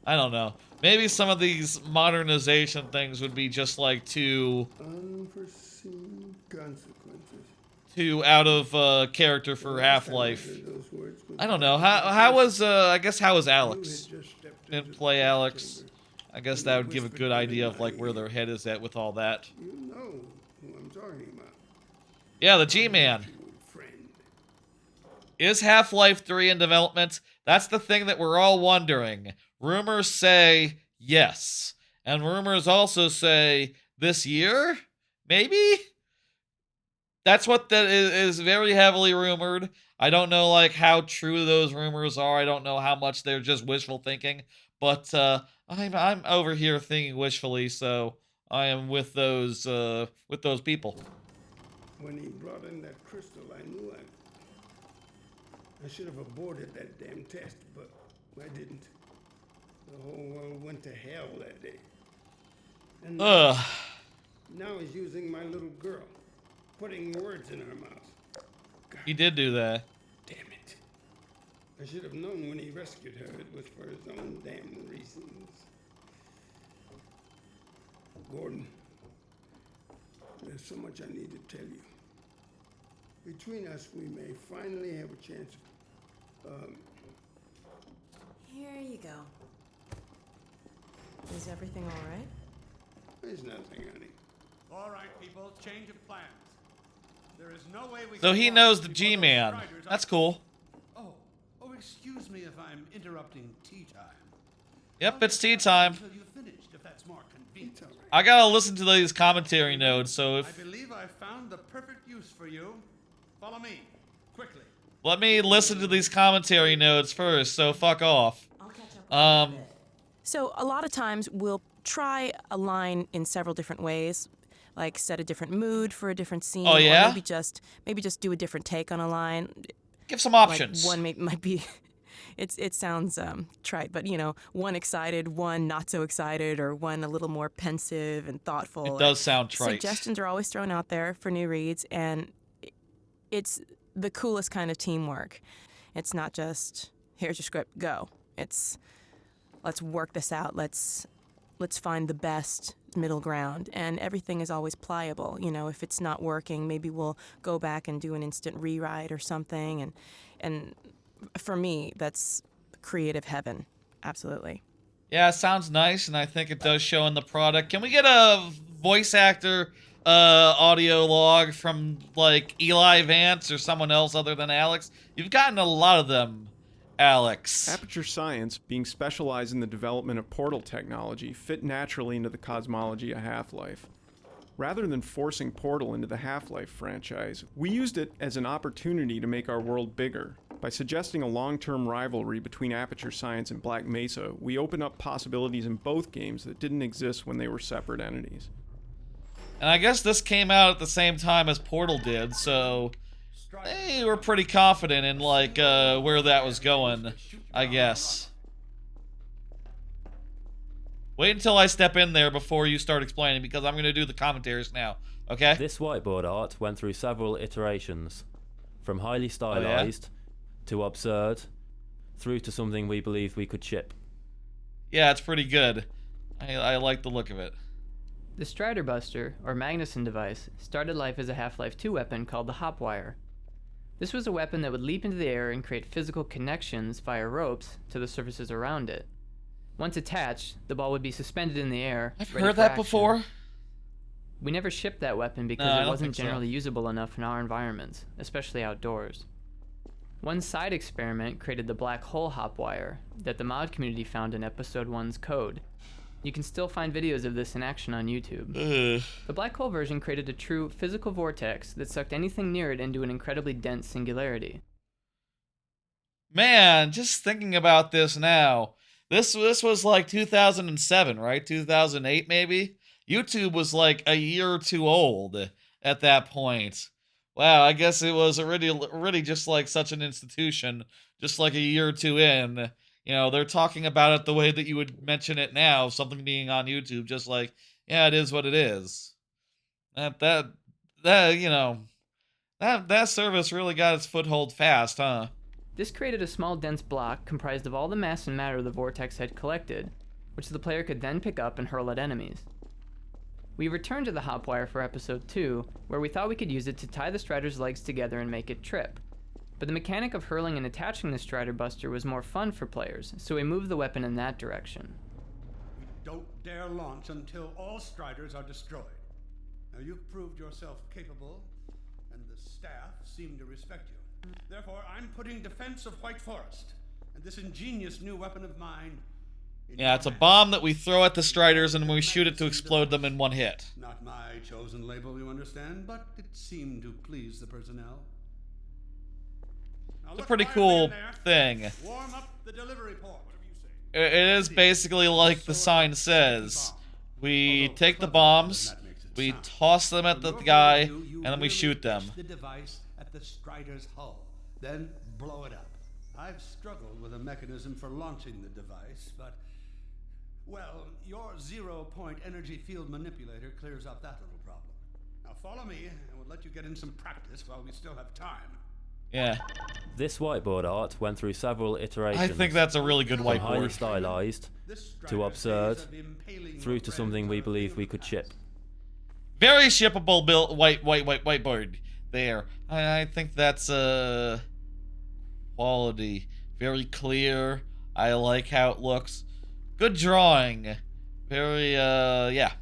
I don't know. Maybe some of these modernization things would be just like too consequences. Too out of character for Half-Life. I don't know. How was I guess how was Alex? Didn't play Alex. I guess that would give a good idea of like where their head is at with all that. You know who I'm talking about. Yeah, the G-Man. Is Half-Life 3 in development? That's the thing that we're all wondering. Rumors say yes. And rumors also say this year? Maybe? That's what that is very heavily rumored. I don't know like how true those rumors are. I don't know how much they're just wishful thinking. But I'm over here thinking wishfully, so I am with those people. When he brought in that crystal, I knew I should have aborted that damn test, but I didn't. The whole world went to hell that day. And now he's using my little girl, putting words in her mouth. God. He did do that. Damn it. I should have known when he rescued her it was for his own damn reasons. Gordon, there's so much I need to tell you. Between us, we may finally have a chance of, Here you go. Is everything all right? There's nothing, honey. All right, people, change of plans. There is no way we So can he walk knows the before those G-Man. striders are- That's cool. Oh, excuse me if I'm interrupting tea time. Yep, it's tea time. Until you've finished, if that's more convenient. I gotta listen to these commentary notes, so I if... believe I found the perfect use for you. Follow me, quickly. Let me listen to these commentary notes first, so fuck off. So a lot of times we'll try a line in several different ways, like set a different mood for a different scene. Oh, yeah? Or maybe just do a different take on a line. Give some options. Like one might be, it sounds trite, but you know, one excited, one not so excited, or one a little more pensive and thoughtful. It does sound trite. Suggestions are always thrown out there for new reads, and it's the coolest kind of teamwork. It's not just, here's your script, go. It's, let's work this out. Let's find the best middle ground. And everything is always pliable. You know, if it's not working, maybe we'll go back and do an instant rewrite or something. And for me, that's creative heaven. Absolutely. Yeah, it sounds nice, and I think it does show in the product. Can we get a voice actor audio log from, like, Eli Vance or someone else other than Alex? You've gotten a lot of them, Alex. Aperture Science, being specialized in the development of portal technology, fit naturally into the cosmology of Half-Life. Rather than forcing Portal into the Half-Life franchise, we used it as an opportunity to make our world bigger. By suggesting a long-term rivalry between Aperture Science and Black Mesa, we opened up possibilities in both games that didn't exist when they were separate entities. And I guess this came out at the same time as Portal did, so they were pretty confident in, like, where that was going, I guess. Wait until I step in there before you start explaining, because I'm going to do the commentaries now, okay? This whiteboard art went through several iterations, from highly stylized to absurd, through to something we believed we could ship. Yeah, it's pretty good. I like the look of it. The Strider Buster, or Magnuson device, started life as a Half-Life 2 weapon called the Hopwire. This was a weapon that would leap into the air and create physical connections via ropes to the surfaces around it. Once attached, the ball would be suspended in the air. I've heard that before. We never shipped that weapon because it wasn't generally usable enough in our environments, especially outdoors. One side experiment created the Black Hole Hopwire that the mod community found in Episode 1's code. You can still find videos of this in action on YouTube. The Black Hole version created a true physical vortex that sucked anything near it into an incredibly dense singularity. Man, just thinking about this now. This was like 2007, right? 2008 maybe? YouTube was like a year or two old at that point. Wow, I guess it was already just like such an institution, just like a year or two in. You know, they're talking about it the way that you would mention it now, something being on YouTube, just like, yeah, it is what it is. That service really got its foothold fast, huh? This created a small dense block comprised of all the mass and matter the vortex had collected, which the player could then pick up and hurl at enemies. We returned to the Hopwire for Episode 2, where we thought we could use it to tie the Strider's legs together and make it trip. But the mechanic of hurling and attaching the Strider Buster was more fun for players, so we moved the weapon in that direction. We don't dare launch until all Striders are destroyed. Now you've proved yourself capable, and the staff seem to respect you. Therefore, I'm putting defense of White Forest, and this ingenious new weapon of mine. Yeah, it's a bomb that we throw at the Striders and we shoot it to explode them in one hit. Not my chosen label, you understand, but it seemed to please the personnel. It's a pretty cool thing. Warm up the delivery port. It is basically like the sign says. We take the bombs, we toss them at the guy, and then we shoot them. The device at the Strider's hull, then blow it up. I've struggled with a mechanism for launching the device, but, well, your zero-point energy field manipulator clears up that little problem. Now follow me, and we'll let you get in some practice while we still have time. Yeah. This whiteboard art went through several iterations. I think that's a really good whiteboard. From highly stylized to absurd, through to something we believed we could ship. Very shippable whiteboard there. I think that's quality. Very clear. I like how it looks. Good drawing. Very yeah.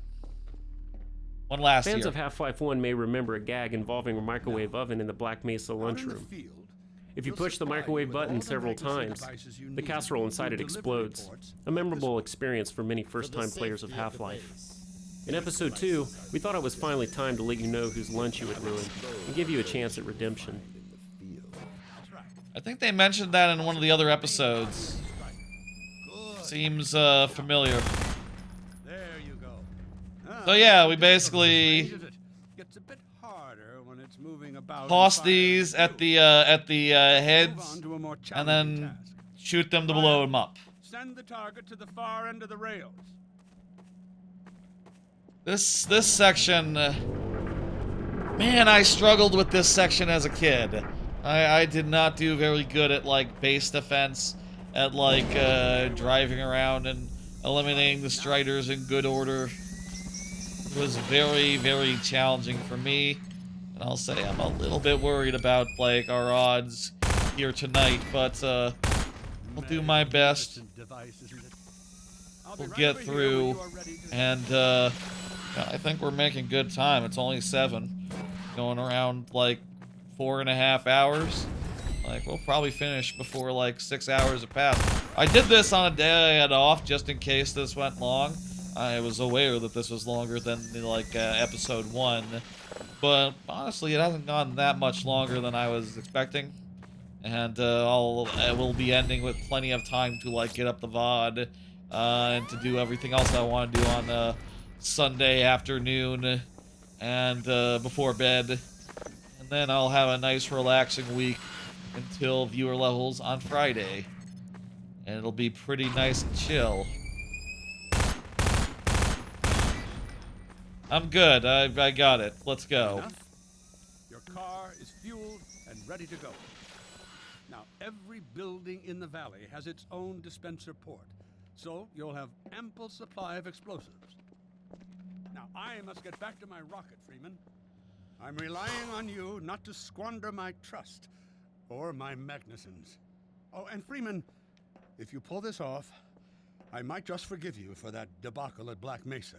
One last Fans year. of Half-Life 1 may remember a gag involving a microwave oven in the Black Mesa lunchroom. If you push the microwave button several times, the casserole inside it explodes. A memorable experience for many first-time players of Half-Life. In Episode 2, we thought it was finally time to let you know whose lunch you had ruined, and give you a chance at redemption. I think they mentioned that in one of the other episodes. Seems familiar. There you go. So yeah, we basically toss these at the heads and then shoot them to blow them up. Send the target to the far end of the rails. This section, man, I struggled with this section as a kid. I did not do very good at like base defense, at like driving around and eliminating the Striders in good order. It was very, very challenging for me, and I'll say I'm a little bit worried about like our odds here tonight, but I'll do my best. We'll get through, and I think we're making good time. It's only 7, going around like 4.5 hours. Like, we'll probably finish before like 6 hours have passed. I did this on a day I had off just in case this went long. I was aware that this was longer than like episode 1, but honestly, it hasn't gone that much longer than I was expecting. And I will be ending with plenty of time to like get up the VOD and to do everything else I want to do on Sunday afternoon and before bed. And then I'll have a nice relaxing week until viewer levels on Friday. And it'll be pretty nice and chill. I'm good. I got it. Let's go. Enough. Your car is fueled and ready to go. Now, every building in the valley has its own dispenser port, so you'll have ample supply of explosives. Now, I must get back to my rocket, Freeman. I'm relying on you not to squander my trust or my Magnusons. Oh, and Freeman, if you pull this off, I might just forgive you for that debacle at Black Mesa.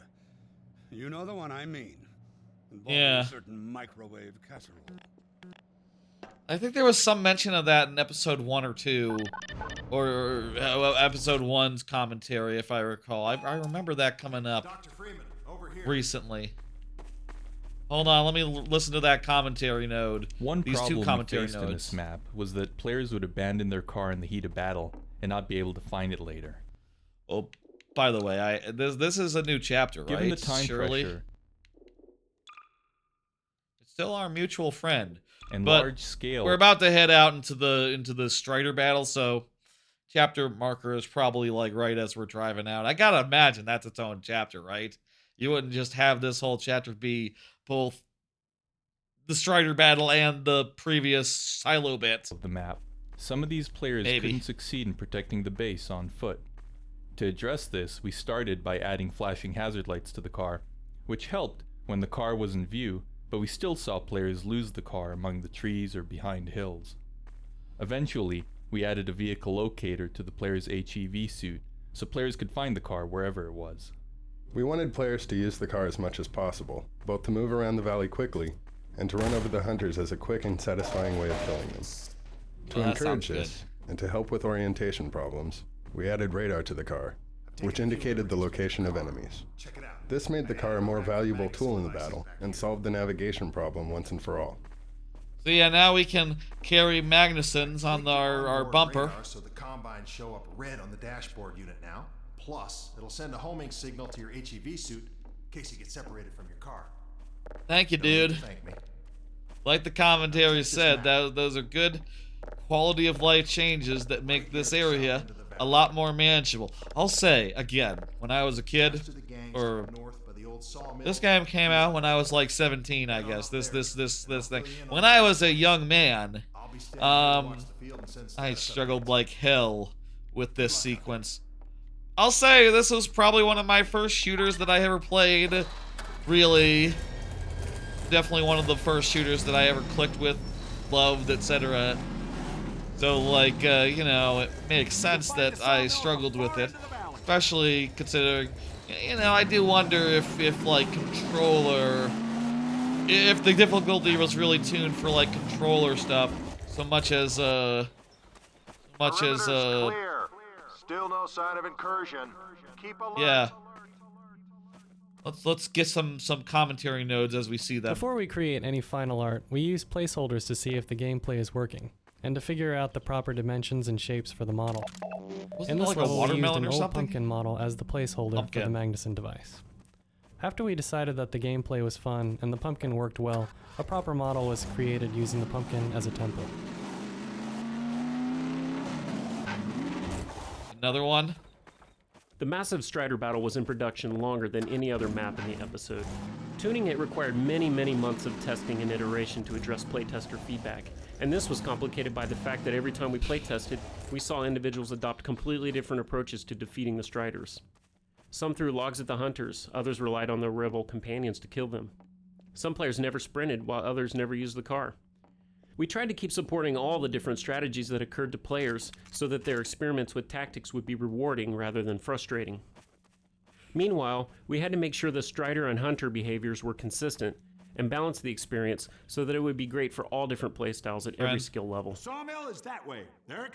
You know the one I mean. Involving a certain microwave casserole. I think there was some mention of that in episode 1 or 2, or episode 1's commentary, if I recall. I remember that coming up Dr. Freeman, over here. Recently. Hold on, let me listen to that commentary node. These two commentary nodes in this map was that players would abandon their car in the heat of battle and not be able to find it later. Oh, by the way, this is a new chapter, Given right? the time pressure, it's still our mutual friend. And but large scale. We're about to head out into the Strider battle, so chapter marker is probably like right as we're driving out. I gotta imagine that's its own chapter, right? You wouldn't just have this whole chapter be both the Strider battle and the previous silo bit of the map. Some of these players couldn't succeed in protecting the base on foot. To address this, we started by adding flashing hazard lights to the car, which helped when the car was in view, but we still saw players lose the car among the trees or behind hills. Eventually, we added a vehicle locator to the player's HEV suit, so players could find the car wherever it was. We wanted players to use the car as much as possible, both to move around the valley quickly, and to run over the hunters as a quick and satisfying way of killing them. To encourage this, and to help with orientation problems, we added radar to the car, which indicated the location of enemies. This made the car a more valuable tool in the battle, and solved the navigation problem once and for all. So yeah, now we can carry Magnusons on our bumper. So the combines show up red on the dashboard unit now. Plus, it'll send a homing signal to your HEV suit in case you get separated from your car. Thank you, dude. Thank me. Like the commentary said, those are good quality of life changes that make this area a lot more manageable. I'll say, again, when I was a kid, or this game came out when I was like 17, I guess. This thing. When I was a young man, I struggled like hell with this sequence. I'll say this was probably one of my first shooters that I ever played. Really, definitely one of the first shooters that I ever clicked with, loved, etc. So, like, you know, it makes sense that I struggled with it, especially considering, you know, I do wonder if like, controller, if the difficulty was really tuned for, like, controller stuff, so much as, Clear. Still no sign of incursion. Keep alert. Yeah. Let's get some commentary nodes as we see them. Before we create any final art, we use placeholders to see if the gameplay is working. and to figure out the proper dimensions and shapes for the model. Wasn't In this it like a level, we used watermelon an or old something? pumpkin model as the placeholder for the Magnuson device. After we decided that the gameplay was fun and the pumpkin worked well, a proper model was created using the pumpkin as a template. Another one? The massive Strider battle was in production longer than any other map in the episode. Tuning it required many months of testing and iteration to address playtester feedback, and this was complicated by the fact that every time we playtested, we saw individuals adopt completely different approaches to defeating the Striders. Some threw logs at the hunters, others relied on their rebel companions to kill them. Some players never sprinted, while others never used the car. We tried to keep supporting all the different strategies that occurred to players so that their experiments with tactics would be rewarding rather than frustrating. Meanwhile, we had to make sure the Strider and Hunter behaviors were consistent and balance the experience so that it would be great for all different playstyles at every skill level. Sawmill is that way.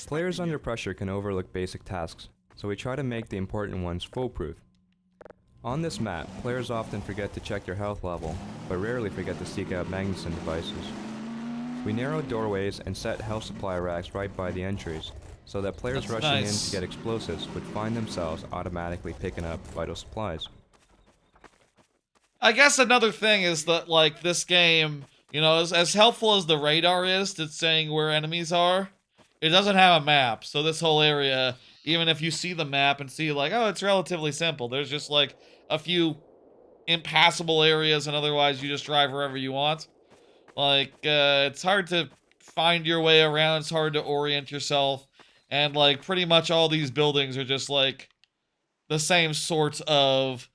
Players under pressure can overlook basic tasks, so we try to make the important ones foolproof. On this map, players often forget to check their health level, but rarely forget to seek out Magnuson devices. We narrowed doorways and set health supply racks right by the entries, so that players rushing in to get explosives would find themselves automatically picking up vital supplies. I guess another thing is that, like, this game, you know, as helpful as the radar is to saying where enemies are, it doesn't have a map. So this whole area, even if you see the map and see, like, oh, it's relatively simple. There's just, like, a few impassable areas, and otherwise you just drive wherever you want. Like, it's hard to find your way around. It's hard to orient yourself. And, like, pretty much all these buildings are just, like, the same sorts of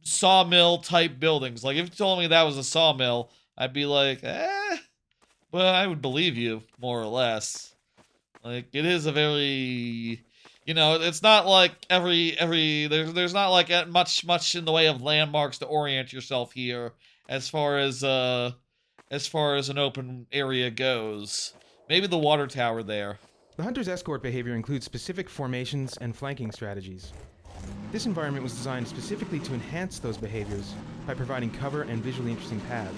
sawmill-type buildings. Like, if you told me that was a sawmill, I'd be like, well, I would believe you, more or less. Like, it is a very, you know, it's not like there's not like much in the way of landmarks to orient yourself here as far as an open area goes. Maybe the water tower there. The Hunter's escort behavior includes specific formations and flanking strategies. This environment was designed specifically to enhance those behaviors by providing cover and visually interesting paths.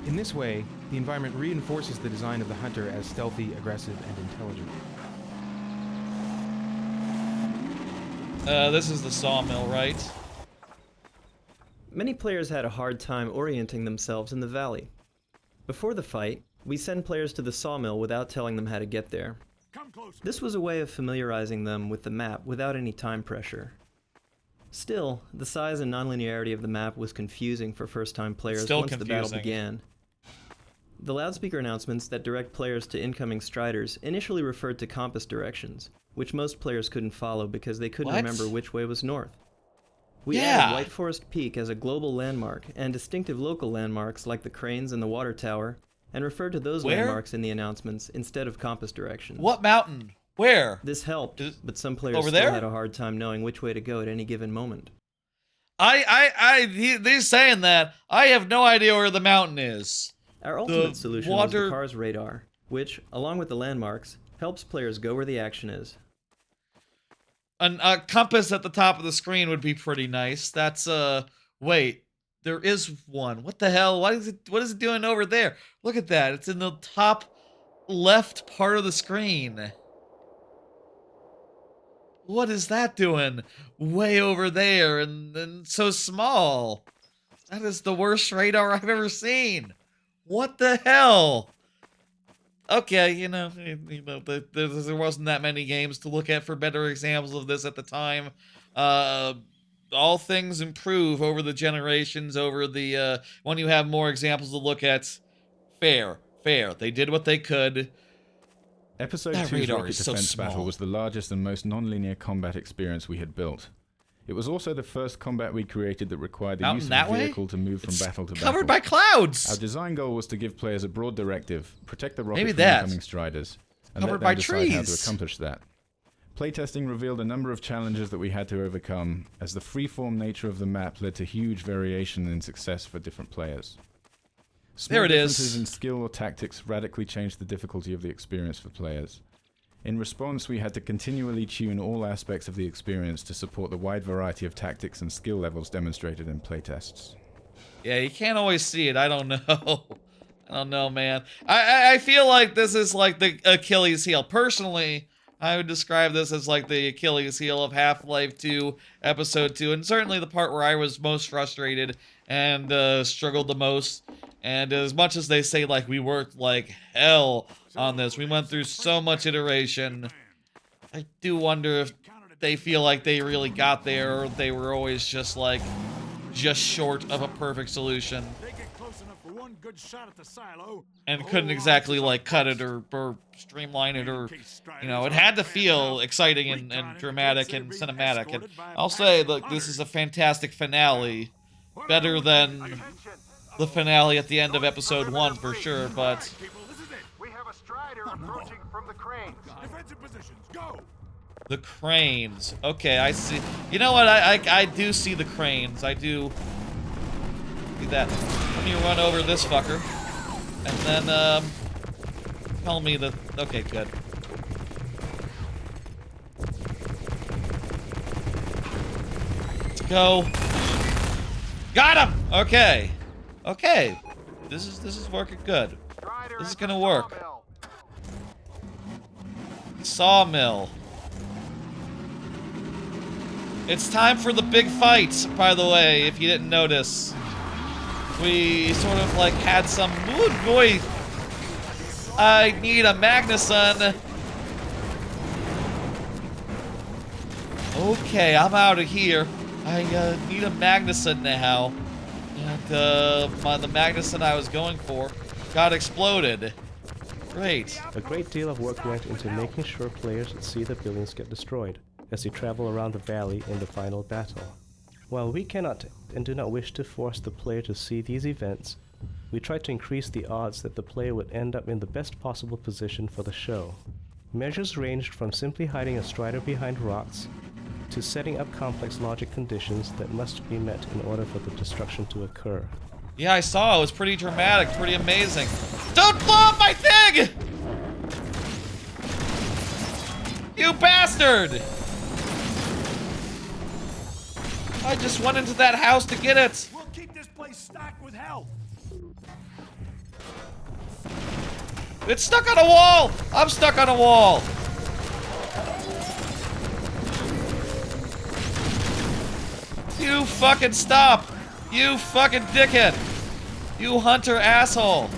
In this way, the environment reinforces the design of the Hunter as stealthy, aggressive, and intelligent. This is the sawmill, right? Many players had a hard time orienting themselves in the valley. Before the fight, we send players to the sawmill without telling them how to get there. This was a way of familiarizing them with the map without any time pressure. Still, the size and nonlinearity of the map was confusing for first-time players once the battle began. The loudspeaker announcements that direct players to incoming Striders initially referred to compass directions, which most players couldn't follow because they couldn't remember which way was north. We added White Forest Peak as a global landmark and distinctive local landmarks like the cranes and the water tower, and referred to those landmarks in the announcements instead of compass directions. What mountain? Where? This helped, but some players still had a hard time knowing which way to go at any given moment. He's saying that. I have no idea where the mountain is. Our ultimate solution was the car's radar, which, along with the landmarks, helps players go where the action is. A compass at the top of the screen would be pretty nice. That's, wait. There is one. What the hell? What is it doing over there? Look at that. It's in the top left part of the screen. What is that doing? Way over there and so small. That is the worst radar I've ever seen. What the hell? Okay, you know, there wasn't that many games to look at for better examples of this at the time. All things improve over the generations, over the, when you have more examples to look at. Fair. They did what they could. Episode 2's rocket defense battle was the largest and most non-linear combat experience we had built. It was also the first combat we created that required the use of a vehicle to move from battle to battle. Covered by clouds! Our design goal was to give players a broad directive, protect the rocket from incoming Striders, and let them decide how to accomplish that. Playtesting revealed a number of challenges that we had to overcome, as the freeform nature of the map led to huge variation in success for different players. Small differences in skill or tactics radically changed the difficulty of the experience for players. In response, we had to continually tune all aspects of the experience to support the wide variety of tactics and skill levels demonstrated in playtests. Yeah, you can't always see it. I don't know. I don't know, man. I feel like this is like the Achilles heel. Personally, I would describe this as like the Achilles heel of Half-Life 2 Episode 2, and certainly the part where I was most frustrated and struggled the most. And as much as they say like we worked like hell on this, we went through so much iteration, I do wonder if they feel like they really got there, or they were always just like just short of a perfect solution and couldn't exactly like cut it or streamline it, or you know, it had to feel exciting and dramatic and cinematic. And I'll say, look, this is a fantastic finale, better than the finale at the end of episode 1 for sure. But We have a Strider approaching from the cranes. Defensive positions, go! the cranes, okay, I see. You know what, I do see the cranes. I do see that. Let me run over this fucker and then tell me the, okay, good. Let's go. Got him. Okay. Okay. This is working good. This is gonna work. Sawmill. It's time for the big fight, by the way, if you didn't notice. We sort of like had some, ooh boy, I need a Magnuson. Okay, I'm out of here. I need a Magnuson now. And the Magnuson I was going for got exploded. Great. A great deal of work went into making sure players see the buildings get destroyed as they travel around the valley in the final battle. While we cannot and do not wish to force the player to see these events, we try to increase the odds that the player would end up in the best possible position for the show. Measures ranged from simply hiding a Strider behind rocks to setting up complex logic conditions that must be met in order for the destruction to occur. Yeah, I saw. It was pretty dramatic, pretty amazing. Don't blow up my thing! You bastard! I just went into that house to get it. We'll keep this place stocked with health. It's stuck on a wall! I'm stuck on a wall! You fucking stop! You fucking dickhead! You hunter asshole!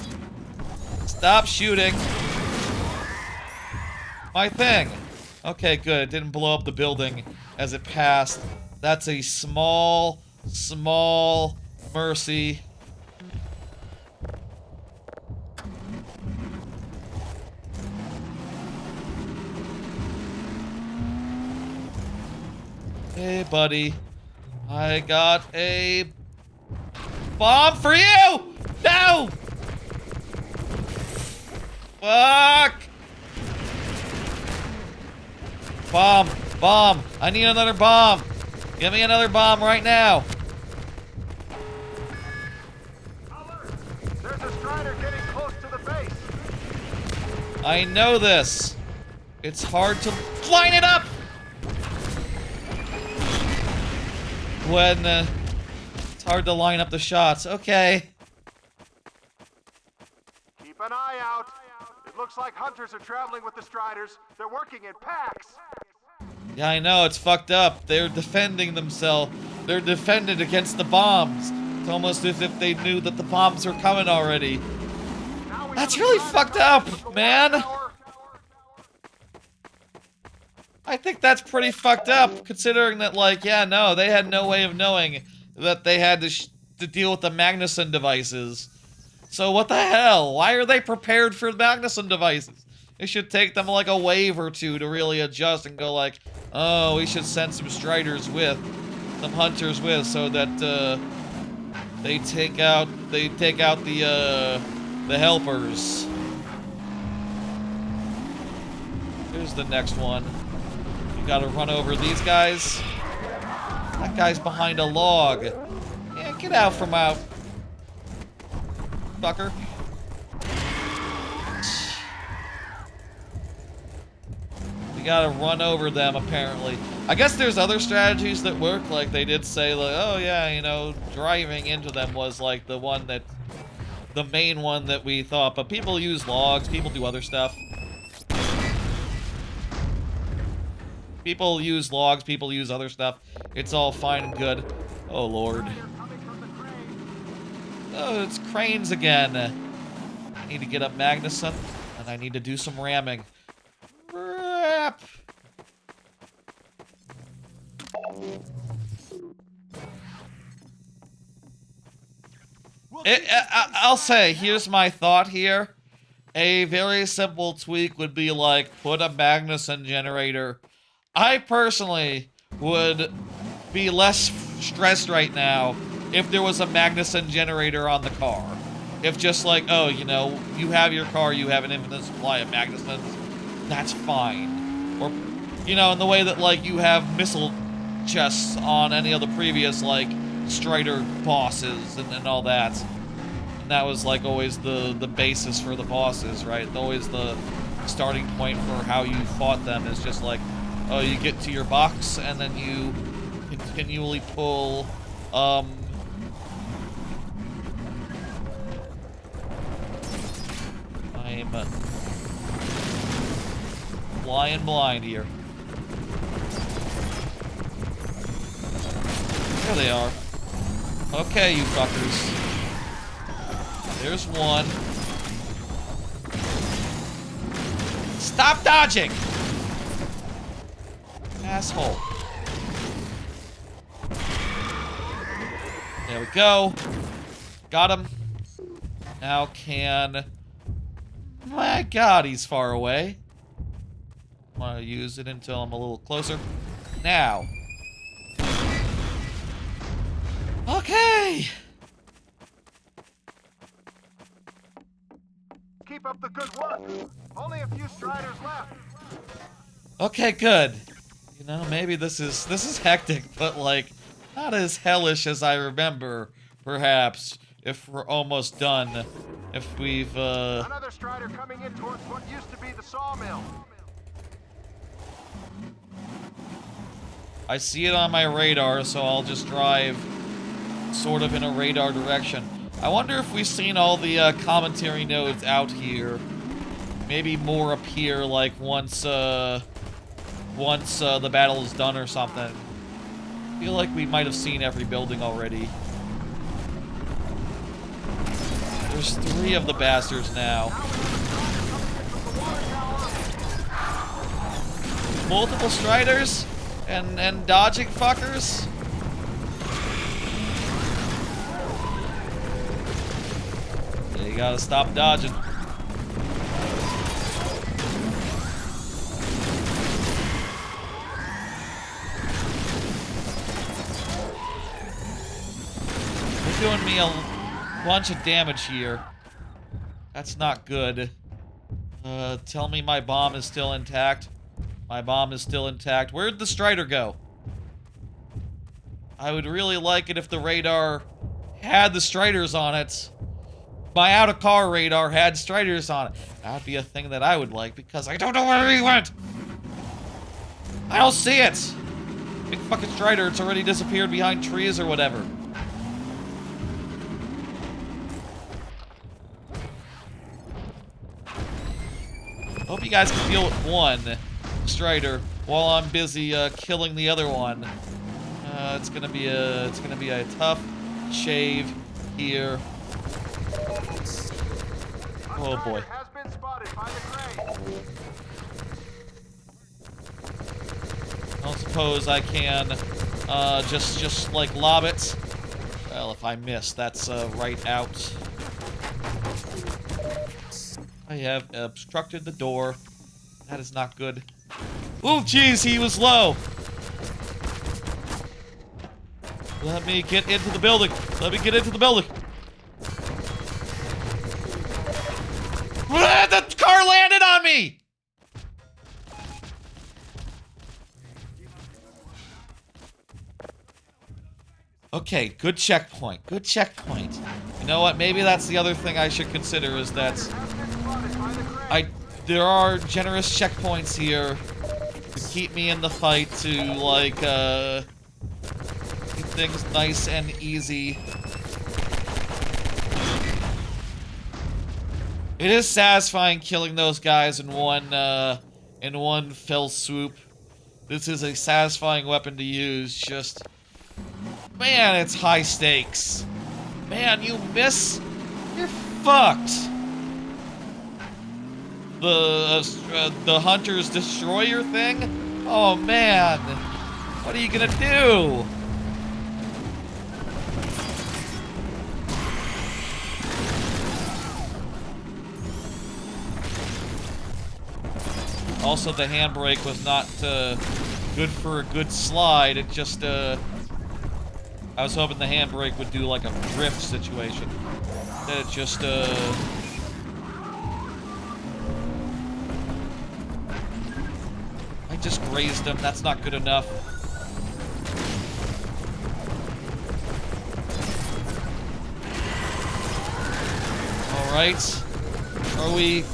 Stop shooting my thing. Okay, good. It didn't blow up the building as it passed. That's a small, small mercy. Hey, buddy. I got a bomb for you! No! Fuck! Bomb! Bomb! I need another bomb! Give me another bomb right now! There's a Strider getting close to the base. I know this. It's hard to line it up when it's hard to line up the shots. Okay. Keep an eye out. It looks like hunters are traveling with the Striders. They're working in packs. Yeah, I know, it's fucked up. They're defending themselves. They're defended against the bombs. It's almost as if they knew that the bombs were coming already. That's really fucked up, man. I think that's pretty fucked up, considering that, like, yeah, no, they had no way of knowing that they had to deal with the Magnuson devices. So what the hell? Why are they prepared for Magnuson devices? It should take them like a wave or two to really adjust and go like, oh, we should send some Striders with, some hunters with, so that they take out the helpers. Here's the next one. You gotta run over these guys. That guy's behind a log. Yeah, get out from out, fucker. We gotta run over them, apparently. I guess there's other strategies that work, like they did say, like, oh yeah, you know, driving into them was like the one that the main one that we thought, but people use logs, people do other stuff. People use logs, people use other stuff. It's all fine and good. Oh, Lord. Oh, it's cranes again. I need to get up Magnuson, and I need to do some ramming. Crap. I'll say, here's my thought here. A very simple tweak would be like, put a Magnuson generator. I personally would be less stressed right now if there was a Magnuson generator on the car. If just like, oh, you know, you have your car, you have an infinite supply of Magnusons, that's fine. Or, you know, in the way that, like, you have missile chests on any of the previous, like, Strider bosses and all that. And that was, like, always the basis for the bosses, right? Always the starting point for how you fought them is just like, oh, you get to your box, and then you continually pull, I'm flying blind here. There they are. Okay, you fuckers. There's one. Stop dodging! Asshole. There we go. Got him. Now can... My God, he's far away. I'm gonna use it until I'm a little closer. Now. Okay. Keep up the good work. Only a few Striders left. Okay, good. You know, maybe this is hectic, but like not as hellish as I remember, perhaps, if we're almost done. If we've Another Strider coming in towards what used to be the sawmill. I see it on my radar, so I'll just drive sort of in a radar direction. I wonder if we've seen all the commentary nodes out here. Maybe more appear like once the battle is done or something. I feel like we might have seen every building already. There's 3 of the bastards now. Multiple Striders and dodging fuckers. Yeah, you gotta stop dodging. They're doing me a bunch of damage here. That's not good. Tell me my bomb is still intact. My bomb is still intact. Where'd the Strider go? I would really like it if the radar had the Striders on it. My out-of-car radar had Striders on it. That would be a thing that I would like, because I don't know where he went! I don't see it! Big fucking Strider, it's already disappeared behind trees or whatever. Hope you guys can deal with one Strider while I'm busy killing the other one. It's gonna be a tough shave here. Oh boy. I don't suppose I can just like lob it. Well, if I miss, that's right out. I have obstructed the door. That is not good. Oh, jeez, he was low. Let me get into the building. Let me get into the building. The car landed on me! Okay, good checkpoint. Good checkpoint. You know what? Maybe that's the other thing I should consider is that there are generous checkpoints here to keep me in the fight, to like keep things nice and easy. It is satisfying killing those guys in one fell swoop. This is a satisfying weapon to use. Just, man, it's high stakes. Man, you miss, you're fucked. The Hunter's Destroyer thing? Oh man, what are you gonna do? Also, the handbrake was not good for a good slide. It just, I was hoping the handbrake would do like a drift situation. Instead it just, I just grazed him. That's not good enough. Alright. Are we...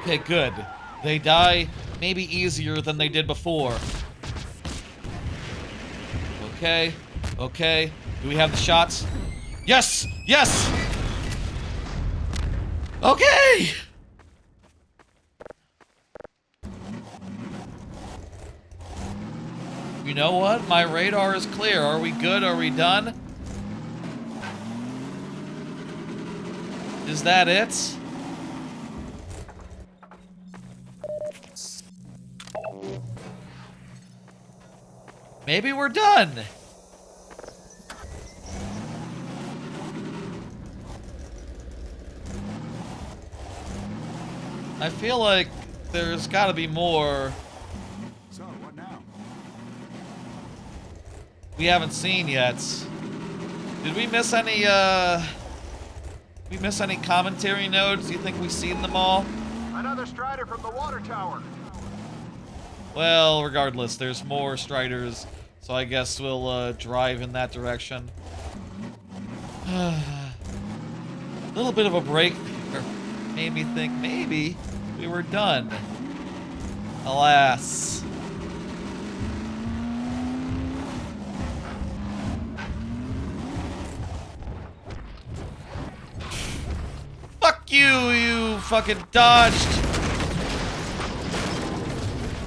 Okay, good. They die maybe easier than they did before. Okay. Okay. Do we have the shots? Yes! Yes! Okay! You know what? My radar is clear. Are we good? Are we done? Is that it? Maybe we're done. I feel like there's gotta be more So, what now? we haven't seen yet. Did we miss any, commentary notes? Do you think we've seen them all? Another Strider from the water tower. Well, regardless, there's more Striders, so I guess we'll drive in that direction. A little bit of a break there made me think maybe we were done. Alas. Fuck you, you fucking dodged.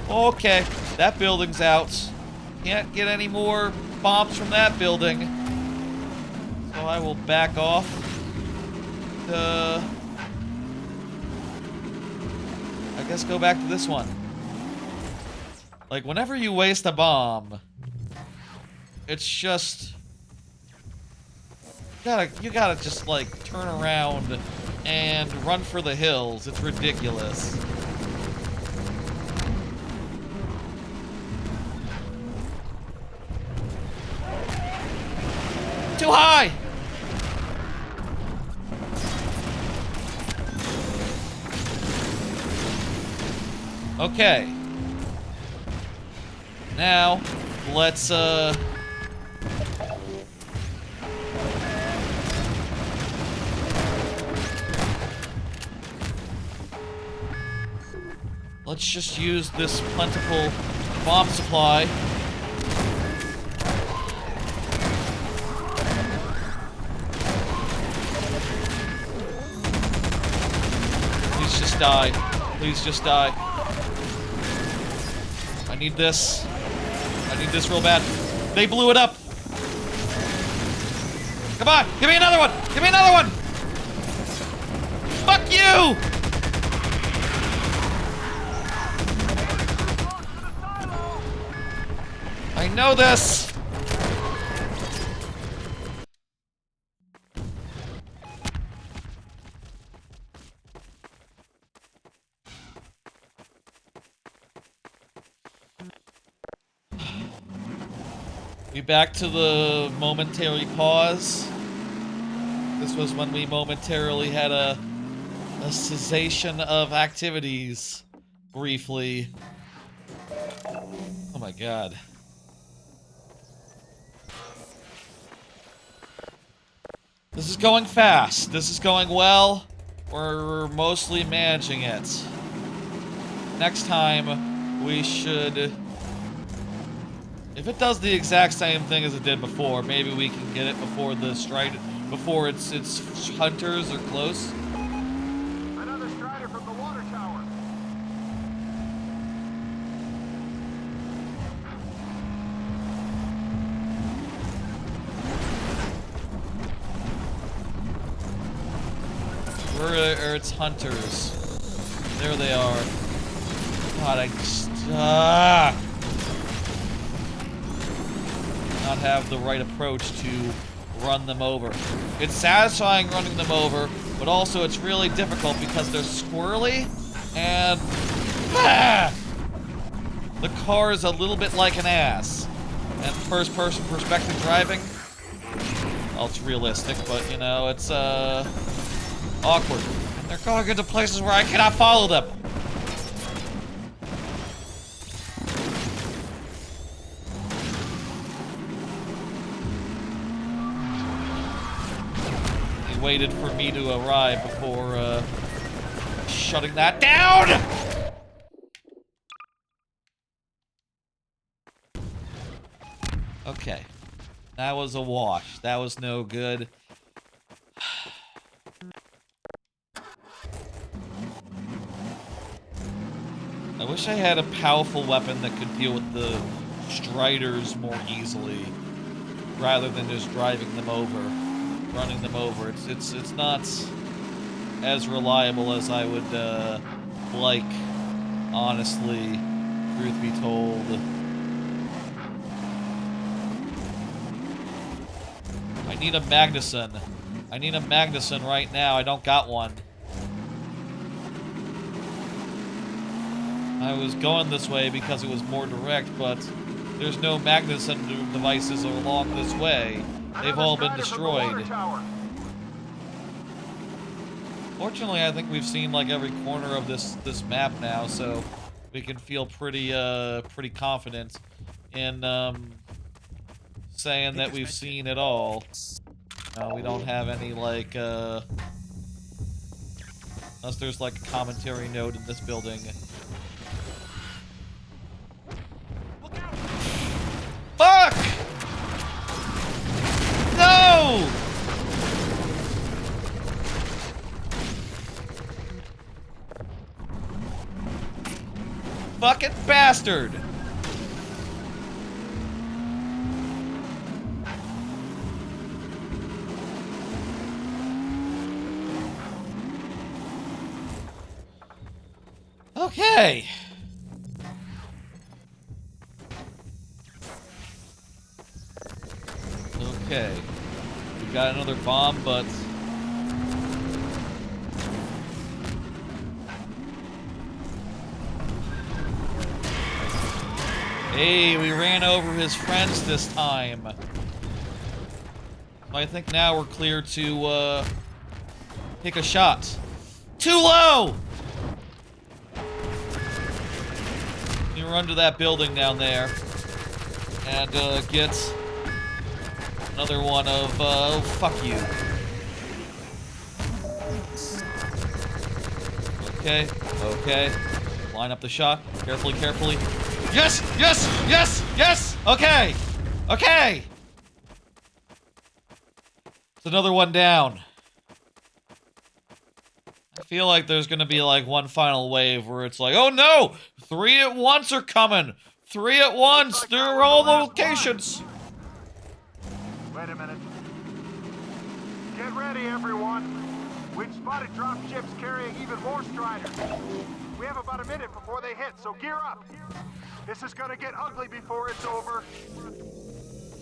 Okay, that building's out. Can't get any more bombs from that building. So I will back off. I guess go back to this one. Like, whenever you waste a bomb, it's just... You gotta just, like, turn around and run for the hills. It's ridiculous. Too high! Okay. Now, let's, let's just use this plentiful bomb supply. Please just die. Please just die. I need this. I need this real bad. They blew it up. Come on, give me another one. Give me another one. Fuck you. I know this. We back to the momentary pause. This was when we momentarily had a cessation of activities briefly. Oh my god. This is going fast. This is going well. We're mostly managing it. Next time, we should... If it does the exact same thing as it did before, maybe we can get it before the before its hunters are close. Another strider from the water tower. Where are its hunters? There they are. God, I just not have the right approach to run them over. It's satisfying running them over, but also it's really difficult because they're squirrely and the car is a little bit like an ass. And first-person perspective driving, well, it's realistic, but you know, it's awkward. And they're going into places where I cannot follow them. He waited for me to arrive before shutting that down! Okay. That was a wash. That was no good. I wish I had a powerful weapon that could deal with the striders more easily, rather than just driving them over, running them over. It's not as reliable as I would like, honestly, truth be told. I need a Magnuson. I need a Magnuson right now. I don't got one. I was going this way because it was more direct, but there's no Magnuson devices along this way. They've all been destroyed. Fortunately, I think we've seen like every corner of this map now, so we can feel pretty confident in saying that we've seen it all. We don't have any like unless there's like a commentary node in this building. Fuck! No! Fucking bastard! Okay. Okay. We got another bomb, but hey, we ran over his friends this time. I think now we're clear to pick a shot. Too low! You run to that building down there and get another one of oh, fuck you. Okay, okay. Line up the shot. Carefully, carefully. Yes! Yes! Yes! Yes! Okay! Okay! It's another one down. I feel like there's gonna be like one final wave where it's like, oh no! 3 at once are coming! 3 at once! They're all locations! Wait a minute. Get ready, everyone. We've spotted drop ships carrying even more striders. We have about a minute before they hit, so gear up. This is gonna get ugly before it's over.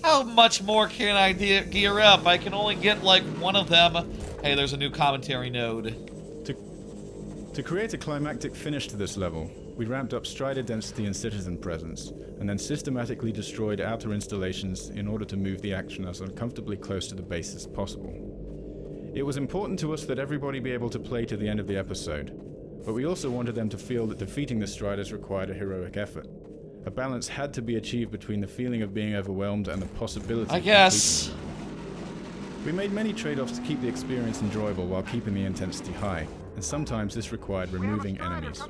How much more can I gear up? I can only get like one of them. Hey, there's a new commentary node. To create a climactic finish to this level, we ramped up strider density and citizen presence, and then systematically destroyed outer installations in order to move the action as uncomfortably close to the base as possible. It was important to us that everybody be able to play to the end of the episode, but we also wanted them to feel that defeating the striders required a heroic effort. A balance had to be achieved between the feeling of being overwhelmed and the possibility of guess. We made many trade-offs to keep the experience enjoyable while keeping the intensity high, and sometimes this required removing enemies.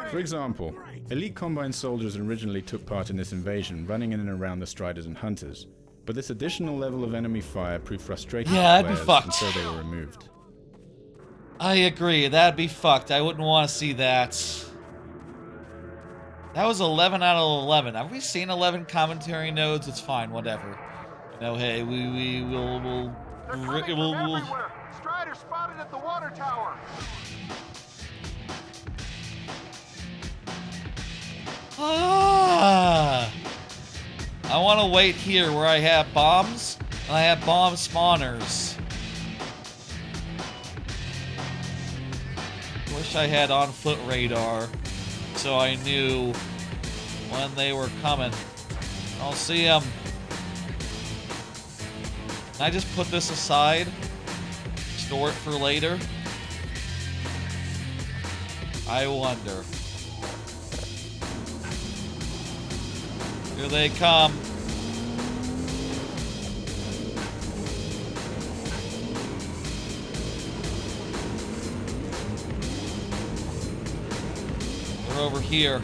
For example, elite Combine soldiers originally took part in this invasion, running in and around the striders and hunters. But this additional level of enemy fire proved frustrating to players, be fucked. and so they were removed. I agree, that'd be fucked. I wouldn't want to see that. That was 11 out of 11. Have we seen 11 commentary nodes? It's fine, whatever. You know, hey, we'll Strider spotted at the water tower. I want to wait here where I have bombs, and I have bomb spawners. Wish I had on-foot radar, so I knew when they were coming. I'll see them. Can I just put this aside? Store it for later? I wonder. Here they come. They're over here.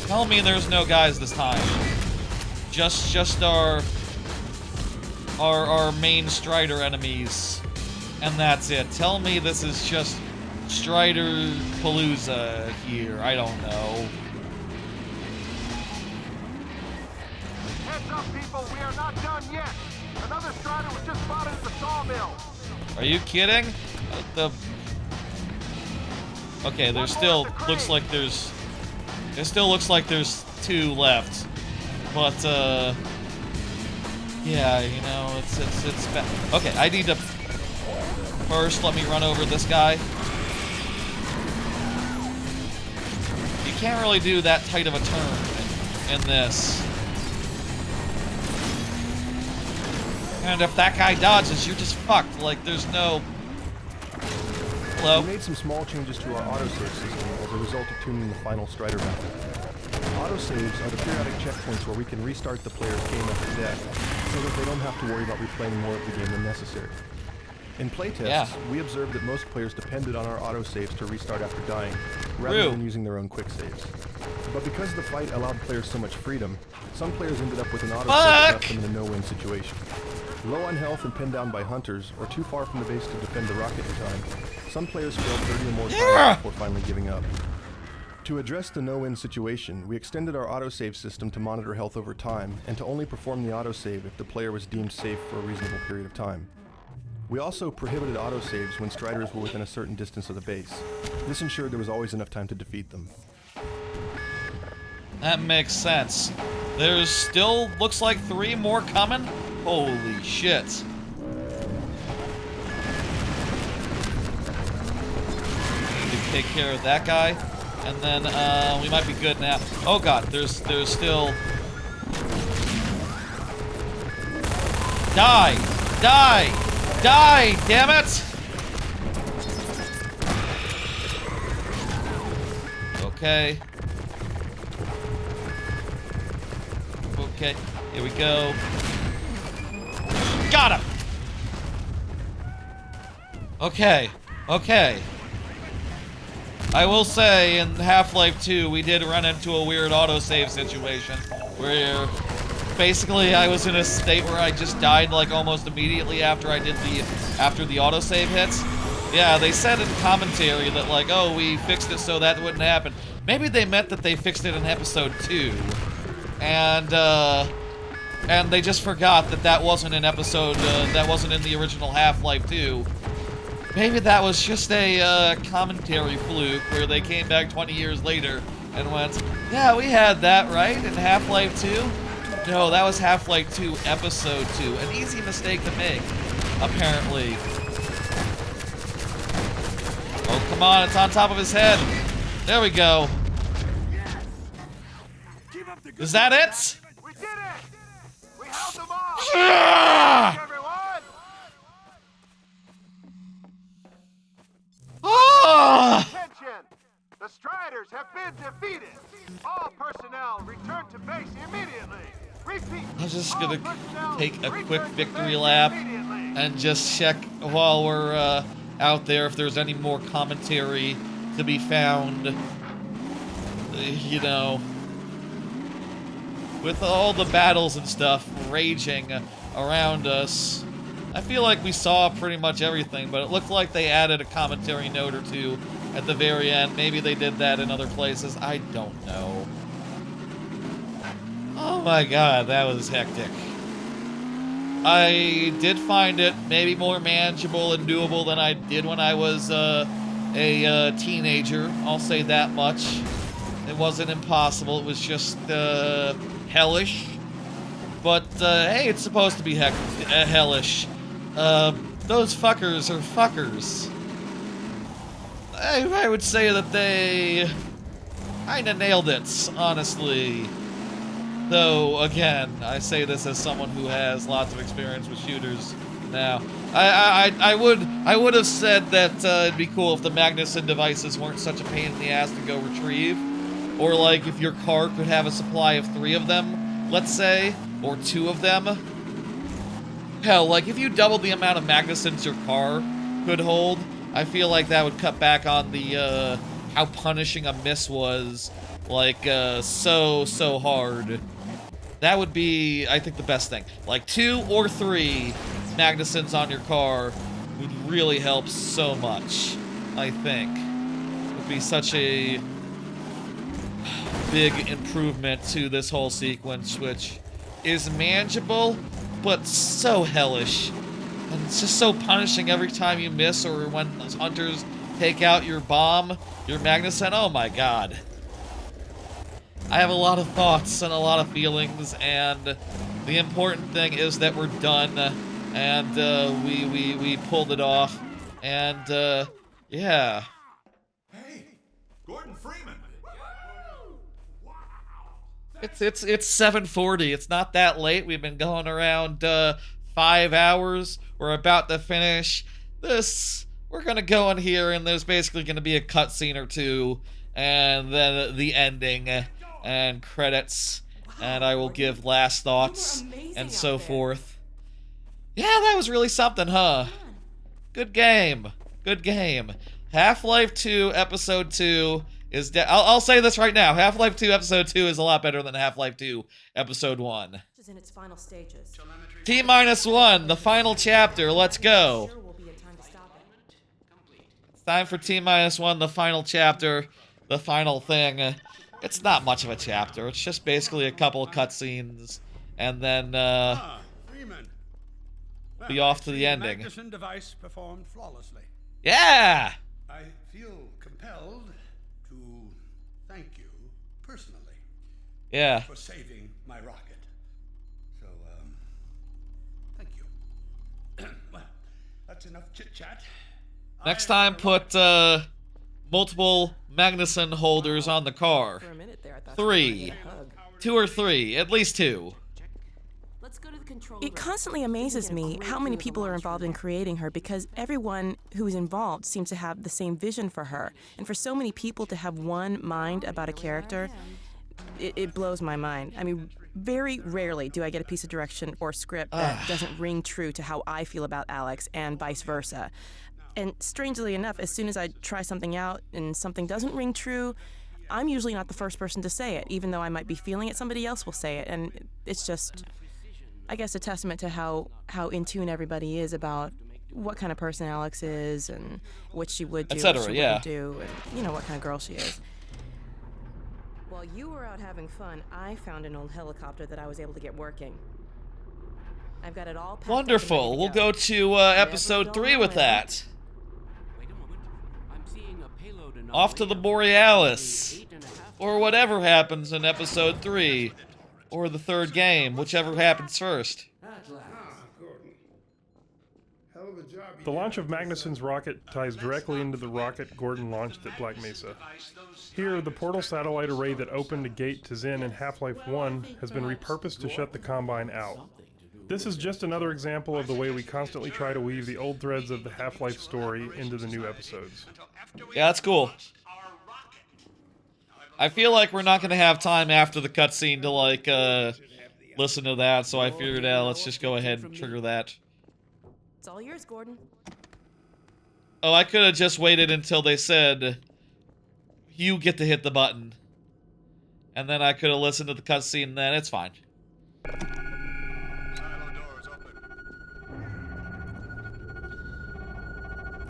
Tell me there's no guys this time. Just our main Strider enemies. And that's it. Tell me this is just Strider Palooza here. I don't know. Heads up, people. We are not done yet. Another Strider was just spotted at the sawmill. Are you kidding? Okay, there still looks like there's... It still looks like there's 2 left. But, yeah, you know, it's bad. Okay, I need to... First, let me run over this guy. You can't really do that tight of a turn in this. And if that guy dodges, you're just fucked. Like, there's no... Hello? We made some small changes to our autosave system as a result of tuning the final Strider battle. Autosaves are the periodic checkpoints where we can restart the player's game after death, so that they don't have to worry about replaying more of the game than necessary. In playtests, we observed that most players depended on our autosaves to restart after dying, rather than using their own quick saves. But because the fight allowed players so much freedom, some players ended up with an autosave that left them in a no-win situation. Low on health and pinned down by hunters, or too far from the base to defend the rocket in time, some players failed 30 or more times before finally giving up. To address the no-win situation, we extended our autosave system to monitor health over time, and to only perform the autosave if the player was deemed safe for a reasonable period of time. We also prohibited autosaves when Striders were within a certain distance of the base. This ensured there was always enough time to defeat them. That makes sense. There's still, looks like 3 more coming? Holy shit. Need to take care of that guy. And then, we might be good now. Oh god, there's still... Die! Die! Die! Damn it! Okay. Okay, here we go. Got him! Okay, okay. I will say, in Half-Life 2, we did run into a weird autosave situation where basically I was in a state where I just died like almost immediately after I did the autosave hits. Yeah, they said in commentary that like, oh, we fixed it so that wouldn't happen. Maybe they meant that they fixed it in episode 2. And they just forgot that that wasn't in episode, that wasn't in the original Half-Life 2. Maybe that was just a commentary fluke where they came back 20 years later and went, yeah, we had that, right, in Half-Life 2? No, that was Half-Life 2 Episode 2. An easy mistake to make, apparently. Oh, come on, it's on top of his head. There we go. Is that it? We did it! We held them off! Everyone! Attention! The Striders have been defeated! All personnel return to base immediately! Repeat! I'm just gonna take a quick victory lap and just check while we're out there if there's any more commentary to be found. You know, with all the battles and stuff raging around us, I feel like we saw pretty much everything, but it looked like they added a commentary note or two at the very end. Maybe they did that in other places. I don't know. Oh my god, that was hectic. I did find it maybe more manageable and doable than I did when I was a teenager. I'll say that much. It wasn't impossible. It was just hellish. But hey, it's supposed to be hellish. Those fuckers are fuckers. I would say that they kinda nailed it, honestly. Though, again, I say this as someone who has lots of experience with shooters now. I would have said that it'd be cool if the Magnuson devices weren't such a pain in the ass to go retrieve. Or like if your car could have a supply of 3 of them, let's say, or 2 of them. Hell, like if you doubled the amount of Magnusons your car could hold, I feel like that would cut back on the how punishing a miss was, like so hard. That would be, I think, the best thing. Like 2 or 3 Magnusons on your car would really help so much, I think. It would be such a big improvement to this whole sequence, which is manageable, but so hellish. And it's just so punishing every time you miss, or when those hunters take out your bomb, your Magnuson. Oh my god. I have a lot of thoughts and a lot of feelings, and the important thing is that we're done, and we pulled it off, and yeah. Hey, Gordon Freeman. It's 7:40. It's not that late. We've been going around 5 hours. We're about to finish this. We're gonna go in here, and there's basically gonna be a cutscene or 2, and then the ending and credits, and I will give last thoughts and so forth. Yeah, that was really something, huh? Good game. Good game. Half-Life 2 Episode 2 is... I'll say this right now. Half-Life 2 Episode 2 is a lot better than Half-Life 2 Episode 1. In its final stages. T-1, the final chapter. Let's go. It's time for T-1, the final chapter. The final thing. It's not much of a chapter. It's just basically a couple of cutscenes, and then Freeman. be off to the ending. Magnuson device performed flawlessly. Yeah. I feel compelled to thank you personally. Yeah. For saving my rocket. So, thank you. Well, that's enough chit-chat. Next time, put multiple Magnuson holders on the car. 3. 2 or 3. At least 2. It constantly amazes me how many people are involved in creating her, because everyone who is involved seems to have the same vision for her. And for so many people to have one mind about a character, it blows my mind. I mean, very rarely do I get a piece of direction or script that doesn't ring true to how I feel about Alex, and vice versa. And strangely enough, as soon as I try something out and something doesn't ring true, I'm usually not the first person to say it. Even though I might be feeling it, somebody else will say it. And it's just, I guess, a testament to how in tune everybody is about what kind of person Alex is, and what she would do, what she wouldn't do, and, you know, what kind of girl she is. While you were out having fun, I found an old helicopter that I was able to get working. I've got it all packed. Wonderful. We'll go to episode 3 with that. Off to the Borealis. Or whatever happens in episode 3. Or the 3rd game, whichever happens first. The launch of Magnuson's rocket ties directly into the rocket Gordon launched at Black Mesa. Here, the portal satellite array that opened a gate to Zen in Half-Life 1 has been repurposed to shut the Combine out. This is just another example of the way we constantly try to weave the old threads of the Half-Life story into the new episodes. Yeah, that's cool. I feel like we're not going to have time after the cutscene to, like, listen to that, so I figured out, let's just go ahead and trigger that. It's all yours, Gordon. Oh, I could have just waited until they said, you get to hit the button. and then I could have listened to the cutscene then. It's fine.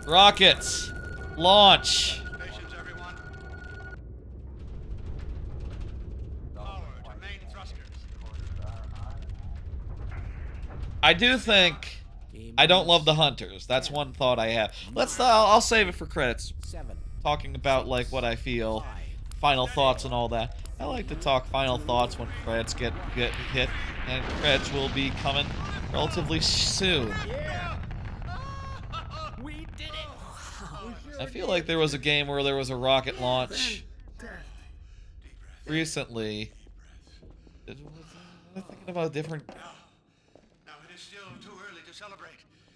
Rockets, launch. I do think I don't love the hunters. That's one thought I have. I'll save it for credits. Talking about like what I feel, final thoughts and all that. I like to talk final thoughts when credits get hit, and credits will be coming relatively soon. I feel like there was a game where there was a rocket launch recently. Was I thinking about a different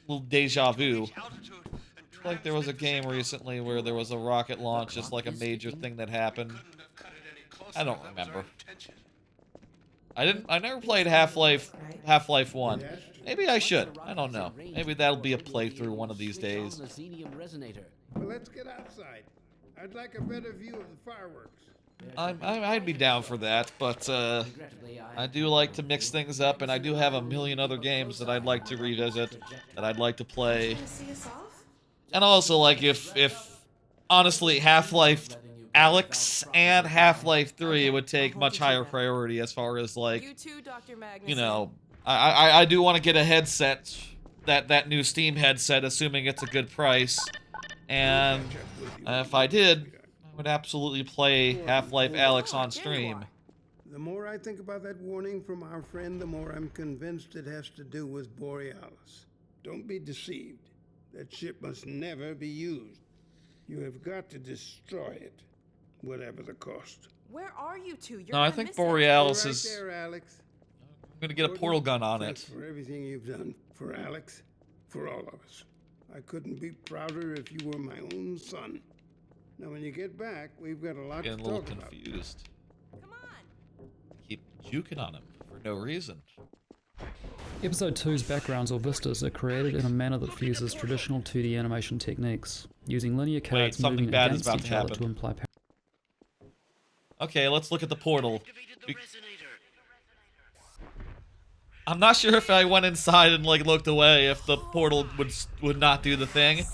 little deja vu? I feel like there was a game recently where there was a rocket launch, just like a major thing that happened. I don't remember. I never played Half-Life 1. Maybe I should. I don't know. Maybe that'll be a playthrough one of these days. Well, let's get outside. I'd like a better view of the fireworks. I'd be down for that, but I do like to mix things up, and I do have a million other games that I'd like to revisit, that I'd like to play. And also, like, if honestly, Half-Life Alyx and Half-Life 3 would take much higher priority as far as, like, you know, I do want to get a headset, that new Steam headset, assuming it's a good price. And if I did, I would absolutely play Half-Life Alyx on stream. The more I think about that warning from our friend, the more I'm convinced it has to do with Borealis. Don't be deceived. That ship must never be used. You have got to destroy it, whatever the cost. Where are you two? No, I think Borealis right is... there, Alex. I'm gonna get a portal gun on Thanks it. for everything you've done for Alex, for all of us. I couldn't be prouder if you were my own son. Now, when you get back, we've got a lot to talk about. Getting a little confused. Come on. Keep juking on him for no reason. Episode 2's backgrounds or vistas are created in a manner that fuses traditional 2D animation techniques, using linear cards moving against each other to imply power. Okay, let's look at the portal. I'm not sure if I went inside and like looked away if the portal would not do the thing.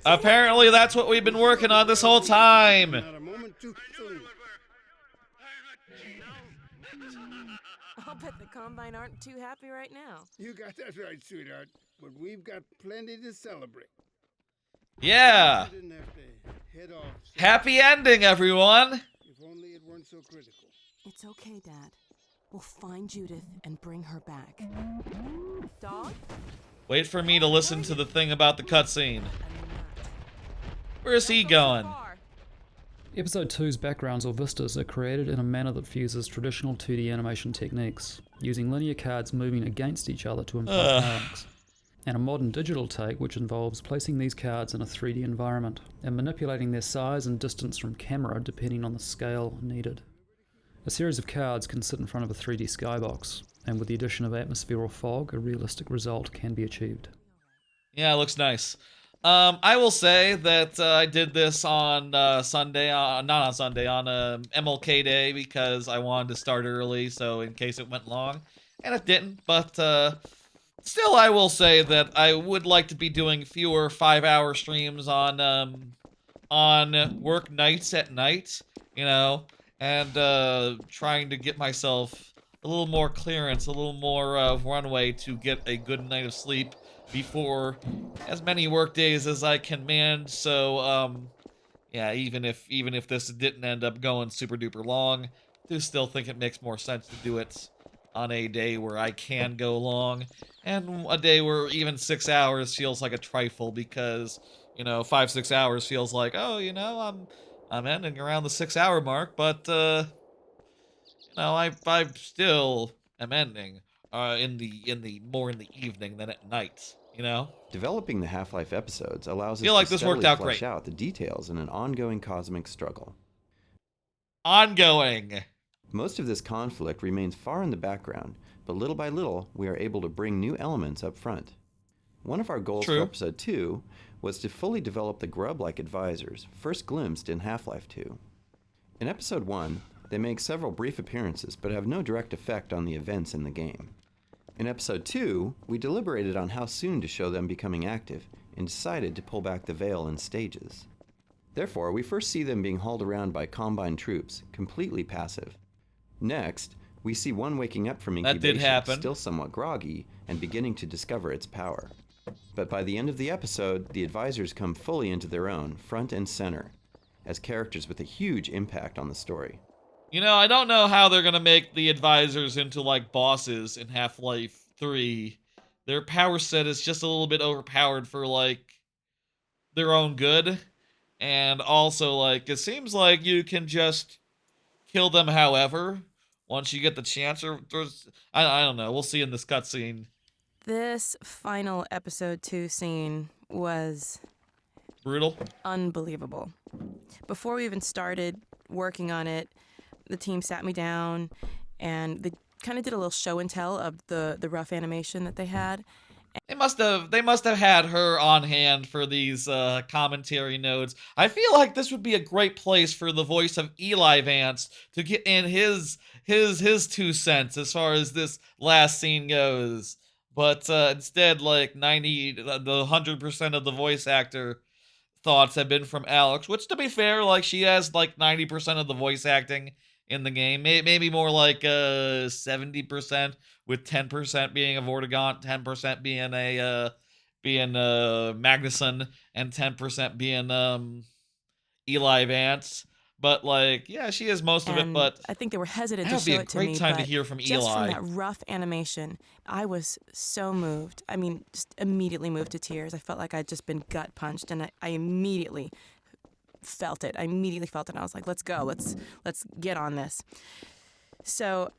Apparently that's what we've been working on this whole time. I'll bet the Combine aren't too happy right now. You got that right, sweetheart. But we've got plenty to celebrate. Yeah. Didn't have to head off, so Happy ending, everyone. if only it weren't so critical. It's okay, Dad. We'll find Judith and bring her back. Dog? Wait for me to listen to the thing about the cutscene. Where's he going? Episode 2's backgrounds or vistas are created in a manner that fuses traditional 2D animation techniques, using linear cards moving against each other to imply pairings, and a modern digital take which involves placing these cards in a 3D environment and manipulating their size and distance from camera depending on the scale needed. A series of cards can sit in front of a 3D skybox, and with the addition of atmosphere or fog, a realistic result can be achieved. Yeah, it looks nice. I will say that I did this on Sunday, not on Sunday, on MLK Day, because I wanted to start early, so in case it went long, and it didn't, but still I will say that I would like to be doing fewer 5-hour streams on work nights at night, you know, and trying to get myself a little more clearance, a little more runway to get a good night of sleep before as many work days as I can manage. So yeah, even if this didn't end up going super duper long, I do still think it makes more sense to do it on a day where I can go long, and a day where even 6 hours feels like a trifle, because, you know, 5-6 hours feels like, oh, you know, I'm ending around the 6-hour mark, but you know, I still am ending in the more in the evening than at night. You know? Developing the Half-Life episodes allows us feel like to this worked out flesh great. out the details in an ongoing cosmic struggle. Ongoing. Most of this conflict remains far in the background, but little by little, we are able to bring new elements up front. One of our goals for episode 2 was to fully develop the grub-like advisors, first glimpsed in Half-Life 2. In Episode 1, they make several brief appearances but have no direct effect on the events in the game. In Episode 2, we deliberated on how soon to show them becoming active and decided to pull back the veil in stages. Therefore, we first see them being hauled around by Combine troops, completely passive. Next, we see one waking up from incubation, still somewhat groggy, and beginning to discover its power. But by the end of the episode, the advisors come fully into their own, front and center, as characters with a huge impact on the story. You know, I don't know how they're gonna make the advisors into, like, bosses in Half-Life 3. Their power set is just a little bit overpowered for, like, their own good. And also, like, it seems like you can just kill them however, once you get the chance. Or I don't know. We'll see in this cutscene. This final Episode 2 scene was... brutal? Unbelievable. Before we even started working on it, the team sat me down and they kind of did a little show and tell of the rough animation that they had. They must have had her on hand for these commentary notes. I feel like this would be a great place for the voice of Eli Vance to get in his 2 cents as far as this last scene goes. But instead, like 100% of the voice actor thoughts have been from Alex, which, to be fair, like, she has like 90% of the voice acting in the game. Maybe more like 70%, with 10% being a Vortigaunt, 10% being Magnuson, and 10% being Eli Vance. But, like, yeah, she is most of it. But I think they were hesitant to show it to me. That would be a great time to hear from Eli. Just from that rough animation, I was so moved. I mean, just immediately moved to tears. I felt like I'd just been gut punched, and I immediately felt it. I was like, let's go. Let's get on this. So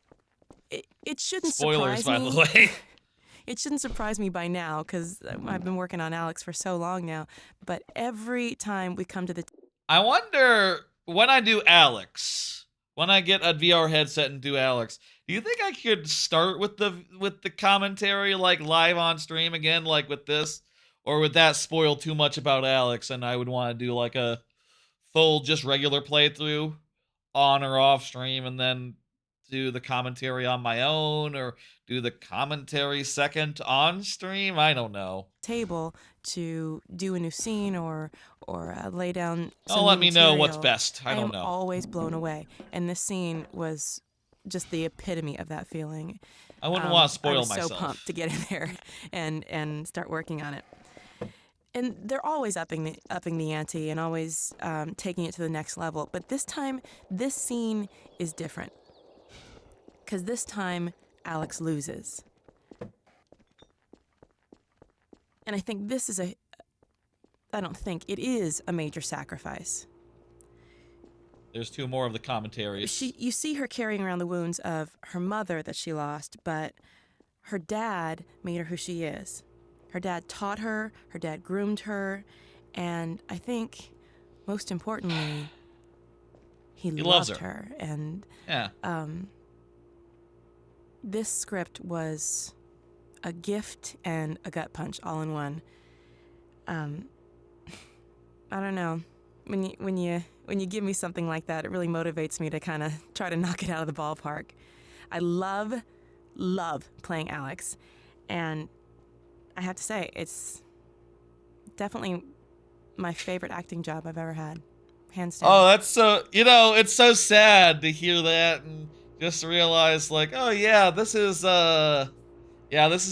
it shouldn't Spoilers, surprise me. by the way. It shouldn't surprise me by now, because I've been working on Alex for so long now. But every time we come to the... I wonder, when I do Alex, when I get a VR headset and do Alex, do you think I could start with the commentary, like, live on stream again, like with this? Or would that spoil too much about Alex and I would want to do like a full just regular playthrough on or off stream and then do the commentary on my own, or do the commentary second on stream? I don't know. Table to do a new scene or lay down some let new me know material. what's best. I don't know. I'm always blown away, and this scene was just the epitome of that feeling. I wouldn't want to spoil myself. I was myself. so pumped to get in there and start working on it. And they're always upping the ante and always taking it to the next level. But this time, this scene is different. Because this time, Alex loses. And I think this is it is a major sacrifice. There's 2 more of the commentaries. You see her carrying around the wounds of her mother that she lost, but her dad made her who she is. Her dad taught her dad groomed her, and I think, most importantly, he loves loved her. And yeah. This script was a gift and a gut punch all in one. I don't know. When you give me something like that, it really motivates me to kind of try to knock it out of the ballpark. I love playing Alex, and I have to say, it's definitely my favorite acting job I've ever had, hands down. Oh, that's so, it's so sad to hear that and just realize, like, oh yeah, this is the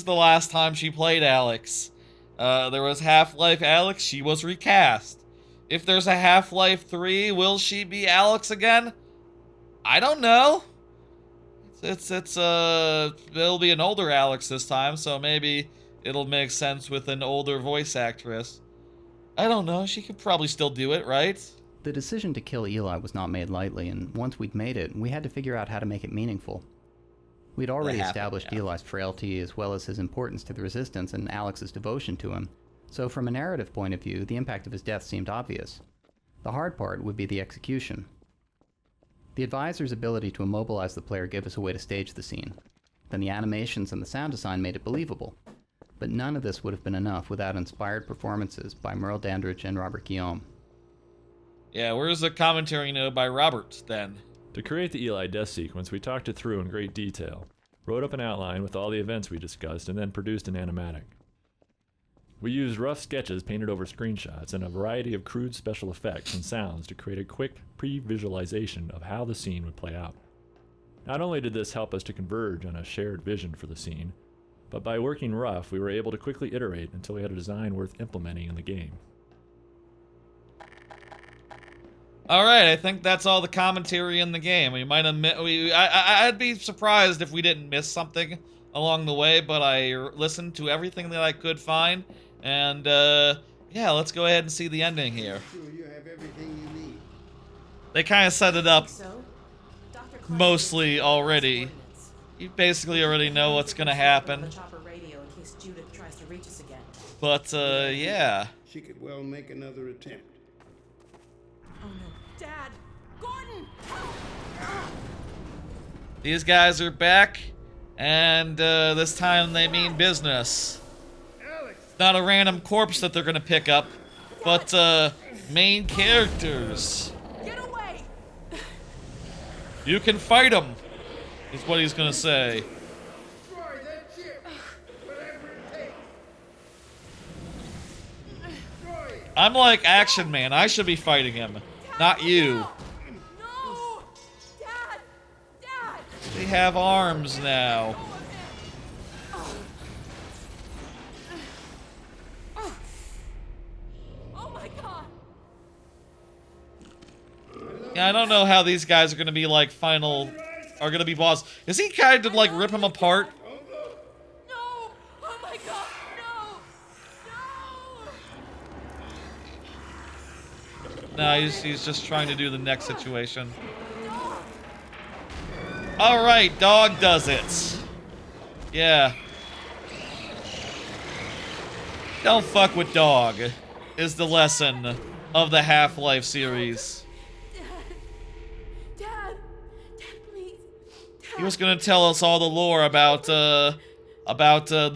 last time she played Alex. There was Half-Life Alex, she was recast. If there's a Half-Life 3, will she be Alex again? I don't know. It'll be an older Alex this time, so maybe it'll make sense with an older voice actress. I don't know, she could probably still do it, right? The decision to kill Eli was not made lightly, and once we'd made it, we had to figure out how to make it meaningful. We'd already established Eli's frailty as well as his importance to the Resistance and Alex's devotion to him, so from a narrative point of view, the impact of his death seemed obvious. The hard part would be the execution. The advisor's ability to immobilize the player gave us a way to stage the scene. Then the animations and the sound design made it believable. But none of this would have been enough without inspired performances by Merle Dandridge and Robert Guillaume. Yeah, where's the commentary note by Robert, then? To create the Eli death sequence, we talked it through in great detail, wrote up an outline with all the events we discussed, and then produced an animatic. We used rough sketches painted over screenshots and a variety of crude special effects and sounds to create a quick pre-visualization of how the scene would play out. Not only did this help us to converge on a shared vision for the scene, but by working rough, we were able to quickly iterate until we had a design worth implementing in the game. All right, I think that's all the commentary in the game. We might have I'd be surprised if we didn't miss something along the way, but I listened to everything that I could find, and yeah, let's go ahead and see the ending here. You have everything you need. They kind of set it up mostly already. You basically already know what's gonna happen. But yeah. She could well make another attempt. Oh no, Dad! Gordon! These guys are back, and this time they mean business. Not a random corpse that they're gonna pick up, but main characters. Get away! You can fight them, is what he's gonna say. I'm like Action Man. I should be fighting him, not you. No! Dad! Dad! They have arms now. Oh my God! Yeah, I don't know how these guys are gonna be like are gonna be boss. Is he kind of like rip him apart? No! Oh my God! No, he's just trying to do the next situation. All right, dog does it. Yeah. Don't fuck with dog is the lesson of the Half-Life series. Dad, please. He was gonna tell us all the lore about the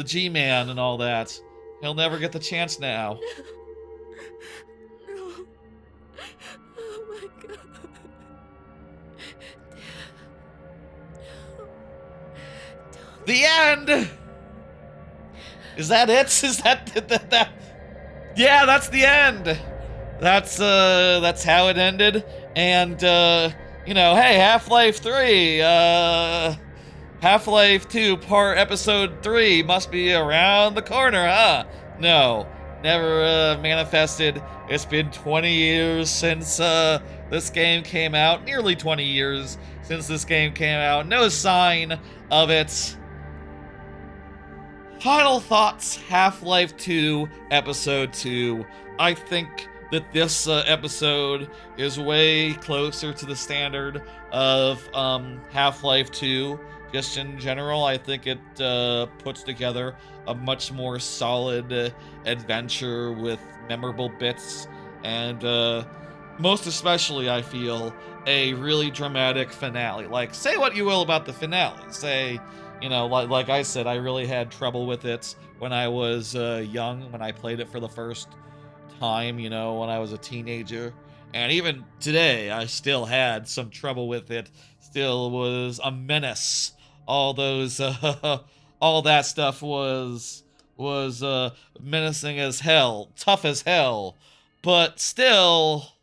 G-Man and all that. He'll never get the chance now. The end! Is that it? Is that yeah, that's the end. That's how it ended. And you know, hey, Half-Life 3, Half-Life 2 episode 3 must be around the corner, huh? No, never manifested. It's been 20 years since this game came out. Nearly 20 years since this game came out. No sign of it. Final thoughts, Half-Life 2, Episode 2. I think that this episode is way closer to the standard of Half-Life 2. Just in general, I think it puts together a much more solid adventure with memorable bits, and most especially, I feel, a really dramatic finale. Like, say what you will about the finale. Say, you know, like I said, I really had trouble with it when I was young, when I played it for the first time, you know, when I was a teenager. And even today, I still had some trouble with it. Still was a menace. All those, all that stuff was menacing as hell, tough as hell. But still,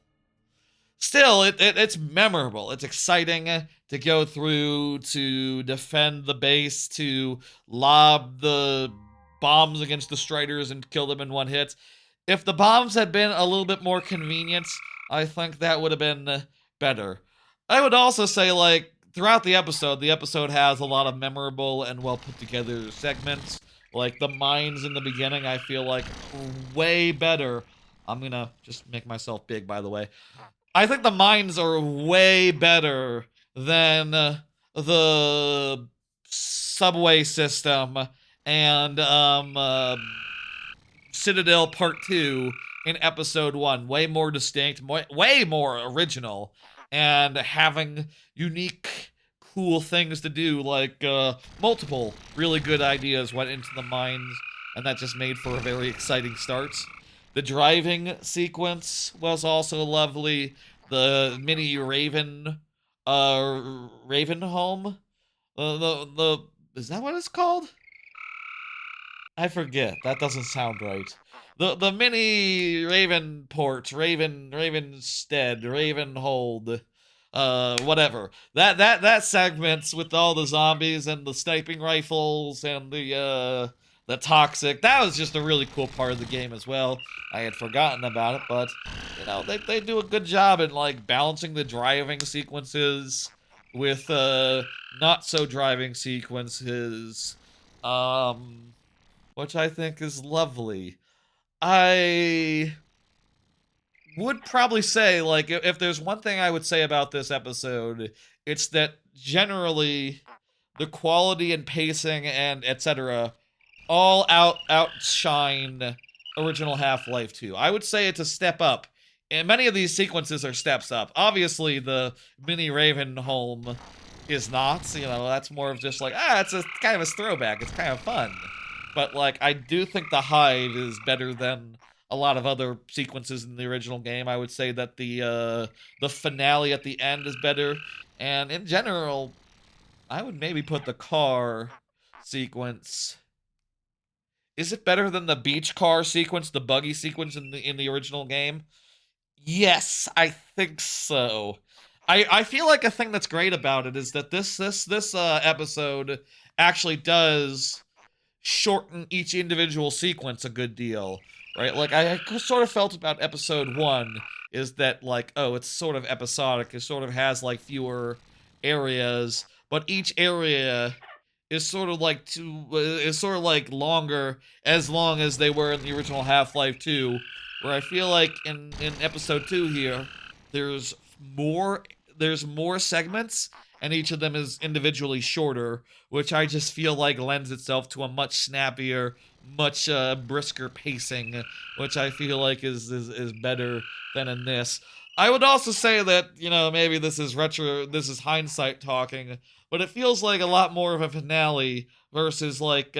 it's memorable. It's exciting to go through, to defend the base, to lob the bombs against the Striders and kill them in one hit. If the bombs had been a little bit more convenient, I think that would have been better. I would also say, like, throughout the episode has a lot of memorable and well put together segments. Like the mines in the beginning, I feel like way better. I'm gonna just make myself big, by the way. I think the mines are way better than the subway system and Citadel Part 2 in Episode 1. Way more distinct, way more original, and having unique, cool things to do, like multiple really good ideas went into the mines and that just made for a very exciting start. The driving sequence was also lovely. The mini Raven home. Is that what it's called? I forget. That doesn't sound right. The mini Raven port, Ravenstead, Ravenhold, whatever. That segments with all the zombies and the sniping rifles and the toxic. That was just a really cool part of the game as well. I had forgotten about it, but you know, they do a good job in like balancing the driving sequences with not so driving sequences. Which I think is lovely. I would probably say, like, if there's one thing I would say about this episode, it's that generally the quality and pacing and etc. all outshine original Half-Life 2. I would say it's a step up. And many of these sequences are steps up. Obviously, the mini Raven home is not. You know, that's more of just like, it's a kind of a throwback. It's kind of fun. But, like, I do think the Hive is better than a lot of other sequences in the original game. I would say that the finale at the end is better. And in general, I would maybe put the car sequence. Is it better than the beach car sequence, the buggy sequence in the original game? Yes, I think so. I feel like a thing that's great about it is that this episode actually does shorten each individual sequence a good deal, right? Like, I sort of felt about episode 1 is that, like, oh, it's sort of episodic. It sort of has, like, fewer areas, but each area is sort of like longer, as long as they were in the original Half-Life 2, where I feel like in episode 2 here, there's more segments, and each of them is individually shorter, which I just feel like lends itself to a much snappier, much brisker pacing, which I feel like is better than in this. I would also say that, you know, maybe this is hindsight talking, but it feels like a lot more of a finale versus like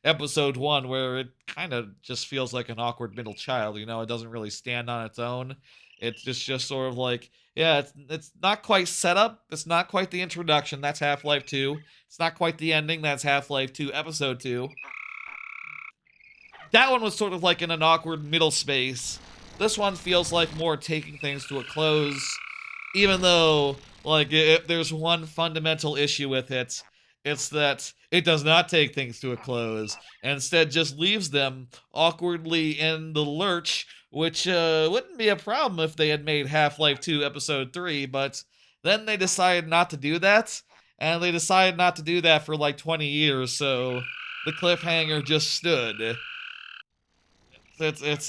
episode 1, where it kind of just feels like an awkward middle child, you know, it doesn't really stand on its own. It's just sort of like, yeah, it's not quite set up. It's not quite the introduction. That's Half-Life 2. It's not quite the ending. That's Half-Life 2 Episode 2. That one was sort of like in an awkward middle space. This one feels like more taking things to a close, even though, like, if there's one fundamental issue with it, it's that it does not take things to a close, and instead just leaves them awkwardly in the lurch, which wouldn't be a problem if they had made Half-Life 2 Episode 3, but then they decided not to do that, and they decided not to do that for like 20 years, so the cliffhanger just stood. It's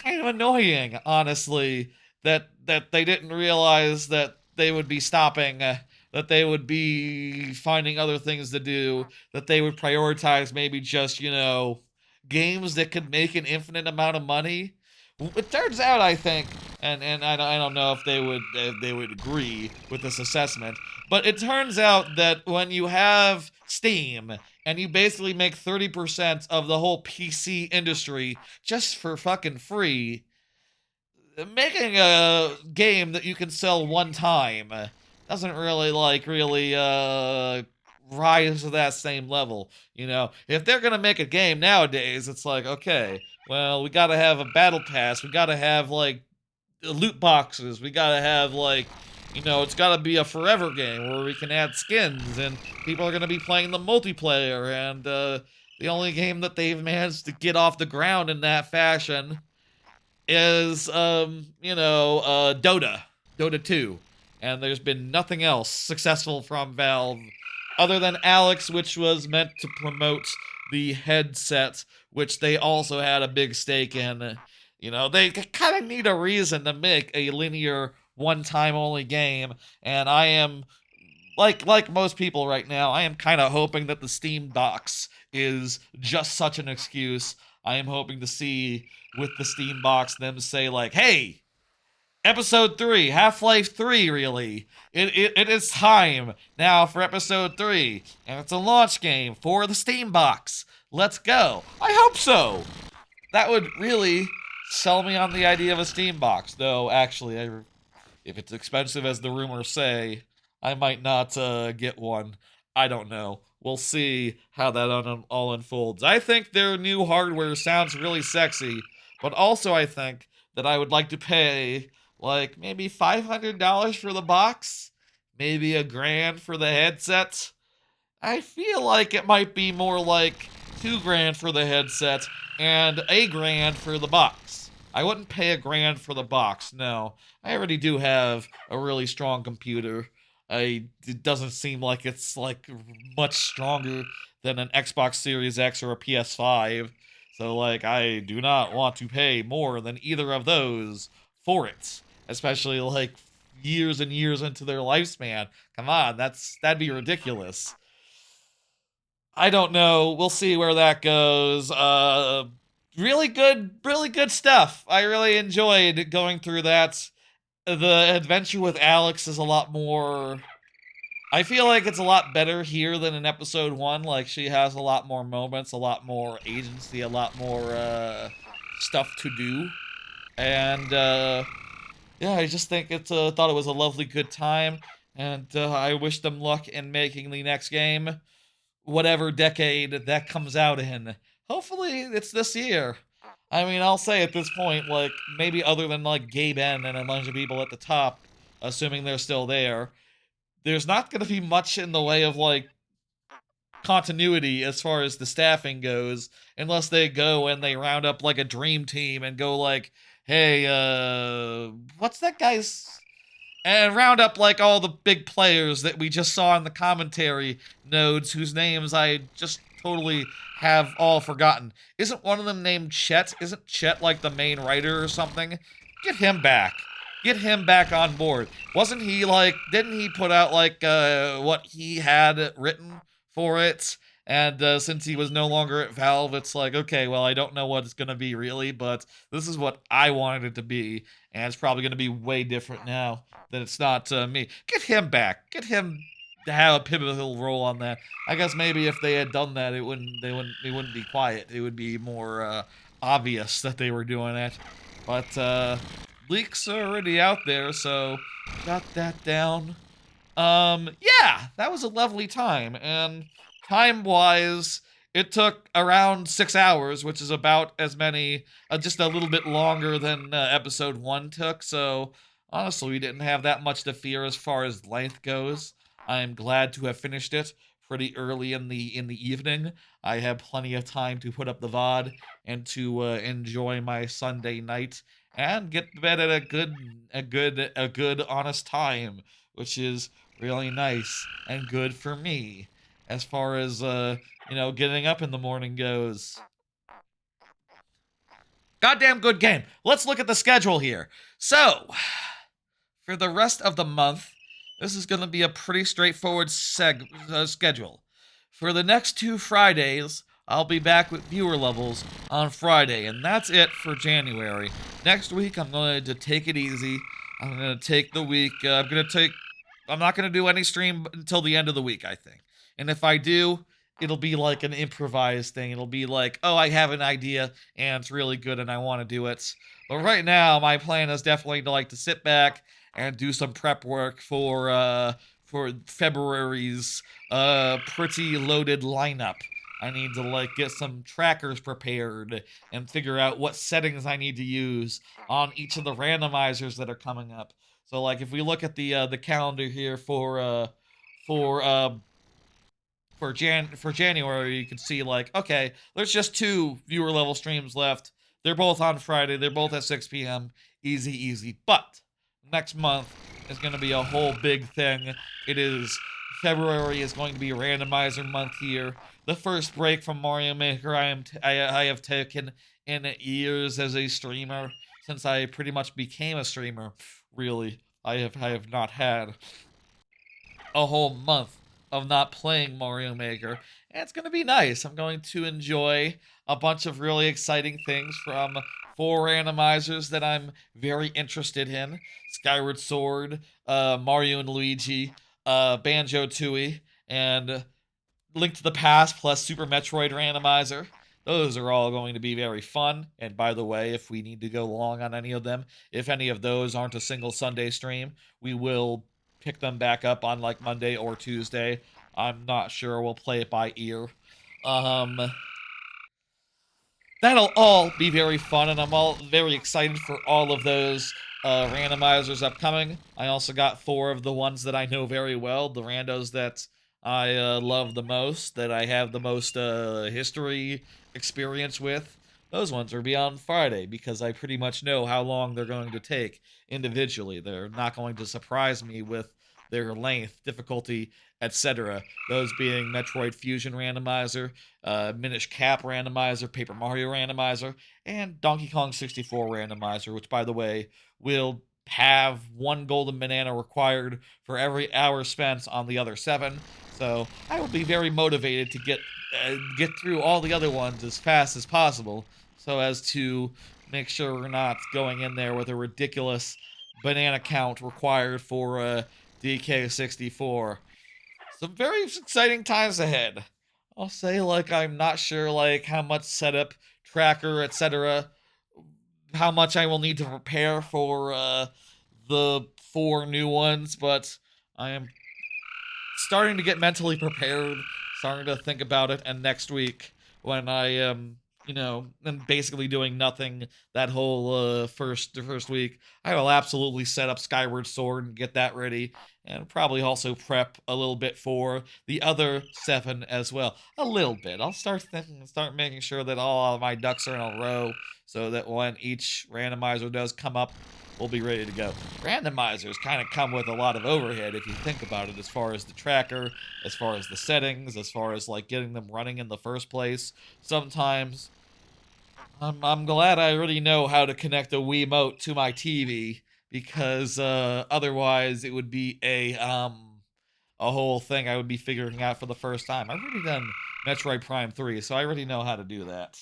kind of annoying, honestly, that they didn't realize that they would be stopping, that they would be finding other things to do, that they would prioritize maybe just, you know, games that could make an infinite amount of money. It turns out, I think, and I don't know if they would agree with this assessment, but it turns out that when you have Steam and you basically make 30% of the whole PC industry just for fucking free, making a game that you can sell one time doesn't really rise to that same level, you know? If they're gonna make a game nowadays, it's like, okay, well, we gotta have a battle pass, we gotta have, like, loot boxes, we gotta have, like, you know, it's gotta be a forever game where we can add skins, and people are gonna be playing the multiplayer, and, the only game that they've managed to get off the ground in that fashion is, you know, Dota 2, and there's been nothing else successful from Valve other than Alex, which was meant to promote the headset, which they also had a big stake in. You know, they kind of need a reason to make a linear, one-time only game, and I am, like most people right now, I am kind of hoping that the Steam box is just such an excuse. I am hoping to see, with the Steam box, them say, like, hey, Episode 3, Half-Life 3, really. It is time now for Episode 3, and it's a launch game for the Steam box. Let's go. I hope so. That would really sell me on the idea of a Steam box, though, actually, if it's expensive as the rumors say, I might not get one. I don't know. We'll see how that all unfolds. I think their new hardware sounds really sexy, but also I think that I would like to pay like maybe $500 for the box, maybe $1,000 for the headset. I feel like it might be more like $2,000 for the headset and $1,000 for the box. I wouldn't pay $1,000 for the box, no. I already do have a really strong computer. It doesn't seem like it's like much stronger than an Xbox Series X or a PS5. So like I do not want to pay more than either of those for it. Especially like years and years into their lifespan. Come on, that'd be ridiculous. I don't know. We'll see where that goes. Really good stuff. I really enjoyed going through that. The adventure with Alex is a lot more... I feel like it's a lot better here than in episode 1. Like, she has a lot more moments, a lot more agency, a lot more stuff to do. And, yeah, I just think thought it was a lovely good time. And I wish them luck in making the next game, whatever decade that comes out in. Hopefully it's this year. I mean, I'll say at this point, like, maybe other than, like, Gabe N and a bunch of people at the top, assuming they're still there, there's not going to be much in the way of, like, continuity as far as the staffing goes, unless they go and they round up, like, a dream team and go, like, hey, what's that guy's... And round up, like, all the big players that we just saw in the commentary nodes, whose names I just totally have all forgotten. Isn't one of them named Chet? Isn't Chet, like, the main writer or something? Get him back. Get him back on board. Wasn't he, like, didn't he put out, like, what he had written for it? And since he was no longer at Valve, it's like, okay, well, I don't know what it's going to be, really, but this is what I wanted it to be, and it's probably going to be way different now that it's not me. Get him back. Get him to have a pivotal role on that. I guess maybe if they had done that, it wouldn't be quiet. It would be more obvious that they were doing it. But leaks are already out there, so got that down. Yeah, that was a lovely time, and time-wise, it took around 6 hours, which is about as many, just a little bit longer than episode 1 took, so honestly, we didn't have that much to fear as far as length goes. I'm glad to have finished it pretty early in the evening. I had plenty of time to put up the VOD and to enjoy my Sunday night and get to bed at a good honest time, which is really nice and good for me as far as getting up in the morning goes. Goddamn good game. Let's look at the schedule here. So, for the rest of the month, this is going to be a pretty straightforward schedule. For the next 2 Fridays, I'll be back with viewer levels on Friday, and that's it for January. Next week, I'm going to take it easy. I'm going to take the week. I'm not going to do any stream until the end of the week, I think. And if I do, it'll be like an improvised thing. It'll be like, oh, I have an idea, and it's really good, and I want to do it. But right now, my plan is definitely to sit back and do some prep work for February's pretty loaded lineup. I need to get some trackers prepared and figure out what settings I need to use on each of the randomizers that are coming up. So if we look at the calendar here for January, you can see okay, there's just 2 viewer level streams left. They're both on Friday. They're both at 6 p.m. Easy. But next month is going to be a whole big thing. February is going to be a randomizer month here. The first break from Mario Maker I have taken in years as a streamer, since I pretty much became a streamer. Really, I have not had a whole month of not playing Mario Maker, and it's going to be nice. I'm going to enjoy a bunch of really exciting things from 4 randomizers that I'm very interested in. Skyward Sword, Mario and Luigi, Banjo-Tooie, and Link to the Past plus Super Metroid randomizer. Those are all going to be very fun. And by the way, if we need to go long on any of them, if any of those aren't a single Sunday stream, we will pick them back up on like Monday or Tuesday. I'm not sure. We'll play it by ear. That'll all be very fun, and I'm all very excited for all of those randomizers upcoming. I also got 4 of the ones that I know very well, the randos that I love the most, that I have the most history experience with. Those ones will be on Friday because I pretty much know how long they're going to take individually. They're not going to surprise me with their length, difficulty, etc. Those being Metroid Fusion Randomizer, Minish Cap Randomizer, Paper Mario Randomizer, and Donkey Kong 64 Randomizer, which, by the way, will have 1 golden banana required for every hour spent on the other 7. So I will be very motivated to get through all the other ones as fast as possible, so as to make sure we're not going in there with a ridiculous banana count required for DK64. Some very exciting times ahead. I'll say, like, I'm not sure, like, how much setup, tracker, etc., how much I will need to prepare for the 4 new ones, but I am starting to get mentally prepared, starting to think about it, and next week, when I am, and basically doing nothing that whole first week, I will absolutely set up Skyward Sword and get that ready, and probably also prep a little bit for the other 7 as well. A little bit. I'll start making sure that all of my ducks are in a row, so that when each randomizer does come up, we'll be ready to go. Randomizers kind of come with a lot of overhead if you think about it, as far as the tracker, as far as the settings, as far as like getting them running in the first place. Sometimes I'm glad I already know how to connect a Wiimote to my TV, because otherwise it would be a whole thing I would be figuring out for the first time. I've already done Metroid Prime 3, so I already know how to do that,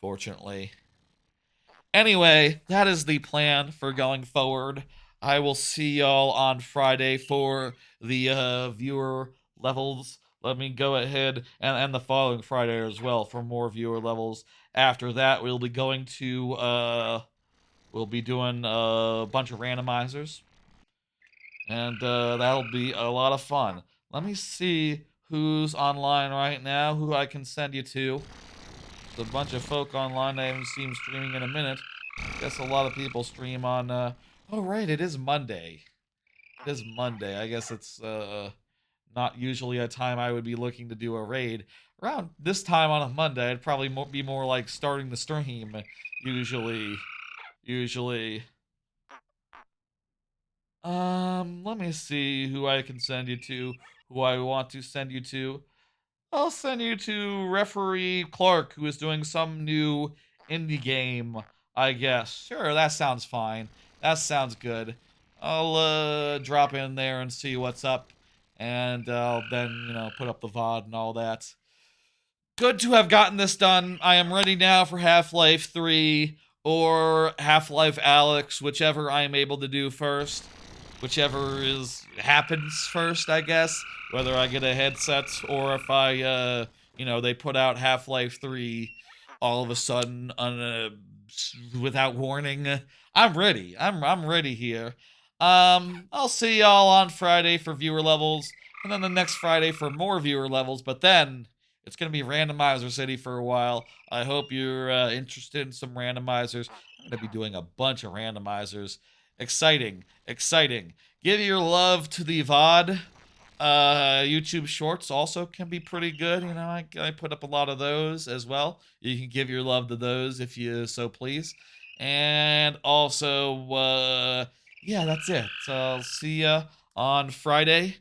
fortunately. Anyway, that is the plan for going forward. I will see y'all on Friday for the viewer levels. Let me go ahead, and the following Friday as well, for more viewer levels. After that, we'll be going to, we'll be doing a bunch of randomizers. And that'll be a lot of fun. Let me see who's online right now, who I can send you to. There's a bunch of folk online I haven't seen streaming in a minute. Guess a lot of people stream on, oh right, it is Monday. It is Monday. I guess it's not usually a time I would be looking to do a raid. Around this time on a Monday, I'd probably be more like starting the stream, usually. Let me see who I can send you to, who I want to send you to. I'll send you to Referee Clark, who is doing some new indie game, I guess. Sure, that sounds fine. That sounds good. I'll drop in there and see what's up, and I'll then, put up the VOD and all that. Good to have gotten this done. I am ready now for Half-Life 3 or Half-Life Alyx, whichever I am able to do first. Whichever happens first, I guess. Whether I get a headset or if I, they put out Half-Life 3 all of a sudden without warning. I'm ready. I'm ready here. I'll see y'all on Friday for viewer levels, and then the next Friday for more viewer levels, but then it's going to be Randomizer City for a while. I hope you're interested in some randomizers. I'm going to be doing a bunch of randomizers. Exciting. Give your love to the VOD. YouTube Shorts also can be pretty good. I put up a lot of those as well. You can give your love to those if you so please. And also, yeah, that's it. So I'll see ya on Friday,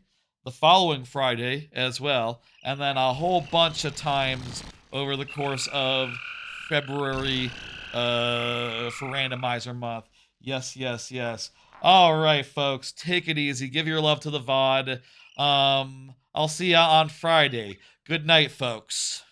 the following Friday as well, and then a whole bunch of times over the course of February for Randomizer Month. Yes. All right, folks, take it easy. Give your love to the VOD. I'll see ya on Friday. Good night, folks.